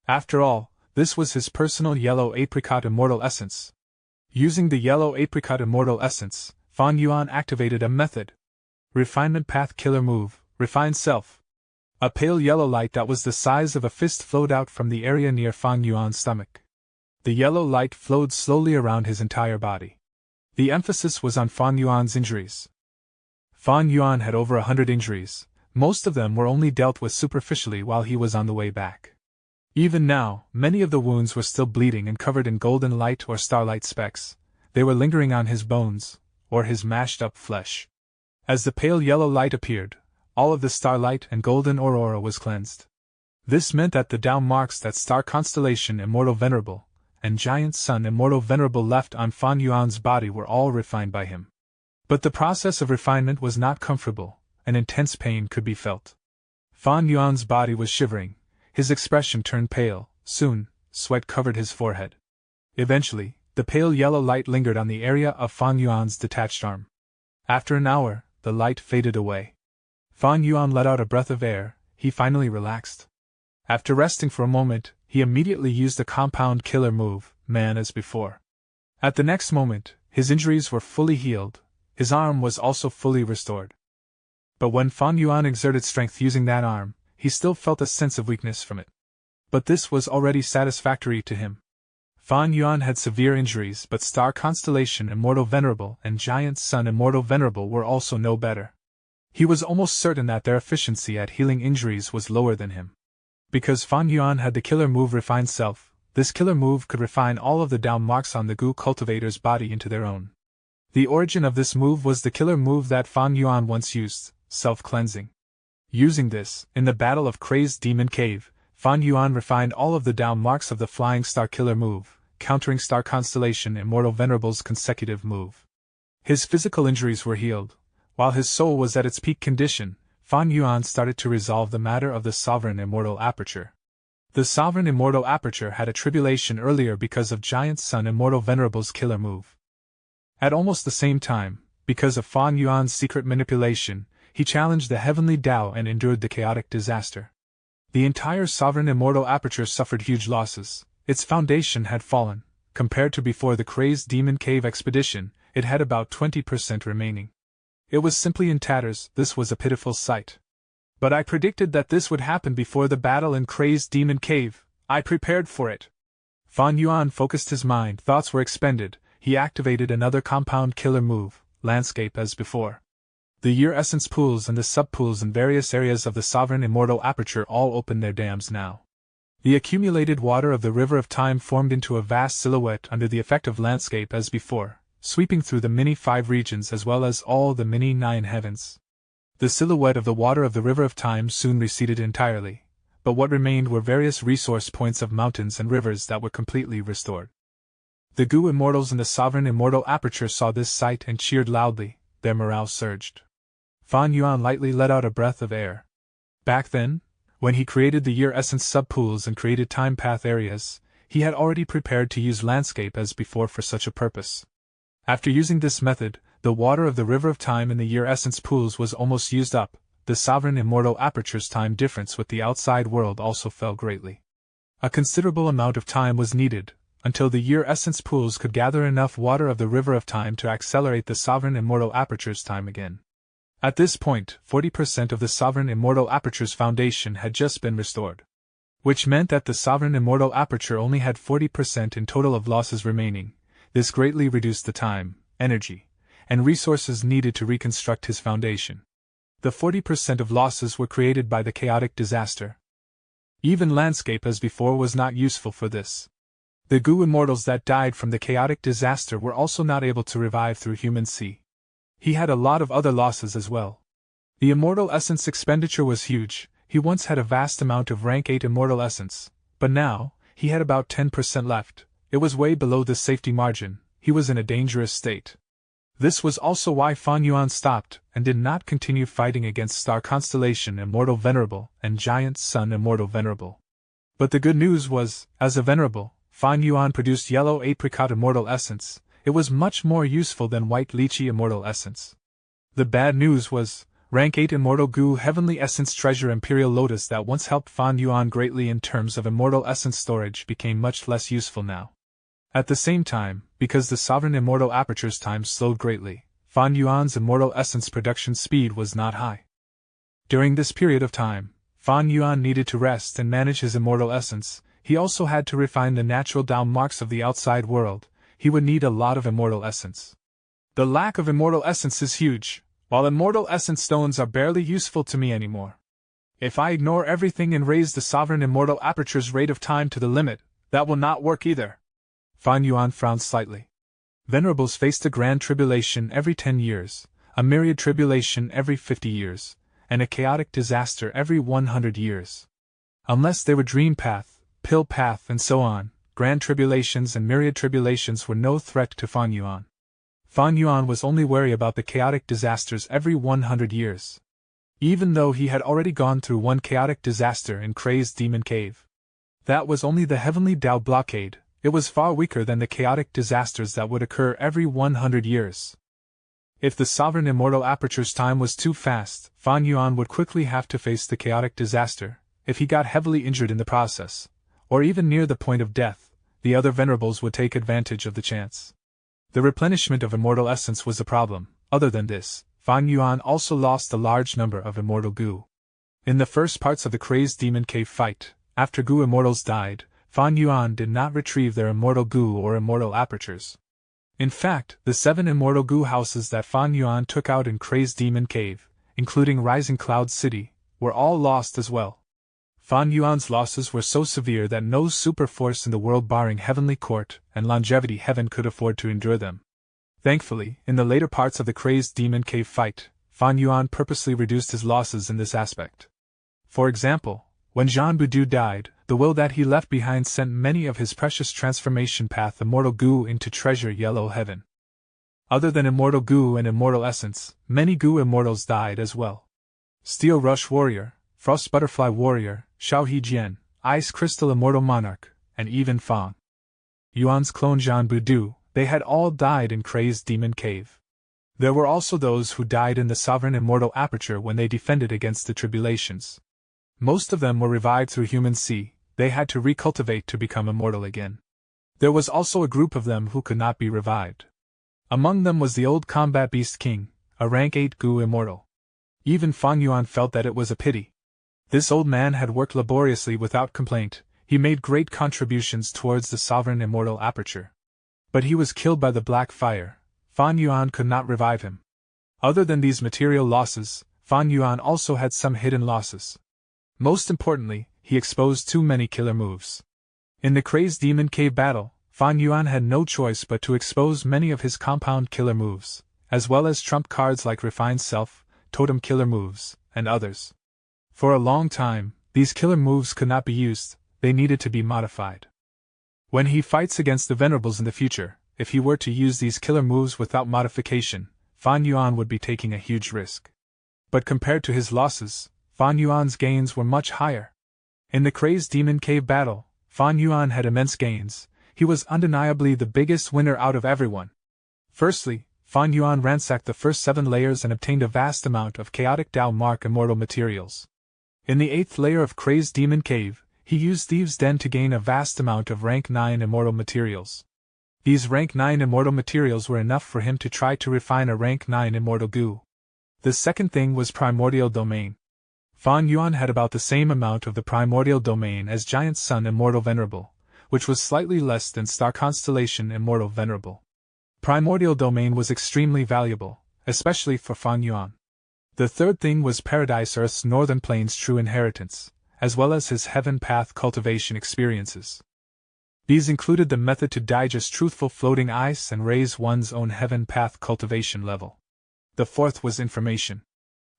After all, this was his personal Yellow Apricot Immortal Essence. Using the Yellow Apricot Immortal Essence, Fan Yuan activated a method. Refinement Path Killer Move, Refine Self. A pale yellow light that was the size of a fist flowed out from the area near Fan Yuan's stomach. The yellow light flowed slowly around his entire body. The emphasis was on Fan Yuan's injuries. Fan Yuan had over 100 injuries. Most of them were only dealt with superficially while he was on the way back. Even now, many of the wounds were still bleeding and covered in golden light or starlight specks. They were lingering on his bones, or his mashed-up flesh. As the pale yellow light appeared, all of the starlight and golden aurora was cleansed. This meant that the down marks that Star Constellation Immortal Venerable and Giant Sun Immortal Venerable left on Fan Yuan's body were all refined by him. But the process of refinement was not comfortable. An intense pain could be felt. Fan Yuan's body was shivering, his expression turned pale, soon, sweat covered his forehead. Eventually, the pale yellow light lingered on the area of Fan Yuan's detached arm. After an hour, the light faded away. Fan Yuan let out a breath of air, he finally relaxed. After resting for a moment, he immediately used a compound killer move, Man as before. At the next moment, his injuries were fully healed, his arm was also fully restored. But when Fan Yuan exerted strength using that arm, he still felt a sense of weakness from it. But this was already satisfactory to him. Fan Yuan had severe injuries, but Star Constellation Immortal Venerable and Giant Sun Immortal Venerable were also no better. He was almost certain that their efficiency at healing injuries was lower than him. Because Fan Yuan had the killer move Refine Self, this killer move could refine all of the down marks on the Gu cultivator's body into their own. The origin of this move was the killer move that Fan Yuan once used, Self-Cleansing. Using this, in the Battle of Crazed Demon Cave, Fan Yuan refined all of the down marks of the Flying Star killer move, countering Star Constellation Immortal Venerable's consecutive move. His physical injuries were healed. While his soul was at its peak condition, Fan Yuan started to resolve the matter of the Sovereign Immortal Aperture. The Sovereign Immortal Aperture had a tribulation earlier because of Giant Sun Immortal Venerable's killer move. At almost the same time, because of Fan Yuan's secret manipulation, he challenged the Heavenly Tao and endured the chaotic disaster. The entire Sovereign Immortal Aperture suffered huge losses. Its foundation had fallen. Compared to before the crazed Demon Cave expedition, it had about 20% remaining. It was simply in tatters. This was a pitiful sight. But I predicted that this would happen before the battle in crazed Demon Cave. I prepared for it. Fan Yuan focused his mind. Thoughts were expended. He activated another compound killer move, landscape as before. The year essence pools and the sub-pools in various areas of the Sovereign Immortal Aperture all opened their dams now. The accumulated water of the River of Time formed into a vast silhouette under the effect of landscape as before, sweeping through the mini-5 regions as well as all the mini-9 heavens. The silhouette of the water of the River of Time soon receded entirely, but what remained were various resource points of mountains and rivers that were completely restored. The Gu Immortals in the Sovereign Immortal Aperture saw this sight and cheered loudly. Their morale surged. Fan Yuan lightly let out a breath of air. Back then, when he created the year essence sub-pools and created time path areas, he had already prepared to use landscape as before for such a purpose. After using this method, the water of the River of Time in the year essence pools was almost used up. The Sovereign Immortal Aperture's time difference with the outside world also fell greatly. A considerable amount of time was needed, until the year essence pools could gather enough water of the River of Time to accelerate the Sovereign Immortal Aperture's time again. At this point, 40% of the Sovereign Immortal Aperture's foundation had just been restored. Which meant that the Sovereign Immortal Aperture only had 40% in total of losses remaining. This greatly reduced the time, energy, and resources needed to reconstruct his foundation. The 40% of losses were created by the chaotic disaster. Even landscape as before was not useful for this. The Gu Immortals that died from the chaotic disaster were also not able to revive through human sea. He had a lot of other losses as well. The Immortal Essence expenditure was huge. He once had a vast amount of rank 8 Immortal Essence, but now, he had about 10% left. It was way below the safety margin. He was in a dangerous state. This was also why Fan Yuan stopped and did not continue fighting against Star Constellation Immortal Venerable and Giant Sun Immortal Venerable. But the good news was, as a Venerable, Fan Yuan produced Yellow Apricot Immortal Essence. It was much more useful than White Lychee Immortal Essence. The bad news was, rank 8 Immortal Gu Heavenly Essence Treasure Imperial Lotus that once helped Fan Yuan greatly in terms of Immortal Essence storage became much less useful now. At the same time, because the Sovereign Immortal Aperture's time slowed greatly, Fan Yuan's Immortal Essence production speed was not high. During this period of time, Fan Yuan needed to rest and manage his Immortal Essence. He also had to refine the natural down marks of the outside world. He would need a lot of Immortal Essence. The lack of Immortal Essence is huge, while Immortal Essence stones are barely useful to me anymore. If I ignore everything and raise the Sovereign Immortal Aperture's rate of time to the limit, that will not work either. Fan Yuan frowned slightly. Venerables faced a grand tribulation every 10 years, a myriad tribulation every 50 years, and a chaotic disaster every 100 years. Unless they were Dream Path, Pill Path and so on, grand tribulations and myriad tribulations were no threat to Fan Yuan. Fan Yuan was only wary about the chaotic disasters every 100 years. Even though he had already gone through one chaotic disaster in Crazed Demon Cave. That was only the Heavenly Tao blockade. It was far weaker than the chaotic disasters that would occur every 100 years. If the Sovereign Immortal Aperture's time was too fast, Fan Yuan would quickly have to face the chaotic disaster. If he got heavily injured in the process, or even near the point of death, the other Venerables would take advantage of the chance. The replenishment of Immortal Essence was a problem. Other than this, Fan Yuan also lost a large number of Immortal Gu. In the first parts of the Crazed Demon Cave fight, after Gu Immortals died, Fan Yuan did not retrieve their Immortal Gu or Immortal Apertures. In fact, the 7 Immortal Gu houses that Fan Yuan took out in Crazed Demon Cave, including Rising Cloud City, were all lost as well. Fan Yuan's losses were so severe that no super force in the world barring Heavenly Court and Longevity Heaven could afford to endure them. Thankfully, in the later parts of the Crazed Demon Cave fight, Fan Yuan purposely reduced his losses in this aspect. For example, when Zhan Budu died, the will that he left behind sent many of his precious transformation path Immortal Gu into Treasure Yellow Heaven. Other than Immortal Gu and Immortal Essence, many Gu Immortals died as well. Steel Rush Warrior, Frost Butterfly Warrior, Xiao He Jian, Ice Crystal Immortal Monarch, and even Fang Yuan's clone Zhan Budu, they had all died in Crazed Demon Cave. There were also those who died in the Sovereign Immortal Aperture when they defended against the tribulations. Most of them were revived through human sea, they had to recultivate to become immortal again. There was also a group of them who could not be revived. Among them was the old Combat Beast King, a rank 8 Gu immortal. Even Fang Yuan felt that it was a pity. This old man had worked laboriously without complaint, he made great contributions towards the Sovereign Immortal Aperture. But he was killed by the Black Fire. Fan Yuan could not revive him. Other than these material losses, Fan Yuan also had some hidden losses. Most importantly, he exposed too many killer moves. In the Crazed Demon Cave battle, Fan Yuan had no choice but to expose many of his compound killer moves, as well as trump cards like Refined Self, Totem killer moves, and others. For a long time, these killer moves could not be used, they needed to be modified. When he fights against the Venerables in the future, if he were to use these killer moves without modification, Fan Yuan would be taking a huge risk. But compared to his losses, Fan Yuan's gains were much higher. In the Crazed Demon Cave battle, Fan Yuan had immense gains, he was undeniably the biggest winner out of everyone. Firstly, Fan Yuan ransacked the first 7 layers and obtained a vast amount of Chaotic Dao Mark immortal materials. In the 8th layer of Crazed Demon Cave, he used Thieves' Den to gain a vast amount of rank 9 immortal materials. These rank 9 immortal materials were enough for him to try to refine a rank 9 immortal Gu. The second thing was Primordial Domain. Fan Yuan had about the same amount of the Primordial Domain as Giant Sun Immortal Venerable, which was slightly less than Star Constellation Immortal Venerable. Primordial Domain was extremely valuable, especially for Fan Yuan. The third thing was Paradise Earth's Northern Plains True Inheritance, as well as his Heaven Path cultivation experiences. These included the method to digest truthful floating ice and raise one's own Heaven Path cultivation level. The fourth was Information.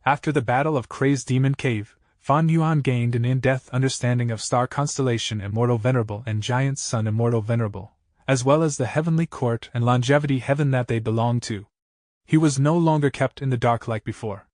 After the Battle of Crazed Demon Cave, Fan Yuan gained an in-depth understanding of Star Constellation Immortal Venerable and Giant Sun Immortal Venerable, as well as the Heavenly Court and Longevity Heaven that they belonged to. He was no longer kept in the dark like before.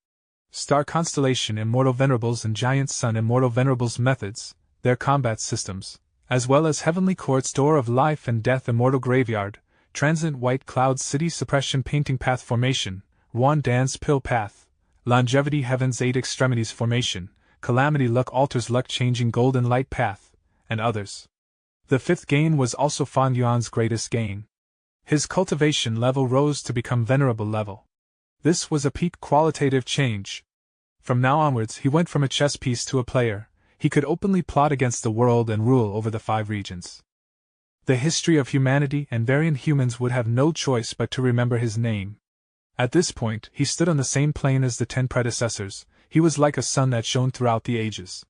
Star Constellation Immortal Venerables and Giant Sun Immortal Venerables methods, their combat systems, as well as Heavenly Court's Door of Life and Death Immortal Graveyard, Transient White Cloud City Suppression Painting Path Formation, Wan Dan's Pill Path, Longevity Heaven's 8 Extremities Formation, Calamity Luck Altars Luck Changing Golden Light Path, and others. The fifth gain was also Fan Yuan's greatest gain. His cultivation level rose to become Venerable level. This was a peak qualitative change. From now onwards he went from a chess piece to a player. He could openly plot against the world and rule over the 5 regions. The history of humanity and variant humans would have no choice but to remember his name. At this point, he stood on the same plane as the 10 predecessors. He was like a sun that shone throughout the ages.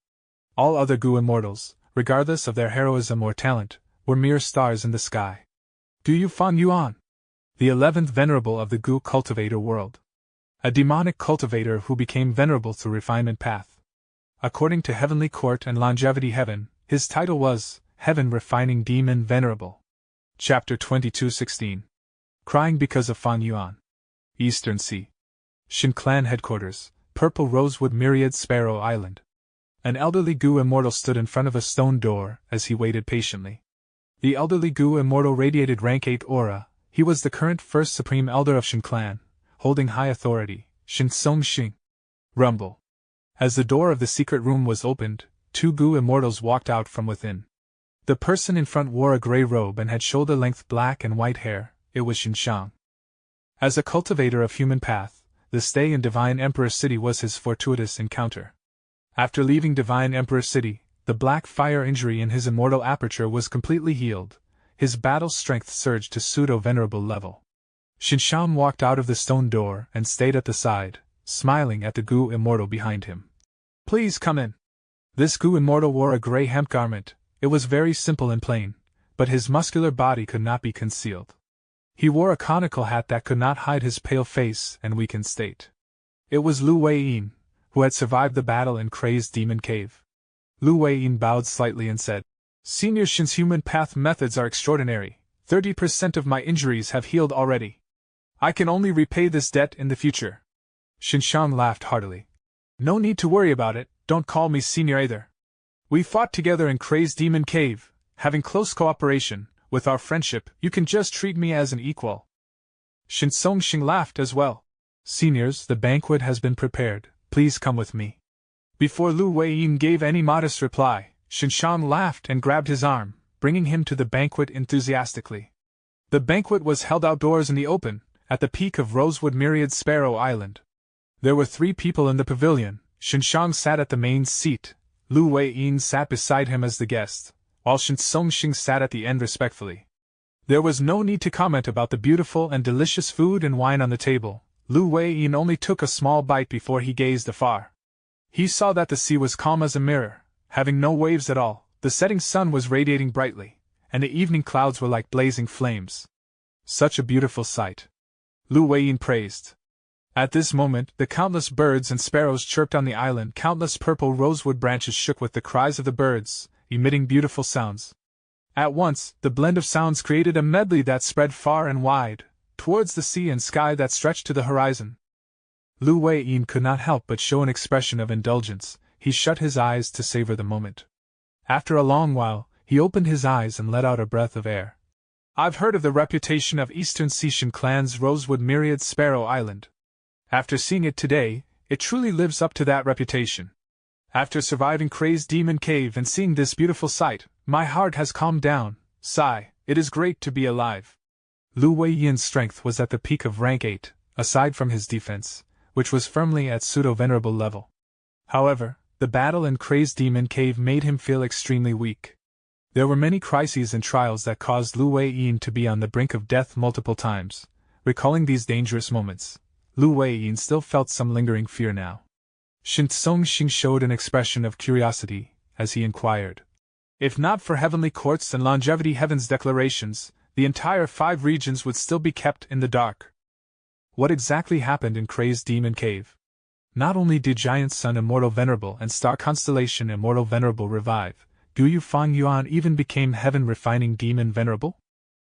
All other Gu immortals, regardless of their heroism or talent, were mere stars in the sky. Do you Fan Yuan? The 11th Venerable of the Gu cultivator world. A demonic cultivator who became venerable through refinement path. According to Heavenly Court and Longevity Heaven, his title was Heaven Refining Demon Venerable. Chapter 22:16. Crying because of Fan Yuan. Eastern Sea. Shin Clan Headquarters, Purple Rosewood Myriad Sparrow Island. An elderly Gu immortal stood in front of a stone door as he waited patiently. The elderly Gu immortal radiated rank 8 aura. He was the current first supreme elder of Shin Clan, holding high authority. Shin Song Xing. Rumble. As the door of the secret room was opened, 2 Gu immortals walked out from within. The person in front wore a gray robe and had shoulder-length black and white hair. It was Shin Shang. As a cultivator of human path, the stay in Divine Emperor City was his fortuitous encounter. After leaving Divine Emperor City, the black fire injury in his immortal aperture was completely healed. His battle strength surged to pseudo-venerable level. Shin Shang walked out of the stone door and stayed at the side, smiling at the Gu immortal behind him. Please come in. This Gu immortal wore a gray hemp garment. It was very simple and plain, but his muscular body could not be concealed. He wore a conical hat that could not hide his pale face and weakened state. It was Lu Weiyin, who had survived the battle in Crazed Demon Cave. Lu Weiyin bowed slightly and said, Senior Shin's human path methods are extraordinary. 30% of my injuries have healed already. I can only repay this debt in the future. Shin Shang laughed heartily. No need to worry about it, don't call me senior either. We fought together in Crazed Demon Cave, having close cooperation. With our friendship, you can just treat me as an equal. Shinsong Xing laughed as well. Seniors, the banquet has been prepared, please come with me. Before Lu Weiyin gave any modest reply, Shinshan laughed and grabbed his arm, bringing him to the banquet enthusiastically. The banquet was held outdoors in the open, at the peak of Rosewood Myriad Sparrow Island. There were 3 people in the pavilion. Shinshan sat at the main seat, Lu Weiyin sat beside him as the guest, while Shinsong Xing sat at the end respectfully. There was no need to comment about the beautiful and delicious food and wine on the table. Lu Weiyin only took a small bite before he gazed afar. He saw that the sea was calm as a mirror, having no waves at all. The setting sun was radiating brightly, and the evening clouds were like blazing flames. Such a beautiful sight. Lu Weiyin praised. At this moment, the countless birds and sparrows chirped on the island. Countless purple rosewood branches shook with the cries of the birds, emitting beautiful sounds. At once, the blend of sounds created a medley that spread far and wide, towards the sea and sky that stretched to the horizon. Lu Weiyin could not help but show an expression of indulgence. He shut his eyes to savor the moment. After a long while, he opened his eyes and let out a breath of air. I've heard of the reputation of Eastern Sishan Clan's Rosewood Myriad Sparrow Island. After seeing it today, it truly lives up to that reputation. After surviving Crazed Demon Cave and seeing this beautiful sight, my heart has calmed down. Sigh, it is great to be alive. Lu Weiyin's strength was at the peak of rank 8, aside from his defense, which was firmly at pseudo-venerable level. However, the battle in Crazed Demon Cave made him feel extremely weak. There were many crises and trials that caused Lu Weiyin to be on the brink of death multiple times. Recalling these dangerous moments, Lu Weiyin still felt some lingering fear now. Shinsong Xing showed an expression of curiosity, as he inquired. If not for Heavenly Courts and Longevity Heaven's declarations, the entire 5 regions would still be kept in the dark. What exactly happened in Crazed Demon Cave? Not only did Giant Sun Immortal Venerable and Star Constellation Immortal Venerable revive, Guyu Fang Yuan even became Heaven Refining Demon Venerable?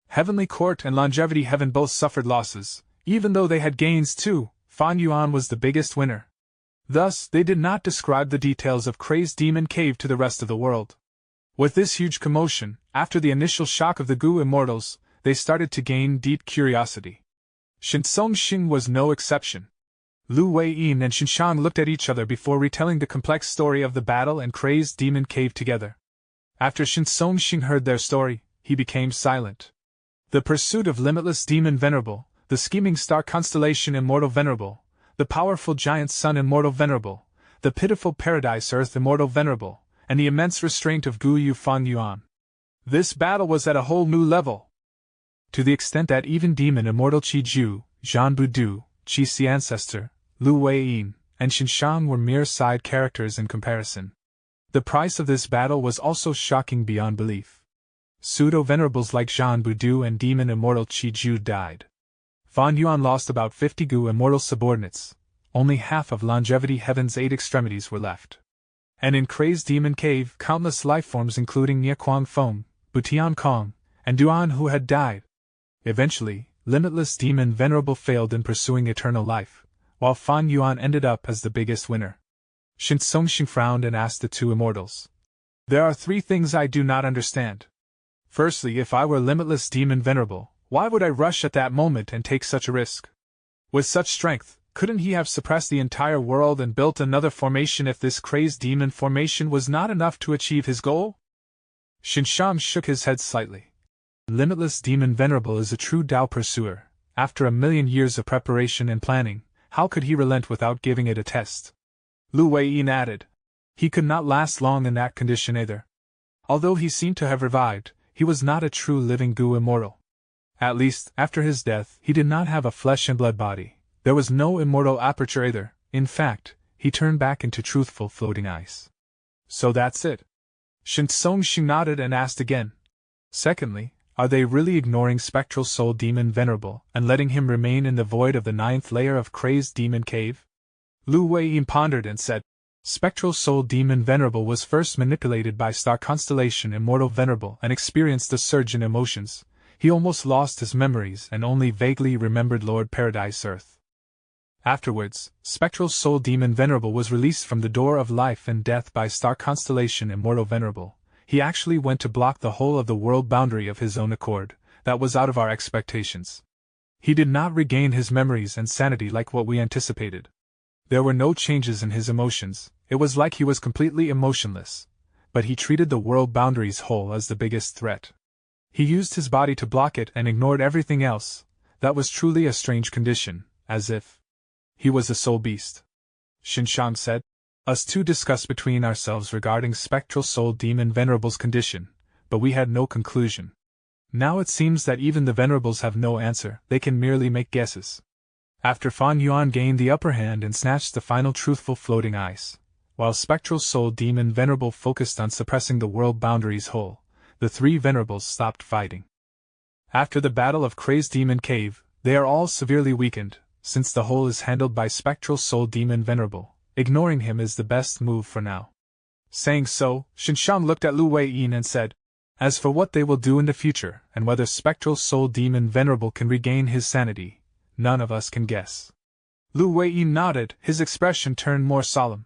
Heavenly Court and Longevity Heaven both suffered losses. Even though they had gains too, Fang Yuan was the biggest winner. Thus, they did not describe the details of Crazed Demon Cave to the rest of the world. With this huge commotion, after the initial shock of the Gu Immortals, they started to gain deep curiosity. Shinsong Xing was no exception. Lu Weiyin and Shinshan looked at each other before retelling the complex story of the battle and Crazed Demon Cave together. After Shinsong Xing heard their story, he became silent. The pursuit of Limitless Demon Venerable, the scheming Star Constellation Immortal Venerable, the powerful Giant Sun Immortal Venerable, the pitiful Paradise Earth Immortal Venerable, and the immense restraint of Guyu Fang Yuan. This battle was at a whole new level. To the extent that even Demon Immortal Qi Ju, Zhan Budu, Qi Si Ancestor, Lu Weiyin, and Shinshan were mere side characters in comparison. The price of this battle was also shocking beyond belief. Pseudo-venerables like Zhan Budu and Demon Immortal Qi Ju died. Fang Yuan lost about 50 Gu Immortal subordinates. Only half of Longevity Heaven's 8 extremities were left. And in Crazed Demon Cave, countless lifeforms including Nie Kuang Feng, Butian Kong, and Duan Hu had died. Eventually, Limitless Demon Venerable failed in pursuing eternal life, while Fang Yuan ended up as the biggest winner. Shinsong Xing frowned and asked the 2 immortals. There are 3 things I do not understand. Firstly, if I were Limitless Demon Venerable, why would I rush at that moment and take such a risk? With such strength, couldn't he have suppressed the entire world and built another formation if this Crazed Demon formation was not enough to achieve his goal? Shinshan shook his head slightly. Limitless Demon Venerable is a true Tao pursuer. After 1,000,000 years of preparation and planning, how could he relent without giving it a test? Lu Weiyin added. He could not last long in that condition either. Although he seemed to have revived, he was not a true living Gu Immortal. At least, after his death, he did not have a flesh and blood body. There was no immortal aperture either. In fact, he turned back into truthful floating ice. So that's it. Shinsong Xing nodded and asked again. Secondly, are they really ignoring Spectral Soul Demon Venerable and letting him remain in the void of the 9th layer of Crazed Demon Cave? Lu Weiyin pondered and said, Spectral Soul Demon Venerable was first manipulated by Star Constellation Immortal Venerable and experienced a surge in emotions. He almost lost his memories and only vaguely remembered Lord Paradise Earth. Afterwards, Spectral Soul Demon Venerable was released from the door of life and death by star constellation Immortal Venerable. He actually went to block the whole of the world boundary of his own accord. That was out of our expectations. He did not regain his memories and sanity like what we anticipated. There were no changes in his emotions, it was like he was completely emotionless. But he treated the world boundaries whole as the biggest threat. He used his body to block it and ignored everything else. That was truly a strange condition, as if he was a soul beast. Xinshang said. Us two discussed between ourselves regarding Spectral Soul Demon Venerable's condition, but we had no conclusion. Now it seems that even the Venerables have no answer, they can merely make guesses. After Fan Yuan gained the upper hand and snatched the final truthful floating ice, while Spectral Soul Demon Venerable focused on suppressing the world boundaries whole, the three Venerables stopped fighting. After the Battle of Crazed Demon Cave, they are all severely weakened, since the whole is handled by Spectral Soul Demon Venerable. Ignoring him is the best move for now. Saying so, Xinshang looked at Lu Weiyin and said, as for what they will do in the future, and whether Spectral Soul Demon Venerable can regain his sanity, none of us can guess. Lu Weiyin nodded, his expression turned more solemn.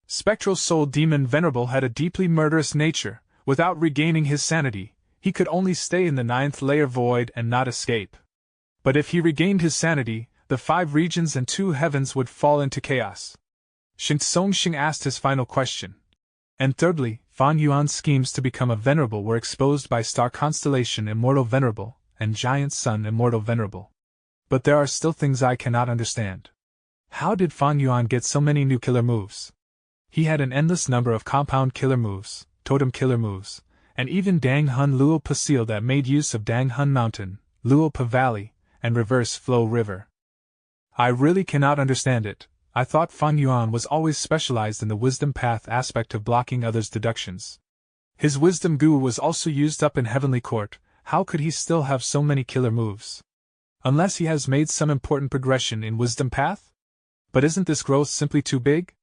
Spectral Soul Demon Venerable had a deeply murderous nature. Without regaining his sanity, he could only stay in the 9th layer void and not escape. But if he regained his sanity, the 5 regions and 2 heavens would fall into chaos. Shin Songxing asked his final question. And thirdly, Fan Yuan's schemes to become a venerable were exposed by star constellation Immortal Venerable and giant sun Immortal Venerable. But there are still things I cannot understand. How did Fan Yuan get so many new killer moves? He had an endless number of compound killer moves, totem killer moves, and even Dang Hun Luo Pasil that made use of Dang Hun Mountain, Luo Pa Valley, and Reverse Flow River. I really cannot understand it. I thought Fan Yuan was always specialized in the wisdom path aspect of blocking others' deductions. His wisdom goo was also used up in Heavenly Court. How could he still have so many killer moves? Unless he has made some important progression in wisdom path? But isn't this growth simply too big?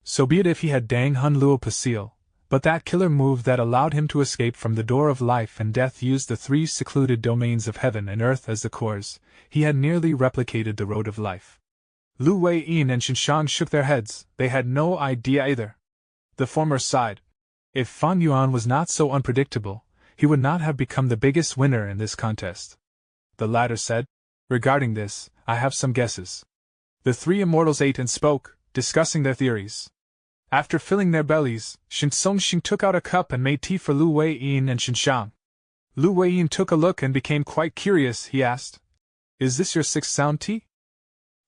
So be it if he had Dang Hun Luo Pasil, but that killer move that allowed him to escape from the door of life and death used the 3 secluded domains of heaven and earth as the cores. He had nearly replicated the road of life. Lu Weiyin and Xinshang shook their heads, they had no idea either. The former sighed. If Fan Yuan was not so unpredictable, he would not have become the biggest winner in this contest. The latter said, regarding this, I have some guesses. The 3 immortals ate and spoke, discussing their theories. After filling their bellies, Shin Songxing took out a cup and made tea for Lu Weiyin and Xinshang. Lu Weiyin took a look and became quite curious, he asked. Is this your 6th sound tea?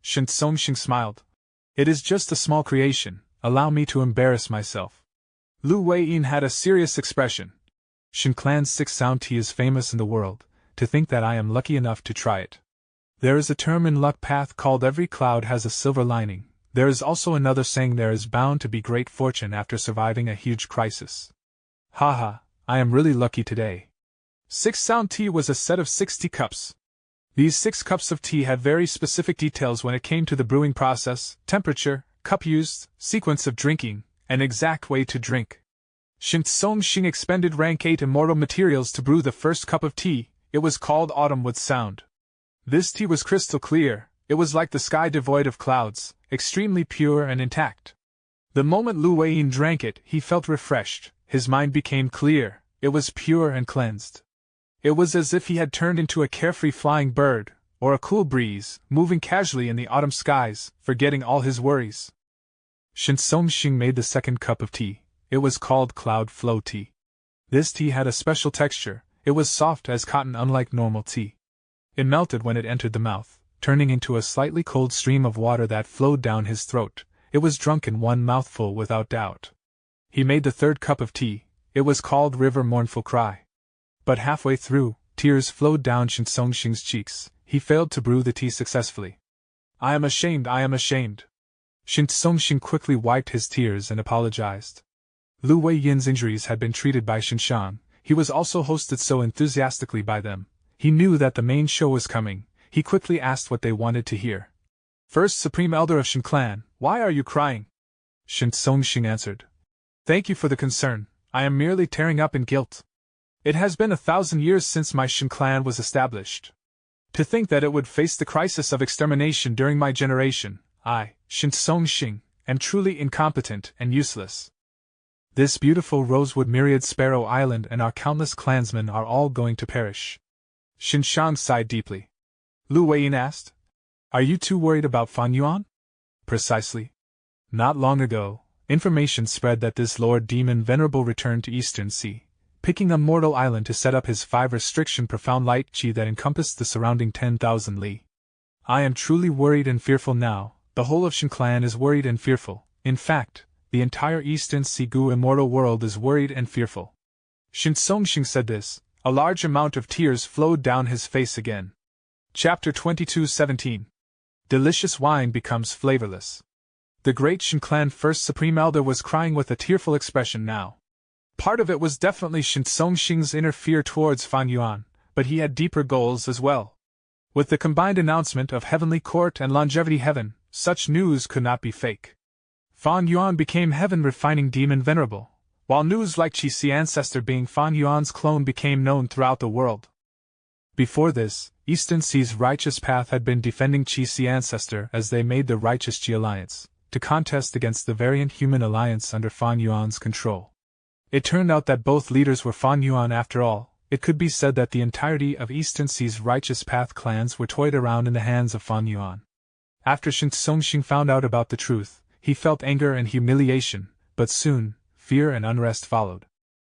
Shin Songxing smiled. It is just a small creation, allow me to embarrass myself. Lu Weiyin had a serious expression. Shin Clan's 6th sound tea is famous in the world, to think that I am lucky enough to try it. There is a term in luck path called every cloud has a silver lining. There is also another saying there is bound to be great fortune after surviving a huge crisis. Haha, I am really lucky today. 6 sound tea was a set of 60 cups. These 6 cups of tea had very specific details when it came to the brewing process, temperature, cup used, sequence of drinking, and exact way to drink. Shin Songxing expended rank 8 immortal materials to brew the first cup of tea. It was called Autumn with Sound. This tea was crystal clear, it was like the sky devoid of clouds, extremely pure and intact. The moment Lu Weiyin drank it, he felt refreshed, his mind became clear, it was pure and cleansed. It was as if he had turned into a carefree flying bird, or a cool breeze, moving casually in the autumn skies, forgetting all his worries. Shin Songxing made the 2nd cup of tea. It was called Cloud Flow Tea. This tea had a special texture, it was soft as cotton unlike normal tea. It melted when it entered the mouth, turning into a slightly cold stream of water that flowed down his throat. It was drunk in one mouthful without doubt. He made the 3rd cup of tea. It was called River Mournful Cry. But halfway through, tears flowed down Shin Songxing's cheeks. He failed to brew the tea successfully. I am ashamed, I am ashamed. Shin Songxing quickly wiped his tears and apologized. Lu Weiyin's injuries had been treated by Xinshang. He was also hosted so enthusiastically by them. He knew that the main show was coming. He quickly asked what they wanted to hear. First Supreme Elder of Shin Clan, why are you crying? Shin Songxing answered. Thank you for the concern, I am merely tearing up in guilt. It has been 1,000 years since my Shin Clan was established. To think that it would face the crisis of extermination during my generation, I, Shinsongxing, am truly incompetent and useless. This beautiful rosewood myriad Sparrow Island and our countless clansmen are all going to perish. Xinshang sighed deeply. Lu Weiyin asked, Are you too worried about Fan Yuan? Precisely. Not long ago, information spread that this Lord Demon Venerable returned to Eastern Sea, picking a mortal island to set up his 5 restriction profound light chi that encompassed the surrounding 10,000 li. I am truly worried and fearful now. The whole of Shin clan is worried and fearful. In fact, the entire Eastern Sea Gu immortal world is worried and fearful. Shinsongxing said this. A large amount of tears flowed down his face again. Chapter 22:17. Delicious wine becomes flavorless. The great Shin clan first supreme elder was crying with a tearful expression now. Part of it was definitely Shinsongxing's inner fear towards Fan Yuan, but he had deeper goals as well. With the combined announcement of Heavenly Court and Longevity Heaven, such news could not be fake. Fan Yuan became Heaven Refining Demon Venerable, while news like Qi Si Ancestor being Fan Yuan's clone became known throughout the world. Before this, Eastern Sea's righteous path had been defending Qi Si Ancestor as they made the Righteous Qi Alliance, to contest against the variant human alliance under Fan Yuan's control. It turned out that both leaders were Fan Yuan after all. It could be said that the entirety of Eastern Sea's Righteous Path clans were toyed around in the hands of Fan Yuan. After Shinsongxing found out about the truth, he felt anger and humiliation, but soon, fear and unrest followed.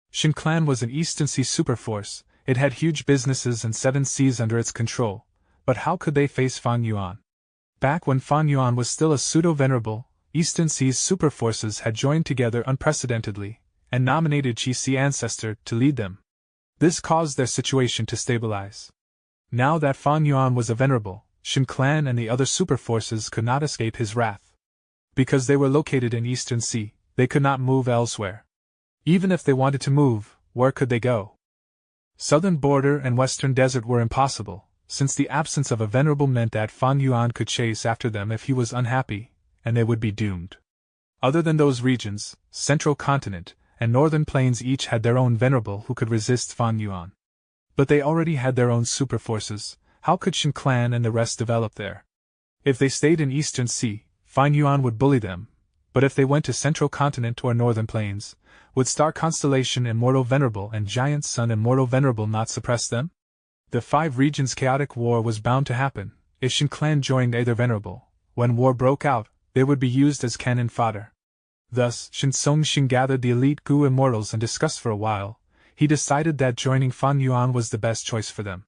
Shin clan was an Eastern Sea superforce. It had huge businesses and 7 seas under its control, but how could they face Fan Yuan? Back when Fan Yuan was still a pseudo-venerable, Eastern Sea's superforces had joined together unprecedentedly, and nominated Qi Si Ancestor to lead them. This caused their situation to stabilize. Now that Fan Yuan was a venerable, Shin clan and the other superforces could not escape his wrath. Because they were located in Eastern Sea, they could not move elsewhere. Even if they wanted to move, where could they go? Southern border and western desert were impossible, since the absence of a venerable meant that Fan Yuan could chase after them if he was unhappy, and they would be doomed. Other than those regions, Central Continent and Northern Plains each had their own venerable who could resist Fan Yuan. But they already had their own superforces. How could Shin clan and the rest develop there? If they stayed in Eastern Sea, Fan Yuan would bully them, but if they went to Central Continent or Northern Plains, would Star Constellation Immortal Venerable and Giant Sun Immortal Venerable not suppress them? The 5 regions' chaotic war was bound to happen. If Shin clan joined either venerable, when war broke out, they would be used as cannon fodder. Thus, Shinsongxing gathered the elite Gu immortals and discussed for a while. He decided that joining Fan Yuan was the best choice for them.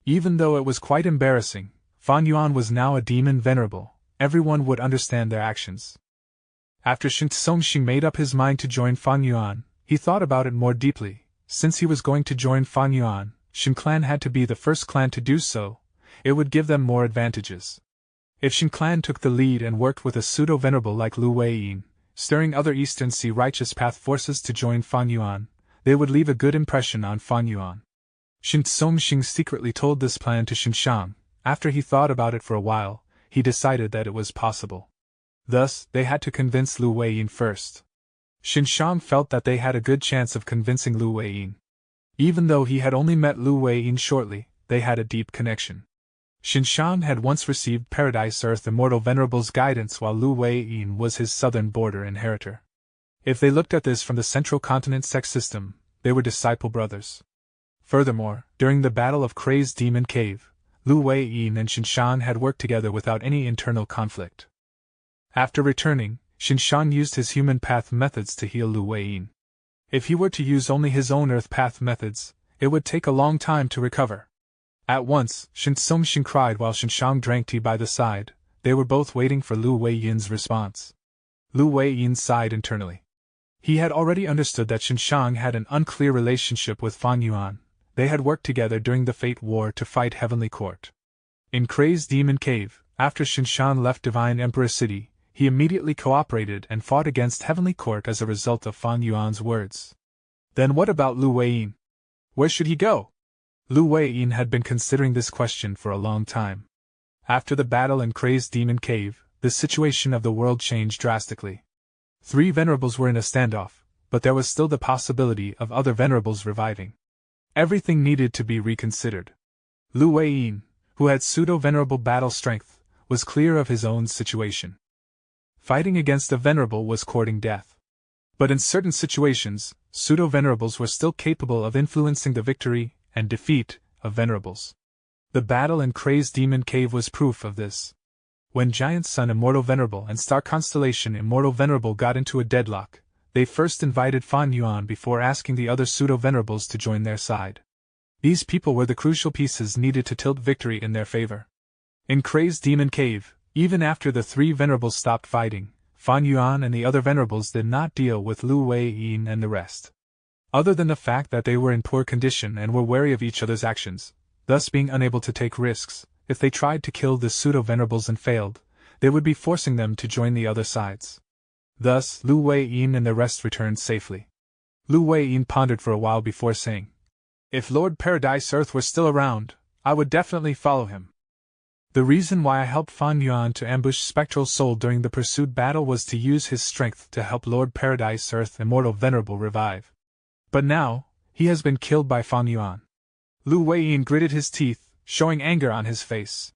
Even though it was quite embarrassing, Fan Yuan was now a demon venerable. Everyone would understand their actions. After Shinsongxing made up his mind to join Fan Yuan, he thought about it more deeply. Since he was going to join Fan Yuan, Shin clan had to be the first clan to do so. It would give them more advantages. If Shin clan took the lead and worked with a pseudo-venerable like Lu Weiyin, stirring other Eastern Sea Righteous Path forces to join Fan Yuan, they would leave a good impression on Fan Yuan. Shinsongxing secretly told this plan to Xinshang. After he thought about it for a while, he decided that it was possible. Thus, they had to convince Lu Weiyin first. Xinshang felt that they had a good chance of convincing Lu Weiyin. Even though he had only met Lu Weiyin shortly, they had a deep connection. Xinshang had once received Paradise Earth Immortal Venerable's guidance while Lu Weiyin was his southern border inheritor. If they looked at this from the Central Continent sex system, they were disciple brothers. Furthermore, during the Battle of Crazed Demon Cave, Lu Weiyin and Xinshang had worked together without any internal conflict. After returning, Xinshang used his human path methods to heal Lu Weiyin. If he were to use only his own earth path methods, it would take a long time to recover. At once, Shinsongxing cried while Xinshang drank tea by the side. They were both waiting for Lu Weiyin's response. Lu Weiyin sighed internally. He had already understood that Xinshang had an unclear relationship with Fan Yuan. They had worked together during the Fate War to fight Heavenly Court. In Crazed Demon Cave, after Xinshang left Divine Emperor City, he immediately cooperated and fought against Heavenly Court as a result of Fan Yuan's words. Then what about Lu Weiyin? Where should he go? Lu Weiyin had been considering this question for a long time. After the battle in Crazed Demon Cave, the situation of the world changed drastically. 3 venerables were in a standoff, but there was still the possibility of other venerables reviving. Everything needed to be reconsidered. Lu Weiyin, who had pseudo-venerable battle strength, was clear of his own situation. fighting against a venerable was courting death. But in certain situations, pseudo-venerables were still capable of influencing the victory and defeat of venerables. The battle in Kray's Demon Cave was proof of this. When Giant Sun Immortal Venerable and Star Constellation Immortal Venerable got into a deadlock, they first invited Fan Yuan before asking the other pseudo-venerables to join their side. These people were the crucial pieces needed to tilt victory in their favor. In Kray's Demon Cave, even after the three venerables stopped fighting, Fan Yuan and the other venerables did not deal with Lu Wei-yin and the rest. Other than the fact that they were in poor condition and were wary of each other's actions, thus being unable to take risks, if they tried to kill the pseudo-venerables and failed, they would be forcing them to join the other sides. Thus, Lu Wei-yin and the rest returned safely. Lu Wei-yin pondered for a while before saying, "If Lord Paradise Earth were still around, I would definitely follow him." The reason why I helped Fan Yuan to ambush Spectral Soul during the pursued battle was to use his strength to help Lord Paradise Earth Immortal Venerable revive. But now, he has been killed by Fan Yuan. Lu Wei-yin gritted his teeth, showing anger on his face.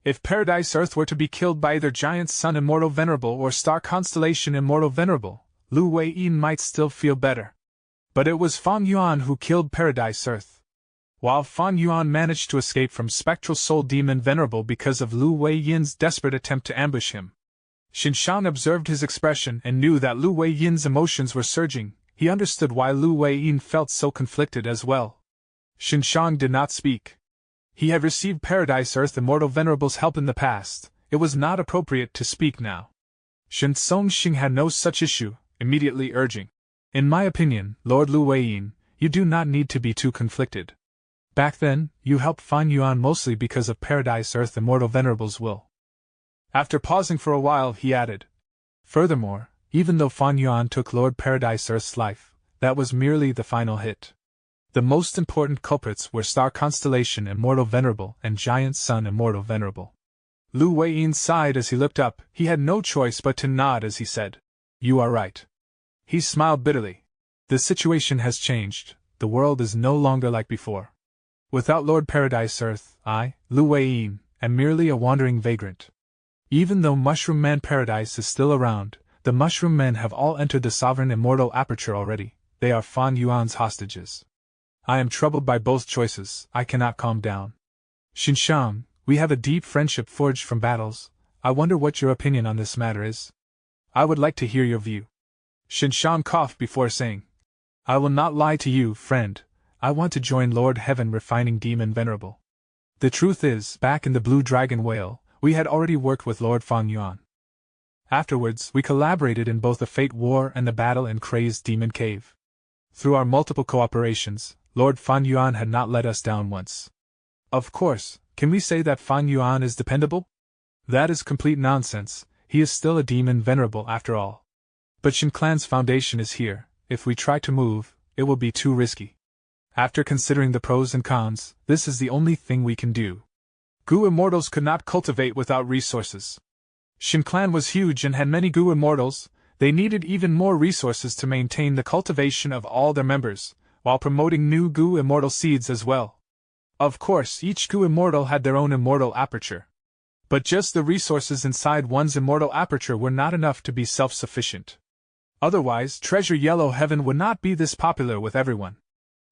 If Paradise Earth were to be killed by either Giant Sun Immortal Venerable or Star Constellation Immortal Venerable, Lu Wei-yin might still feel better. But it was Fan Yuan who killed Paradise Earth. While Fan Yuan managed to escape from Spectral Soul Demon Venerable because of Lu Wei-yin's desperate attempt to ambush him. Xinshan observed his expression and knew that Lu Wei-yin's emotions were surging. He understood why Lu Wei-yin felt so conflicted as well. Xinshan did not speak. He had received Paradise Earth Immortal Venerable's help in the past. It was not appropriate to speak now. Shen Songxing had no such issue, immediately urging, "In my opinion, Lord Lu Wei-yin, you do not need to be too conflicted. Back then, you helped Fan Yuan mostly because of Paradise Earth Immortal Venerable's will." After pausing for a while, he added, "Furthermore, even though Fan Yuan took Lord Paradise Earth's life, that was merely the final hit. The most important culprits were Star Constellation Immortal Venerable and Giant Sun Immortal Venerable." Lu Wei-yin sighed as he looked up. He had no choice but to nod as he said, "You are right." He smiled bitterly. The situation has changed. The world is no longer like before. Without Lord Paradise Earth, I, Lu Wei-yin, am merely a wandering vagrant. Even though Mushroom Man Paradise is still around, the Mushroom Men have all entered the Sovereign Immortal Aperture already. They are Fan Yuan's hostages. I am troubled by both choices. I cannot calm down. Xinshan, we have a deep friendship forged from battles. I wonder what your opinion on this matter is. I would like to hear your view." Xinshan coughed before saying, "I will not lie to you, friend. I want to join Lord Heaven Refining Demon Venerable. The truth is, back in the Blue Dragon Whale, we had already worked with Lord Fan Yuan. Afterwards, we collaborated in both the Fate War and the battle in Kray's Demon Cave. Through our multiple cooperations, Lord Fan Yuan had not let us down once. Of course, can we say that Fan Yuan is dependable? That is complete nonsense. He is still a demon venerable after all. But Shin Clan's foundation is here. If we try to move, it will be too risky. After considering the pros and cons, this is the only thing we can do. Gu Immortals could not cultivate without resources. Shin Clan was huge and had many Gu Immortals. They needed even more resources to maintain the cultivation of all their members, while promoting new Gu Immortal seeds as well. Of course, each Gu Immortal had their own immortal aperture. But just the resources inside one's immortal aperture were not enough to be self-sufficient. Otherwise, Treasure Yellow Heaven would not be this popular with everyone.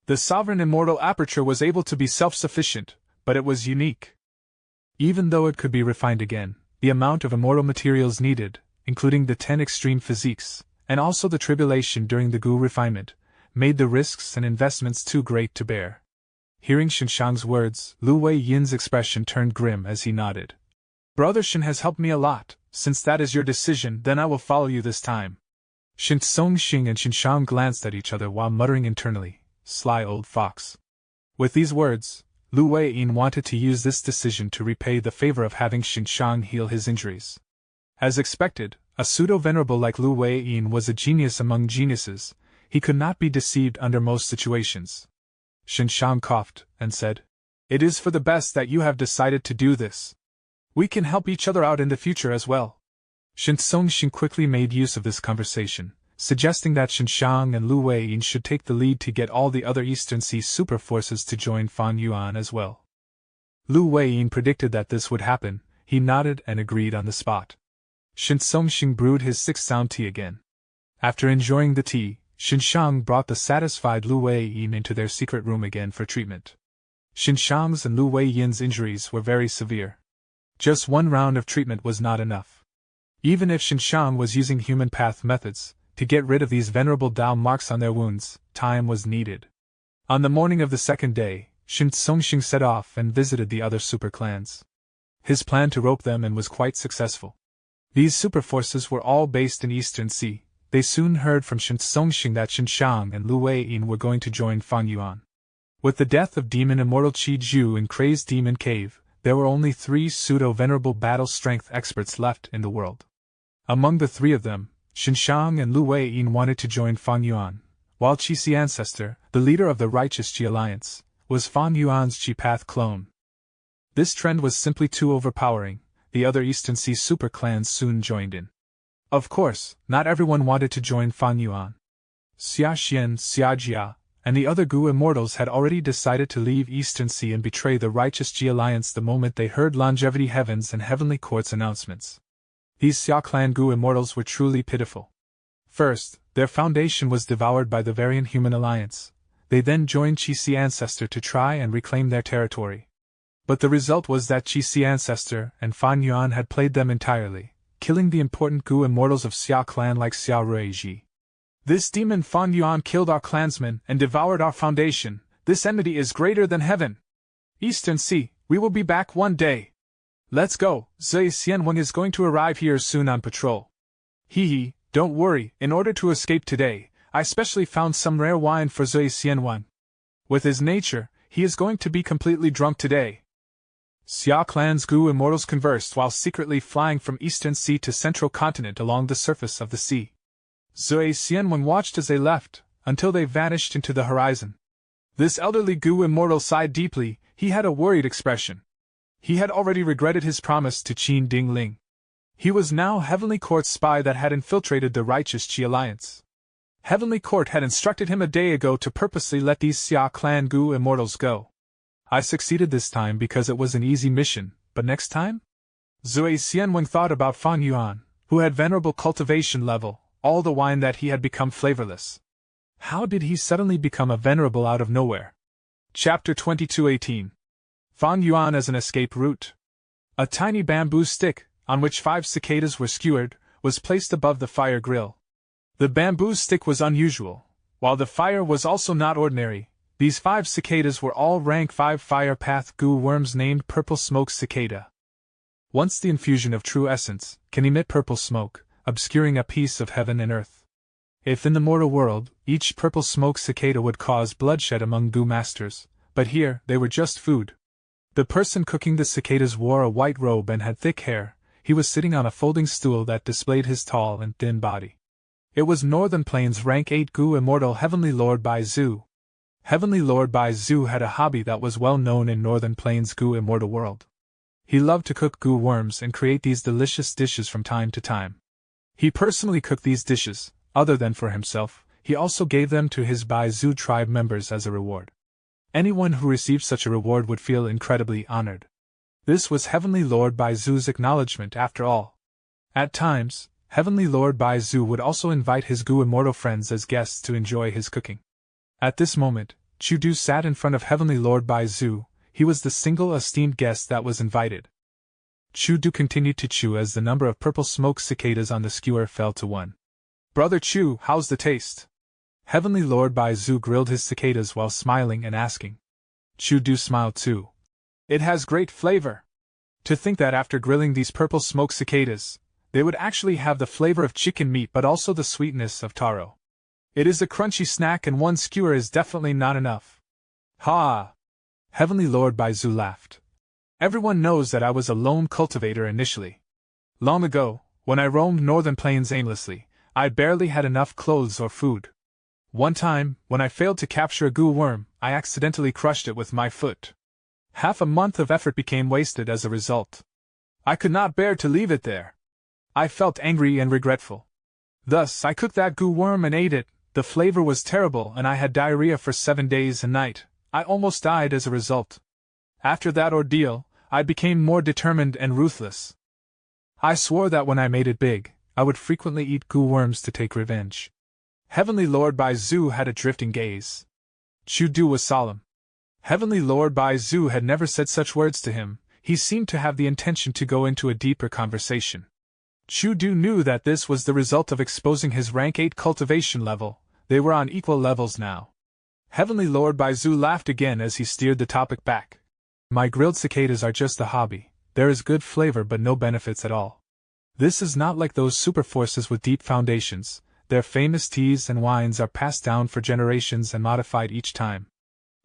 The Sovereign Immortal Aperture was able to be self-sufficient, but it was unique. Even though it could be refined again, the amount of immortal materials needed, including the 10 extreme physiques, and also the tribulation during the Gu refinement, made the risks and investments too great to bear. Hearing Xinshan's words, Lu Wei-yin's expression turned grim as he nodded. "Brother Shin has helped me a lot. Since that is your decision, then I will follow you this time." Shin Songxing and Xinshan glanced at each other while muttering internally, "Sly old fox." With these words, Lu Wei-yin wanted to use this decision to repay the favor of having Xinshan heal his injuries. As expected, a pseudo-venerable like Lu Wei-yin was a genius among geniuses. He could not be deceived under most situations. Xinshan coughed and said, "It is for the best that you have decided to do this. We can help each other out in the future as well." Shin Songxing quickly made use of this conversation, suggesting that Xinshan and Lu Wei-yin should take the lead to get all the other Eastern Sea super forces to join Fan Yuan as well. Lu Wei-yin predicted that this would happen. He nodded and agreed on the spot. Shinsongxing brewed his sixth sound tea again. After enjoying the tea, Xinshang brought the satisfied Lu Weiyin into their secret room again for treatment. Xinshang's and Lu Weiyin's injuries were very severe. Just one round of treatment was not enough. Even if Xinshang was using human path methods to get rid of these venerable Dao marks on their wounds, time was needed. On the morning of the second day, Shinsongxing set off and visited the other super clans. His plan to rope them in was quite successful. These super forces were all based in Eastern Sea. They soon heard from Shinsongxing that Xinshang and Lu Weiyin were going to join Fang Yuan. With the death of Demon Immortal Qi Ju in Crazed Demon Cave, there were only 3 pseudo-venerable battle strength experts left in the world. Among the 3 of them, Xinshang and Lu Weiyin wanted to join Fang Yuan, while Qixi Ancestor, the leader of the Righteous Qi Alliance, was Fang Yuan's Qi Path clone. This trend was simply too overpowering. The other Eastern Sea super clans soon joined in. Of course, not everyone wanted to join Fang Yuan. Xia Xian, Xia Jia, and the other Gu immortals had already decided to leave Eastern Sea and betray the Righteous Qi Alliance the moment they heard Longevity Heaven's and Heavenly Court's announcements. These Xia clan Gu immortals were truly pitiful. First, their foundation was devoured by the Varian Human Alliance. They then joined Qixi Ancestor to try and reclaim their territory. But the result was that Qixi Ancestor and Fang Yuan had played them entirely, killing the important Gu immortals of Xia clan like Xia Ruiji. This demon Fang Yuan killed our clansmen and devoured our foundation. This enmity is greater than heaven. Eastern Sea, we will be back one day. Let's go, Zui Xianwang is going to arrive here soon on patrol. Hee, don't worry, in order to escape today, I specially found some rare wine for Zui Xianwang. With his nature, he is going to be completely drunk today. Xia clan's Gu immortals conversed while secretly flying from Eastern Sea to Central Continent along the surface of the sea. Zui Xianwang watched as they left, until they vanished into the horizon. This elderly Gu immortal sighed deeply. He had a worried expression. He had already regretted his promise to Qin Dingling. He was now Heavenly Court's spy that had infiltrated the Righteous Qi Alliance. Heavenly Court had instructed him a day ago to purposely let these Xia clan Gu immortals go. I succeeded this time because it was an easy mission, but next time? Zui Xianwang thought about Fang Yuan, who had venerable cultivation level, all the wine that he had become flavorless. How did he suddenly become a venerable out of nowhere? Chapter 22:18. Fang Yuan as an escape route. A tiny bamboo stick, on which 5 cicadas were skewered, was placed above the fire grill. The bamboo stick was unusual, while the fire was also not ordinary. These 5 cicadas were all rank 5 fire path Gu worms named Purple Smoke Cicada. Once the infusion of true essence can emit purple smoke, obscuring a piece of heaven and earth. If in the mortal world, each purple smoke cicada would cause bloodshed among Gu masters, but here they were just food. The person cooking the cicadas wore a white robe and had thick hair. He was sitting on a folding stool that displayed his tall and thin body. It was Northern Plains rank 8 Gu immortal Heavenly Lord Bai Zhu. Heavenly Lord Bai Zhu had a hobby that was well known in Northern Plains Gu immortal world. He loved to cook Gu worms and create these delicious dishes from time to time. He personally cooked these dishes. Other than for himself, he also gave them to his Bai Zhu tribe members as a reward. Anyone who received such a reward would feel incredibly honored. This was Heavenly Lord Bai Zhu's acknowledgement after all. At times, Heavenly Lord Bai Zhu would also invite his Gu immortal friends as guests to enjoy his cooking. At this moment, Chu Du sat in front of Heavenly Lord Bai Zhu. He was the single esteemed guest that was invited. Chu Du continued to chew as the number of purple smoke cicadas on the skewer fell to 1. Brother Chu, how's the taste? Heavenly Lord Bai Zhu grilled his cicadas while smiling and asking. Chu Du smiled too. It has great flavor. To think that after grilling these purple smoke cicadas, they would actually have the flavor of chicken meat but also the sweetness of taro. It is a crunchy snack and 1 skewer is definitely not enough. Ha! Heavenly Lord Bai Zhu laughed. Everyone knows that I was a lone cultivator initially. Long ago, when I roamed Northern Plains aimlessly, I barely had enough clothes or food. One time, when I failed to capture a Gu worm, I accidentally crushed it with my foot. Half a month of effort became wasted as a result. I could not bear to leave it there. I felt angry and regretful. Thus, I cooked that Gu worm and ate it. The flavor was terrible and I had diarrhea for 7 days and nights. I almost died as a result. After that ordeal, I became more determined and ruthless. I swore that when I made it big, I would frequently eat goo worms to take revenge. Heavenly Lord Baizu had a drifting gaze. Chu-Du was solemn. Heavenly Lord Baizu had never said such words to him. He seemed to have the intention to go into a deeper conversation. Chu-Du knew that this was the result of exposing his rank 8 cultivation level. They were on equal levels now. Heavenly Lord Baizu laughed again as he steered the topic back. My grilled cicadas are just a hobby. There is good flavor but no benefits at all. This is not like those superforces with deep foundations. Their famous teas and wines are passed down for generations and modified each time.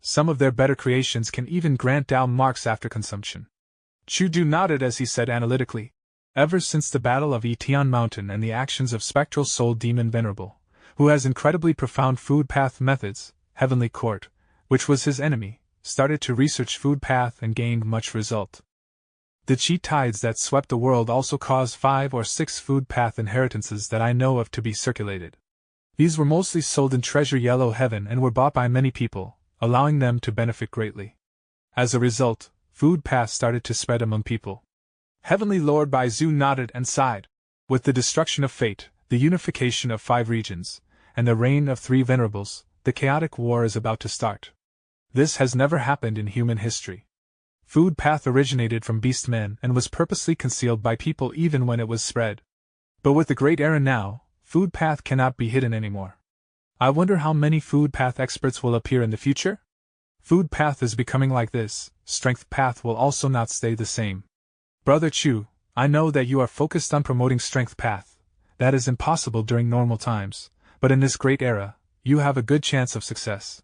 Some of their better creations can even grant down marks after consumption. Chu-Du nodded as he said analytically, ever since the Battle of Etian Mountain and the actions of Spectral Soul Demon Venerable, who has incredibly profound food path methods, Heavenly Court, which was his enemy, started to research food path and gained much result. The chi tides that swept the world also caused 5 or 6 food path inheritances that I know of to be circulated. These were mostly sold in Treasure Yellow Heaven and were bought by many people, allowing them to benefit greatly. As a result, food path started to spread among people. Heavenly Lord Baizu nodded and sighed. With the destruction of fate, the unification of 5 regions, and the reign of 3 venerables, the chaotic war is about to start. This has never happened in human history. Food path originated from beast men and was purposely concealed by people even when it was spread. But with the great era now, food path cannot be hidden anymore. I wonder how many food path experts will appear in the future? Food path is becoming like this. Strength path will also not stay the same. Brother Chu, I know that you are focused on promoting strength path. That is impossible during normal times, but in this great era, you have a good chance of success.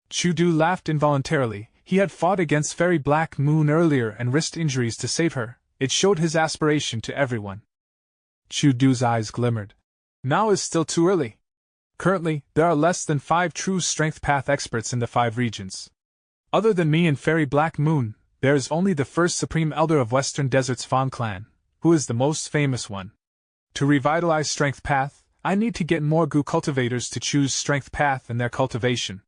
Chu-Du laughed involuntarily. He had fought against Fairy Black Moon earlier and risked injuries to save her. It showed his aspiration to everyone. Chu-Du's eyes glimmered. Now is still too early. Currently, there are less than 5 true strength path experts in the 5 regions. Other than me and Fairy Black Moon, there is only the first Supreme Elder of Western Desert's Fawn Clan, who is the most famous one. To revitalize strength path, I need to get more goo cultivators to choose strength path in their cultivation.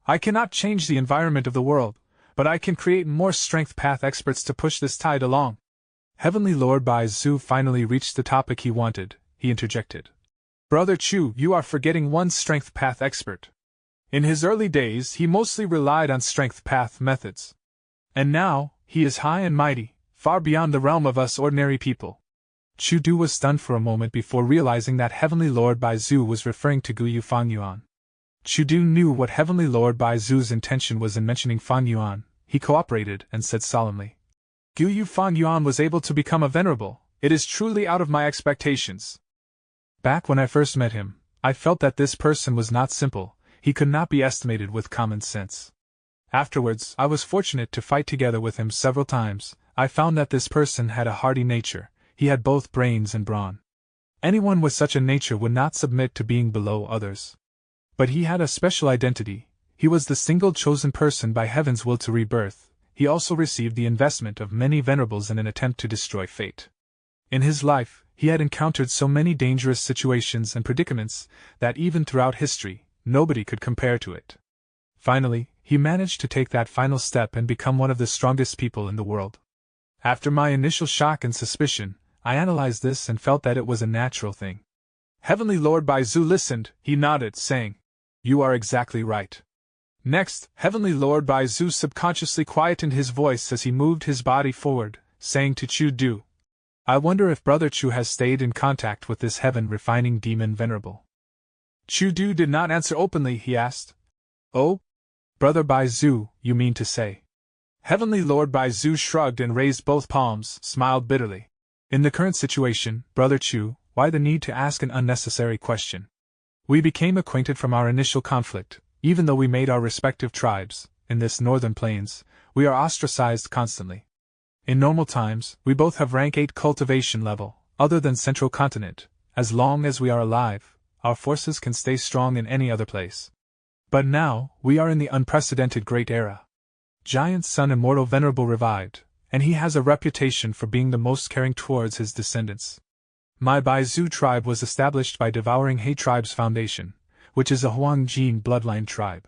I cannot change the environment of the world, but I can create more strength path experts to push this tide along. Heavenly Lord Baizu finally reached the topic he wanted. He interjected. Brother Chu, you are forgetting one strength path expert. In his early days, he mostly relied on strength path methods. And now, he is high and mighty, far beyond the realm of us ordinary people. Chu-Du was stunned for a moment before realizing that Heavenly Lord Baizu was referring to Gu Yu Fang Yuan. Chu-Du knew what Heavenly Lord Baizu's intention was in mentioning Fang Yuan. He cooperated and said solemnly, Gu Yu Fang Yuan was able to become a venerable. It is truly out of my expectations. Back when I first met him, I felt that this person was not simple. He could not be estimated with common sense. Afterwards, I was fortunate to fight together with him several times. I found that this person had a hardy nature. He had both brains and brawn. Anyone with such a nature would not submit to being below others. But he had a special identity. He was the single chosen person by heaven's will to rebirth. He also received the investment of many venerables in an attempt to destroy fate. In his life, he had encountered so many dangerous situations and predicaments that even throughout history, nobody could compare to it. Finally, he managed to take that final step and become one of the strongest people in the world. After my initial shock and suspicion, I analyzed this and felt that it was a natural thing. Heavenly Lord Baizu listened. He nodded, saying, You are exactly right. Next, Heavenly Lord Baizu subconsciously quietened his voice as he moved his body forward, saying to Chu-Du, I wonder if Brother Chu has stayed in contact with this heaven-refining demon venerable. Chu-Du did not answer openly. He asked, Oh? Brother Baizu, you mean to say? Heavenly Lord Baizu shrugged and raised both palms, smiled bitterly. In the current situation, Brother Chu, why the need to ask an unnecessary question? We became acquainted from our initial conflict. Even though we made our respective tribes, in this northern plains, we are ostracized constantly. In normal times, we both have rank 8 cultivation level, other than Central Continent. As long as we are alive, our forces can stay strong in any other place. But now, we are in the unprecedented Great Era. Giant Sun Immortal Venerable revived, and he has a reputation for being the most caring towards his descendants. My Baizu tribe was established by devouring He Tribe's foundation, which is a Huangjin bloodline tribe.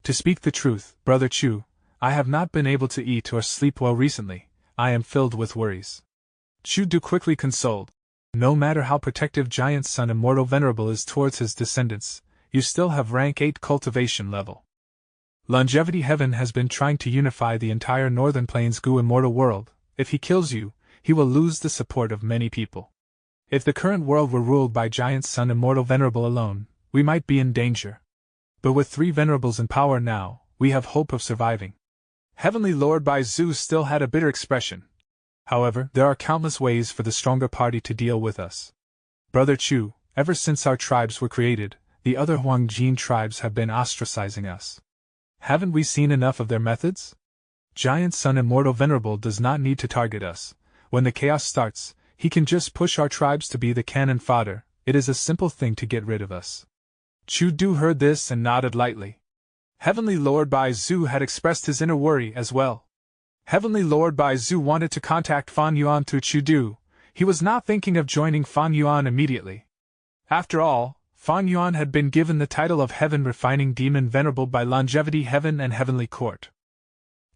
To speak the truth, Brother Chu, I have not been able to eat or sleep well recently. I am filled with worries. Chu Du quickly consoled. No matter how protective Giant Sun Immortal Venerable is towards his descendants, you still have rank 8 cultivation level. Longevity Heaven has been trying to unify the entire Northern Plains Gu immortal world. If he kills you, he will lose the support of many people. If the current world were ruled by Giant Sun Immortal Venerable alone, we might be in danger. But with 3 venerables in power now, we have hope of surviving. Heavenly Lord Bai Zu still had a bitter expression. However, there are countless ways for the stronger party to deal with us. Brother Chu, ever since our tribes were created, the other Huangjin tribes have been ostracizing us. Haven't we seen enough of their methods? Giant Sun Immortal Venerable does not need to target us. When the chaos starts, he can just push our tribes to be the cannon fodder. It is a simple thing to get rid of us. Chu Du heard this and nodded lightly. Heavenly Lord Bai Zu had expressed his inner worry as well. Heavenly Lord Bai Zu wanted to contact Fan Yuan through Chu Du. He was not thinking of joining Fan Yuan immediately. After all, Fan Yuan had been given the title of Heaven Refining Demon Venerable by Longevity Heaven and Heavenly Court.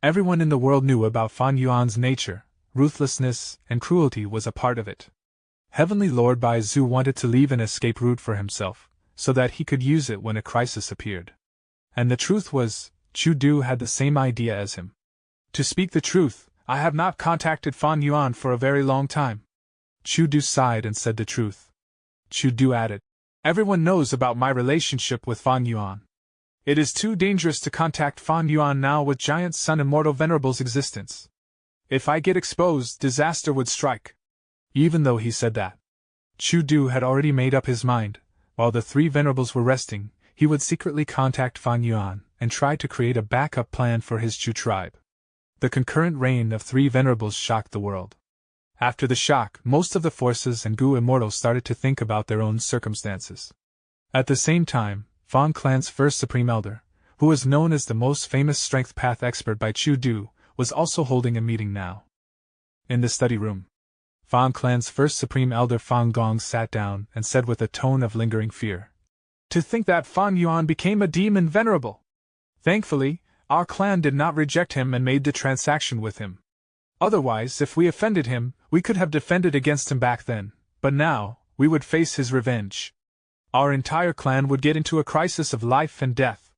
Everyone in the world knew about Fan Yuan's nature. Ruthlessness and cruelty was a part of it. Heavenly Lord Bai Zu wanted to leave an escape route for himself, so that he could use it when a crisis appeared. And the truth was, Chu Du had the same idea as him. To speak the truth, I have not contacted Fan Yuan for a very long time. Chu Du sighed and said the truth. Chu Du added, everyone knows about my relationship with Fan Yuan. It is too dangerous to contact Fan Yuan now with Giant Sun Immortal Venerable's existence. If I get exposed, disaster would strike. Even though he said that, Chu Du had already made up his mind. While the 3 venerables were resting, he would secretly contact Fan Yuan and try to create a backup plan for his Chu tribe. The concurrent reign of 3 venerables shocked the world. After the shock, most of the forces and Gu immortals started to think about their own circumstances. At the same time, Fan Clan's first Supreme Elder, who was known as the most famous Strength Path expert by Chu Du, was also holding a meeting now. In the study room, Fan Clan's first Supreme Elder Fan Gong sat down and said with a tone of lingering fear, to think that Fan Yuan became a demon venerable. Thankfully, our clan did not reject him and made the transaction with him. Otherwise, if we offended him, we could have defended against him back then, but now, we would face his revenge. Our entire clan would get into a crisis of life and death.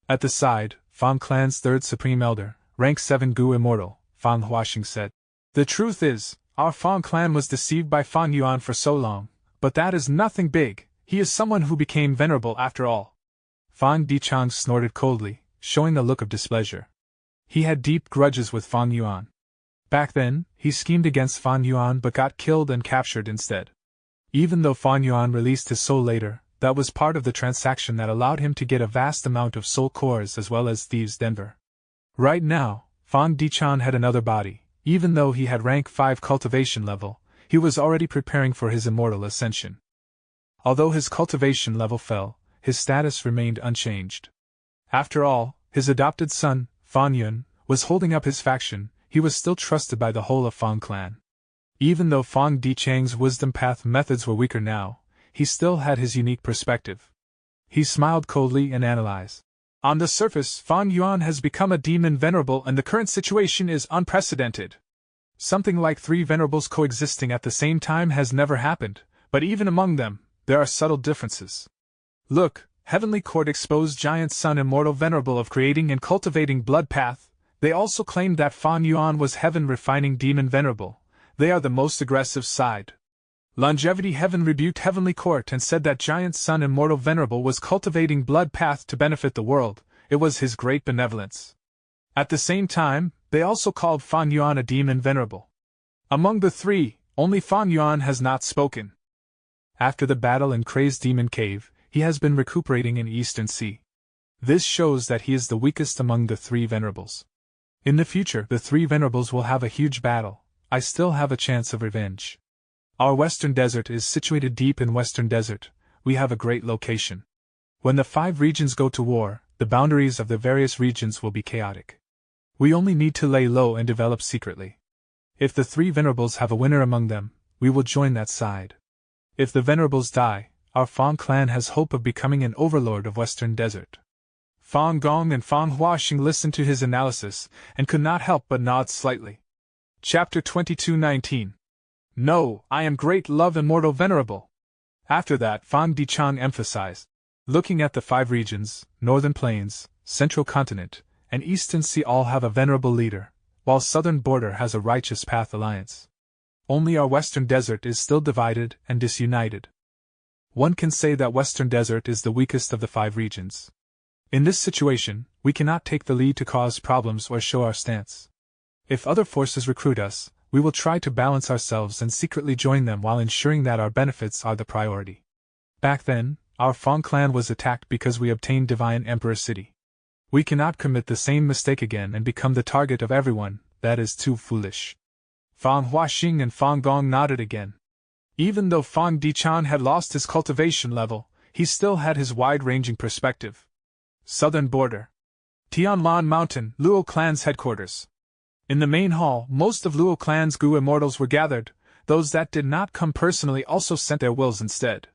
At the side, Fan Clan's third Supreme Elder, rank 7 Gu Immortal, Fan Huaxing said, the truth is, our Fan Clan was deceived by Fan Yuan for so long, but that is nothing big, he is someone who became venerable after all. Fan Dichang snorted coldly, showing a look of displeasure. He had deep grudges with Fan Yuan. Back then, he schemed against Fan Yuan but got killed and captured instead. Even though Fan Yuan released his soul later, that was part of the transaction that allowed him to get a vast amount of soul cores as well as Thieves' Denver. Right now, Fan Dichang had another body. Even though he had rank 5 cultivation level, he was already preparing for his immortal ascension. Although his cultivation level fell, his status remained unchanged. After all, his adopted son, Fan Yun, was holding up his faction. He was still trusted by the whole of Fan Clan. Even though Fan Dichang's wisdom path methods were weaker now, he still had his unique perspective. He smiled coldly and analyzed. On the surface, Fan Yuan has become a demon venerable and the current situation is unprecedented. Something like 3 venerables coexisting at the same time has never happened, but even among them, there are subtle differences. Look, Heavenly Court exposed Giant Sun Immortal Venerable of creating and cultivating blood path. They also claimed that Fan Yuan was Heaven Refining Demon Venerable. They are the most aggressive side. Longevity Heaven rebuked Heavenly Court and said that Giant Sun Immortal Venerable was cultivating blood path to benefit the world. It was his great benevolence. At the same time, they also called Fan Yuan a demon venerable. Among the 3, only Fan Yuan has not spoken. After the battle in Kray's Demon Cave, he has been recuperating in Eastern Sea. This shows that he is the weakest among the 3 venerables. In the future, the 3 venerables will have a huge battle. I still have a chance of revenge. Our Western Desert is situated deep in Western Desert. We have a great location. When the 5 regions go to war, the boundaries of the various regions will be chaotic. We only need to lay low and develop secretly. If the 3 venerables have a winner among them, we will join that side. If the venerables die, our Fan Clan has hope of becoming an overlord of Western Desert. Fan Gong and Fan Huaxing listened to his analysis and could not help but nod slightly. Chapter 22:19. No, I am great love immortal venerable. After that, Fang Dichang emphasized. Looking at the 5 regions, Northern Plains, Central Continent, and Eastern Sea all have a venerable leader, while Southern Border has a Righteous Path alliance. Only our Western Desert is still divided and disunited. One can say that Western Desert is the weakest of the 5 regions. In this situation, we cannot take the lead to cause problems or show our stance. If other forces recruit us, we will try to balance ourselves and secretly join them while ensuring that our benefits are the priority. Back then, our Fang clan was attacked because we obtained Divine Emperor City. We cannot commit the same mistake again and become the target of everyone. That is too foolish. Fang Huaxing and Fang Gong nodded again. Even though Fang Dichang had lost his cultivation level, he still had his wide-ranging perspective. Southern Border. Tianlan Mountain, Luo clan's headquarters. In the main hall, most of Luo clan's Gu immortals were gathered. Those that did not come personally also sent their wills instead.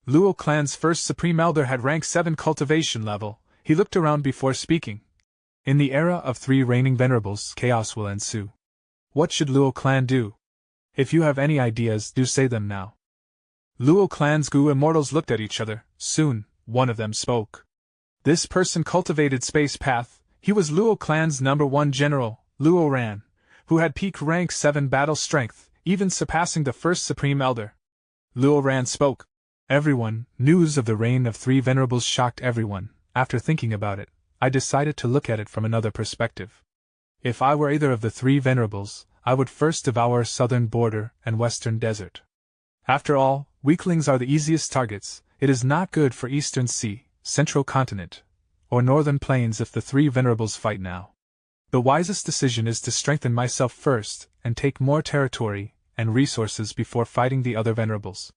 Luo clan's first Supreme Elder had rank 7 cultivation level. He looked around before speaking. In the era of 3 reigning venerables, chaos will ensue. What should Luo clan do? If you have any ideas, do say them now. Luo clan's Gu immortals looked at each other. Soon, one of them spoke. This person cultivated Space Path. He was Luo clan's #1 general, Luo Ran, who had peak rank 7 battle strength, even surpassing the first Supreme Elder. Luo Ran spoke. Everyone, news of the reign of 3 venerables shocked everyone. After thinking about it, I decided to look at it from another perspective. If I were either of the 3 venerables, I would first devour Southern Border and Western Desert. After all, weaklings are the easiest targets. It is not good for Eastern Sea, Central Continent, or Northern Plains if the 3 venerables fight now. The wisest decision is to strengthen myself first and take more territory and resources before fighting the other venerables.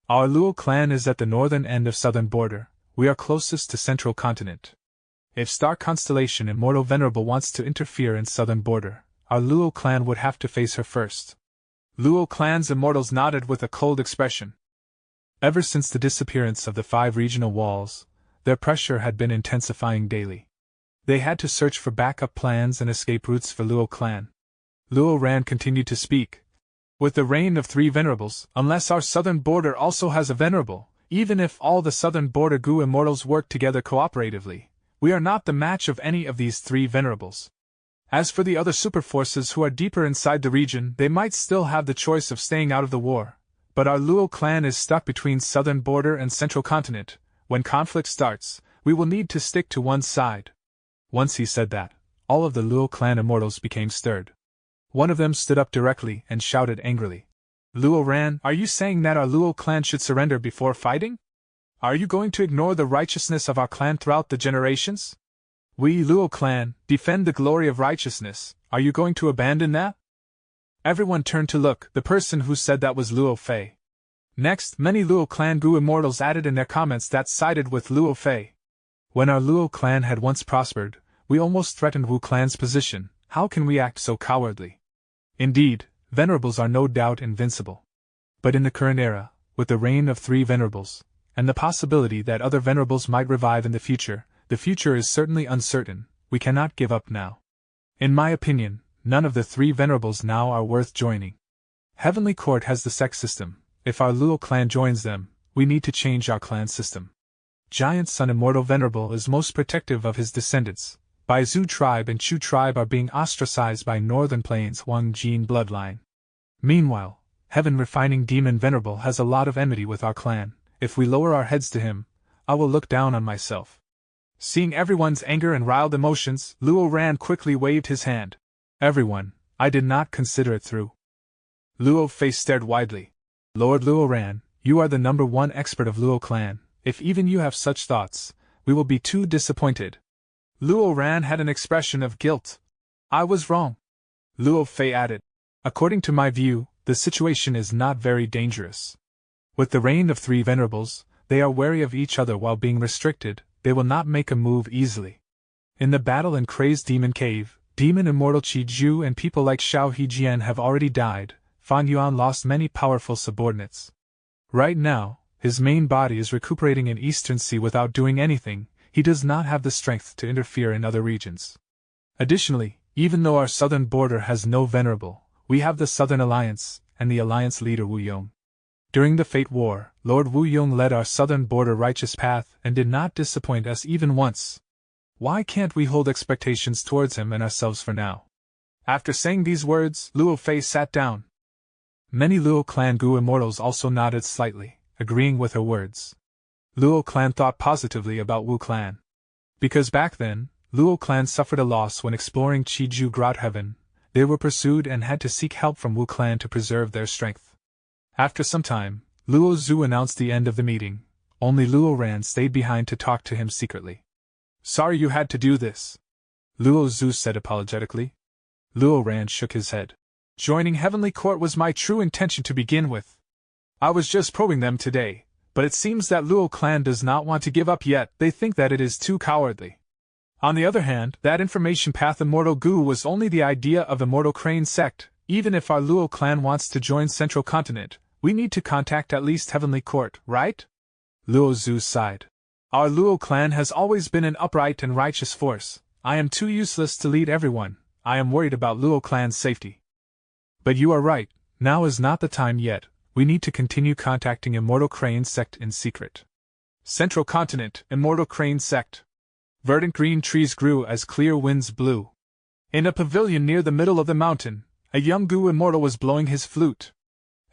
Our Luo clan is at the northern end of Southern Border. We are closest to Central Continent. If Star Constellation Immortal Venerable wants to interfere in Southern Border, our Luo clan would have to face her first. Luo clan's immortals nodded with a cold expression. Ever since the disappearance of the 5 regional walls, their pressure had been intensifying daily. They had to search for backup plans and escape routes for Luo clan. Luo Ran continued to speak. With the reign of 3 venerables, unless our Southern Border also has a venerable, even if all the Southern Border Gu immortals work together cooperatively, we are not the match of any of these 3 venerables. As for the other superforces who are deeper inside the region, they might still have the choice of staying out of the war, but our Luo clan is stuck between Southern Border and Central Continent. When conflict starts, we will need to stick to one side. Once he said that, all of the Luo clan immortals became stirred. One of them stood up directly and shouted angrily. Luo Ran, are you saying that our Luo clan should surrender before fighting? Are you going to ignore the righteousness of our clan throughout the generations? We Luo clan defend the glory of righteousness. Are you going to abandon that? Everyone turned to look. The person who said that was Luo Fei. Next, many Luo clan Gu immortals added in their comments that sided with Luo Fei. When our Luo clan had once prospered, we almost threatened Wu clan's position. How can we act so cowardly? Indeed, venerables are no doubt invincible. But in the current era, with the reign of 3 venerables, and the possibility that other venerables might revive in the future is certainly uncertain. We cannot give up now. In my opinion, none of the 3 venerables now are worth joining. Heavenly Court has the sect system. If our Luo clan joins them, we need to change our clan system. Giant Sun Immortal Venerable is most protective of his descendants. Bai Zhu tribe and Chu tribe are being ostracized by Northern Plains Huang Jin bloodline. Meanwhile, Heaven Refining Demon Venerable has a lot of enmity with our clan. If we lower our heads to him, I will look down on myself. Seeing everyone's anger and riled emotions, Luo Ran quickly waved his hand. Everyone, I did not consider it through. Luo Fei stared widely. Lord Luo Ran, you are the #1 expert of Luo clan. If even you have such thoughts, we will be too disappointed. Luo Ran had an expression of guilt. I was wrong. Luo Fei added. According to my view, the situation is not very dangerous. With the reign of 3 venerables, they are wary of each other while being restricted. They will not make a move easily. In the battle in Crazed Demon Cave, Demon Immortal Qi Ju and people like Xiao Hejian have already died. Fan Yuan lost many powerful subordinates. Right now, his main body is recuperating in Eastern Sea without doing anything. He does not have the strength to interfere in other regions. Additionally, even though our Southern Border has no venerable, we have the Southern Alliance, and the Alliance leader Wu Yong. During the Fate War, Lord Wu Yong led our southern border righteous path and did not disappoint us even once. Why can't we hold expectations towards him and ourselves for now? After saying these words, Luo Fei sat down. Many Luo clan Gu immortals also nodded slightly, agreeing with her words. Luo clan thought positively about Wu clan. Because back then, Luo clan suffered a loss when exploring Qiju Grot Heaven. They were pursued and had to seek help from Wu clan to preserve their strength. After some time, Luo Zhu announced the end of the meeting. Only Luo Ran stayed behind to talk to him secretly. Sorry you had to do this, Luo Zhu said apologetically. Luo Ran shook his head. Joining Heavenly Court was my true intention to begin with. I was just probing them today, but it seems that Luo clan does not want to give up yet. They think that it is too cowardly. On the other hand, that information path Immortal Gu was only the idea of Immortal Crane sect. Even if our Luo clan wants to join Central Continent, we need to contact at least Heavenly Court, right? Luo Zhu sighed. Our Luo clan has always been an upright and righteous force. I am too useless to lead everyone. I am worried about Luo clan's safety. But you are right, now is not the time yet. We need to continue contacting Immortal Crane sect in secret. Central Continent, Immortal Crane sect. Verdant green trees grew as clear winds blew. In a pavilion near the middle of the mountain, a young Gu immortal was blowing his flute.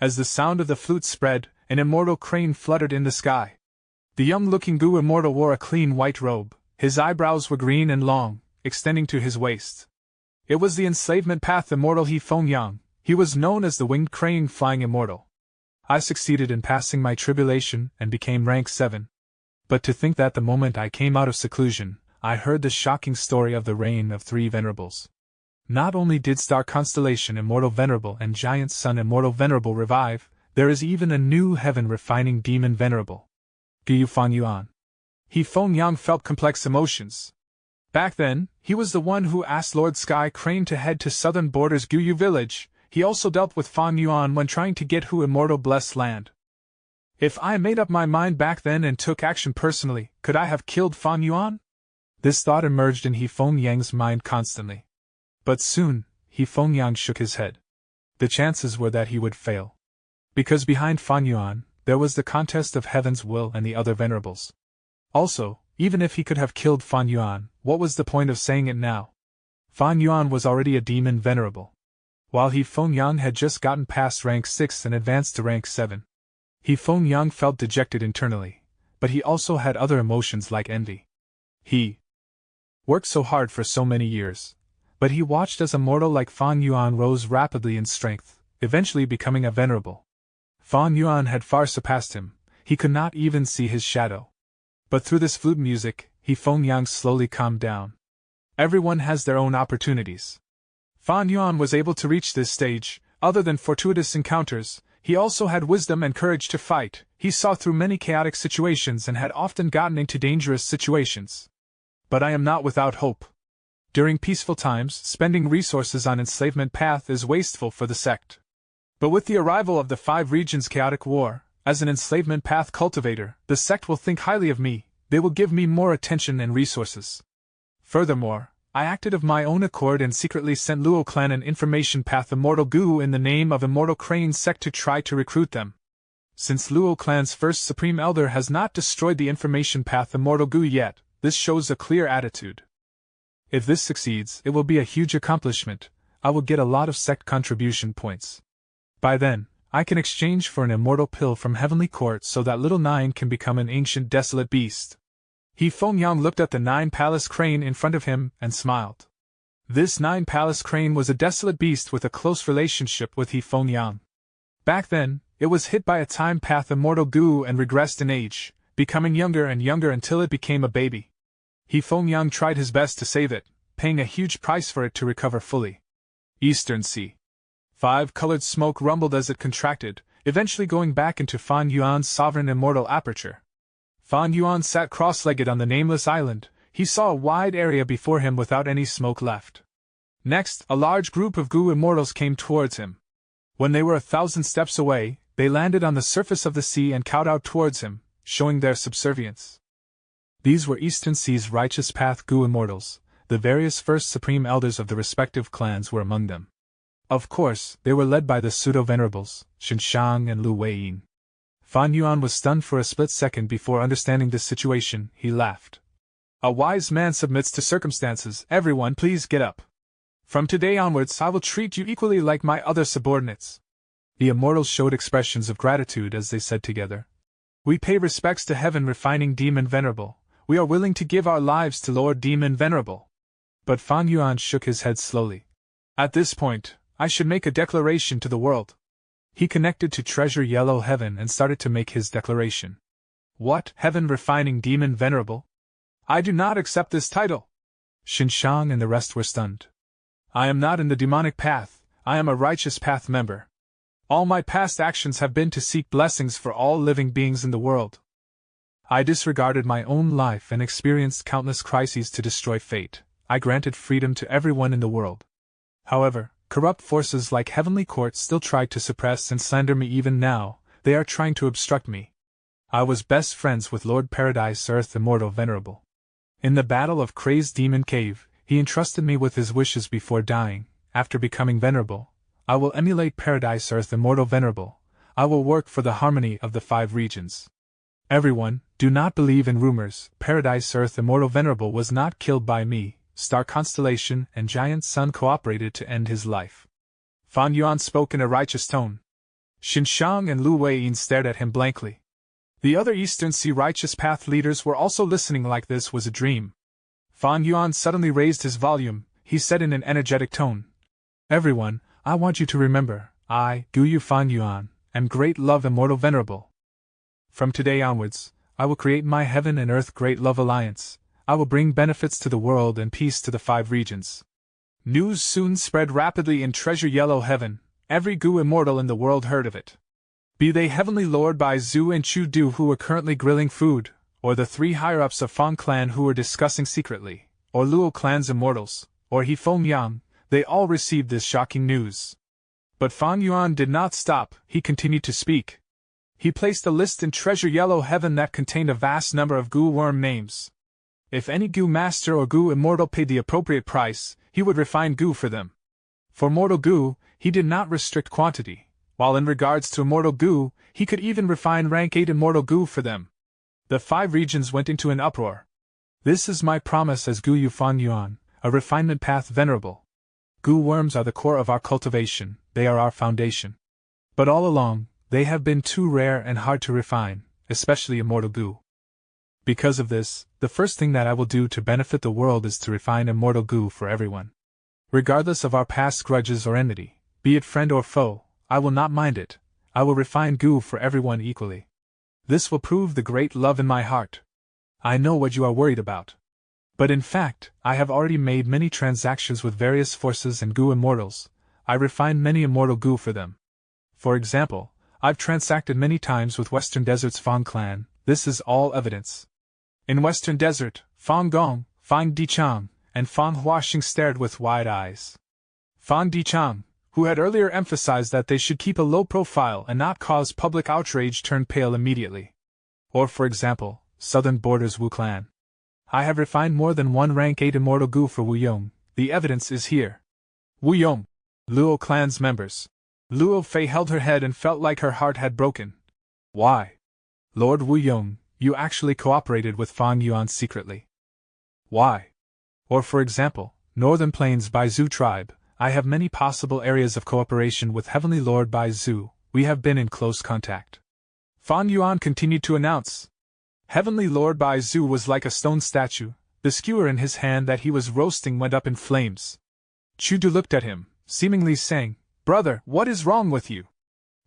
As the sound of the flute spread, an immortal crane fluttered in the sky. The young-looking Gu immortal wore a clean white robe. His eyebrows were green and long, extending to his waist. It was the enslavement path immortal He Feng Yang. He was known as the winged crane flying immortal. I succeeded in passing my tribulation and became rank 7. But to think that the moment I came out of seclusion, I heard the shocking story of the reign of 3 venerables. Not only did Star Constellation Immortal Venerable and Giant Sun Immortal Venerable revive, there is even a new heaven refining Demon Venerable. Gu Feng Yuan. He Feng Yang felt complex emotions. Back then, he was the one who asked Lord Sky Crane to head to southern borders Guyu village. He also dealt with Feng Yuan when trying to get Hu Immortal Blessed Land. If I made up my mind back then and took action personally, could I have killed Feng Yuan? This thought emerged in He Feng Yang's mind constantly. But soon, He Feng Yang shook his head. The chances were that he would fail. Because behind Feng Yuan, there was the contest of Heaven's Will and the other venerables. Also, even if he could have killed Feng Yuan, what was the point of saying it now? Feng Yuan was already a demon venerable, while He Feng Yang had just gotten past rank 6 and advanced to rank 7. He Feng Yang felt dejected internally, but he also had other emotions like envy. He worked so hard for so many years, but he watched as a mortal like Feng Yuan rose rapidly in strength, eventually becoming a venerable. Feng Yuan had far surpassed him, he could not even see his shadow. But through this flute music, He Feng Yang slowly calmed down. Everyone has their own opportunities. Feng Yuan was able to reach this stage. Other than fortuitous encounters, he also had wisdom and courage to fight. He saw through many chaotic situations and had often gotten into dangerous situations. But I am not without hope. During peaceful times, spending resources on enslavement path is wasteful for the sect. But with the arrival of the 5 regions chaotic war, as an enslavement path cultivator, the sect will think highly of me. They will give me more attention and resources. Furthermore, I acted of my own accord and secretly sent Luo clan an information path Immortal Gu in the name of Immortal Crane sect to try to recruit them. Since Luo clan's first Supreme Elder has not destroyed the information path Immortal Gu yet, this shows a clear attitude. If this succeeds, it will be a huge accomplishment. I will get a lot of sect contribution points. By then, I can exchange for an immortal pill from Heavenly Court so that little 9 can become an ancient desolate beast. He Feng Yang looked at the 9 palace crane in front of him and smiled. This 9 palace crane was a desolate beast with a close relationship with He Feng Yang. Back then, it was hit by a time path Immortal Gu and regressed in age, becoming younger and younger until it became a baby. He Feng Yang tried his best to save it, paying a huge price for it to recover fully. Eastern Sea. 5-colored smoke rumbled as it contracted, eventually going back into Feng Yuan's sovereign immortal aperture. Feng Yuan sat cross-legged on the nameless island. He saw a wide area before him without any smoke left. Next, a large group of Gu immortals came towards him. When they were 1,000 steps away, they landed on the surface of the sea and kowtowed towards him, showing their subservience. These were Eastern Sea's righteous path Gu immortals. The various first supreme elders of the respective clans were among them. Of course, they were led by the pseudo-venerables, Xinshang and Lu Weiyin. Fan Yuan was stunned for a split second before understanding this situation. He laughed. A wise man submits to circumstances. Everyone, please get up. From today onwards, I will treat you equally like my other subordinates. The immortals showed expressions of gratitude as they said together, "We pay respects to Heaven Refining Demon Venerable. We are willing to give our lives to Lord Demon Venerable." But Fan Yuan shook his head slowly. "At this point, I should make a declaration to the world." He connected to Treasure Yellow Heaven and started to make his declaration. "What, Heaven Refining Demon Venerable? I do not accept this title." Xinshang and the rest were stunned. "I am not in the demonic path, I am a righteous path member. All my past actions have been to seek blessings for all living beings in the world. I disregarded my own life and experienced countless crises to destroy fate. I granted freedom to everyone in the world. However, corrupt forces like Heavenly Court still try to suppress and slander me even now. They are trying to obstruct me. I was best friends with Lord Paradise Earth Immortal Venerable. In the Battle of Crazed Demon Cave, he entrusted me with his wishes before dying. After becoming venerable, I will emulate Paradise Earth Immortal Venerable. I will work for the harmony of the 5 regions. Everyone, do not believe in rumors. Paradise Earth Immortal Venerable was not killed by me. Star Constellation and Giant Sun cooperated to end his life." Fan Yuan spoke in a righteous tone. Xinshang and Lu Weiyin stared at him blankly. The other Eastern Sea Righteous Path leaders were also listening like this was a dream. Fan Yuan suddenly raised his volume. He said in an energetic tone, "Everyone, I want you to remember, I, Guyu Fan Yuan, am Great Love Immortal Venerable. From today onwards, I will create my Heaven and Earth Great Love Alliance. I will bring benefits to the world and peace to the 5 regions." News soon spread rapidly in Treasure Yellow Heaven. Every Gu immortal in the world heard of it. Be they Heavenly Lord Bai Zhu and Chu Du who were currently grilling food, or the 3 higher-ups of Fang Clan who were discussing secretly, or Luo Clan's immortals, or He Feng Yang, they all received this shocking news. But Fan Yuan did not stop. He continued to speak. He placed a list in Treasure Yellow Heaven that contained a vast number of Gu worm names. If any Gu master or Gu immortal paid the appropriate price, he would refine Gu for them. For mortal Gu, he did not restrict quantity, while in regards to immortal Gu, he could even refine rank 8 immortal Gu for them. The 5 regions went into an uproar. "This is my promise as Guyu Fan Yuan, a refinement path venerable. Gu worms are the core of our cultivation, they are our foundation. But all along, they have been too rare and hard to refine, especially immortal Gu. Because of this, the first thing that I will do to benefit the world is to refine immortal Gu for everyone. Regardless of our past grudges or enmity, be it friend or foe, I will not mind it. I will refine Gu for everyone equally. This will prove the great love in my heart. I know what you are worried about. But in fact, I have already made many transactions with various forces and Gu immortals. I refined many immortal Gu for them. For example, I've transacted many times with Western Desert's Fang Clan. This is all evidence. In Western Desert, Fang Gong, Fang Dichang, and Fang Huaxing stared with wide eyes. Fang Dichang, who had earlier emphasized that they should keep a low profile and not cause public outrage, turned pale immediately. Or for example, Southern Borders Wu Clan. I have refined more than 1 rank 8 immortal Gu for Wu Yong. The evidence is here. Wu Yong, Luo Clan's members. Luo Fei held her head and felt like her heart had broken. Why? Lord Wu Yong, you actually cooperated with Fang Yuan secretly. Why? Or for example, Northern Plains Bai Zhu tribe. I have many possible areas of cooperation with Heavenly Lord Bai Zhu. We have been in close contact. Fan Yuan continued to announce. Heavenly Lord Bai Zhu was like a stone statue. The skewer in his hand that he was roasting went up in flames. Chu Du looked at him, seemingly saying, "Brother, what is wrong with you?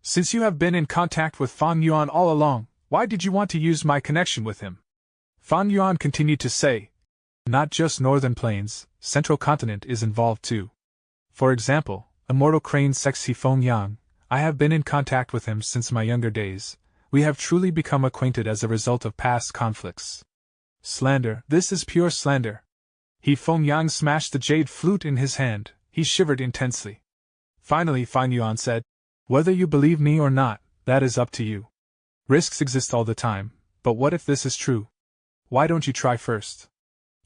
Since you have been in contact with Fan Yuan all along, why did you want to use my connection with him?" Fan Yuan continued to say, "Not just Northern Plains, Central Continent is involved too. For example, Immortal Crane Sexy Feng Yang, I have been in contact with him since my younger days. We have truly become acquainted as a result of past conflicts." Slander, this is pure slander. He Feng Yang smashed the jade flute in his hand. He shivered intensely. Finally Fan Yuan said, "Whether you believe me or not, that is up to you. Risks exist all the time, but what if this is true? Why don't you try first?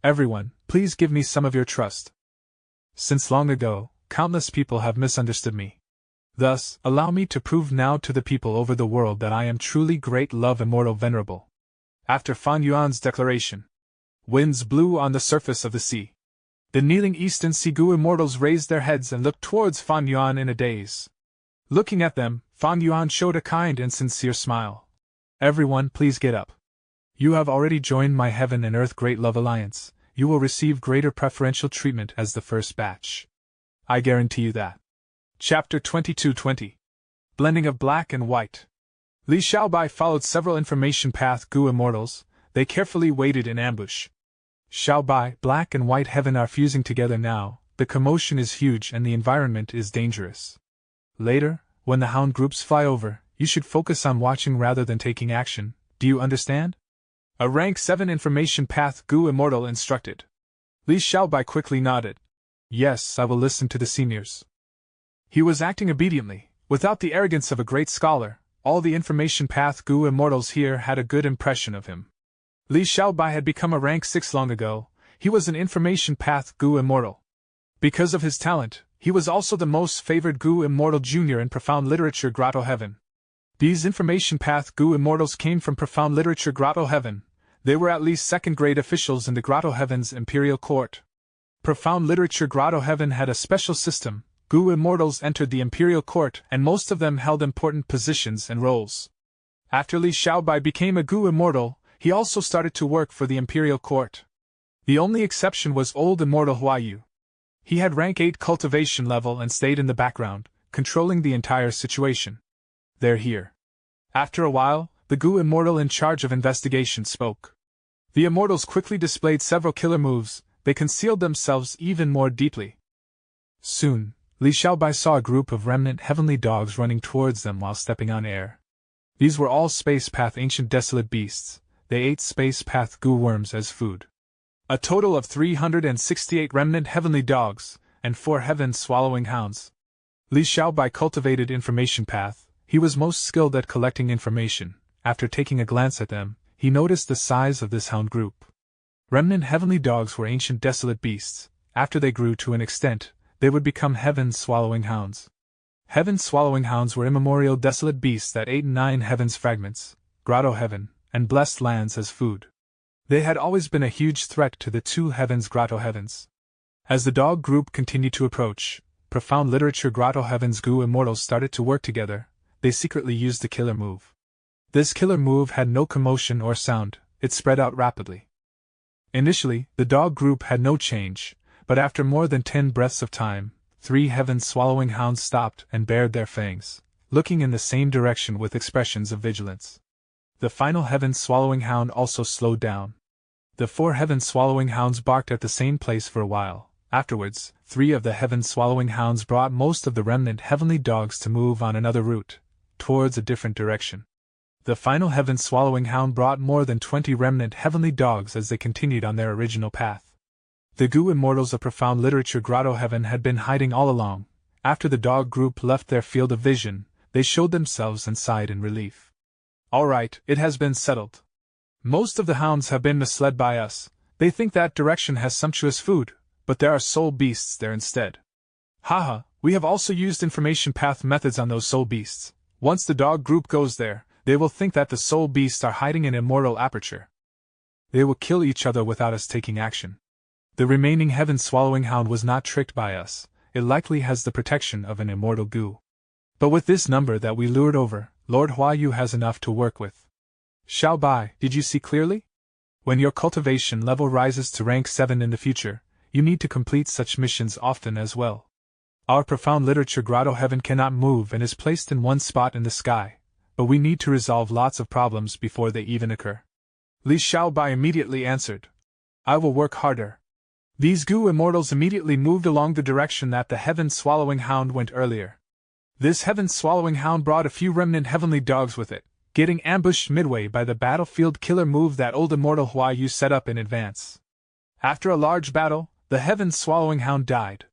Everyone, please give me some of your trust." Since long ago, countless people have misunderstood me. Thus, allow me to prove now to the people over the world that I am truly great, love, immortal, venerable. After Fan Yuan's declaration, winds blew on the surface of the sea. The kneeling Eastern Sigu immortals raised their heads and looked towards Fan Yuan in a daze. Looking at them, Fan Yuan showed a kind and sincere smile. Everyone, please get up. You have already joined my Heaven and Earth Great Love Alliance. You will receive greater preferential treatment as the first batch. I guarantee you that. Chapter 22:20. Blending of Black and White. Li Xiaobai followed several information path Gu immortals. They carefully waited in ambush. Xiaobai, Black and White Heaven are fusing together now. The commotion is huge and the environment is dangerous. Later, when the hound groups fly over, you should focus on watching rather than taking action. Do you understand? A rank 7 information path Gu immortal instructed. Li Xiaobai quickly nodded. Yes, I will listen to the seniors. He was acting obediently, without the arrogance of a great scholar. All the information path Gu immortals here had a good impression of him. Li Xiaobai had become a rank 6 long ago. He was an information path Gu immortal. Because of his talent, he was also the most favored Gu immortal junior in Profound Literature Grotto Heaven. These information path Gu immortals came from Profound Literature Grotto Heaven. They were at least second-grade officials in the Grotto Heaven's imperial court. Profound Literature Grotto Heaven had a special system. Gu immortals entered the imperial court and most of them held important positions and roles. After Li Xiaobai became a Gu immortal, he also started to work for the imperial court. The only exception was old immortal Huayu. He had rank 8 cultivation level and stayed in the background, controlling the entire situation. They're here. After a while, the Gu immortal in charge of investigation spoke. The immortals quickly displayed several killer moves. They concealed themselves even more deeply. Soon, Li Xiaobai saw a group of remnant heavenly dogs running towards them while stepping on air. These were all space path ancient desolate beasts. They ate space path Gu worms as food. A total of 368 remnant heavenly dogs, and 4 heaven swallowing hounds. Li Xiaobai cultivated information path. He was most skilled at collecting information. After taking a glance at them, he noticed the size of this hound group. Remnant heavenly dogs were ancient desolate beasts. After they grew to an extent, they would become heaven swallowing hounds. Heaven swallowing hounds were immemorial desolate beasts that ate 9 heavens fragments, grotto heaven, and blessed lands as food. They had always been a huge threat to the 2 heavens grotto heavens. As the dog group continued to approach, Profound Literature Grotto Heaven's Gu immortals started to work together. They secretly used the killer move. This killer move had no commotion or sound. It spread out rapidly. Initially, the dog group had no change, but after more than 10 breaths of time, 3 heaven swallowing hounds stopped and bared their fangs, looking in the same direction with expressions of vigilance. The final heaven swallowing hound also slowed down. The 4 heaven swallowing hounds barked at the same place for a while. Afterwards, 3 of the heaven swallowing hounds brought most of the remnant heavenly dogs to move on another route, towards a different direction. The final heaven swallowing hound brought more than 20 remnant heavenly dogs as they continued on their original path. The Gu immortals of Profound Literature Grotto Heaven had been hiding all along. After the dog group left their field of vision, they showed themselves and sighed in relief. All right, it has been settled. Most of the hounds have been misled by us. They think that direction has sumptuous food, but there are soul beasts there instead. Haha, we have also used information path methods on those soul beasts. Once the dog group goes there, they will think that the soul beasts are hiding in immortal aperture. They will kill each other without us taking action. The remaining heaven swallowing hound was not tricked by us. It likely has the protection of an immortal Gu. But with this number that we lured over, Lord Huayu has enough to work with. Xiaobai, did you see clearly? When your cultivation level rises to rank 7 in the future, you need to complete such missions often as well. Our Profound Literature Grotto Heaven cannot move and is placed in one spot in the sky, but we need to resolve lots of problems before they even occur. Li Xiaobai immediately answered. I will work harder. These Gu immortals immediately moved along the direction that the heaven swallowing hound went earlier. This heaven swallowing hound brought a few remnant heavenly dogs with it, getting ambushed midway by the battlefield killer move that old immortal Huayu set up in advance. After a large battle, the heaven swallowing hound died.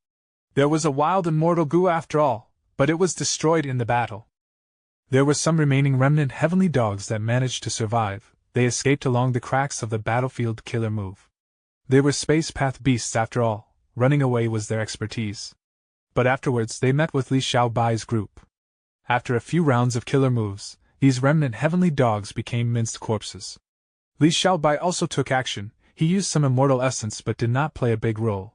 There was a wild immortal Gu after all, but it was destroyed in the battle. There were some remaining remnant heavenly dogs that managed to survive. They escaped along the cracks of the battlefield killer move. They were space path beasts after all. Running away was their expertise. But afterwards they met with Li Xiaobai's group. After a few rounds of killer moves, these remnant heavenly dogs became minced corpses. Li Xiaobai also took action. He used some immortal essence but did not play a big role.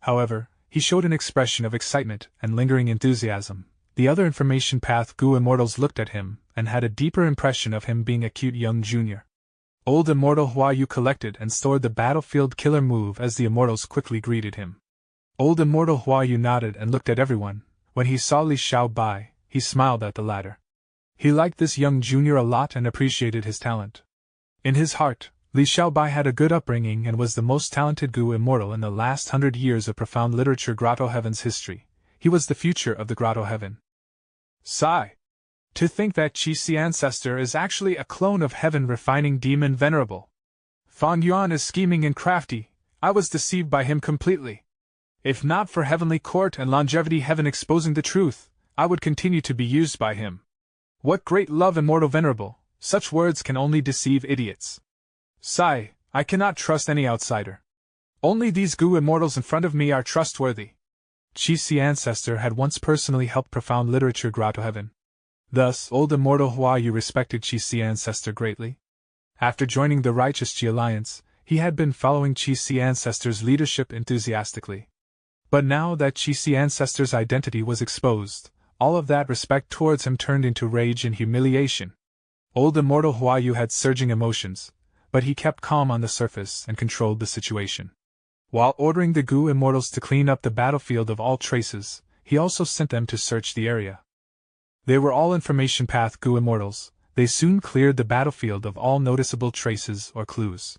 However, he showed an expression of excitement and lingering enthusiasm. The other information path Gu immortals looked at him and had a deeper impression of him being a cute young junior. Old immortal Hua Yu collected and stored the battlefield killer move as the immortals quickly greeted him. Old immortal Hua Yu nodded and looked at everyone. When he saw Li Xiaobai, he smiled at the latter. He liked this young junior a lot and appreciated his talent. In his heart, Li Xiaobai had a good upbringing and was the most talented Gu immortal in the last 100 years of profound literature Grotto Heaven's history. He was the future of the Grotto Heaven. Sigh. To think that Qixi ancestor is actually a clone of Heaven refining demon venerable. Fan Yuan is scheming and crafty. I was deceived by him completely. If not for Heavenly Court and Longevity Heaven exposing the truth, I would continue to be used by him. What great love immortal venerable, such words can only deceive idiots. Sigh, I cannot trust any outsider. Only these Gu immortals in front of me are trustworthy. Qixi ancestor had once personally helped profound literature Grotto Heaven. Thus, old immortal Hua Yu respected Qixi ancestor greatly. After joining the Righteous Qi Alliance, he had been following Qixi ancestor's leadership enthusiastically. But now that Qixi ancestor's identity was exposed, all of that respect towards him turned into rage and humiliation. Old immortal Hua Yu had surging emotions, but he kept calm on the surface and controlled the situation. While ordering the Gu immortals to clean up the battlefield of all traces, he also sent them to search the area. They were all information path Gu immortals. They soon cleared the battlefield of all noticeable traces or clues.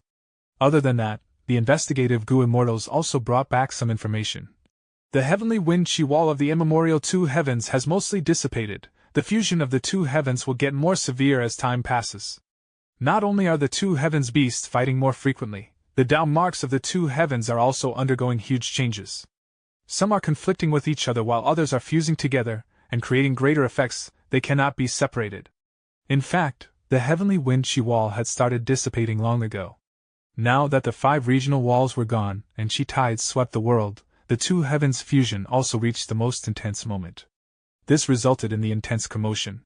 Other than that, the investigative Gu immortals also brought back some information. The heavenly wind chi wall of the immemorial two heavens has mostly dissipated. The fusion of the two heavens will get more severe as time passes. Not only are the two heavens beasts fighting more frequently, the Tao marks of the two heavens are also undergoing huge changes. Some are conflicting with each other while others are fusing together and creating greater effects. They cannot be separated. In fact, the heavenly wind chi wall had started dissipating long ago. Now that the 5 regional walls were gone and chi tides swept the world, the two heavens' fusion also reached the most intense moment. This resulted in the intense commotion.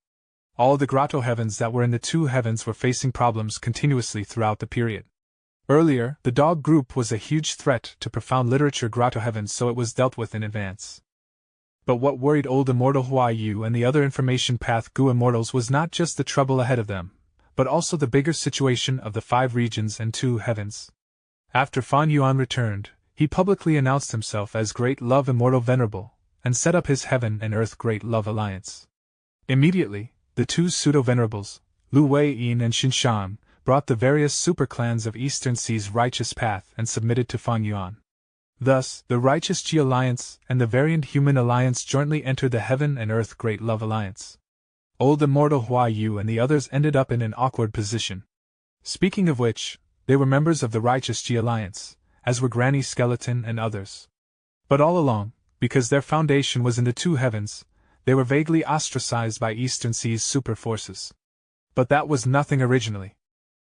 All the grotto heavens that were in the two heavens were facing problems continuously throughout the period. Earlier, the dog group was a huge threat to profound literature grotto heavens, so it was dealt with in advance. But what worried old immortal Hua Yu and the other information path Gu immortals was not just the trouble ahead of them, but also the bigger situation of the 5 regions and 2 heavens. After Fan Yuan returned, he publicly announced himself as Great Love Immortal Venerable, and set up his Heaven and Earth Great Love Alliance. Immediately, the 2 pseudo-venerables, Lu Wei-yin and Xin Shan, brought the various super-clans of Eastern Sea's righteous path and submitted to Fan Yuan. Thus, the Righteous Qi Alliance and the Variant Human Alliance jointly entered the Heaven and Earth Great Love Alliance. Old immortal Hua Yu and the others ended up in an awkward position. Speaking of which, they were members of the Righteous Qi Alliance, as were Granny Skeleton and others. But all along, because their foundation was in the 2 heavens, they were vaguely ostracized by Eastern Sea's super forces. But that was nothing originally.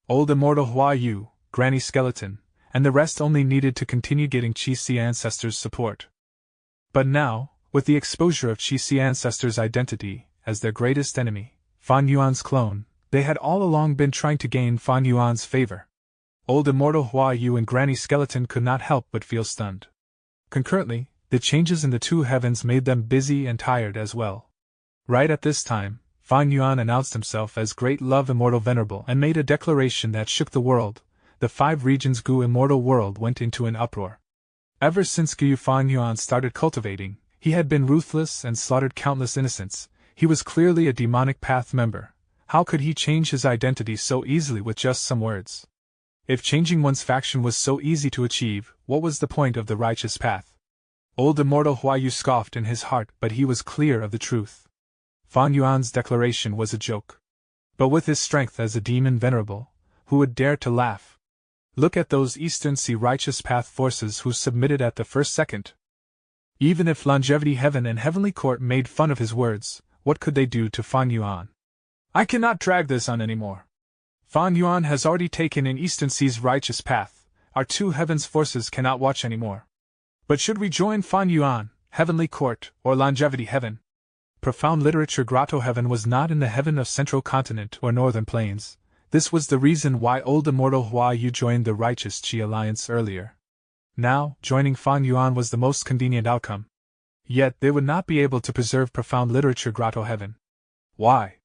Old immortal Hua Yu, Granny Skeleton, and the rest only needed to continue getting Qixi ancestors' support. But now, with the exposure of Qixi ancestors' identity as their greatest enemy, Fan Yuan's clone, they had all along been trying to gain Fan Yuan's favor. Old immortal Hua Yu and Granny Skeleton could not help but feel stunned. Concurrently, the changes in the 2 heavens made them busy and tired as well. Right at this time, Fan Yuan announced himself as Great Love Immortal Venerable and made a declaration that shook the world. The 5 regions Gu immortal world went into an uproar. Ever since Gu Fan Yuan started cultivating, he had been ruthless and slaughtered countless innocents. He was clearly a demonic path member. How could he change his identity so easily with just some words? If changing one's faction was so easy to achieve, what was the point of the righteous path? Old immortal Hua Yu scoffed in his heart, but he was clear of the truth. Fan Yuan's declaration was a joke. But with his strength as a demon venerable, who would dare to laugh? Look at those Eastern Sea righteous path forces who submitted at the first second. Even if Longevity Heaven and Heavenly Court made fun of his words, what could they do to Fan Yuan? I cannot drag this on anymore. Fan Yuan has already taken in Eastern Sea's righteous path. Our 2 heavens forces cannot watch anymore. But should we join Fan Yuan, Heavenly Court, or Longevity Heaven. Profound Literature Grotto Heaven was not in the heaven of Central Continent or Northern Plains. This was the reason why old immortal Hua Yu joined the Righteous Qi Alliance earlier. Now, joining Fang Yuan was the most convenient outcome. Yet, they would not be able to preserve Profound Literature Grotto Heaven. Why?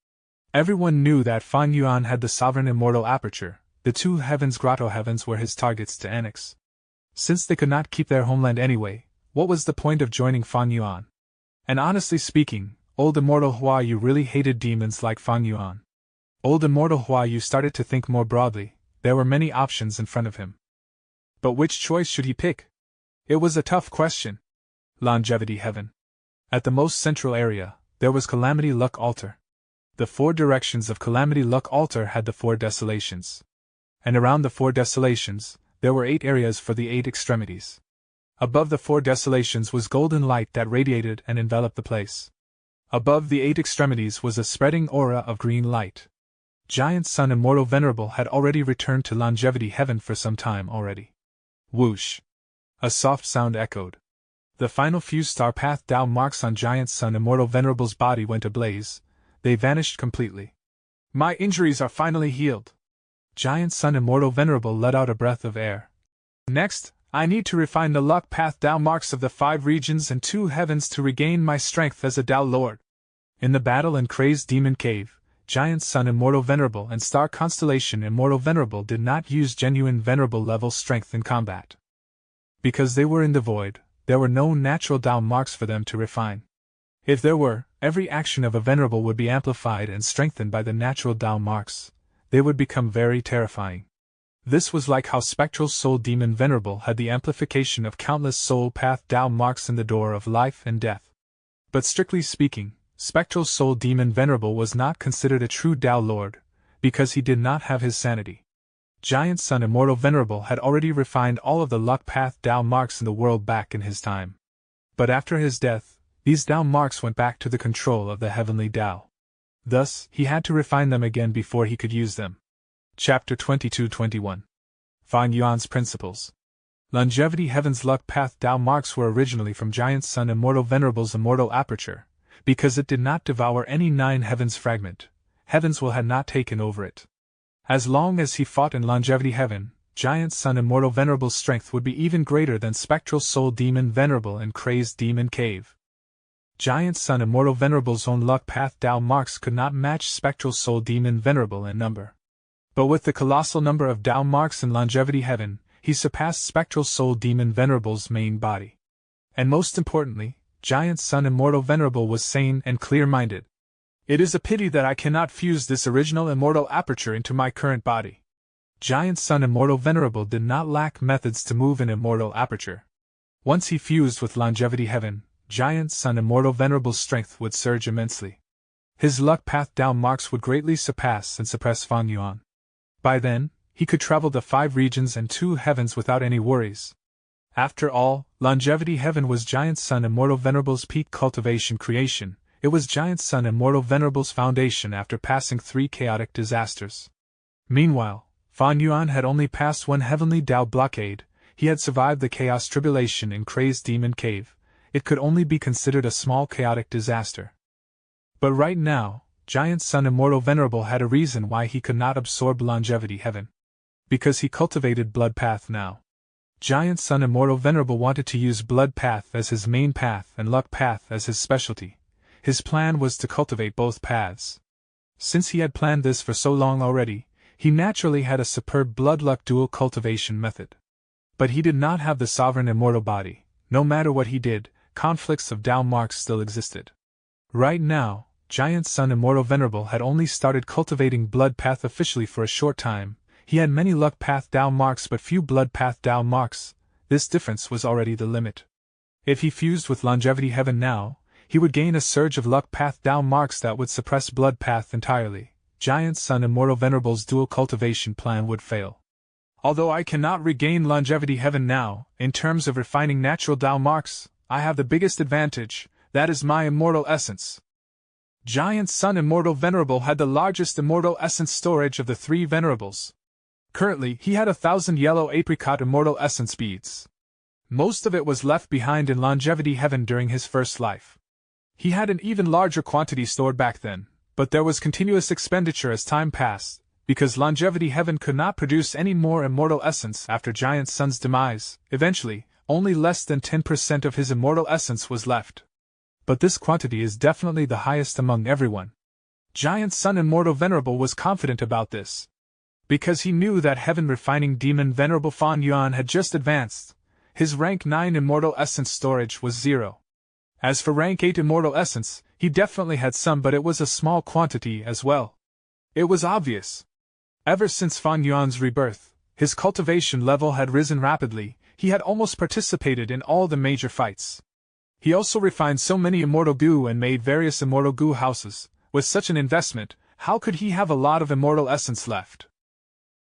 Everyone knew that Fang Yuan had the sovereign immortal aperture. The two heavens Grotto Heavens were his targets to annex. Since they could not keep their homeland anyway, what was the point of joining Fang Yuan? And honestly speaking, old immortal Hua Yu really hated demons like Fang Yuan. Old immortal Hua Yu started to think more broadly. There were many options in front of him. But which choice should he pick? It was a tough question. Longevity Heaven. At the most central area, there was Calamity Luck Altar. The four directions of Calamity Luck Altar had the four desolations. And around the four desolations, there were 8 areas for the 8 extremities. Above the 4 desolations was golden light that radiated and enveloped the place. Above the 8 extremities was a spreading aura of green light. Giant Sun Immortal Venerable had already returned to Longevity Heaven for some time already. Whoosh! A soft sound echoed. The final few star path Tao marks on Giant Sun Immortal Venerable's body went ablaze. They vanished completely. My injuries are finally healed. Giant Sun Immortal Venerable let out a breath of air. Next, I need to refine the luck path Tao marks of the 5 regions and 2 heavens to regain my strength as a Tao Lord. In the battle in Crazed Demon Cave, Giant Sun Immortal Venerable and Star Constellation Immortal Venerable did not use genuine Venerable level strength in combat. Because they were in the void, there were no natural Tao marks for them to refine. If there were, every action of a Venerable would be amplified and strengthened by the natural Tao marks. They would become very terrifying. This was like how Spectral Soul Demon Venerable had the amplification of countless soul path Tao marks in the door of life and death. But strictly speaking, Spectral Soul Demon Venerable was not considered a true Tao Lord, because he did not have his sanity. Giant Sun Immortal Venerable had already refined all of the luck path Tao marks in the world back in his time. But after his death, these Tao marks went back to the control of the heavenly Tao. Thus, he had to refine them again before he could use them. Chapter 22-21. Fang Yuan's Principles. Longevity Heaven's luck path Tao marks were originally from Giant Sun Immortal Venerable's immortal aperture. Because it did not devour any 9 heavens fragment, heavens will had not taken over it. As long as he fought in Longevity Heaven, Giant Sun Immortal Venerable's strength would be even greater than Spectral Soul Demon Venerable and Crazed Demon Cave. Giant Sun Immortal Venerable's own luck path Tao marks could not match Spectral Soul Demon Venerable in number. But with the colossal number of Tao marks in Longevity Heaven, he surpassed Spectral Soul Demon Venerable's main body. And most importantly, Giant Sun Immortal Venerable was sane and clear-minded. It is a pity that I cannot fuse this original immortal aperture into my current body. Giant Sun Immortal Venerable did not lack methods to move an immortal aperture. Once he fused with Longevity Heaven, Giant Sun Immortal Venerable's strength would surge immensely. His luck path Tao marks would greatly surpass and suppress Fang Yuan. By then, he could travel the 5 regions and 2 heavens without any worries. After all, Longevity Heaven was Giant Sun Immortal Venerable's peak cultivation creation. It was Giant Sun Immortal Venerable's foundation after passing 3 chaotic disasters. Meanwhile, Fang Yuan had only passed 1 heavenly Tao blockade. He had survived the chaos tribulation in Crazed Demon Cave. It could only be considered a small chaotic disaster. But right now, Giant Sun Immortal Venerable had a reason why he could not absorb Longevity Heaven. Because he cultivated Blood Path now. Giant Sun Immortal Venerable wanted to use Blood Path as his main path and Luck Path as his specialty. His plan was to cultivate both paths. Since he had planned this for so long already, he naturally had a superb blood-luck dual cultivation method. But he did not have the sovereign immortal body. No matter what he did, conflicts of Tao marks still existed. Right now, Giant Sun Immortal Venerable had only started cultivating Blood Path officially for a short time. He had many Luck Path Tao marks but few Blood Path Tao marks. This difference was already the limit. If he fused with Longevity Heaven now, he would gain a surge of Luck Path Tao marks that would suppress Blood Path entirely. Giant Sun Immortal Venerable's dual cultivation plan would fail. Although I cannot regain Longevity Heaven now, in terms of refining natural Tao marks, I have the biggest advantage, that is my immortal essence. Giant Sun Immortal Venerable had the largest immortal essence storage of the 3 venerables. Currently, he had 1,000 yellow apricot immortal essence beads. Most of it was left behind in longevity heaven during his first life. He had an even larger quantity stored back then, but there was continuous expenditure as time passed, because longevity heaven could not produce any more immortal essence after Giant Sun's demise. Eventually, only less than 10% of his immortal essence was left. But this quantity is definitely the highest among everyone. Giant Sun Immortal Venerable was confident about this, because he knew that heaven refining demon Venerable Fan Yuan had just advanced. His rank 9 immortal essence storage was 0. As for rank 8 immortal essence, he definitely had some, but it was a small quantity as well. It was obvious. Ever since Fan Yuan's rebirth, his cultivation level had risen rapidly. He had almost participated in all the major fights. He also refined so many immortal goo and made various immortal goo houses. With such an investment, how could he have a lot of immortal essence left?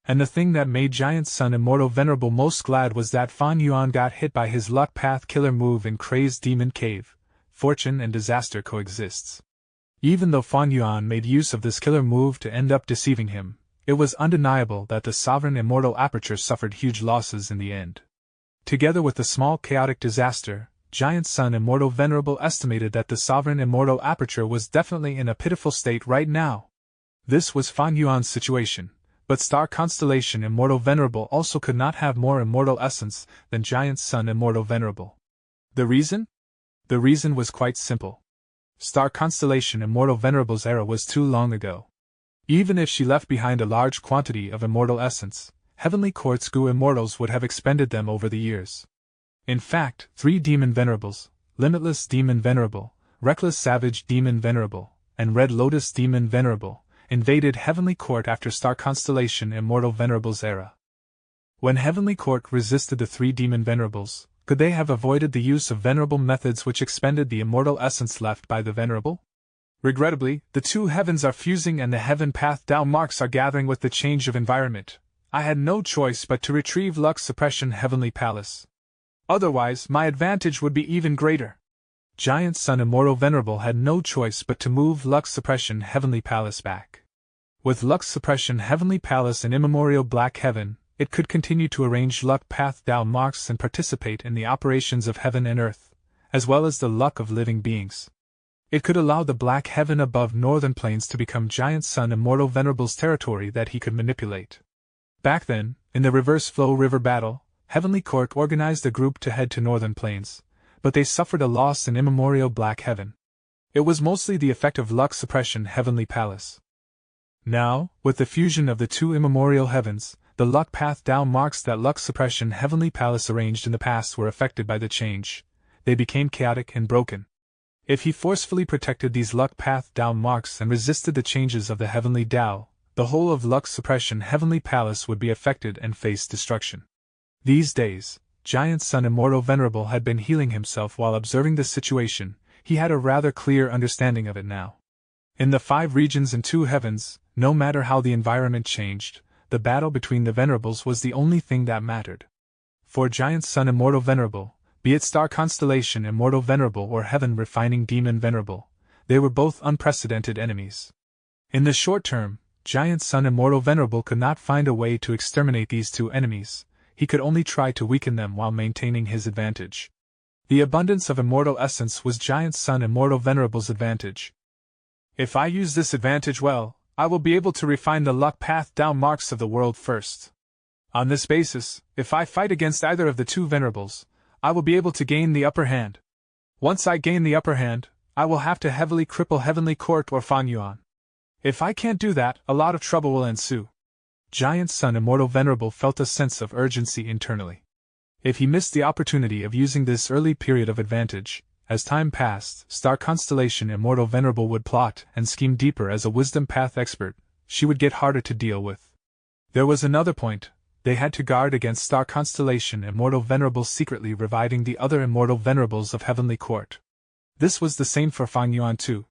And the thing that made Giant Sun Immortal Venerable most glad was that Fan Yuan got hit by his Luck Path killer move in Crazed Demon Cave. Fortune and disaster coexists. Even though Fan Yuan made use of this killer move to end up deceiving him, it was undeniable that the Sovereign Immortal Aperture suffered huge losses in the end. Together with the small chaotic disaster, Giant Sun Immortal Venerable estimated that the Sovereign Immortal Aperture was definitely in a pitiful state right now. This was Fan Yuan's situation, but Star Constellation Immortal Venerable also could not have more immortal essence than Giant Sun Immortal Venerable. The reason? The reason was quite simple. Star Constellation Immortal Venerable's era was too long ago. Even if she left behind a large quantity of immortal essence, Heavenly Court's goo immortals would have expended them over the years. In fact, 3 Demon Venerables, Limitless Demon Venerable, Reckless Savage Demon Venerable, and Red Lotus Demon Venerable, invaded Heavenly Court after Star Constellation Immortal Venerable's era. When Heavenly Court resisted the 3 Demon Venerables, could they have avoided the use of venerable methods which expended the immortal essence left by the Venerable? Regrettably, the 2 heavens are fusing and the heaven path Tao marks are gathering with the change of environment. I had no choice but to retrieve Lux Suppression Heavenly Palace. Otherwise, my advantage would be even greater. Giant Sun Immortal Venerable had no choice but to move Lux Suppression Heavenly Palace back. With Lux Suppression Heavenly Palace in immemorial Black Heaven, it could continue to arrange luck path Tao marks and participate in the operations of heaven and earth, as well as the luck of living beings. It could allow the Black Heaven above Northern Plains to become Giant Sun Immortal Venerable's territory that he could manipulate. Back then, in the Reverse Flow River battle, Heavenly Court organized a group to head to Northern Plains, but they suffered a loss in immemorial Black Heaven. It was mostly the effect of Luck Suppression Heavenly Palace. Now, with the fusion of the 2 immemorial heavens, the luck path Tao marks that Luck Suppression Heavenly Palace arranged in the past were affected by the change. They became chaotic and broken. If he forcefully protected these luck path Tao marks and resisted the changes of the Heavenly Tao, the whole of Luck Suppression Heavenly Palace would be affected and face destruction. These days, Giant Sun Immortal Venerable had been healing himself while observing the situation. He had a rather clear understanding of it now. In the 5 regions and 2 heavens, no matter how the environment changed, the battle between the Venerables was the only thing that mattered. For Giant Sun Immortal Venerable, be it Star Constellation Immortal Venerable or Heaven Refining Demon Venerable, they were both unprecedented enemies. In the short term, Giant Sun Immortal Venerable could not find a way to exterminate these 2 enemies. He could only try to weaken them while maintaining his advantage. The abundance of immortal essence was Giant Sun Immortal Venerable's advantage. If I use this advantage well, I will be able to refine the luck path Tao marks of the world first. On this basis, if I fight against either of the 2 Venerables, I will be able to gain the upper hand. Once I gain the upper hand, I will have to heavily cripple Heavenly Court or Fan Yuan. If I can't do that, a lot of trouble will ensue. Giant Sun Immortal Venerable felt a sense of urgency internally. If he missed the opportunity of using this early period of advantage, as time passed, Star Constellation Immortal Venerable would plot and scheme deeper as a wisdom path expert. She would get harder to deal with. There was another point. They had to guard against Star Constellation Immortal Venerable secretly reviving the other Immortal Venerables of Heavenly Court. This was the same for Fan Yuan too.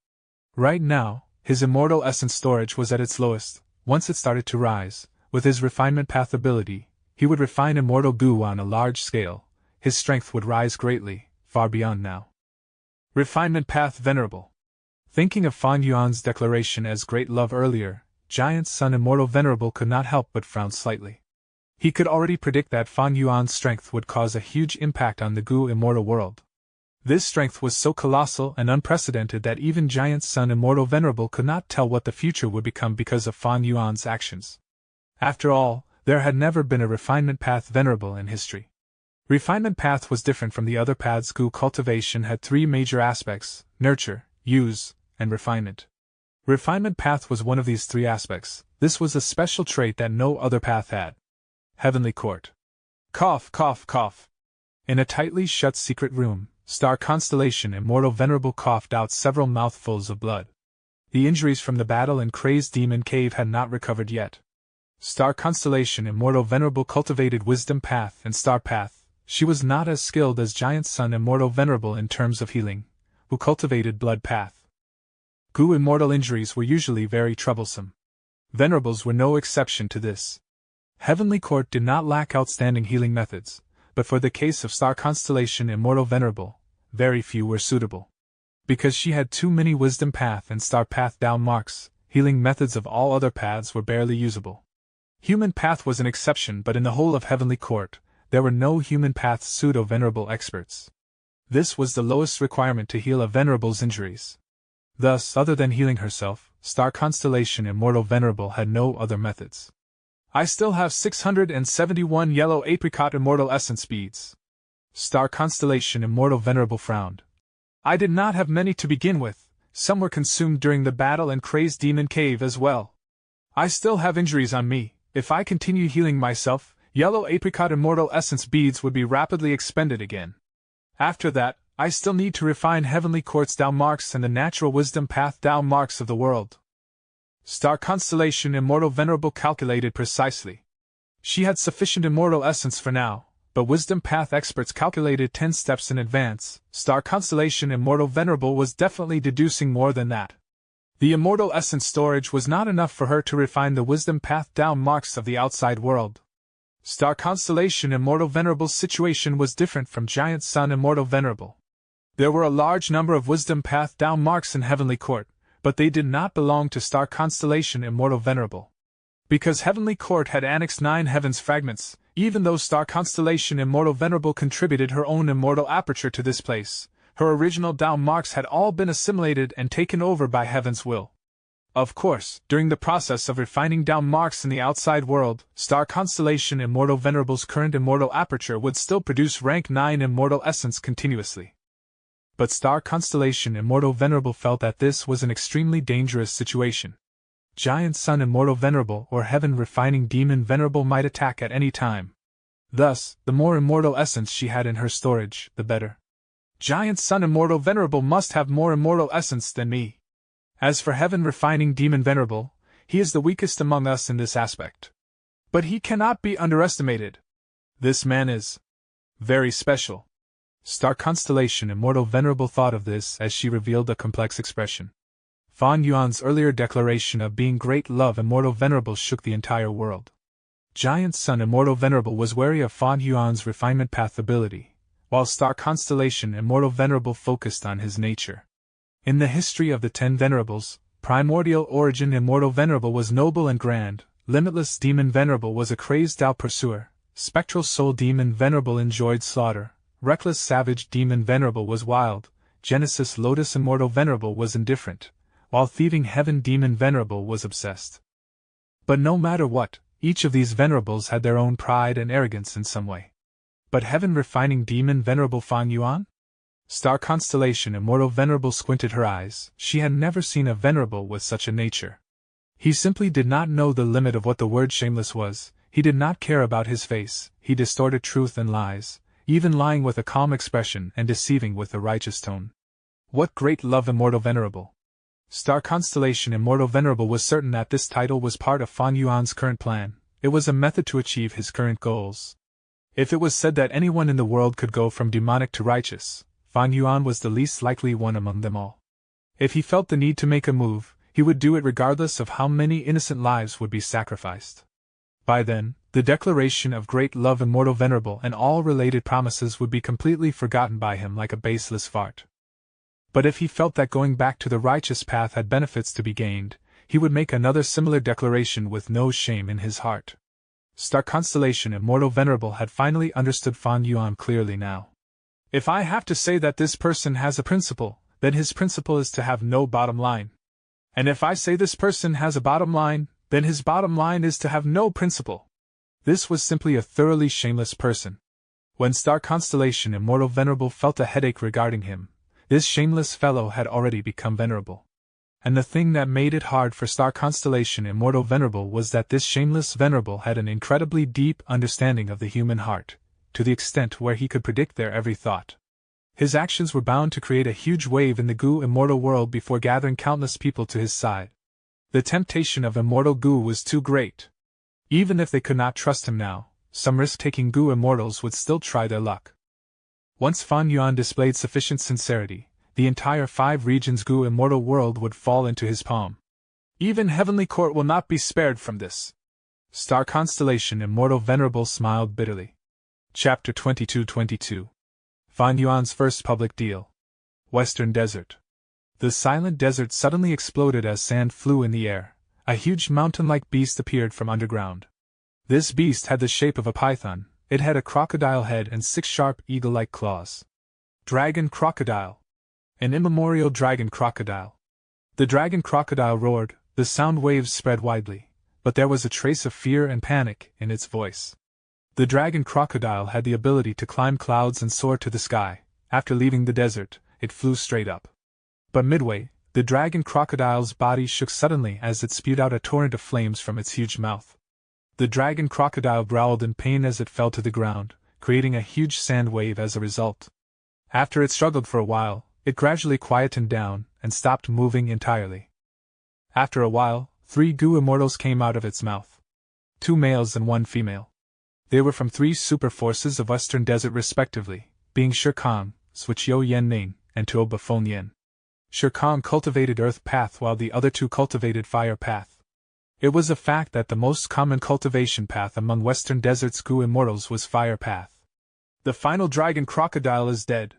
Right now, his immortal essence storage was at its lowest. Once it started to rise, with his refinement path ability, he would refine immortal goo on a large scale. His strength would rise greatly, far beyond now. Refinement path Venerable. Thinking of Fan Yuan's declaration as great love earlier, Giant Sun Immortal Venerable could not help but frown slightly. He could already predict that Fan Yuan's strength would cause a huge impact on the Gu immortal world. This strength was so colossal and unprecedented that even Giant Sun Immortal Venerable could not tell what the future would become because of Fan Yuan's actions. After all, there had never been a refinement path venerable in history. Refinement path was different from the other paths. Gu cultivation had three major aspects: nurture, use, and refinement. Refinement path was one of these three aspects. This was a special trait that no other path had. Heavenly Court. Cough, cough, cough. In a tightly shut secret room, Star Constellation Immortal Venerable coughed out several mouthfuls of blood. The injuries from the battle in Crazed Demon Cave had not recovered yet. Star Constellation Immortal Venerable cultivated Wisdom Path and Star Path. She was not as skilled as Giant Sun Immortal Venerable in terms of healing, who cultivated Blood Path. Gu immortal injuries were usually very troublesome. Venerables were no exception to this. Heavenly Court did not lack outstanding healing methods, but for the case of Star Constellation Immortal Venerable, very few were suitable. Because she had too many Wisdom Path and Star Path down marks, healing methods of all other paths were barely usable. Human Path was an exception, but in the whole of Heavenly Court, there were no Human Path pseudo-venerable experts. This was the lowest requirement to heal a venerable's injuries. Thus, other than healing herself, Star Constellation Immortal Venerable had no other methods. I still have 671 yellow apricot immortal essence beads. Star Constellation Immortal Venerable frowned. I did not have many to begin with, some were consumed during the battle in Crazed Demon Cave as well. I still have injuries on me. If I continue healing myself, yellow apricot immortal essence beads would be rapidly expended again. After that, I still need to refine Heavenly Court's Dao marks and the natural Wisdom Path Dao marks of the world. Star Constellation Immortal Venerable calculated precisely. She had sufficient immortal essence for now, but Wisdom Path experts calculated 10 steps in advance. Star Constellation Immortal Venerable was definitely deducing more than that. The immortal essence storage was not enough for her to refine the Wisdom Path Dao marks of the outside world. Star Constellation Immortal Venerable's situation was different from Giant Sun Immortal Venerable. There were a large number of Wisdom Path Dao marks in Heavenly Court, but they did not belong to Star Constellation Immortal Venerable. Because Heavenly Court had annexed 9 heavens fragments, even though Star Constellation Immortal Venerable contributed her own immortal aperture to this place, her original Dao marks had all been assimilated and taken over by Heaven's will. Of course, during the process of refining Dao marks in the outside world, Star Constellation Immortal Venerable's current immortal aperture would still produce rank 9 immortal essence continuously. But Star Constellation Immortal Venerable felt that this was an extremely dangerous situation. Giant Sun Immortal Venerable or Heaven Refining Demon Venerable might attack at any time. Thus, the more immortal essence she had in her storage, the better. Giant Sun Immortal Venerable must have more immortal essence than me. As for Heaven Refining Demon Venerable, he is the weakest among us in this aspect. But he cannot be underestimated. This man is very special. Star Constellation Immortal Venerable thought of this as she revealed a complex expression. Fan Yuan's earlier declaration of being great love Immortal Venerable shook the entire world. Giant Sun Immortal Venerable was wary of Fan Yuan's refinement path ability, while Star Constellation Immortal Venerable focused on his nature. In the history of the 10 Venerables, Primordial Origin Immortal Venerable was noble and grand, Limitless Demon Venerable was a crazed Dao pursuer, Spectral Soul Demon Venerable enjoyed slaughter, Reckless Savage Demon Venerable was wild, Genesis Lotus Immortal Venerable was indifferent, while Thieving Heaven Demon Venerable was obsessed. But no matter what, each of these Venerables had their own pride and arrogance in some way. But Heaven Refining Demon Venerable Fan Yuan? Star Constellation Immortal Venerable squinted her eyes. She had never seen a Venerable with such a nature. He simply did not know the limit of what the word shameless was. He did not care about his face. He distorted truth and lies, even lying with a calm expression and deceiving with a righteous tone. What great love Immortal Venerable! Star Constellation Immortal Venerable was certain that this title was part of Fan Yuan's current plan. It was a method to achieve his current goals. If it was said that anyone in the world could go from demonic to righteous, Fan Yuan was the least likely one among them all. If he felt the need to make a move, he would do it regardless of how many innocent lives would be sacrificed. By then, the declaration of great love Immortal Venerable and all related promises would be completely forgotten by him like a baseless fart. But if he felt that going back to the righteous path had benefits to be gained, he would make another similar declaration with no shame in his heart. Star Constellation Immortal Venerable had finally understood Fan Yuan clearly now. If I have to say that this person has a principle, then his principle is to have no bottom line. And if I say this person has a bottom line, then his bottom line is to have no principle. This was simply a thoroughly shameless person. When Star Constellation Immortal Venerable felt a headache regarding him, this shameless fellow had already become venerable. And the thing that made it hard for Star Constellation Immortal Venerable was that this shameless venerable had an incredibly deep understanding of the human heart, to the extent where he could predict their every thought. His actions were bound to create a huge wave in the Gu immortal world before gathering countless people to his side. The temptation of immortal Gu was too great. Even if they could not trust him now, some risk-taking Gu immortals would still try their luck. Once Fan Yuan displayed sufficient sincerity, the entire 5 regions Gu immortal world would fall into his palm. Even Heavenly Court will not be spared from this. Star Constellation Immortal Venerable smiled bitterly. Chapter 22-22. Fan Yuan's first public deal. Western Desert. The silent desert suddenly exploded as sand flew in the air. A huge mountain-like beast appeared from underground. This beast had the shape of a python. It had a crocodile head and 6 sharp eagle-like claws. Dragon crocodile. An immemorial dragon crocodile. The dragon crocodile roared, the sound waves spread widely, but there was a trace of fear and panic in its voice. The dragon crocodile had the ability to climb clouds and soar to the sky. After leaving the desert, it flew straight up. But midway, the dragon crocodile's body shook suddenly as it spewed out a torrent of flames from its huge mouth. The dragon crocodile growled in pain as it fell to the ground, creating a huge sand wave as a result. After it struggled for a while, it gradually quietened down and stopped moving entirely. After a while, 3 Gu immortals came out of its mouth. 2 males and 1 female. They were from 3 super forces of Western Desert respectively, being Shirkang, Switchyo Yen Ning, and Tuoba Feng Yen. Shirkang cultivated Earth Path while the other 2 cultivated Fire Path. It was a fact that the most common cultivation path among Western Desert's Gu immortals was Fire Path. The final dragon crocodile is dead.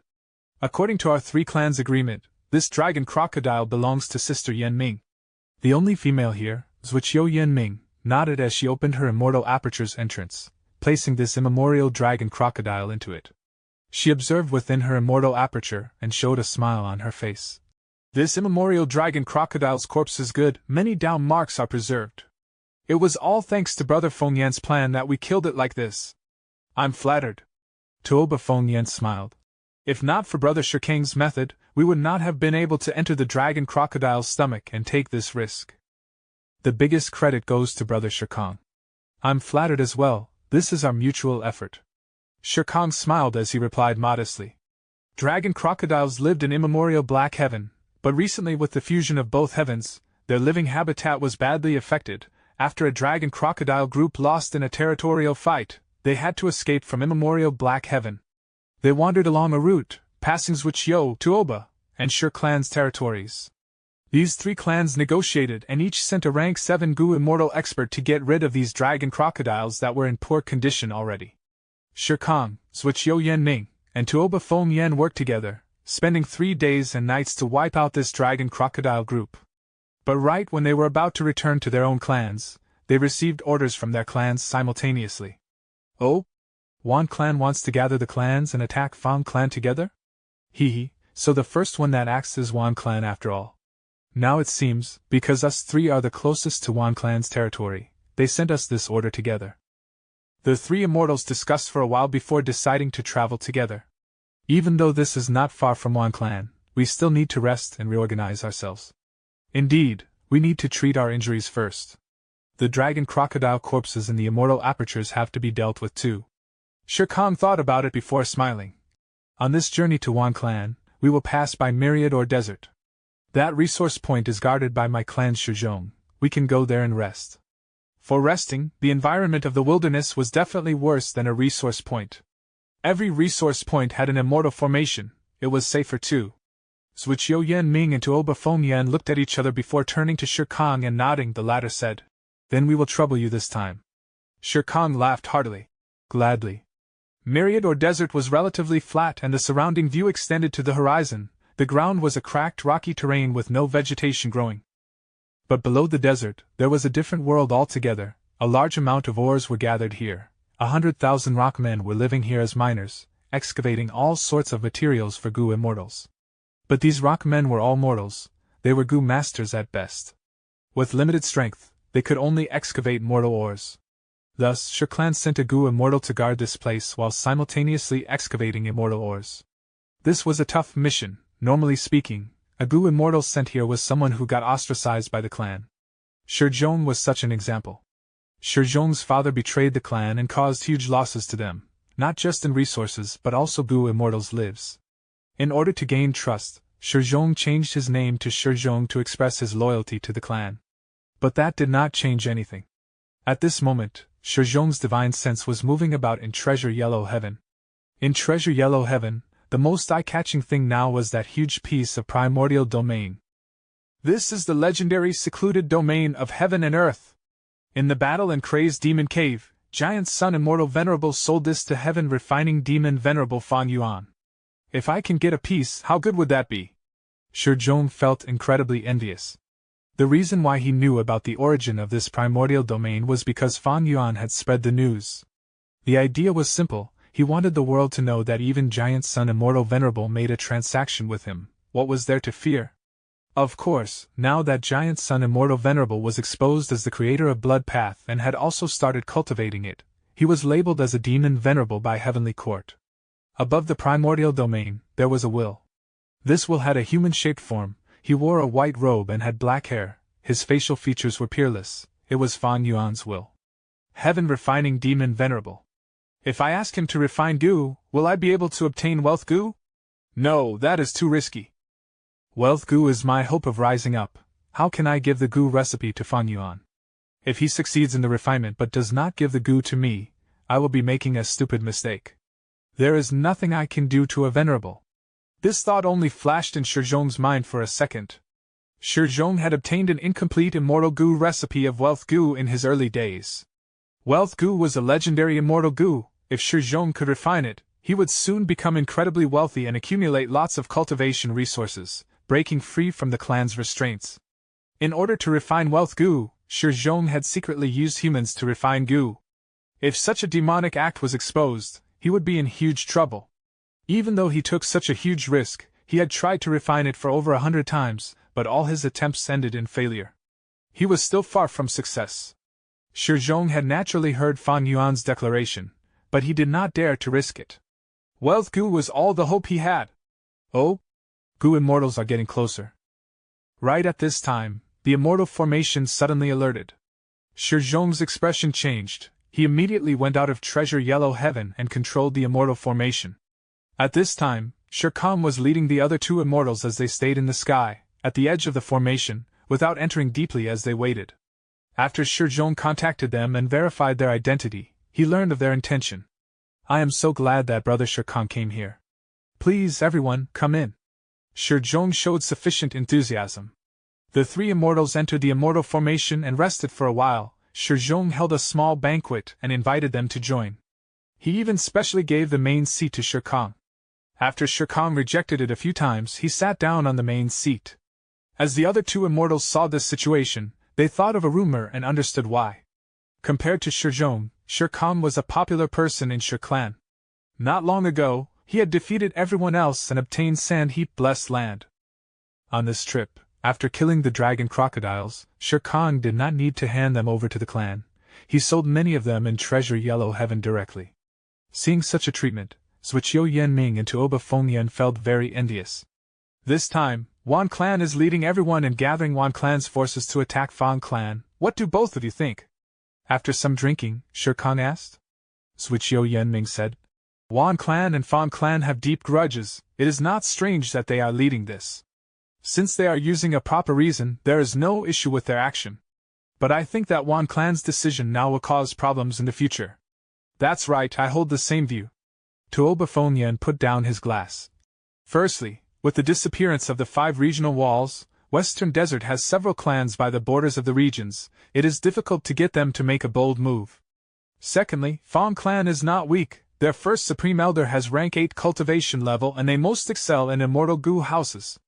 According to our 3 clans' agreement, this dragon crocodile belongs to Sister Yen Ming. The only female here, Zwitchyo Yen Ming, nodded as she opened her immortal aperture's entrance, placing this immemorial dragon crocodile into it. She observed within her immortal aperture and showed a smile on her face. This immemorial dragon crocodile's corpse is good, many down marks are preserved. It was all thanks to Brother Feng Yan's plan that we killed it like this. I'm flattered. Tuoba Feng Yan smiled. If not for Brother Shirkang's method, we would not have been able to enter the dragon crocodile's stomach and take this risk. The biggest credit goes to Brother Shirkang. I'm flattered as well, this is our mutual effort. Shirkang smiled as he replied modestly. Dragon crocodiles lived in immemorial Black Heaven, but recently with the fusion of both heavens, their living habitat was badly affected. After a dragon crocodile group lost in a territorial fight, they had to escape from immemorial Black Heaven. They wandered along a route, passing Zwitchyo, Tuoba, and Shir clans' territories. These 3 clans negotiated and each sent a rank 7 Gu immortal expert to get rid of these dragon crocodiles that were in poor condition already. Shirkang, Zwitchyo Yen Ming, and Tuoba Feng Yen worked together, spending 3 days and nights to wipe out this dragon crocodile group. But right when they were about to return to their own clans, they received orders from their clans simultaneously. Oh? Wan clan wants to gather the clans and attack Fang clan together? Hee, so the first one that acts is Wan clan after all. Now it seems, because us 3 are the closest to Wan clan's territory, they sent us this order together. The 3 immortals discussed for a while before deciding to travel together. Even though this is not far from Wan clan, we still need to rest and reorganize ourselves. Indeed, we need to treat our injuries first. The dragon crocodile corpses in the immortal apertures have to be dealt with too. Shirkang thought about it before smiling. On this journey to Wan clan, we will pass by Myriad or Desert. That resource point is guarded by my clan's Shizhong. We can go there and rest. For resting, the environment of the wilderness was definitely worse than a resource point. Every resource point had an immortal formation. It was safer too. Zwitchyo Yen Ming and Tuoba Feng Yan looked at each other before turning to Shirkang and nodding. The latter said, "Then we will trouble you this time." Shirkang laughed heartily. Gladly. Myriad or Desert was relatively flat and the surrounding view extended to the horizon. The ground was a cracked rocky terrain with no vegetation growing. But below the desert, there was a different world altogether, A large amount of ores were gathered here. 100,000 rock men were living here as miners, excavating all sorts of materials for Gu immortals. But these rock men were all mortals, they were Gu masters at best. With limited strength, they could only excavate mortal ores. Thus, Sher Clan sent a Gu immortal to guard this place while simultaneously excavating immortal ores. This was a tough mission. Normally speaking, a Gu immortal sent here was someone who got ostracized by the clan. Shizhong was such an example. Shizhong's father betrayed the clan and caused huge losses to them, not just in resources but also Gu immortals' lives. In order to gain trust, Shizhong changed his name to Shizhong to express his loyalty to the clan. But that did not change anything. At this moment, Shizhong's divine sense was moving about in Treasure Yellow Heaven. In Treasure Yellow Heaven, the most eye-catching thing now was that huge piece of primordial domain. This is the legendary secluded domain of heaven and earth. In the battle in Kray's Demon Cave, Giant Sun Immortal Venerable sold this to Heaven Refining Demon Venerable Fan Yuan. If I can get a piece, how good would that be? Shizhong felt incredibly envious. The reason why he knew about the origin of this primordial domain was because Fan Yuan had spread the news. The idea was simple. He wanted the world to know that even Giant Sun Immortal Venerable made a transaction with him. What was there to fear? Of course, now that Giant Sun Immortal Venerable was exposed as the creator of Blood Path and had also started cultivating it, he was labeled as a demon venerable by Heavenly Court. Above the primordial domain, there was a will. This will had a human-shaped form. He wore a white robe and had black hair. His facial features were peerless. It was Fan Yuan's will. Heaven Refining Demon Venerable. If I ask him to refine Gu, will I be able to obtain wealth Gu? No, that is too risky. Wealth Gu is my hope of rising up. How can I give the Gu recipe to Fan Yuan? If he succeeds in the refinement but does not give the Gu to me, I will be making a stupid mistake. There is nothing I can do to a venerable. This thought only flashed in Shizhong's mind for a second. Shizhong had obtained an incomplete immortal Gu recipe of Wealth Gu in his early days. Wealth Gu was a legendary immortal Gu. If Shizhong could refine it, he would soon become incredibly wealthy and accumulate lots of cultivation resources, breaking free from the clan's restraints. In order to refine Wealth Gu, Shizhong had secretly used humans to refine Gu. If such a demonic act was exposed, he would be in huge trouble. Even though he took such a huge risk, he had tried to refine it for over 100 times, but all his attempts ended in failure. He was still far from success. Shizhong had naturally heard Fan Yuan's declaration, but he did not dare to risk it. Wealth Gu was all the hope he had. Oh? Gu immortals are getting closer. Right at this time, the immortal formation suddenly alerted. Shizhong's expression changed. He immediately went out of Treasure Yellow Heaven and controlled the immortal formation. At this time, Sher Khan was leading the other two immortals as they stayed in the sky, at the edge of the formation, without entering deeply as they waited. After Shizhong contacted them and verified their identity, he learned of their intention. I am so glad that Brother Sher Khan came here. Please, everyone, come in. Shizhong showed sufficient enthusiasm. The three immortals entered the immortal formation and rested for a while. Shizhong held a small banquet and invited them to join. He even specially gave the main seat to Sher Khan. After Sher Khan rejected it a few times, he sat down on the main seat. As the other two immortals saw this situation, they thought of a rumor and understood why. Compared to Shizhong, Sher Khan was a popular person in Sher Clan. Not long ago, he had defeated everyone else and obtained Sand-Heap-blessed land. On this trip, after killing the dragon crocodiles, Sher Khan did not need to hand them over to the clan. He sold many of them in Treasure Yellow Heaven directly. Seeing such a treatment, Zhuqiu Yanming and Tuoba Fengyan felt very envious. This time, Wan Clan is leading everyone and gathering Wan Clan's forces to attack Fan Clan. What do both of you think? After some drinking, Sher Khan asked. Zhuqiu Yanming said, Wan Clan and Fan Clan have deep grudges. It is not strange that they are leading this. Since they are using a proper reason, there is no issue with their action. But I think that Wan Clan's decision now will cause problems in the future. That's right, I hold the same view. Tuoba Fengyan put down his glass. Firstly, with the disappearance of the 5 regional walls, Western Desert has several clans by the borders of the regions. It is difficult to get them to make a bold move. Secondly, Fan Clan is not weak. Their first Supreme Elder has rank 8 cultivation level and they most excel in immortal Gu houses.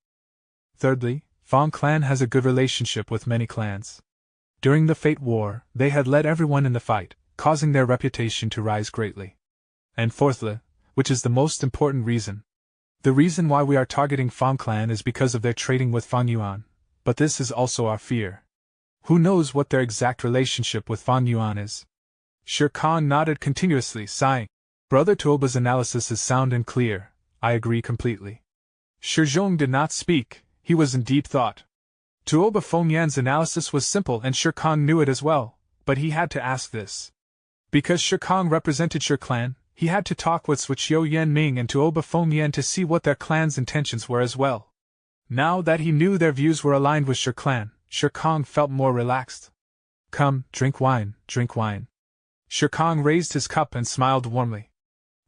Thirdly, Fan Clan has a good relationship with many clans. During the Fate War, they had led everyone in the fight, causing their reputation to rise greatly. And fourthly, which is the most important reason, the reason why we are targeting Fang Clan is because of their trading with Fang Yuan, but this is also our fear. Who knows what their exact relationship with Fang Yuan is? Shere Khan nodded continuously, sighing. Brother Tuoba's analysis is sound and clear, I agree completely. Shi Zhong did not speak, he was in deep thought. Tuoba Fengyan's analysis was simple and Shere Khan knew it as well, but he had to ask this. Because Shere Khan represented Shere Clan, he had to talk with Suiqiu Yanming and Tuoba Fengyan to see what their clan's intentions were as well. Now that he knew their views were aligned with Shere Clan, Shere Khan felt more relaxed. Come, drink wine, drink wine. Shere Khan raised his cup and smiled warmly.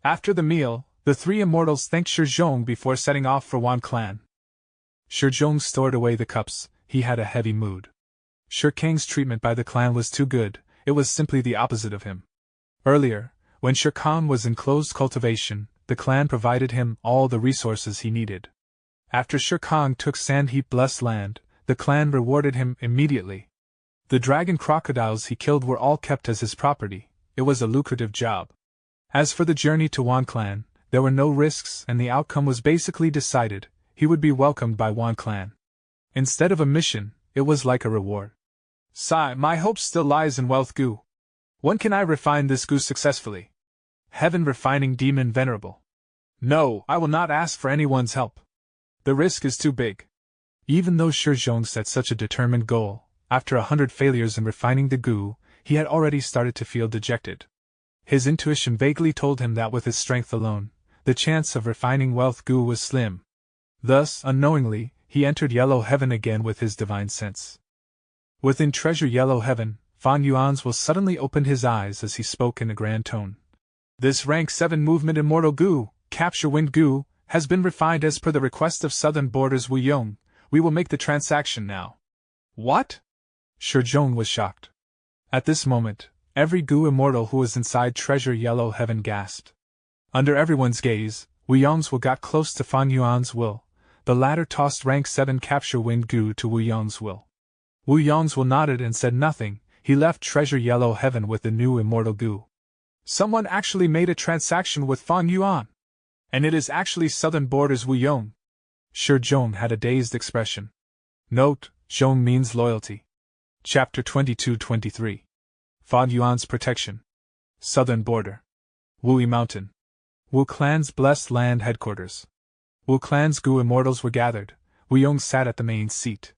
After the meal, the three immortals thanked Shi Zhong before setting off for Wan Clan. Shi Zhong stored away the cups, he had a heavy mood. Shi Kang's treatment by the clan was too good, it was simply the opposite of him. Earlier, when Shere Khan was in closed cultivation, the clan provided him all the resources he needed. After Shere Khan took Sandheap Blessed Land, the clan rewarded him immediately. The dragon crocodiles he killed were all kept as his property, it was a lucrative job. As for the journey to Wan Clan, there were no risks and the outcome was basically decided, he would be welcomed by Wan Clan. Instead of a mission, it was like a reward. Sigh, my hope still lies in wealth goo. When can I refine this goo successfully? Heaven refining demon venerable. No, I will not ask for anyone's help. The risk is too big. Even though Shi Zhong set such a determined goal, after 100 failures in refining the goo, he had already started to feel dejected. His intuition vaguely told him that with his strength alone, the chance of refining wealth goo was slim. Thus, unknowingly, he entered Yellow Heaven again with his divine sense. Within Treasure Yellow Heaven, Fan Yuan's will suddenly opened his eyes as he spoke in a grand tone. This rank 7 movement immortal goo, capture wind goo, has been refined as per the request of Southern Borders Wu Yong. We will make the transaction now. What? Shi Zhong was shocked. At this moment, every goo immortal who was inside Treasure Yellow Heaven gasped. Under everyone's gaze, Wu Yong's will got close to Fan Yuan's will. The latter tossed rank 7 capture wind goo to Wu Yong's will. Wu Yong's will nodded and said nothing, he left Treasure Yellow Heaven with the new immortal goo. Someone actually made a transaction with Fan Yuan. And it is actually Southern Borders Wu Yong. Shi Zhong had a dazed expression. Note, Zhong means loyalty. Chapter 22-23. Fan Yuan's protection. Southern Border. Wui Mountain. Wu Clan's Blessed Land headquarters. Wu Clan's Gu Immortals were gathered. Wu Yong sat at the main seat.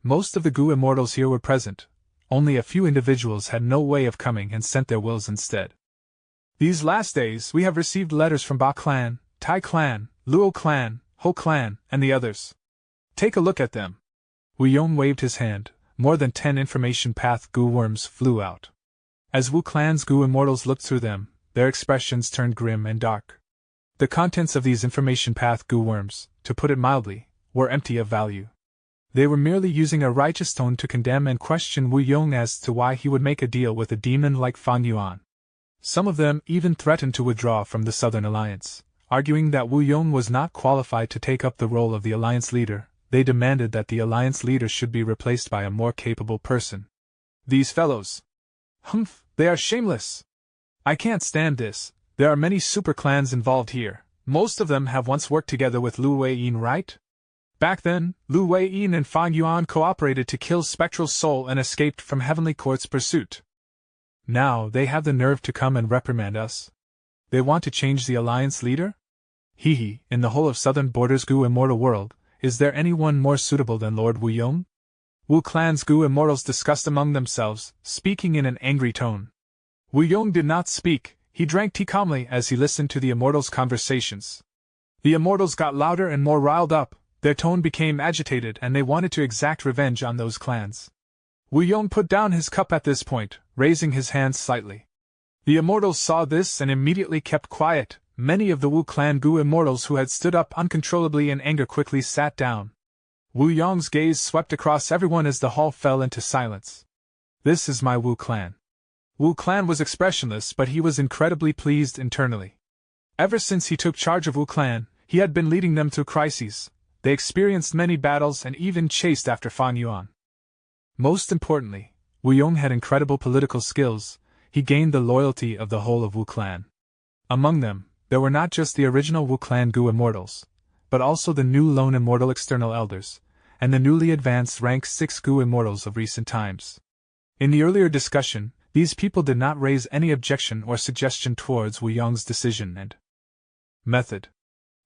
Most of the Gu Immortals here were present. Only a few individuals had no way of coming and sent their wills instead. These last days we have received letters from Ba Clan, Tai Clan, Luo Clan, Ho Clan, and the others. Take a look at them. Wu Yong waved his hand. More than 10 information path Gu worms flew out. As Wu Clan's Gu Immortals looked through them, their expressions turned grim and dark. The contents of these information path Gu worms, to put it mildly, were empty of value. They were merely using a righteous tone to condemn and question Wu Yong as to why he would make a deal with a demon like Fan Yuan. Some of them even threatened to withdraw from the Southern Alliance, arguing that Wu Yong was not qualified to take up the role of the Alliance leader. They demanded that the Alliance leader should be replaced by a more capable person. These fellows. Humph, they are shameless. I can't stand this. There are many super clans involved here. Most of them have once worked together with Lu Weiyin, right? Back then, Lu Weiyin and Fan Yuan cooperated to kill Spectral Soul and escaped from Heavenly Court's pursuit. Now they have the nerve to come and reprimand us. They want to change the Alliance leader? Hee, in the whole of Southern Borders Gu Immortal World, is there anyone more suitable than Lord Wu Yong? Wu Clan's Gu Immortals discussed among themselves, speaking in an angry tone. Wu Yong did not speak, he drank tea calmly as he listened to the Immortals' conversations. The Immortals got louder and more riled up, their tone became agitated and they wanted to exact revenge on those clans. Wu Yong put down his cup at this point, raising his hands slightly. The Immortals saw this and immediately kept quiet. Many of the Wu Clan Gu Immortals who had stood up uncontrollably in anger quickly sat down. Wu Yong's gaze swept across everyone as the hall fell into silence. This is my Wu Clan. Wu Clan was expressionless, but he was incredibly pleased internally. Ever since he took charge of Wu Clan, he had been leading them through crises. They experienced many battles and even chased after Fan Yuan. Most importantly, Wu Yong had incredible political skills. He gained the loyalty of the whole of Wu clan. Among them, there were not just the original Wu clan Gu immortals, but also the new lone immortal external elders, and the newly advanced rank 6 Gu immortals of recent times. In the earlier discussion, these people did not raise any objection or suggestion towards Wu Yong's decision and method.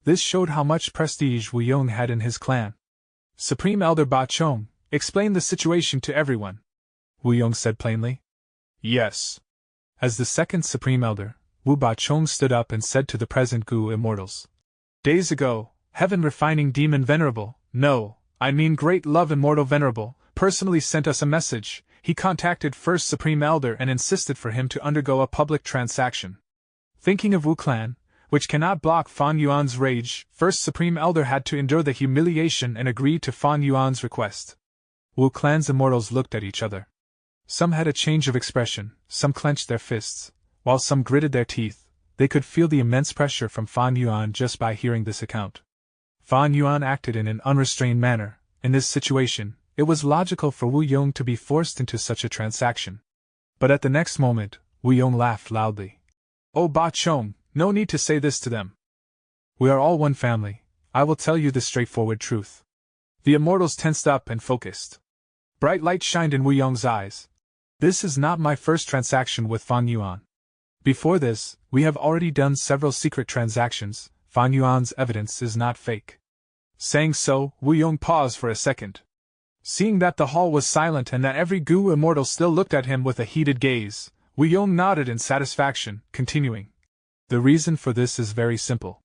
This showed how much prestige Wu Yong had in his clan. Supreme Elder Ba Chong, explain the situation to everyone, Wu Yong said plainly. Yes. As the second Supreme Elder, Wu Ba Chong stood up and said to the present Gu immortals. Days ago, Heaven Refining Demon Venerable, no, I mean Great Love Immortal Venerable, personally sent us a message. He contacted First Supreme Elder and insisted for him to undergo a public transaction. Thinking of Wu clan, which cannot block Fan Yuan's rage, First Supreme Elder had to endure the humiliation and agree to Fan Yuan's request. Wu clan's immortals looked at each other. Some had a change of expression, some clenched their fists, while some gritted their teeth. They could feel the immense pressure from Fan Yuan just by hearing this account. Fan Yuan acted in an unrestrained manner. In this situation, it was logical for Wu Yong to be forced into such a transaction. But at the next moment, Wu Yong laughed loudly. Oh Ba Chong, no need to say this to them. We are all one family. I will tell you the straightforward truth. The immortals tensed up and focused. Bright light shined in Wu Yong's eyes. This is not my first transaction with Fan Yuan. Before this, we have already done several secret transactions. Fan Yuan's evidence is not fake. Saying so, Wu Yong paused for a second. Seeing that the hall was silent and that every Gu immortal still looked at him with a heated gaze, Wu Yong nodded in satisfaction, continuing. The reason for this is very simple.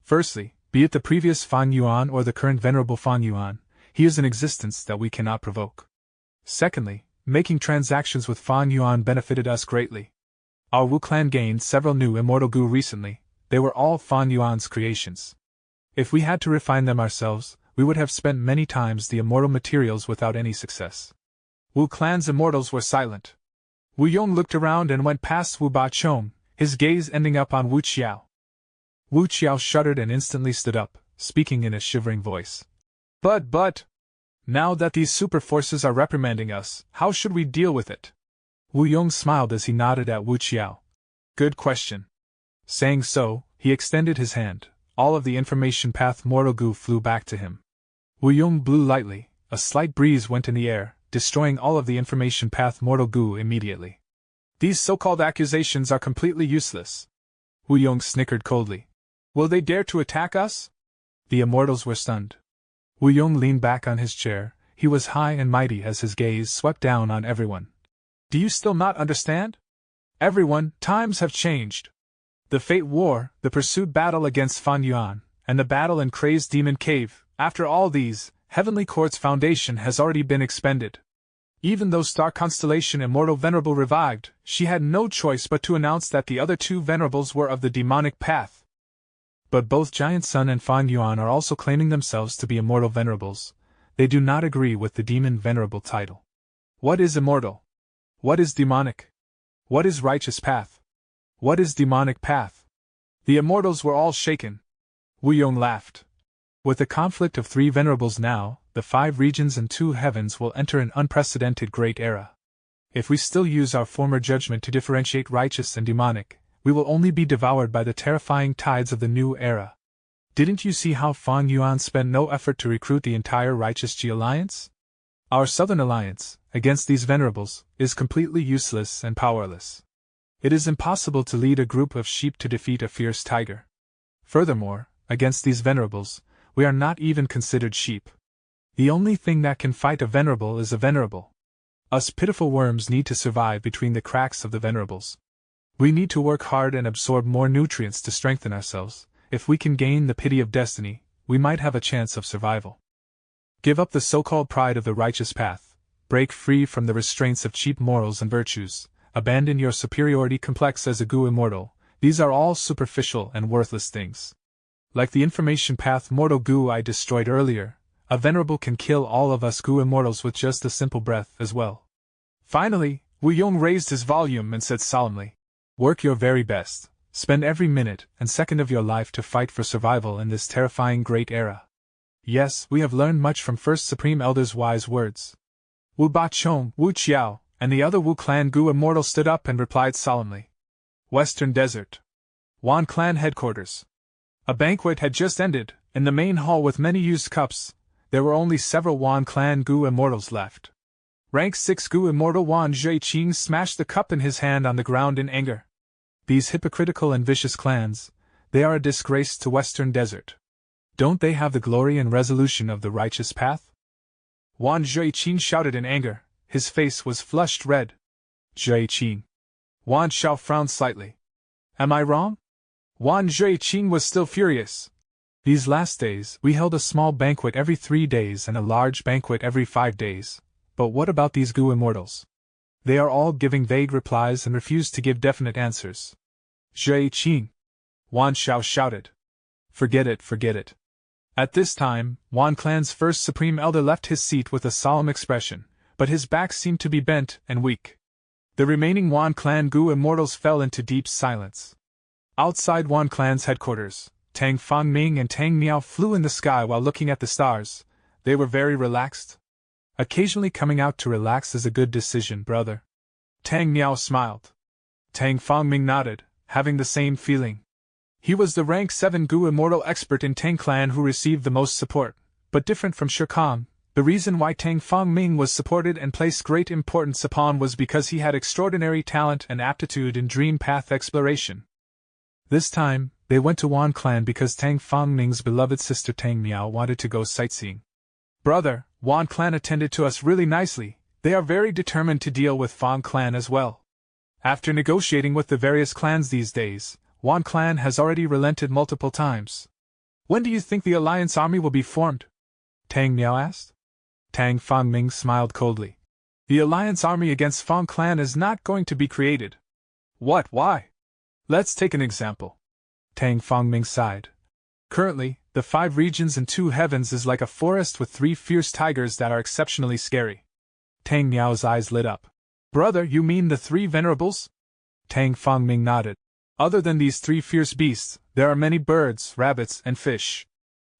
Firstly, be it the previous Fan Yuan or the current Venerable Fan Yuan, he is an existence that we cannot provoke. Secondly, making transactions with Fan Yuan benefited us greatly. Our Wu clan gained several new immortal Gu recently. They were all Fan Yuan's creations. If we had to refine them ourselves, we would have spent many times the immortal materials without any success. Wu clan's immortals were silent. Wu Yong looked around and went past Wu Ba Chong, his gaze ending up on Wu Qiao. Wu Qiao shuddered and instantly stood up, speaking in a shivering voice. But, now that these super forces are reprimanding us, how should we deal with it? Wu Yong smiled as he nodded at Wu Qiao. Good question. Saying so, he extended his hand. All of the information path mortal Gu flew back to him. Wu Yong blew lightly. A slight breeze went in the air, destroying all of the information path mortal Gu immediately. These so-called accusations are completely useless. Wu Yong snickered coldly. Will they dare to attack us? The immortals were stunned. Wu Yong leaned back on his chair. He was high and mighty as his gaze swept down on everyone. Do you still not understand? Everyone, times have changed. The Fate War, the pursued battle against Fan Yuan, and the battle in Crazed Demon Cave, after all these, Heavenly Court's foundation has already been expended. Even though Star Constellation Immortal Venerable revived, she had no choice but to announce that the other two Venerables were of the demonic path. But both Giant Sun and Fan Yuan are also claiming themselves to be Immortal Venerables. They do not agree with the Demon Venerable title. What is immortal? What is demonic? What is righteous path? What is demonic path? The immortals were all shaken. Wu Yong laughed. With a conflict of 3 Venerables now, the 5 regions and 2 heavens will enter an unprecedented great era. If we still use our former judgment to differentiate righteous and demonic, we will only be devoured by the terrifying tides of the new era. Didn't you see how Fan Yuan spent no effort to recruit the entire Righteous G Alliance? Our Southern Alliance, against these Venerables, is completely useless and powerless. It is impossible to lead a group of sheep to defeat a fierce tiger. Furthermore, against these Venerables, we are not even considered sheep. The only thing that can fight a Venerable is a Venerable. Us pitiful worms need to survive between the cracks of the Venerables. We need to work hard and absorb more nutrients to strengthen ourselves. If we can gain the pity of destiny, we might have a chance of survival. Give up the so-called pride of the righteous path, break free from the restraints of cheap morals and virtues, abandon your superiority complex as a Gu immortal. These are all superficial and worthless things. Like the information path mortal Gu I destroyed earlier, a Venerable can kill all of us Gu immortals with just a simple breath as well. Finally, Wu Yong raised his volume and said solemnly, work your very best. Spend every minute and second of your life to fight for survival in this terrifying great era. Yes, we have learned much from First Supreme Elder's wise words. Wu Ba Chong, Wu Qiao, and the other Wu Clan Gu immortal stood up and replied solemnly. Western Desert. Wan Clan Headquarters. A banquet had just ended, in the main hall with many used cups. There were only several Wan Clan Gu immortals left. Rank 6 Gu immortal Wan Zheqing smashed the cup in his hand on the ground in anger. These hypocritical and vicious clans, they are a disgrace to Western Desert. Don't they have the glory and resolution of the righteous path? Wan Zheqing shouted in anger. His face was flushed red. Zheqing. Wan Shao frowned slightly. Am I wrong? Wan Zheqing was still furious. These last days, we held a small banquet every 3 days and a large banquet every 5 days. But what about these Gu immortals? They are all giving vague replies and refuse to give definite answers. Zheqing. Wan Shao shouted. Forget it, forget it. At this time, Wan Clan's first supreme elder left his seat with a solemn expression, but his back seemed to be bent and weak. The remaining Wan Clan Gu immortals fell into deep silence. Outside Wan Clan's headquarters, Tang Fangming and Tang Miao flew in the sky while looking at the stars. They were very relaxed. Occasionally coming out to relax is a good decision, brother. Tang Miao smiled. Tang Fangming nodded, having the same feeling. He was the rank 7 Gu immortal expert in Tang Clan who received the most support, but different from Shirkang. The reason why Tang Fangming was supported and placed great importance upon was because he had extraordinary talent and aptitude in dream path exploration. This time, they went to Wan Clan because Tang Fangming's beloved sister Tang Miao wanted to go sightseeing. Brother, Wan Clan attended to us really nicely. They are very determined to deal with Fang Clan as well. After negotiating with the various clans these days, Wan Clan has already relented multiple times. When do you think the alliance army will be formed? Tang Miao asked. Tang Fangming smiled coldly. The alliance army against Fang Clan is not going to be created. What? Why? Let's take an example. Tang Fangming sighed. Currently, the 5 regions and 2 heavens is like a forest with 3 fierce tigers that are exceptionally scary. Tang Miao's eyes lit up. Brother, you mean the 3 venerables? Tang Fangming nodded. Other than these 3 fierce beasts, there are many birds, rabbits, and fish.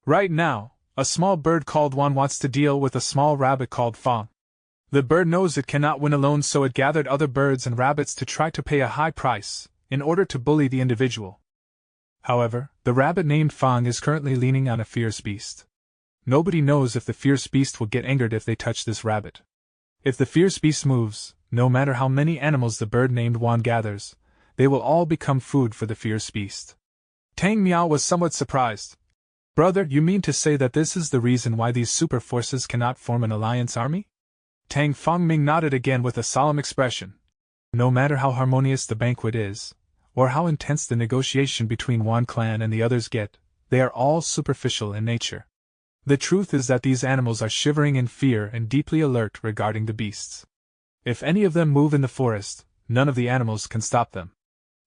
Right now, a small bird called Wan wants to deal with a small rabbit called Fang. The bird knows it cannot win alone, so it gathered other birds and rabbits to try to pay a high price, in order to bully the individual. However, the rabbit named Fang is currently leaning on a fierce beast. Nobody knows if the fierce beast will get angered if they touch this rabbit. If the fierce beast moves, no matter how many animals the bird named Wan gathers, they will all become food for the fierce beast. Tang Miao was somewhat surprised. Brother, you mean to say that this is the reason why these super forces cannot form an alliance army? Tang Fangming nodded again with a solemn expression. No matter how harmonious the banquet is, or how intense the negotiation between Wan Clan and the others get, they are all superficial in nature. The truth is that these animals are shivering in fear and deeply alert regarding the beasts. If any of them move in the forest, none of the animals can stop them.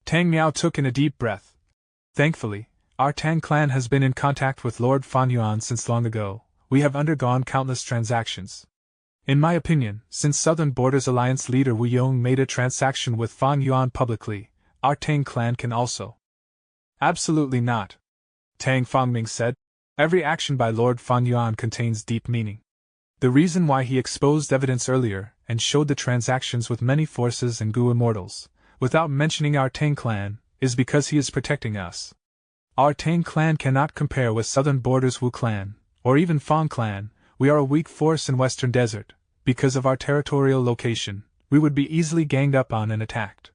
Tang Miao took in a deep breath. Thankfully, our Tang Clan has been in contact with Lord Fan Yuan since long ago. We have undergone countless transactions. In my opinion, since Southern Borders Alliance leader Wu Yong made a transaction with Fan Yuan publicly, our Tang Clan can also. Absolutely not. Tang Fangming said. Every action by Lord Fan Yuan contains deep meaning. The reason why he exposed evidence earlier and showed the transactions with many forces and Gu immortals, without mentioning our Tang Clan, is because he is protecting us. Our Tang Clan cannot compare with Southern Borders Wu Clan, or even Fang Clan. We are a weak force in Western Desert. Because of our territorial location, we would be easily ganged up on and attacked.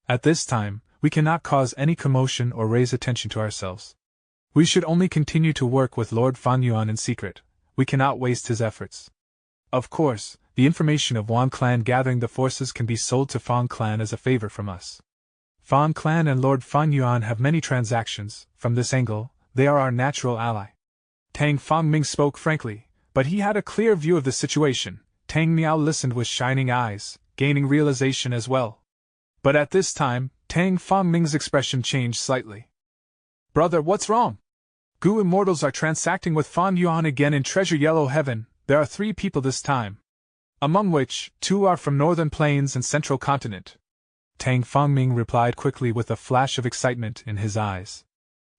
At this time, we cannot cause any commotion or raise attention to ourselves. We should only continue to work with Lord Fan Yuan in secret. We cannot waste his efforts. Of course, the information of Wan Clan gathering the forces can be sold to Fang Clan as a favor from us. Fang Clan and Lord Fan Yuan have many transactions. From this angle, they are our natural ally. Tang Fangming spoke frankly, but he had a clear view of the situation. Tang Miao listened with shining eyes, gaining realization as well. But at this time, Tang Fangming's expression changed slightly. Brother, what's wrong? Gu immortals are transacting with Fan Yuan again in Treasure Yellow Heaven. There are 3 people this time, among which 2 are from Northern Plains and Central Continent. Tang Fangming replied quickly with a flash of excitement in his eyes.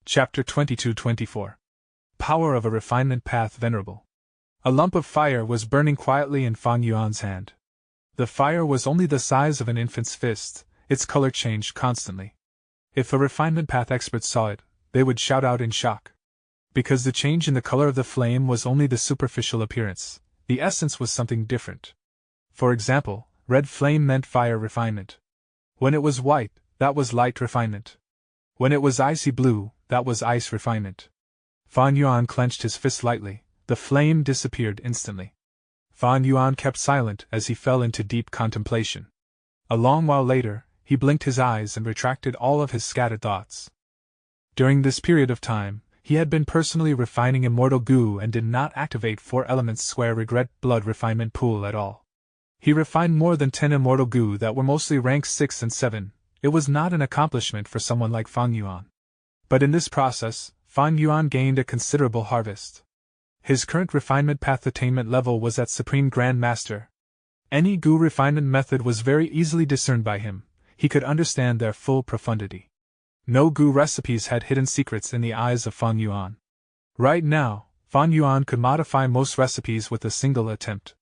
Chapter 22-24. Power of a Refinement Path Venerable. A lump of fire was burning quietly in Fang Yuan's hand. The fire was only the size of an infant's fist, its color changed constantly. If a refinement path expert saw it, they would shout out in shock. Because the change in the color of the flame was only the superficial appearance, the essence was something different. For example, red flame meant fire refinement. When it was white, that was light refinement. When it was icy blue, that was ice refinement. Fan Yuan clenched his fist lightly, the flame disappeared instantly. Fan Yuan kept silent as he fell into deep contemplation. A long while later, he blinked his eyes and retracted all of his scattered thoughts. During this period of time, he had been personally refining immortal goo and did not activate 4 elements square regret blood refinement pool at all. He refined more than 10 immortal goo that were mostly rank 6 and 7. It was not an accomplishment for someone like Fan Yuan. But in this process, Fan Yuan gained a considerable harvest. His current refinement path attainment level was at Supreme Grand Master. Any goo refinement method was very easily discerned by him. He could understand their full profundity. No goo recipes had hidden secrets in the eyes of Fan Yuan. Right now, Fan Yuan could modify most recipes with a single attempt.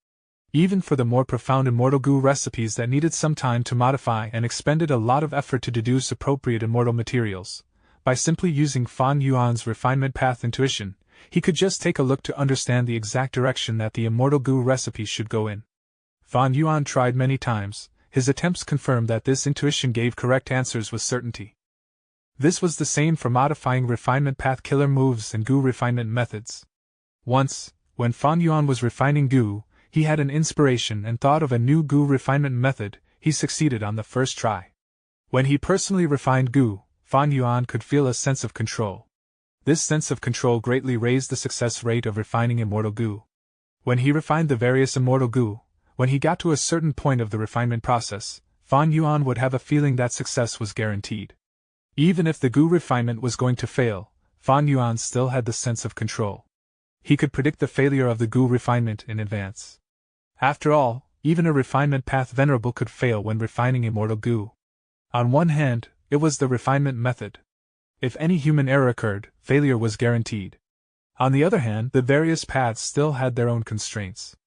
Even for the more profound immortal goo recipes that needed some time to modify and expended a lot of effort to deduce appropriate immortal materials, by simply using Fan Yuan's refinement path intuition, he could just take a look to understand the exact direction that the immortal goo recipe should go in. Fan Yuan tried many times. His attempts confirmed that this intuition gave correct answers with certainty. This was the same for modifying refinement path killer moves and goo refinement methods. Once, when Fan Yuan was refining goo, he had an inspiration and thought of a new goo refinement method. He succeeded on the first try. When he personally refined goo, Fan Yuan could feel a sense of control. This sense of control greatly raised the success rate of refining immortal goo. When he refined the various immortal goo, when he got to a certain point of the refinement process, Fan Yuan would have a feeling that success was guaranteed. Even if the goo refinement was going to fail, Fan Yuan still had the sense of control. He could predict the failure of the goo refinement in advance. After all, even a refinement path venerable could fail when refining immortal goo. On one hand, it was the refinement method. If any human error occurred, failure was guaranteed. On the other hand, the various paths still had their own constraints.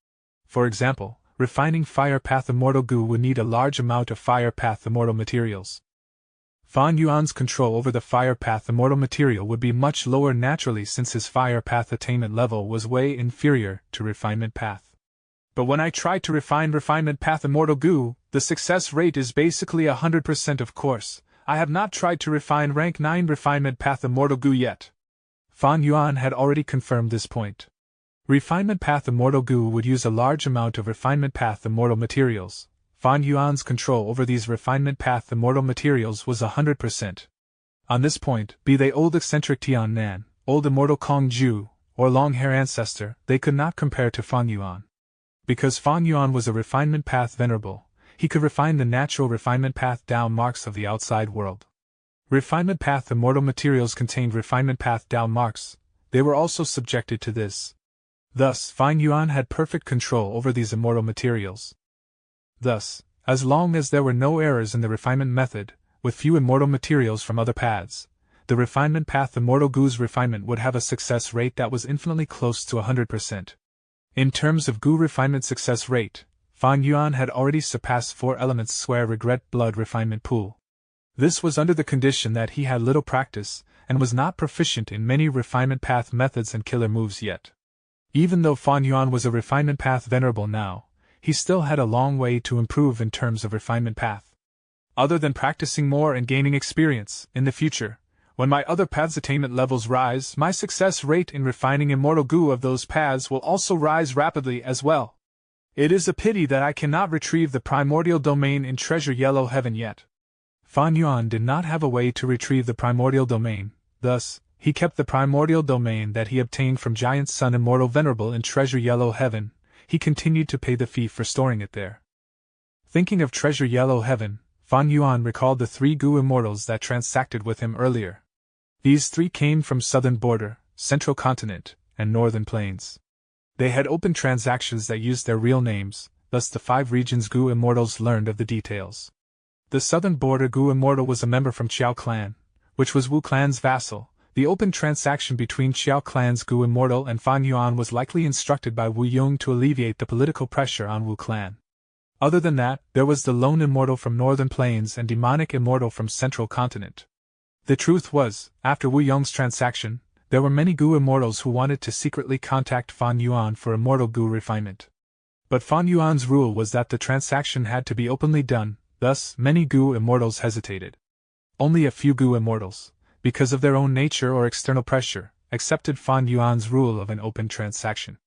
For example, refining fire path immortal goo would need a large amount of fire path immortal materials. Fan Yuan's control over the fire path immortal material would be much lower naturally since his fire path attainment level was way inferior to refinement path. But when I tried to refine refinement path immortal goo, the success rate is basically 100% of course. I have not tried to refine rank 9 refinement path immortal goo yet. Fan Yuan had already confirmed this point. Refinement path immortal goo would use a large amount of refinement path immortal materials. Fan Yuan's control over these refinement path immortal materials was 100%. On this point, be they old eccentric Tian Nan, old immortal Kong Ju, or long-hair ancestor, they could not compare to Fan Yuan. Because Fan Yuan was a refinement path venerable, he could refine the natural refinement path down marks of the outside world. Refinement path immortal materials contained refinement path down marks. They were also subjected to this. Thus, Fan Yuan had perfect control over these immortal materials. Thus, as long as there were no errors in the refinement method, with few immortal materials from other paths, the refinement path immortal goo's refinement would have a success rate that was infinitely close to 100%. In terms of goo refinement success rate, Fan Yuan had already surpassed 4 elements square regret blood refinement pool. This was under the condition that he had little practice, and was not proficient in many refinement path methods and killer moves yet. Even though Fan Yuan was a refinement path venerable now, he still had a long way to improve in terms of refinement path. Other than practicing more and gaining experience, in the future, when my other paths' attainment levels rise, my success rate in refining immortal goo of those paths will also rise rapidly as well. It is a pity that I cannot retrieve the primordial domain in Treasure Yellow Heaven yet. Fan Yuan did not have a way to retrieve the primordial domain, thus, he kept the primordial domain that he obtained from Giant Sun Immortal Venerable in Treasure Yellow Heaven. He continued to pay the fee for storing it there. Thinking of Treasure Yellow Heaven, Fan Yuan recalled the 3 goo immortals that transacted with him earlier. These 3 came from Southern Border, Central Continent, and Northern Plains. They had opened transactions that used their real names, thus the 5 regions goo immortals learned of the details. The Southern Border goo immortal was a member from Qiao Clan, which was Wu Clan's vassal. The open transaction between Qiao Clan's goo immortal and Fan Yuan was likely instructed by Wu Yong to alleviate the political pressure on Wu Clan. Other than that, there was the lone immortal from Northern Plains and demonic immortal from Central Continent. The truth was, after Wu Yong's transaction, there were many Gu immortals who wanted to secretly contact Fan Yuan for immortal Gu refinement. But Fan Yuan's rule was that the transaction had to be openly done, thus many Gu immortals hesitated. Only a few Gu immortals, because of their own nature or external pressure, accepted Fan Yuan's rule of an open transaction.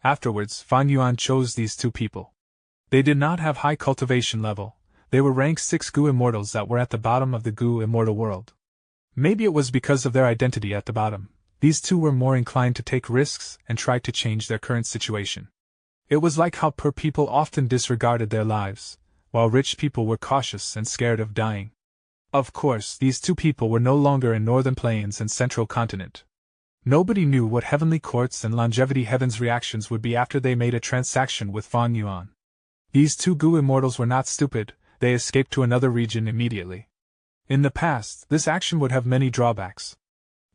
Afterwards, Fan Yuan chose these two people. They did not have high cultivation level, they were rank 6 Gu immortals that were at the bottom of the Gu immortal world. Maybe it was because of their identity at the bottom, these two were more inclined to take risks and try to change their current situation. It was like how poor people often disregarded their lives, while rich people were cautious and scared of dying. Of course, these two people were no longer in Northern Plains and Central Continent. Nobody knew what Heavenly Court's and Longevity Heaven's reactions would be after they made a transaction with Fan Yuan. These two Gu immortals were not stupid, they escaped to another region immediately. In the past, this action would have many drawbacks.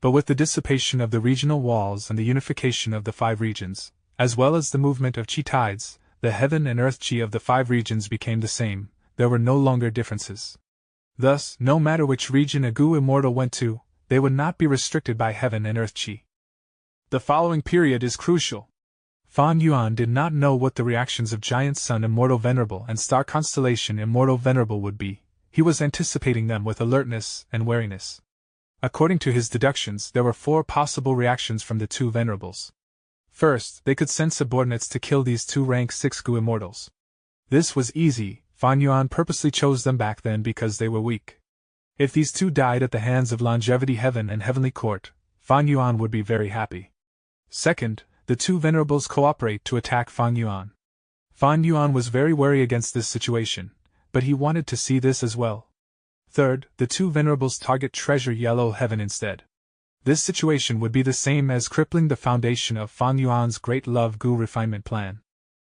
But with the dissipation of the regional walls and the unification of the 5 regions, as well as the movement of Qi tides, the heaven and earth Qi of the 5 regions became the same, there were no longer differences. Thus, no matter which region a Gu immortal went to, they would not be restricted by heaven and earth Qi. The following period is crucial. Fan Yuan did not know what the reactions of Giant Sun Immortal Venerable and Star Constellation Immortal Venerable would be. He was anticipating them with alertness and wariness. According to his deductions, there were 4 possible reactions from the 2 venerables. First, they could send subordinates to kill these 2 rank 6 Gu immortals. This was easy, Fan Yuan purposely chose them back then because they were weak. If these 2 died at the hands of Longevity Heaven and Heavenly Court, Fan Yuan would be very happy. Second, the 2 venerables cooperate to attack Fan Yuan. Fan Yuan was very wary against this situation, but he wanted to see this as well. Third, the 2 venerables target Treasure Yellow Heaven instead. This situation would be the same as crippling the foundation of Fan Yuan's Great Love Gu refinement plan.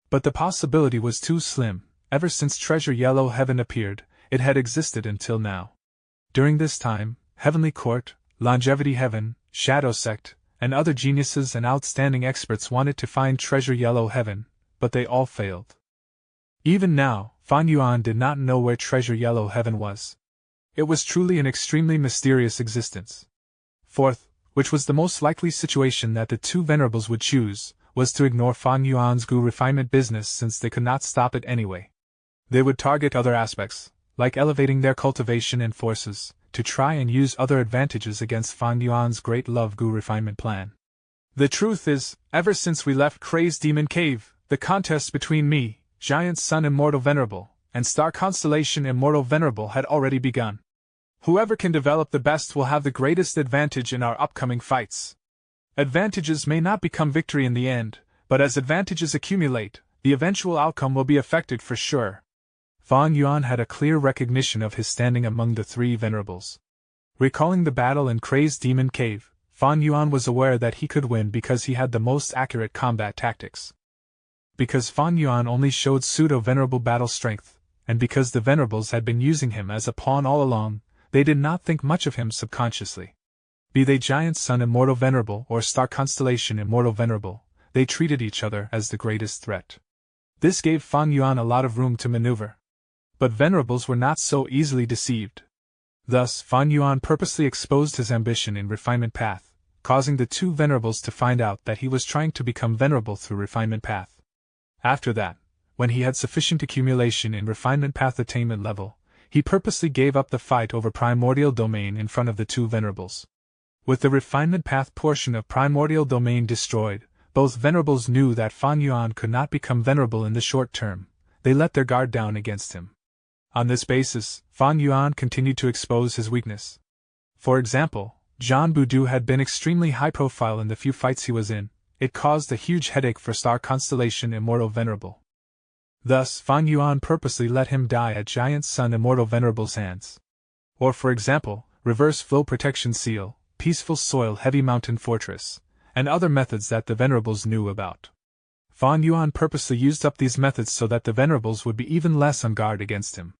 But the possibility was too slim. Ever since Treasure Yellow Heaven appeared, it had existed until now. During this time, Heavenly Court, Longevity Heaven, Shadow Sect, and other geniuses and outstanding experts wanted to find Treasure Yellow Heaven, but they all failed. Even now, Fan Yuan did not know where Treasure Yellow Heaven was. It was truly an extremely mysterious existence. Fourth, which was the most likely situation that the 2 venerables would choose, was to ignore Fan Yuan's Gu refinement business since they could not stop it anyway. They would target other aspects, like elevating their cultivation and forces, to try and use other advantages against Fan Yuan's Great Love Gu refinement plan. The truth is, ever since we left Crazed Demon Cave, the contest between me, Giant Sun Immortal Venerable, and Star Constellation Immortal Venerable had already begun. Whoever can develop the best will have the greatest advantage in our upcoming fights. Advantages may not become victory in the end, but as advantages accumulate, the eventual outcome will be affected for sure. Fan Yuan had a clear recognition of his standing among the 3 venerables. Recalling the battle in Crazed Demon Cave, Fan Yuan was aware that he could win because he had the most accurate combat tactics. Because Fan Yuan only showed pseudo-venerable battle strength, and because the venerables had been using him as a pawn all along, they did not think much of him subconsciously. Be they Giant Sun Immortal Venerable or Star Constellation Immortal Venerable, they treated each other as the greatest threat. This gave Fan Yuan a lot of room to maneuver. But venerables were not so easily deceived. Thus, Fan Yuan purposely exposed his ambition in Refinement Path, causing the 2 venerables to find out that he was trying to become venerable through Refinement Path. After that, when he had sufficient accumulation in Refinement Path attainment level, he purposely gave up the fight over Primordial Domain in front of the 2 venerables. With the Refinement Path portion of Primordial Domain destroyed, both venerables knew that Fan Yuan could not become venerable in the short term. They let their guard down against him. On this basis, Fan Yuan continued to expose his weakness. For example, Zhan Budu had been extremely high profile in the few fights he was in. It caused a huge headache for Star Constellation Immortal Venerable. Thus, Fan Yuan purposely let him die at Giant Sun Immortal Venerable's hands. Or for example, Reverse Flow Protection Seal, Peaceful Soil Heavy Mountain Fortress, and other methods that the venerables knew about. Fan Yuan purposely used up these methods so that the venerables would be even less on guard against him.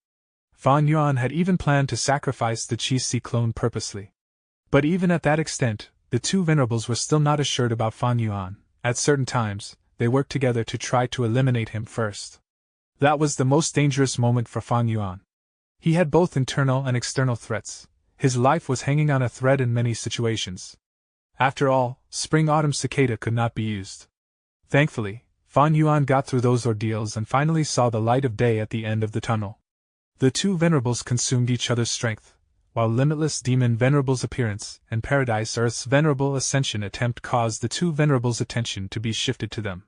Fan Yuan had even planned to sacrifice the Qi Si clone purposely. But even at that extent, the 2 venerables were still not assured about Fan Yuan. At certain times, they worked together to try to eliminate him first. That was the most dangerous moment for Fan Yuan. He had both internal and external threats. His life was hanging on a thread in many situations. After all, spring-autumn cicada could not be used. Thankfully, Fan Yuan got through those ordeals and finally saw the light of day at the end of the tunnel. The two venerables consumed each other's strength, while Limitless Demon Venerable's appearance and Paradise Earth's venerable ascension attempt caused the two venerables' attention to be shifted to them.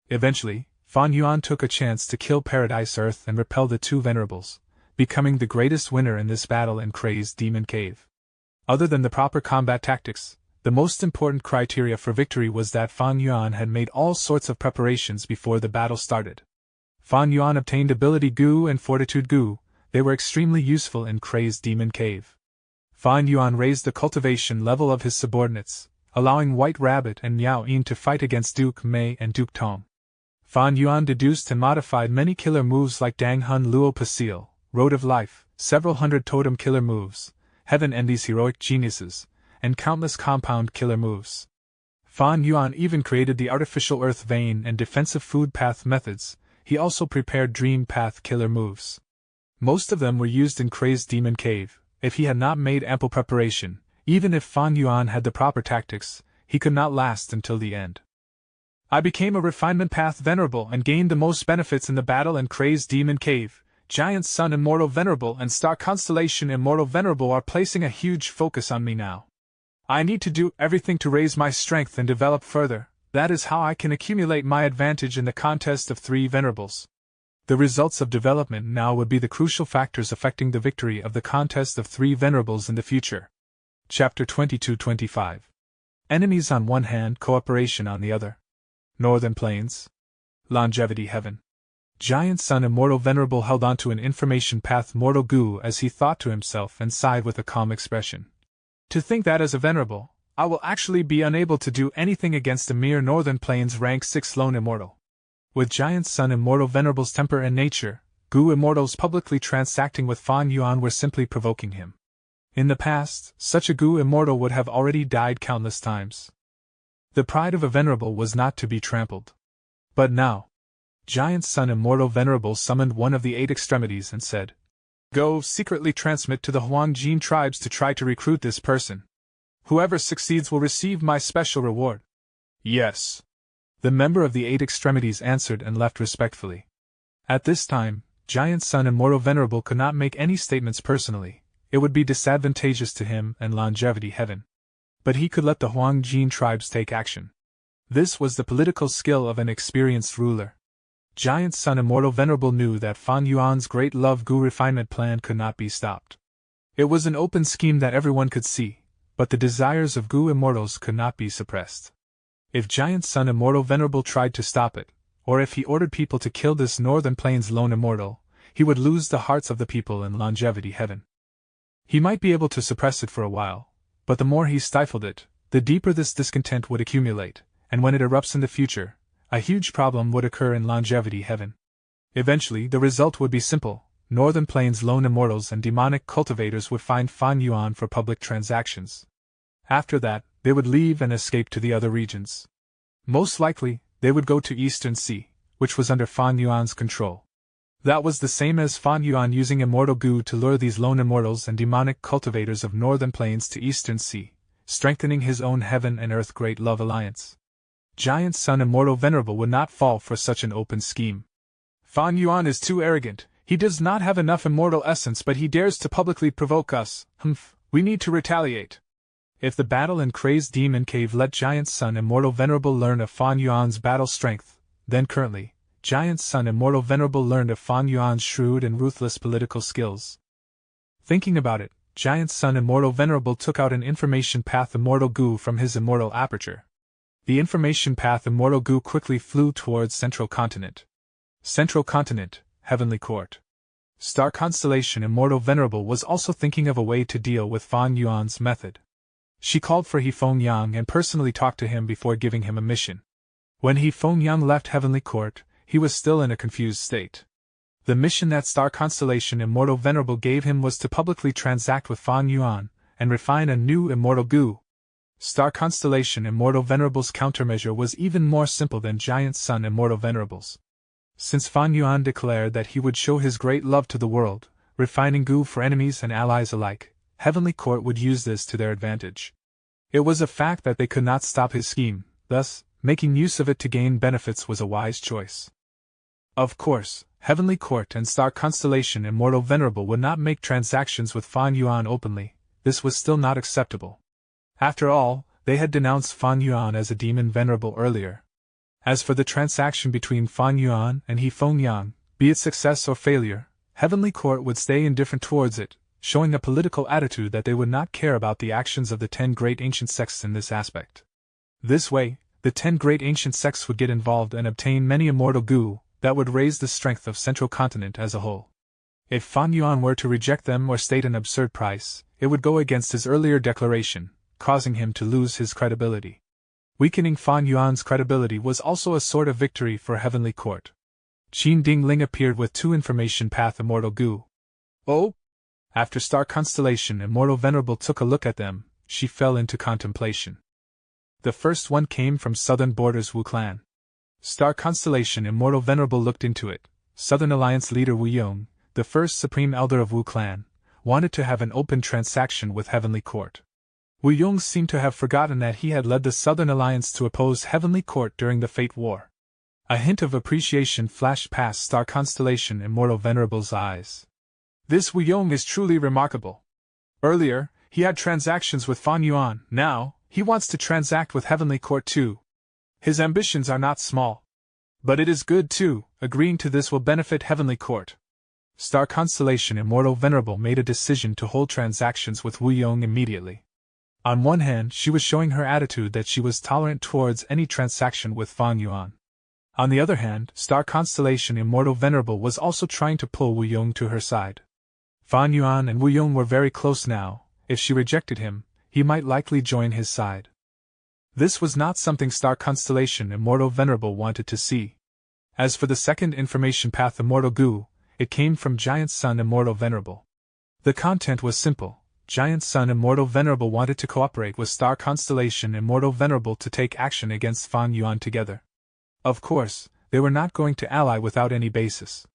Eventually, Fan Yuan took a chance to kill Paradise Earth and repel the two venerables, becoming the greatest winner in this battle in Crazed Demon Cave. Other than the proper combat tactics, the most important criteria for victory was that Fan Yuan had made all sorts of preparations before the battle started. Fan Yuan obtained Ability Gu and Fortitude Gu. They were extremely useful in Crazed Demon Cave. Fan Yuan raised the cultivation level of his subordinates, allowing White Rabbit and Miao Yin to fight against Duke Mei and Duke Tong. Fan Yuan deduced and modified many killer moves like Dang Hun Luo Pasil, Road of Life, several hundred totem killer moves, Heaven Endy's heroic geniuses, and countless compound killer moves. Fan Yuan even created the artificial earth vein and defensive food path methods. He also prepared dream path killer moves. Most of them were used in Crazed Demon Cave. If he had not made ample preparation, even if Fan Yuan had the proper tactics, he could not last until the end. I became a Refinement Path Venerable and gained the most benefits in the battle in Crazed Demon Cave. Giant Sun Immortal Venerable and Star Constellation Immortal Venerable are placing a huge focus on me now. I need to do everything to raise my strength and develop further. That is how I can accumulate my advantage in the contest of three venerables. The results of development now would be the crucial factors affecting the victory of the contest of three venerables in the future. Chapter 22-25. Enemies on one hand, cooperation on the other. Northern Plains. Longevity Heaven. Giant Sun Immortal Venerable held onto an information path Mortal Gu as he thought to himself and sighed with a calm expression. To think that as a venerable, I will actually be unable to do anything against a mere Northern Plains rank 6 lone immortal. With Giant Sun Immortal Venerable's temper and nature, Gu Immortals publicly transacting with Fan Yuan were simply provoking him. In the past, such a Gu Immortal would have already died countless times. The pride of a venerable was not to be trampled. But now, Giant Sun Immortal Venerable summoned one of the 8 extremities and said, "Go secretly transmit to the Huangjin tribes to try to recruit this person. Whoever succeeds will receive my special reward." "Yes." The member of the 8 extremities answered and left respectfully. At this time, Giant Sun Immortal Venerable could not make any statements personally. It would be disadvantageous to him and Longevity Heaven. But he could let the Huangjin tribes take action. This was the political skill of an experienced ruler. Giant Sun Immortal Venerable knew that Fan Yuan's great love Gu refinement plan could not be stopped. It was an open scheme that everyone could see, but the desires of Gu Immortals could not be suppressed. If Giant Sun Immortal Venerable tried to stop it, or if he ordered people to kill this Northern Plains lone immortal, he would lose the hearts of the people in Longevity Heaven. He might be able to suppress it for a while, but the more he stifled it, the deeper this discontent would accumulate, and when it erupts in the future, a huge problem would occur in Longevity Heaven. Eventually, the result would be simple. Northern Plains lone immortals and demonic cultivators would find Fan Yuan for public transactions. After that, they would leave and escape to the other regions. Most likely, they would go to Eastern Sea, which was under Fan Yuan's control. That was the same as Fan Yuan using Immortal Gu to lure these lone immortals and demonic cultivators of Northern Plains to Eastern Sea, strengthening his own Heaven and Earth Great Love Alliance. Giant Sun Immortal Venerable would not fall for such an open scheme. Fan Yuan is too arrogant. He does not have enough immortal essence, but he dares to publicly provoke us. We need to retaliate. If the battle in Crazed Demon Cave let Giant Sun Immortal Venerable learn of Fan Yuan's battle strength, then currently, Giant Sun Immortal Venerable learned of Fan Yuan's shrewd and ruthless political skills. Thinking about it, Giant Sun Immortal Venerable took out an information path Immortal Gu from his immortal aperture. The information path Immortal Gu quickly flew towards Central Continent. Central Continent, Heavenly Court. Star Constellation Immortal Venerable was also thinking of a way to deal with Fan Yuan's method. She called for He Feng Yang and personally talked to him before giving him a mission. When He Feng Yang left Heavenly Court, he was still in a confused state. The mission that Star Constellation Immortal Venerable gave him was to publicly transact with Fan Yuan and refine a new Immortal Gu. Star Constellation Immortal Venerable's countermeasure was even more simple than Giant Sun Immortal Venerable's. since Fan Yuan declared that he would show his great love to the world, refining goo for enemies and allies alike, Heavenly Court would use this to their advantage. It was a fact that they could not stop his scheme, thus, making use of it to gain benefits was a wise choice. Of course, Heavenly Court and Star Constellation Immortal Venerable would not make transactions with Fan Yuan openly. This was still not acceptable. After all, they had denounced Fan Yuan as a demon venerable earlier. As for the transaction between Fan Yuan and He Feng Yang, be it success or failure, Heavenly Court would stay indifferent towards it, showing a political attitude that they would not care about the actions of the 10 great ancient sects in this aspect. This way, the 10 great ancient sects would get involved and obtain many immortal goo that would raise the strength of Central Continent as a whole. If Fan Yuan were to reject them or state an absurd price, it would go against his earlier declaration, causing him to lose his credibility. Weakening Fan Yuan's credibility was also a sort of victory for Heavenly Court. Qin Dingling appeared with 2 information path immortal goo. Oh? After Star Constellation Immortal Venerable took a look at them, she fell into contemplation. The first one came from Southern Borders Wu Clan. Star Constellation Immortal Venerable looked into it. Southern Alliance leader Wu Yong, the first Supreme Elder of Wu Clan, wanted to have an open transaction with Heavenly Court. Wu Yong seemed to have forgotten that he had led the Southern Alliance to oppose Heavenly Court during the Fate War. A hint of appreciation flashed past Star Constellation Immortal Venerable's eyes. This Wu Yong is truly remarkable. Earlier, he had transactions with Fan Yuan, now, he wants to transact with Heavenly Court too. His ambitions are not small. But it is good too, agreeing to this will benefit Heavenly Court. Star Constellation Immortal Venerable made a decision to hold transactions with Wu Yong immediately. On one hand, she was showing her attitude that she was tolerant towards any transaction with Fan Yuan. On the other hand, Star Constellation Immortal Venerable was also trying to pull Wu Yong to her side. Fan Yuan and Wu Yong were very close now. If she rejected him, he might likely join his side. This was not something Star Constellation Immortal Venerable wanted to see. As for the second information path Immortal Goo, it came from Giant Sun Immortal Venerable. The content was simple. Giant Sun Immortal Venerable wanted to cooperate with Star Constellation Immortal Venerable to take action against Fan Yuan together. Of course, they were not going to ally without any basis.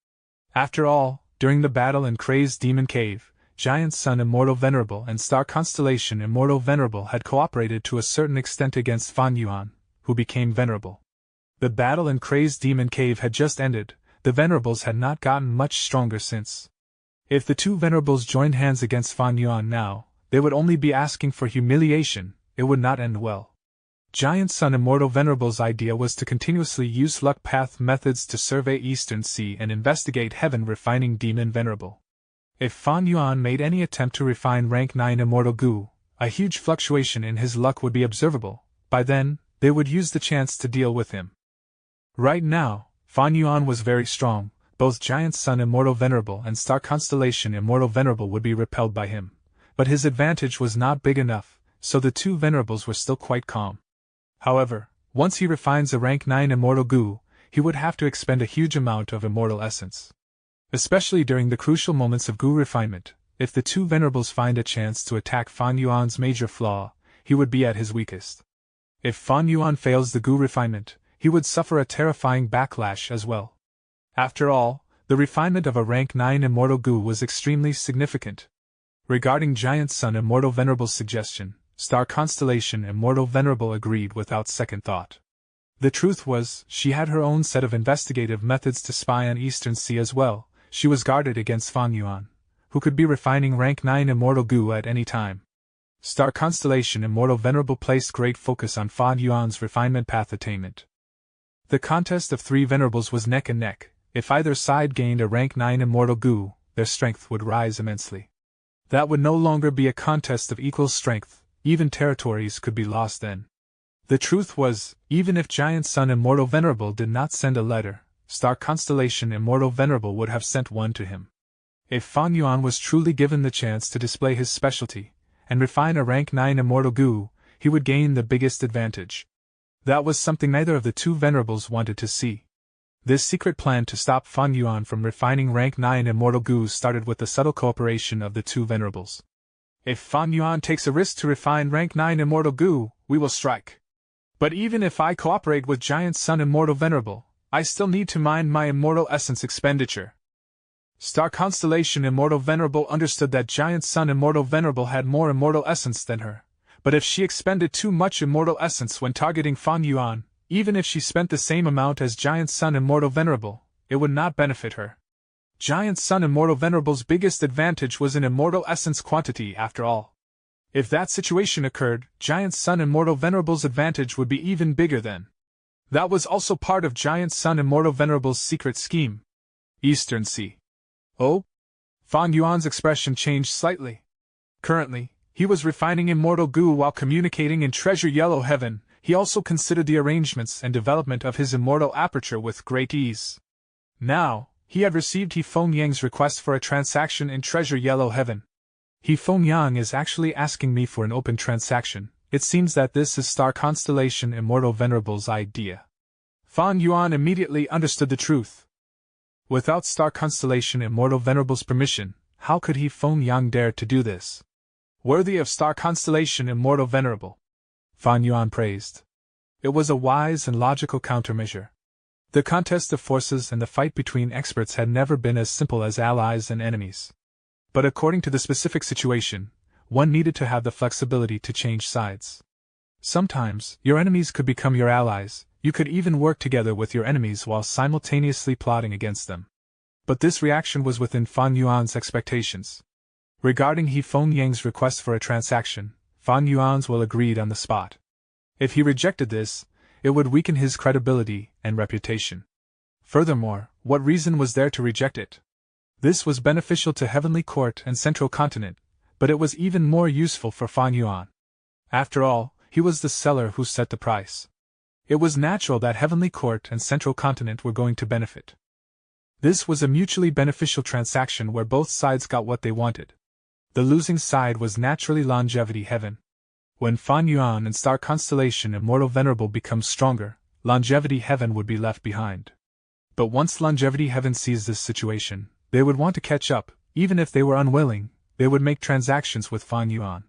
After all, during the battle in Crazed Demon Cave, Giant Sun Immortal Venerable and Star Constellation Immortal Venerable had cooperated to a certain extent against Fan Yuan, who became venerable. The battle in Crazed Demon Cave had just ended. The Venerables had not gotten much stronger since. If the 2 Venerables joined hands against Fan Yuan now, they would only be asking for humiliation. It would not end well. Giant Sun Immortal Venerable's idea was to continuously use luck path methods to survey Eastern Sea and investigate heaven refining Demon Venerable. If Fan Yuan made any attempt to refine rank 9 Immortal Goo, a huge fluctuation in his luck would be observable. By then, they would use the chance to deal with him. Right now, Fan Yuan was very strong. Both Giant Sun Immortal Venerable and Star Constellation Immortal Venerable would be repelled by him. But his advantage was not big enough, so the 2 Venerables were still quite calm. However, once he refines a rank 9 Immortal Goo, he would have to expend a huge amount of Immortal Essence. Especially during the crucial moments of Goo refinement, if the 2 Venerables find a chance to attack Fan Yuan's major flaw, he would be at his weakest. If Fan Yuan fails the Goo refinement, he would suffer a terrifying backlash as well. After all, the refinement of a rank 9 Immortal Goo was extremely significant. Regarding Giant Sun Immortal Venerable's suggestion, Star Constellation Immortal Venerable agreed without second thought. The truth was, she had her own set of investigative methods to spy on Eastern Sea as well. She was guarded against Fan Yuan, who could be refining rank 9 Immortal Goo at any time. Star Constellation Immortal Venerable placed great focus on Fan Yuan's refinement path attainment. The contest of 3 Venerables was neck and neck. If either side gained a rank 9 Immortal Goo, their strength would rise immensely. That would no longer be a contest of equal strength. Even territories could be lost then. The truth was, even if Giant Sun Immortal Venerable did not send a letter, Star Constellation Immortal Venerable would have sent one to him. If Fan Yuan was truly given the chance to display his specialty, and refine a rank 9 Immortal Goo, he would gain the biggest advantage. That was something neither of the 2 Venerables wanted to see. This secret plan to stop Fan Yuan from refining rank 9 Immortal Goo started with the subtle cooperation of the 2 Venerables. If Fan Yuan takes a risk to refine rank 9 Immortal Goo, we will strike. But even if I cooperate with Giant Sun Immortal Venerable, I still need to mind my immortal essence expenditure. Star Constellation Immortal Venerable understood that Giant Sun Immortal Venerable had more immortal essence than her, but if she expended too much immortal essence when targeting Fan Yuan, even if she spent the same amount as Giant Sun Immortal Venerable, it would not benefit her. Giant Sun Immortal Venerable's biggest advantage was in immortal essence quantity after all. If that situation occurred, Giant Sun Immortal Venerable's advantage would be even bigger then. That was also part of Giant Sun Immortal Venerable's secret scheme. Eastern Sea. Oh? Fan Yuan's expression changed slightly. Currently, he was refining immortal goo while communicating in Treasure Yellow Heaven. He also considered the arrangements and development of his immortal aperture with great ease. Now, he had received He Feng Yang's request for a transaction in Treasure Yellow Heaven. He Feng Yang is actually asking me for an open transaction. It seems that this is Star Constellation Immortal Venerable's idea. Fan Yuan immediately understood the truth. Without Star Constellation Immortal Venerable's permission, how could He Feng Yang dare to do this? Worthy of Star Constellation Immortal Venerable, Fan Yuan praised. It was a wise and logical countermeasure. The contest of forces and the fight between experts had never been as simple as allies and enemies. But according to the specific situation, one needed to have the flexibility to change sides. Sometimes, your enemies could become your allies. You could even work together with your enemies while simultaneously plotting against them. But this reaction was within Fan Yuan's expectations. Regarding He Feng Yang's request for a transaction, Fan Yuan's will agreed on the spot. If he rejected this, it would weaken his credibility and reputation. Furthermore, what reason was there to reject it? This was beneficial to Heavenly Court and Central Continent, but it was even more useful for Fan Yuan. After all, he was the seller who set the price. It was natural that Heavenly Court and Central Continent were going to benefit. This was a mutually beneficial transaction where both sides got what they wanted. The losing side was naturally Longevity Heaven. When Fan Yuan and Star Constellation Immortal Venerable become stronger, Longevity Heaven would be left behind. But once Longevity Heaven sees this situation, they would want to catch up. Even if they were unwilling, they would make transactions with Fan Yuan.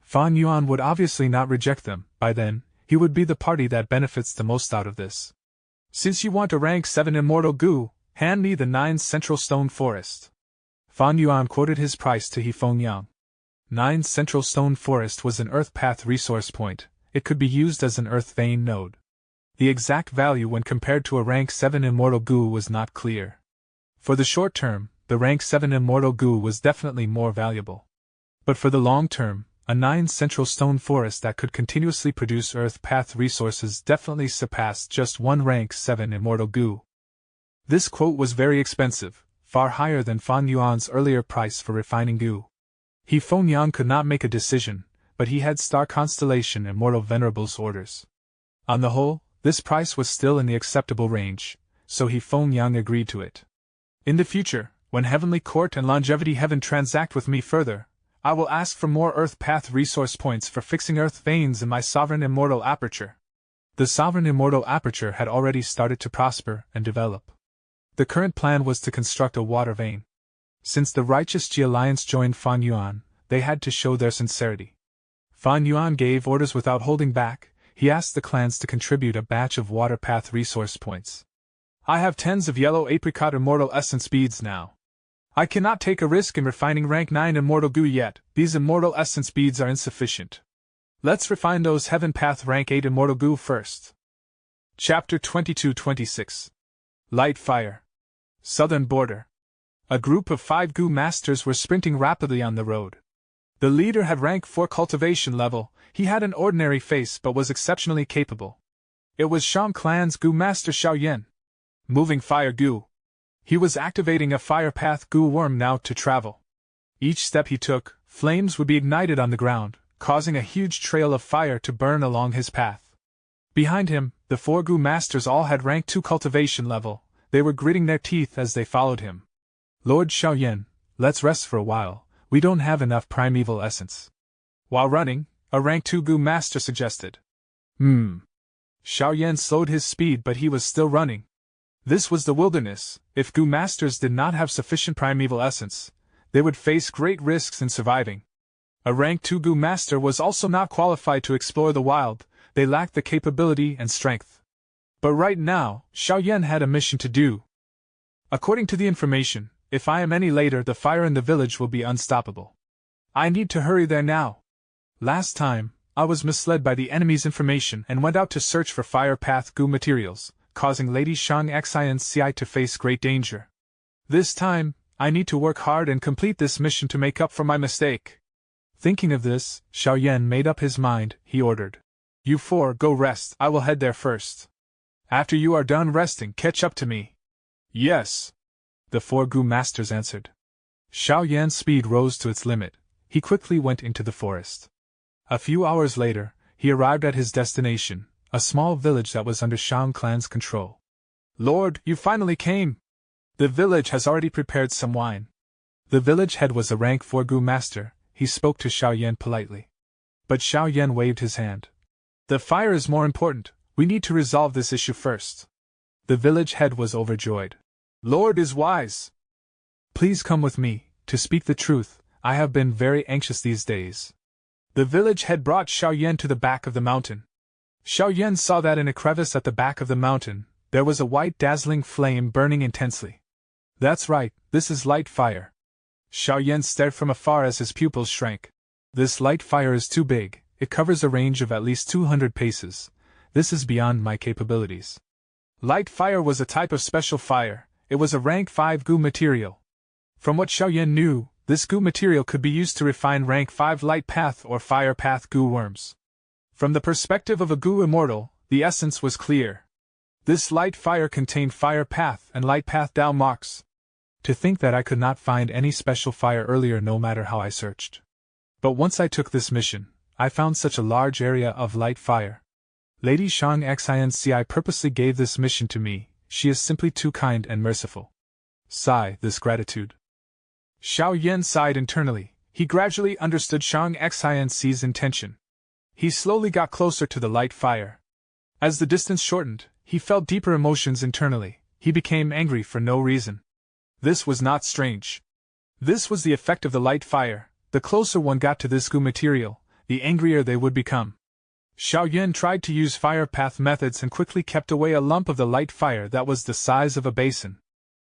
Fan Yuan would obviously not reject them. By then, he would be the party that benefits the most out of this. Since you want a rank 7 immortal goo, hand me the 9 Central Stone Forest. Fan Yuan quoted his price to He Feng Yang. 9 Central Stone Forest was an Earth Path resource point. It could be used as an Earth Vein node. The exact value when compared to a rank 7 immortal goo was not clear. For the short term, the rank 7 immortal goo was definitely more valuable. But for the long term, a 9 Central Stone Forest that could continuously produce Earth Path resources definitely surpassed just one rank 7 immortal goo. This quote was very expensive, far higher than Fan Yuan's earlier price for refining goo. He Feng Yang could not make a decision, but he had Star Constellation Immortal Venerable's orders. On the whole, this price was still in the acceptable range, so He Feng Yang agreed to it. In the future, when Heavenly Court and Longevity Heaven transact with me further, I will ask for more Earth Path resource points for fixing Earth veins in my Sovereign Immortal Aperture. The Sovereign Immortal Aperture had already started to prosper and develop. The current plan was to construct a water vein. Since the Righteous Ji Alliance joined Fan Yuan, they had to show their sincerity. Fan Yuan gave orders without holding back. He asked the clans to contribute a batch of water path resource points. I have tens of yellow apricot immortal essence beads now. I cannot take a risk in refining rank 9 immortal goo yet. These immortal essence beads are insufficient. Let's refine those Heaven Path rank 8 immortal goo first. Chapter 22-26. Light Fire. Southern Border. A group of 5 goo masters were sprinting rapidly on the road. The leader had rank 4 cultivation level. He had an ordinary face but was exceptionally capable. It was Shang Clan's goo master Xiaoyan. Moving fire goo. He was activating a fire path goo worm now to travel. Each step he took, flames would be ignited on the ground, causing a huge trail of fire to burn along his path. Behind him, the 4 goo masters all had rank 2 cultivation level. They were gritting their teeth as they followed him. Lord Xiaoyan, let's rest for a while. We don't have enough primeval essence. While running, a rank 2 goo master suggested. Xiaoyan slowed his speed, but he was still running. This was the wilderness. If goo masters did not have sufficient primeval essence, they would face great risks in surviving. A rank 2 goo master was also not qualified to explore the wild. They lacked the capability and strength. But right now, Xiaoyan had a mission to do. According to the information, if I am any later, the fire in the village will be unstoppable. I need to hurry there now. Last time, I was misled by the enemy's information and went out to search for fire path goo materials, causing Lady Shang Xianci to face great danger. This time, I need to work hard and complete this mission to make up for my mistake. Thinking of this, Xiaoyan made up his mind. He ordered, "You four go rest, I will head there first. After you are done resting, catch up to me." "Yes," the four goo masters answered. Xiaoyan's speed rose to its limit. He quickly went into the forest. A few hours later, he arrived at his destination, a small village that was under Shang clan's control. "Lord, you finally came! The village has already prepared some wine." The village head was a rank 4 goo master. He spoke to Xiaoyan politely. But Xiaoyan waved his hand. "The fire is more important, we need to resolve this issue first." The village head was overjoyed. "Lord is wise. Please come with me. To speak the truth, I have been very anxious these days." The village head brought Xiaoyan to the back of the mountain. Xiaoyan saw that in a crevice at the back of the mountain, there was a white dazzling flame burning intensely. "That's right, this is light fire." Xiaoyan stared from afar as his pupils shrank. "This light fire is too big, it covers a range of at least 200 paces. This is beyond my capabilities." Light fire was a type of special fire, it was a rank 5 goo material. From what Xiaoyan knew, this goo material could be used to refine rank 5 light path or fire path goo worms. From the perspective of a goo immortal, the essence was clear. This light fire contained fire path and light path Dao marks. To think that I could not find any special fire earlier no matter how I searched. But once I took this mission, I found such a large area of light fire. Lady Shang Xianci purposely gave this mission to me, she is simply too kind and merciful. Sigh, this gratitude. Xiaoyan sighed internally, he gradually understood Shang Xianci's intention. He slowly got closer to the light fire. As the distance shortened, he felt deeper emotions internally, he became angry for no reason. This was not strange. This was the effect of the light fire, the closer one got to this goo material, the angrier they would become. Xiaoyan tried to use fire path methods and quickly kept away a lump of the light fire that was the size of a basin.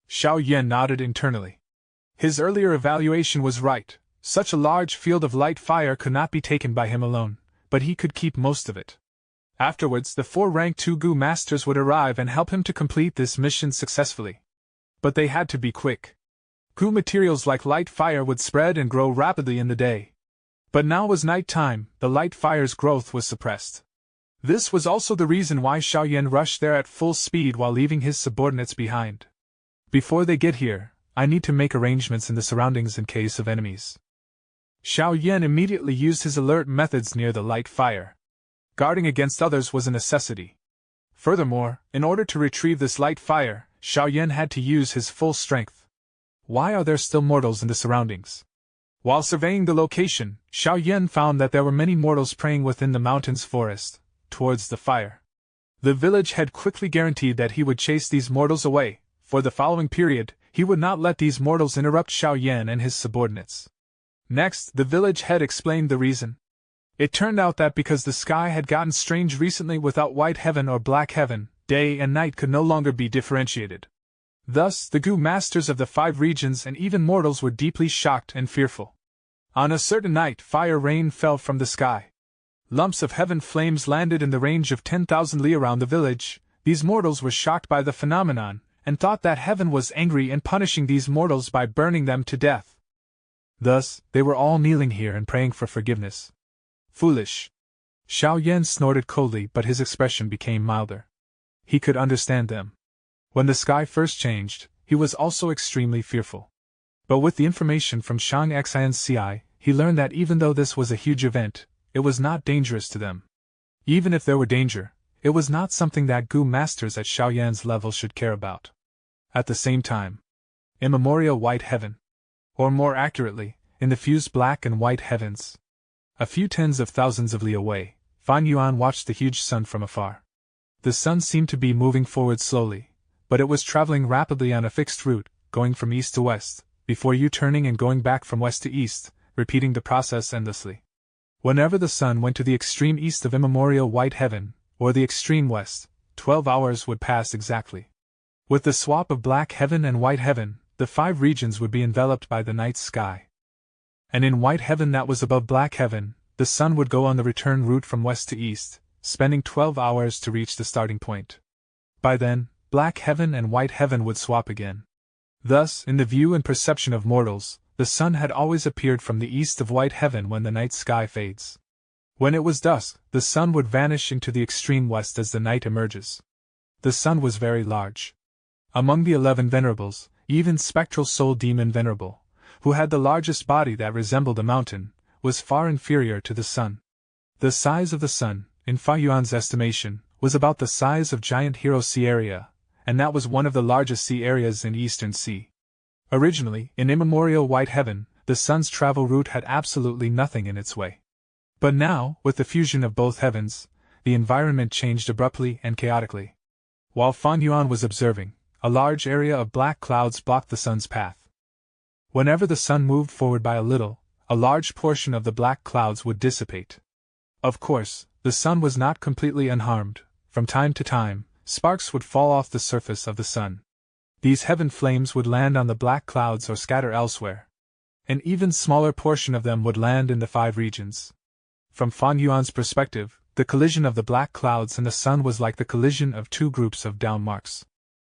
Xiaoyan nodded internally. His earlier evaluation was right, such a large field of light fire could not be taken by him alone, but he could keep most of it. Afterwards, the 4 rank 2 goo masters would arrive and help him to complete this mission successfully. But they had to be quick. Goo materials like light fire would spread and grow rapidly in the day. But now was night time, the light fire's growth was suppressed. This was also the reason why Xiaoyan rushed there at full speed while leaving his subordinates behind. Before they get here, I need to make arrangements in the surroundings in case of enemies. Xiaoyan immediately used his alert methods near the light fire. Guarding against others was a necessity. Furthermore, in order to retrieve this light fire, Xiaoyan had to use his full strength. Why are there still mortals in the surroundings? While surveying the location, Xiaoyan found that there were many mortals praying within the mountain's forest, towards the fire. The village head quickly guaranteed that he would chase these mortals away. For the following period, he would not let these mortals interrupt Xiaoyan and his subordinates. Next, the village head explained the reason. It turned out that because the sky had gotten strange recently without white heaven or black heaven, day and night could no longer be differentiated. Thus, the goo masters of the 5 regions and even mortals were deeply shocked and fearful. On a certain night, fire rain fell from the sky. Lumps of heaven flames landed in the range of 10,000 li around the village. These mortals were shocked by the phenomenon, and thought that heaven was angry and punishing these mortals by burning them to death. Thus, they were all kneeling here and praying for forgiveness. Foolish. Xiaoyan snorted coldly, but his expression became milder. He could understand them. When the sky first changed, he was also extremely fearful. But with the information from Shang Xianci, he learned that even though this was a huge event, it was not dangerous to them. Even if there were danger, it was not something that goo masters at Xiaoyan's level should care about. At the same time, immemorial white heaven. Or more accurately, in the fused black and white heavens. A few tens of thousands of li away, Fan Yuan watched the huge sun from afar. The sun seemed to be moving forward slowly, but it was traveling rapidly on a fixed route, going from east to west, before U-turning and going back from west to east, repeating the process endlessly. Whenever the sun went to the extreme east of immemorial white heaven, or the extreme west, 12 hours would pass exactly. With the swap of black heaven and white heaven, the 5 regions would be enveloped by the night sky. And in white heaven that was above black heaven, the sun would go on the return route from west to east, spending 12 hours to reach the starting point. By then, black heaven and white heaven would swap again. Thus, in the view and perception of mortals, the sun had always appeared from the east of white heaven when the night sky fades. When it was dusk, the sun would vanish into the extreme west as the night emerges. The sun was very large. Among the 11 venerables, even spectral soul demon venerable, who had the largest body that resembled a mountain, was far inferior to the sun. The size of the sun, in Fa Yuan's estimation, was about the size of giant Hero Sea area, and that was one of the largest sea areas in Eastern Sea. Originally, in immemorial white heaven, the sun's travel route had absolutely nothing in its way. But now, with the fusion of both heavens, the environment changed abruptly and chaotically. While Fan Yuan was observing, a large area of black clouds blocked the sun's path. Whenever the sun moved forward by a little, a large portion of the black clouds would dissipate. Of course, the sun was not completely unharmed. From time to time, sparks would fall off the surface of the sun. These heaven flames would land on the black clouds or scatter elsewhere. An even smaller portion of them would land in the 5 regions. From Fan Yuan's perspective, the collision of the black clouds and the sun was like the collision of 2 groups of down marks.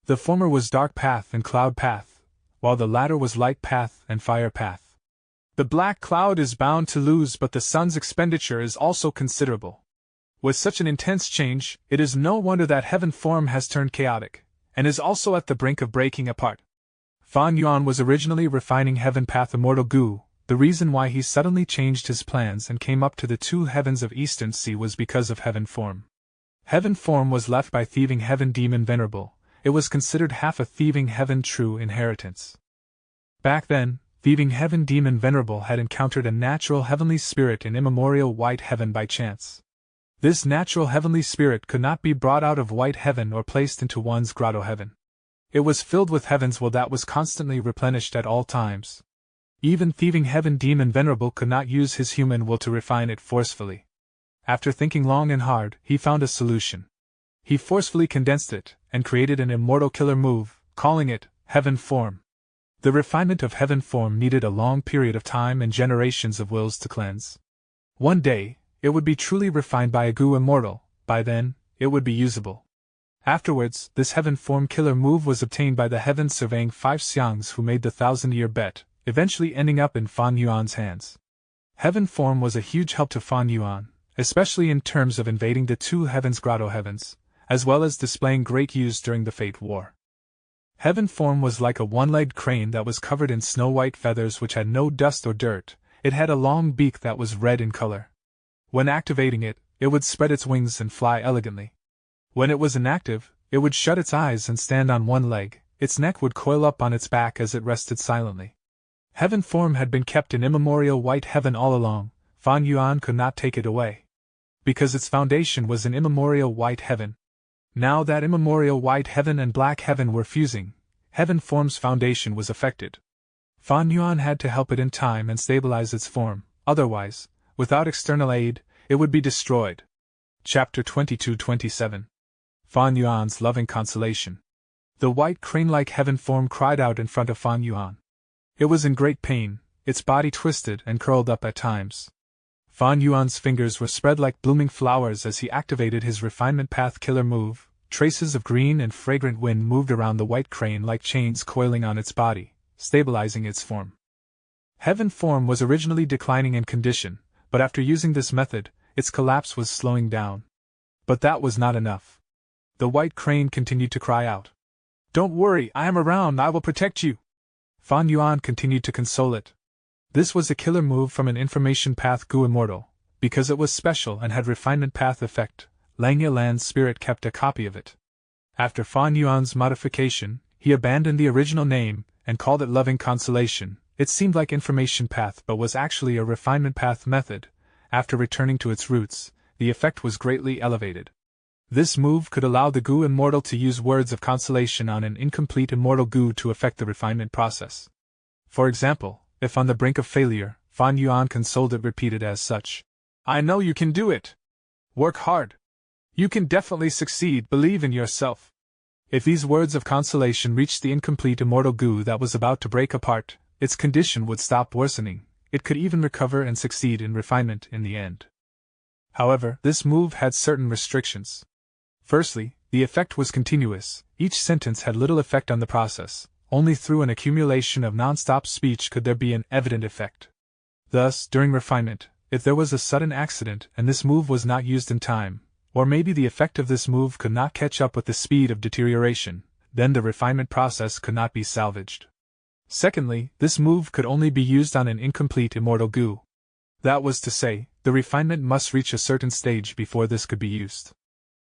The former was dark path and cloud path, while the latter was light path and fire path. The black cloud is bound to lose, but the sun's expenditure is also considerable. With such an intense change, it is no wonder that heaven form has turned chaotic, and is also at the brink of breaking apart. Fan Yuan was originally refining heaven path immortal Gu. The reason why he suddenly changed his plans and came up to the 2 heavens of Eastern Sea was because of heaven form. Heaven form was left by thieving heaven demon venerable. It was considered half a thieving heaven true inheritance. Back then, thieving heaven demon venerable had encountered a natural heavenly spirit in immemorial white heaven by chance. This natural heavenly spirit could not be brought out of white heaven or placed into one's grotto heaven. It was filled with heaven's will that was constantly replenished at all times. Even thieving heaven demon venerable could not use his human will to refine it forcefully. After thinking long and hard, he found a solution. He forcefully condensed it, and created an immortal killer move, calling it heaven form. The refinement of heaven form needed a long period of time and generations of wills to cleanse. One day, it would be truly refined by a Gu immortal. By then, it would be usable. Afterwards, this heaven form killer move was obtained by the heaven surveying 5 Xiangs who made the 1,000-year bet, eventually ending up in Fan Yuan's hands. Heaven form was a huge help to Fan Yuan, especially in terms of invading the 2 heavens grotto heavens, as well as displaying great use during the Fate War. Heaven form was like a 1-legged crane that was covered in snow-white feathers which had no dust or dirt. It had a long beak that was red in color. When activating it, it would spread its wings and fly elegantly. When it was inactive, it would shut its eyes and stand on 1 leg. Its neck would coil up on its back as it rested silently. Heaven form had been kept in immemorial white heaven all along. Fan Yuan could not take it away, because its foundation was in immemorial white heaven. Now that immemorial white heaven and black heaven were fusing, heaven form's foundation was affected. Fan Yuan had to help it in time and stabilize its form, otherwise, without external aid, it would be destroyed. Chapter 22-27. Fan Yuan's loving consolation. The white crane-like heaven form cried out in front of Fan Yuan. It was in great pain, its body twisted and curled up at times. Fan Yuan's fingers were spread like blooming flowers as he activated his refinement path killer move. Traces of green and fragrant wind moved around the white crane like chains coiling on its body, stabilizing its form. Heaven form was originally declining in condition, but after using this method, its collapse was slowing down. But that was not enough. The white crane continued to cry out. "Don't worry, I am around, I will protect you." Fan Yuan continued to console it. This was a killer move from an information path Gu immortal. Because it was special and had refinement path effect, Langya Lan's spirit kept a copy of it. After Fan Yuan's modification, he abandoned the original name and called it Loving Consolation. It seemed like information path but was actually a refinement path method. After returning to its roots, the effect was greatly elevated. This move could allow the Gu immortal to use words of consolation on an incomplete immortal Gu to affect the refinement process. For example, if on the brink of failure, Fan Yuan consoled it repeated as such. "I know you can do it. Work hard. You can definitely succeed, believe in yourself. If these words of consolation reached the incomplete immortal goo that was about to break apart, its condition would stop worsening, it could even recover and succeed in refinement in the end. However, this move had certain restrictions. Firstly, the effect was continuous, each sentence had little effect on the process, only through an accumulation of non-stop speech could there be an evident effect. Thus, during refinement, if there was a sudden accident and this move was not used in time, or maybe the effect of this move could not catch up with the speed of deterioration, then the refinement process could not be salvaged. Secondly, this move could only be used on an incomplete immortal goo. That was to say, the refinement must reach a certain stage before this could be used.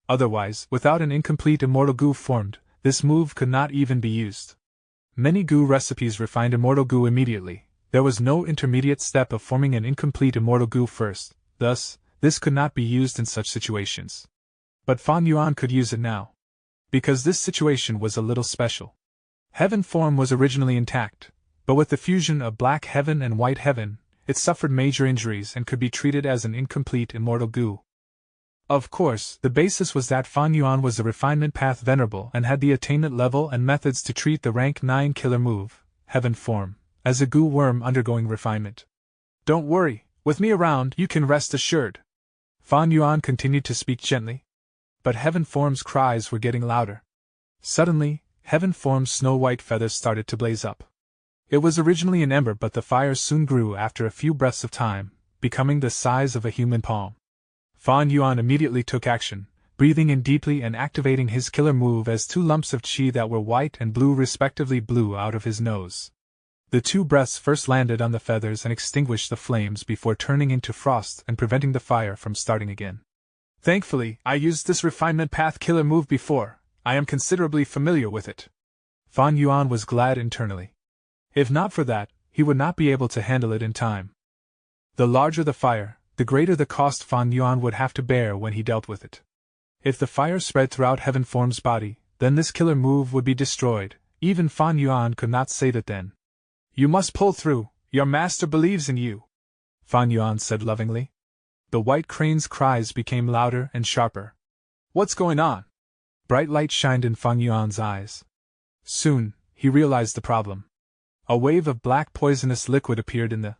Otherwise, without an incomplete immortal goo formed, this move could not even be used. Many goo recipes refined immortal goo immediately. There was no intermediate step of forming an incomplete immortal goo first, thus, this could not be used in such situations. But Fan Yuan could use it now. Because this situation was a little special. Heaven form was originally intact, but with the fusion of black heaven and white heaven, it suffered major injuries and could be treated as an incomplete immortal goo. Of course, the basis was that Fan Yuan was the refinement path venerable and had the attainment level and methods to treat the rank 9 killer move, heaven form, as a goo worm undergoing refinement. Don't worry, with me around you can rest assured. Fan Yuan continued to speak gently. But heaven form's cries were getting louder. Suddenly, heaven form's snow-white feathers started to blaze up. It was originally an ember, but the fire soon grew after a few breaths of time, becoming the size of a human palm. Fan Yuan immediately took action, breathing in deeply and activating his killer move as 2 lumps of qi that were white and blue respectively blew out of his nose. The 2 breaths first landed on the feathers and extinguished the flames before turning into frost and preventing the fire from starting again. Thankfully, I used this refinement path killer move before. I am considerably familiar with it. Fan Yuan was glad internally. If not for that, he would not be able to handle it in time. The larger the fire, the greater the cost Fan Yuan would have to bear when he dealt with it. If the fire spread throughout heaven form's body, then this killer move would be destroyed. Even Fan Yuan could not say that then. You must pull through, your master believes in you, Fan Yuan said lovingly. The white crane's cries became louder and sharper. What's going on? Bright light shined in Fan Yuan's eyes. Soon, he realized the problem. A wave of black poisonous liquid appeared in the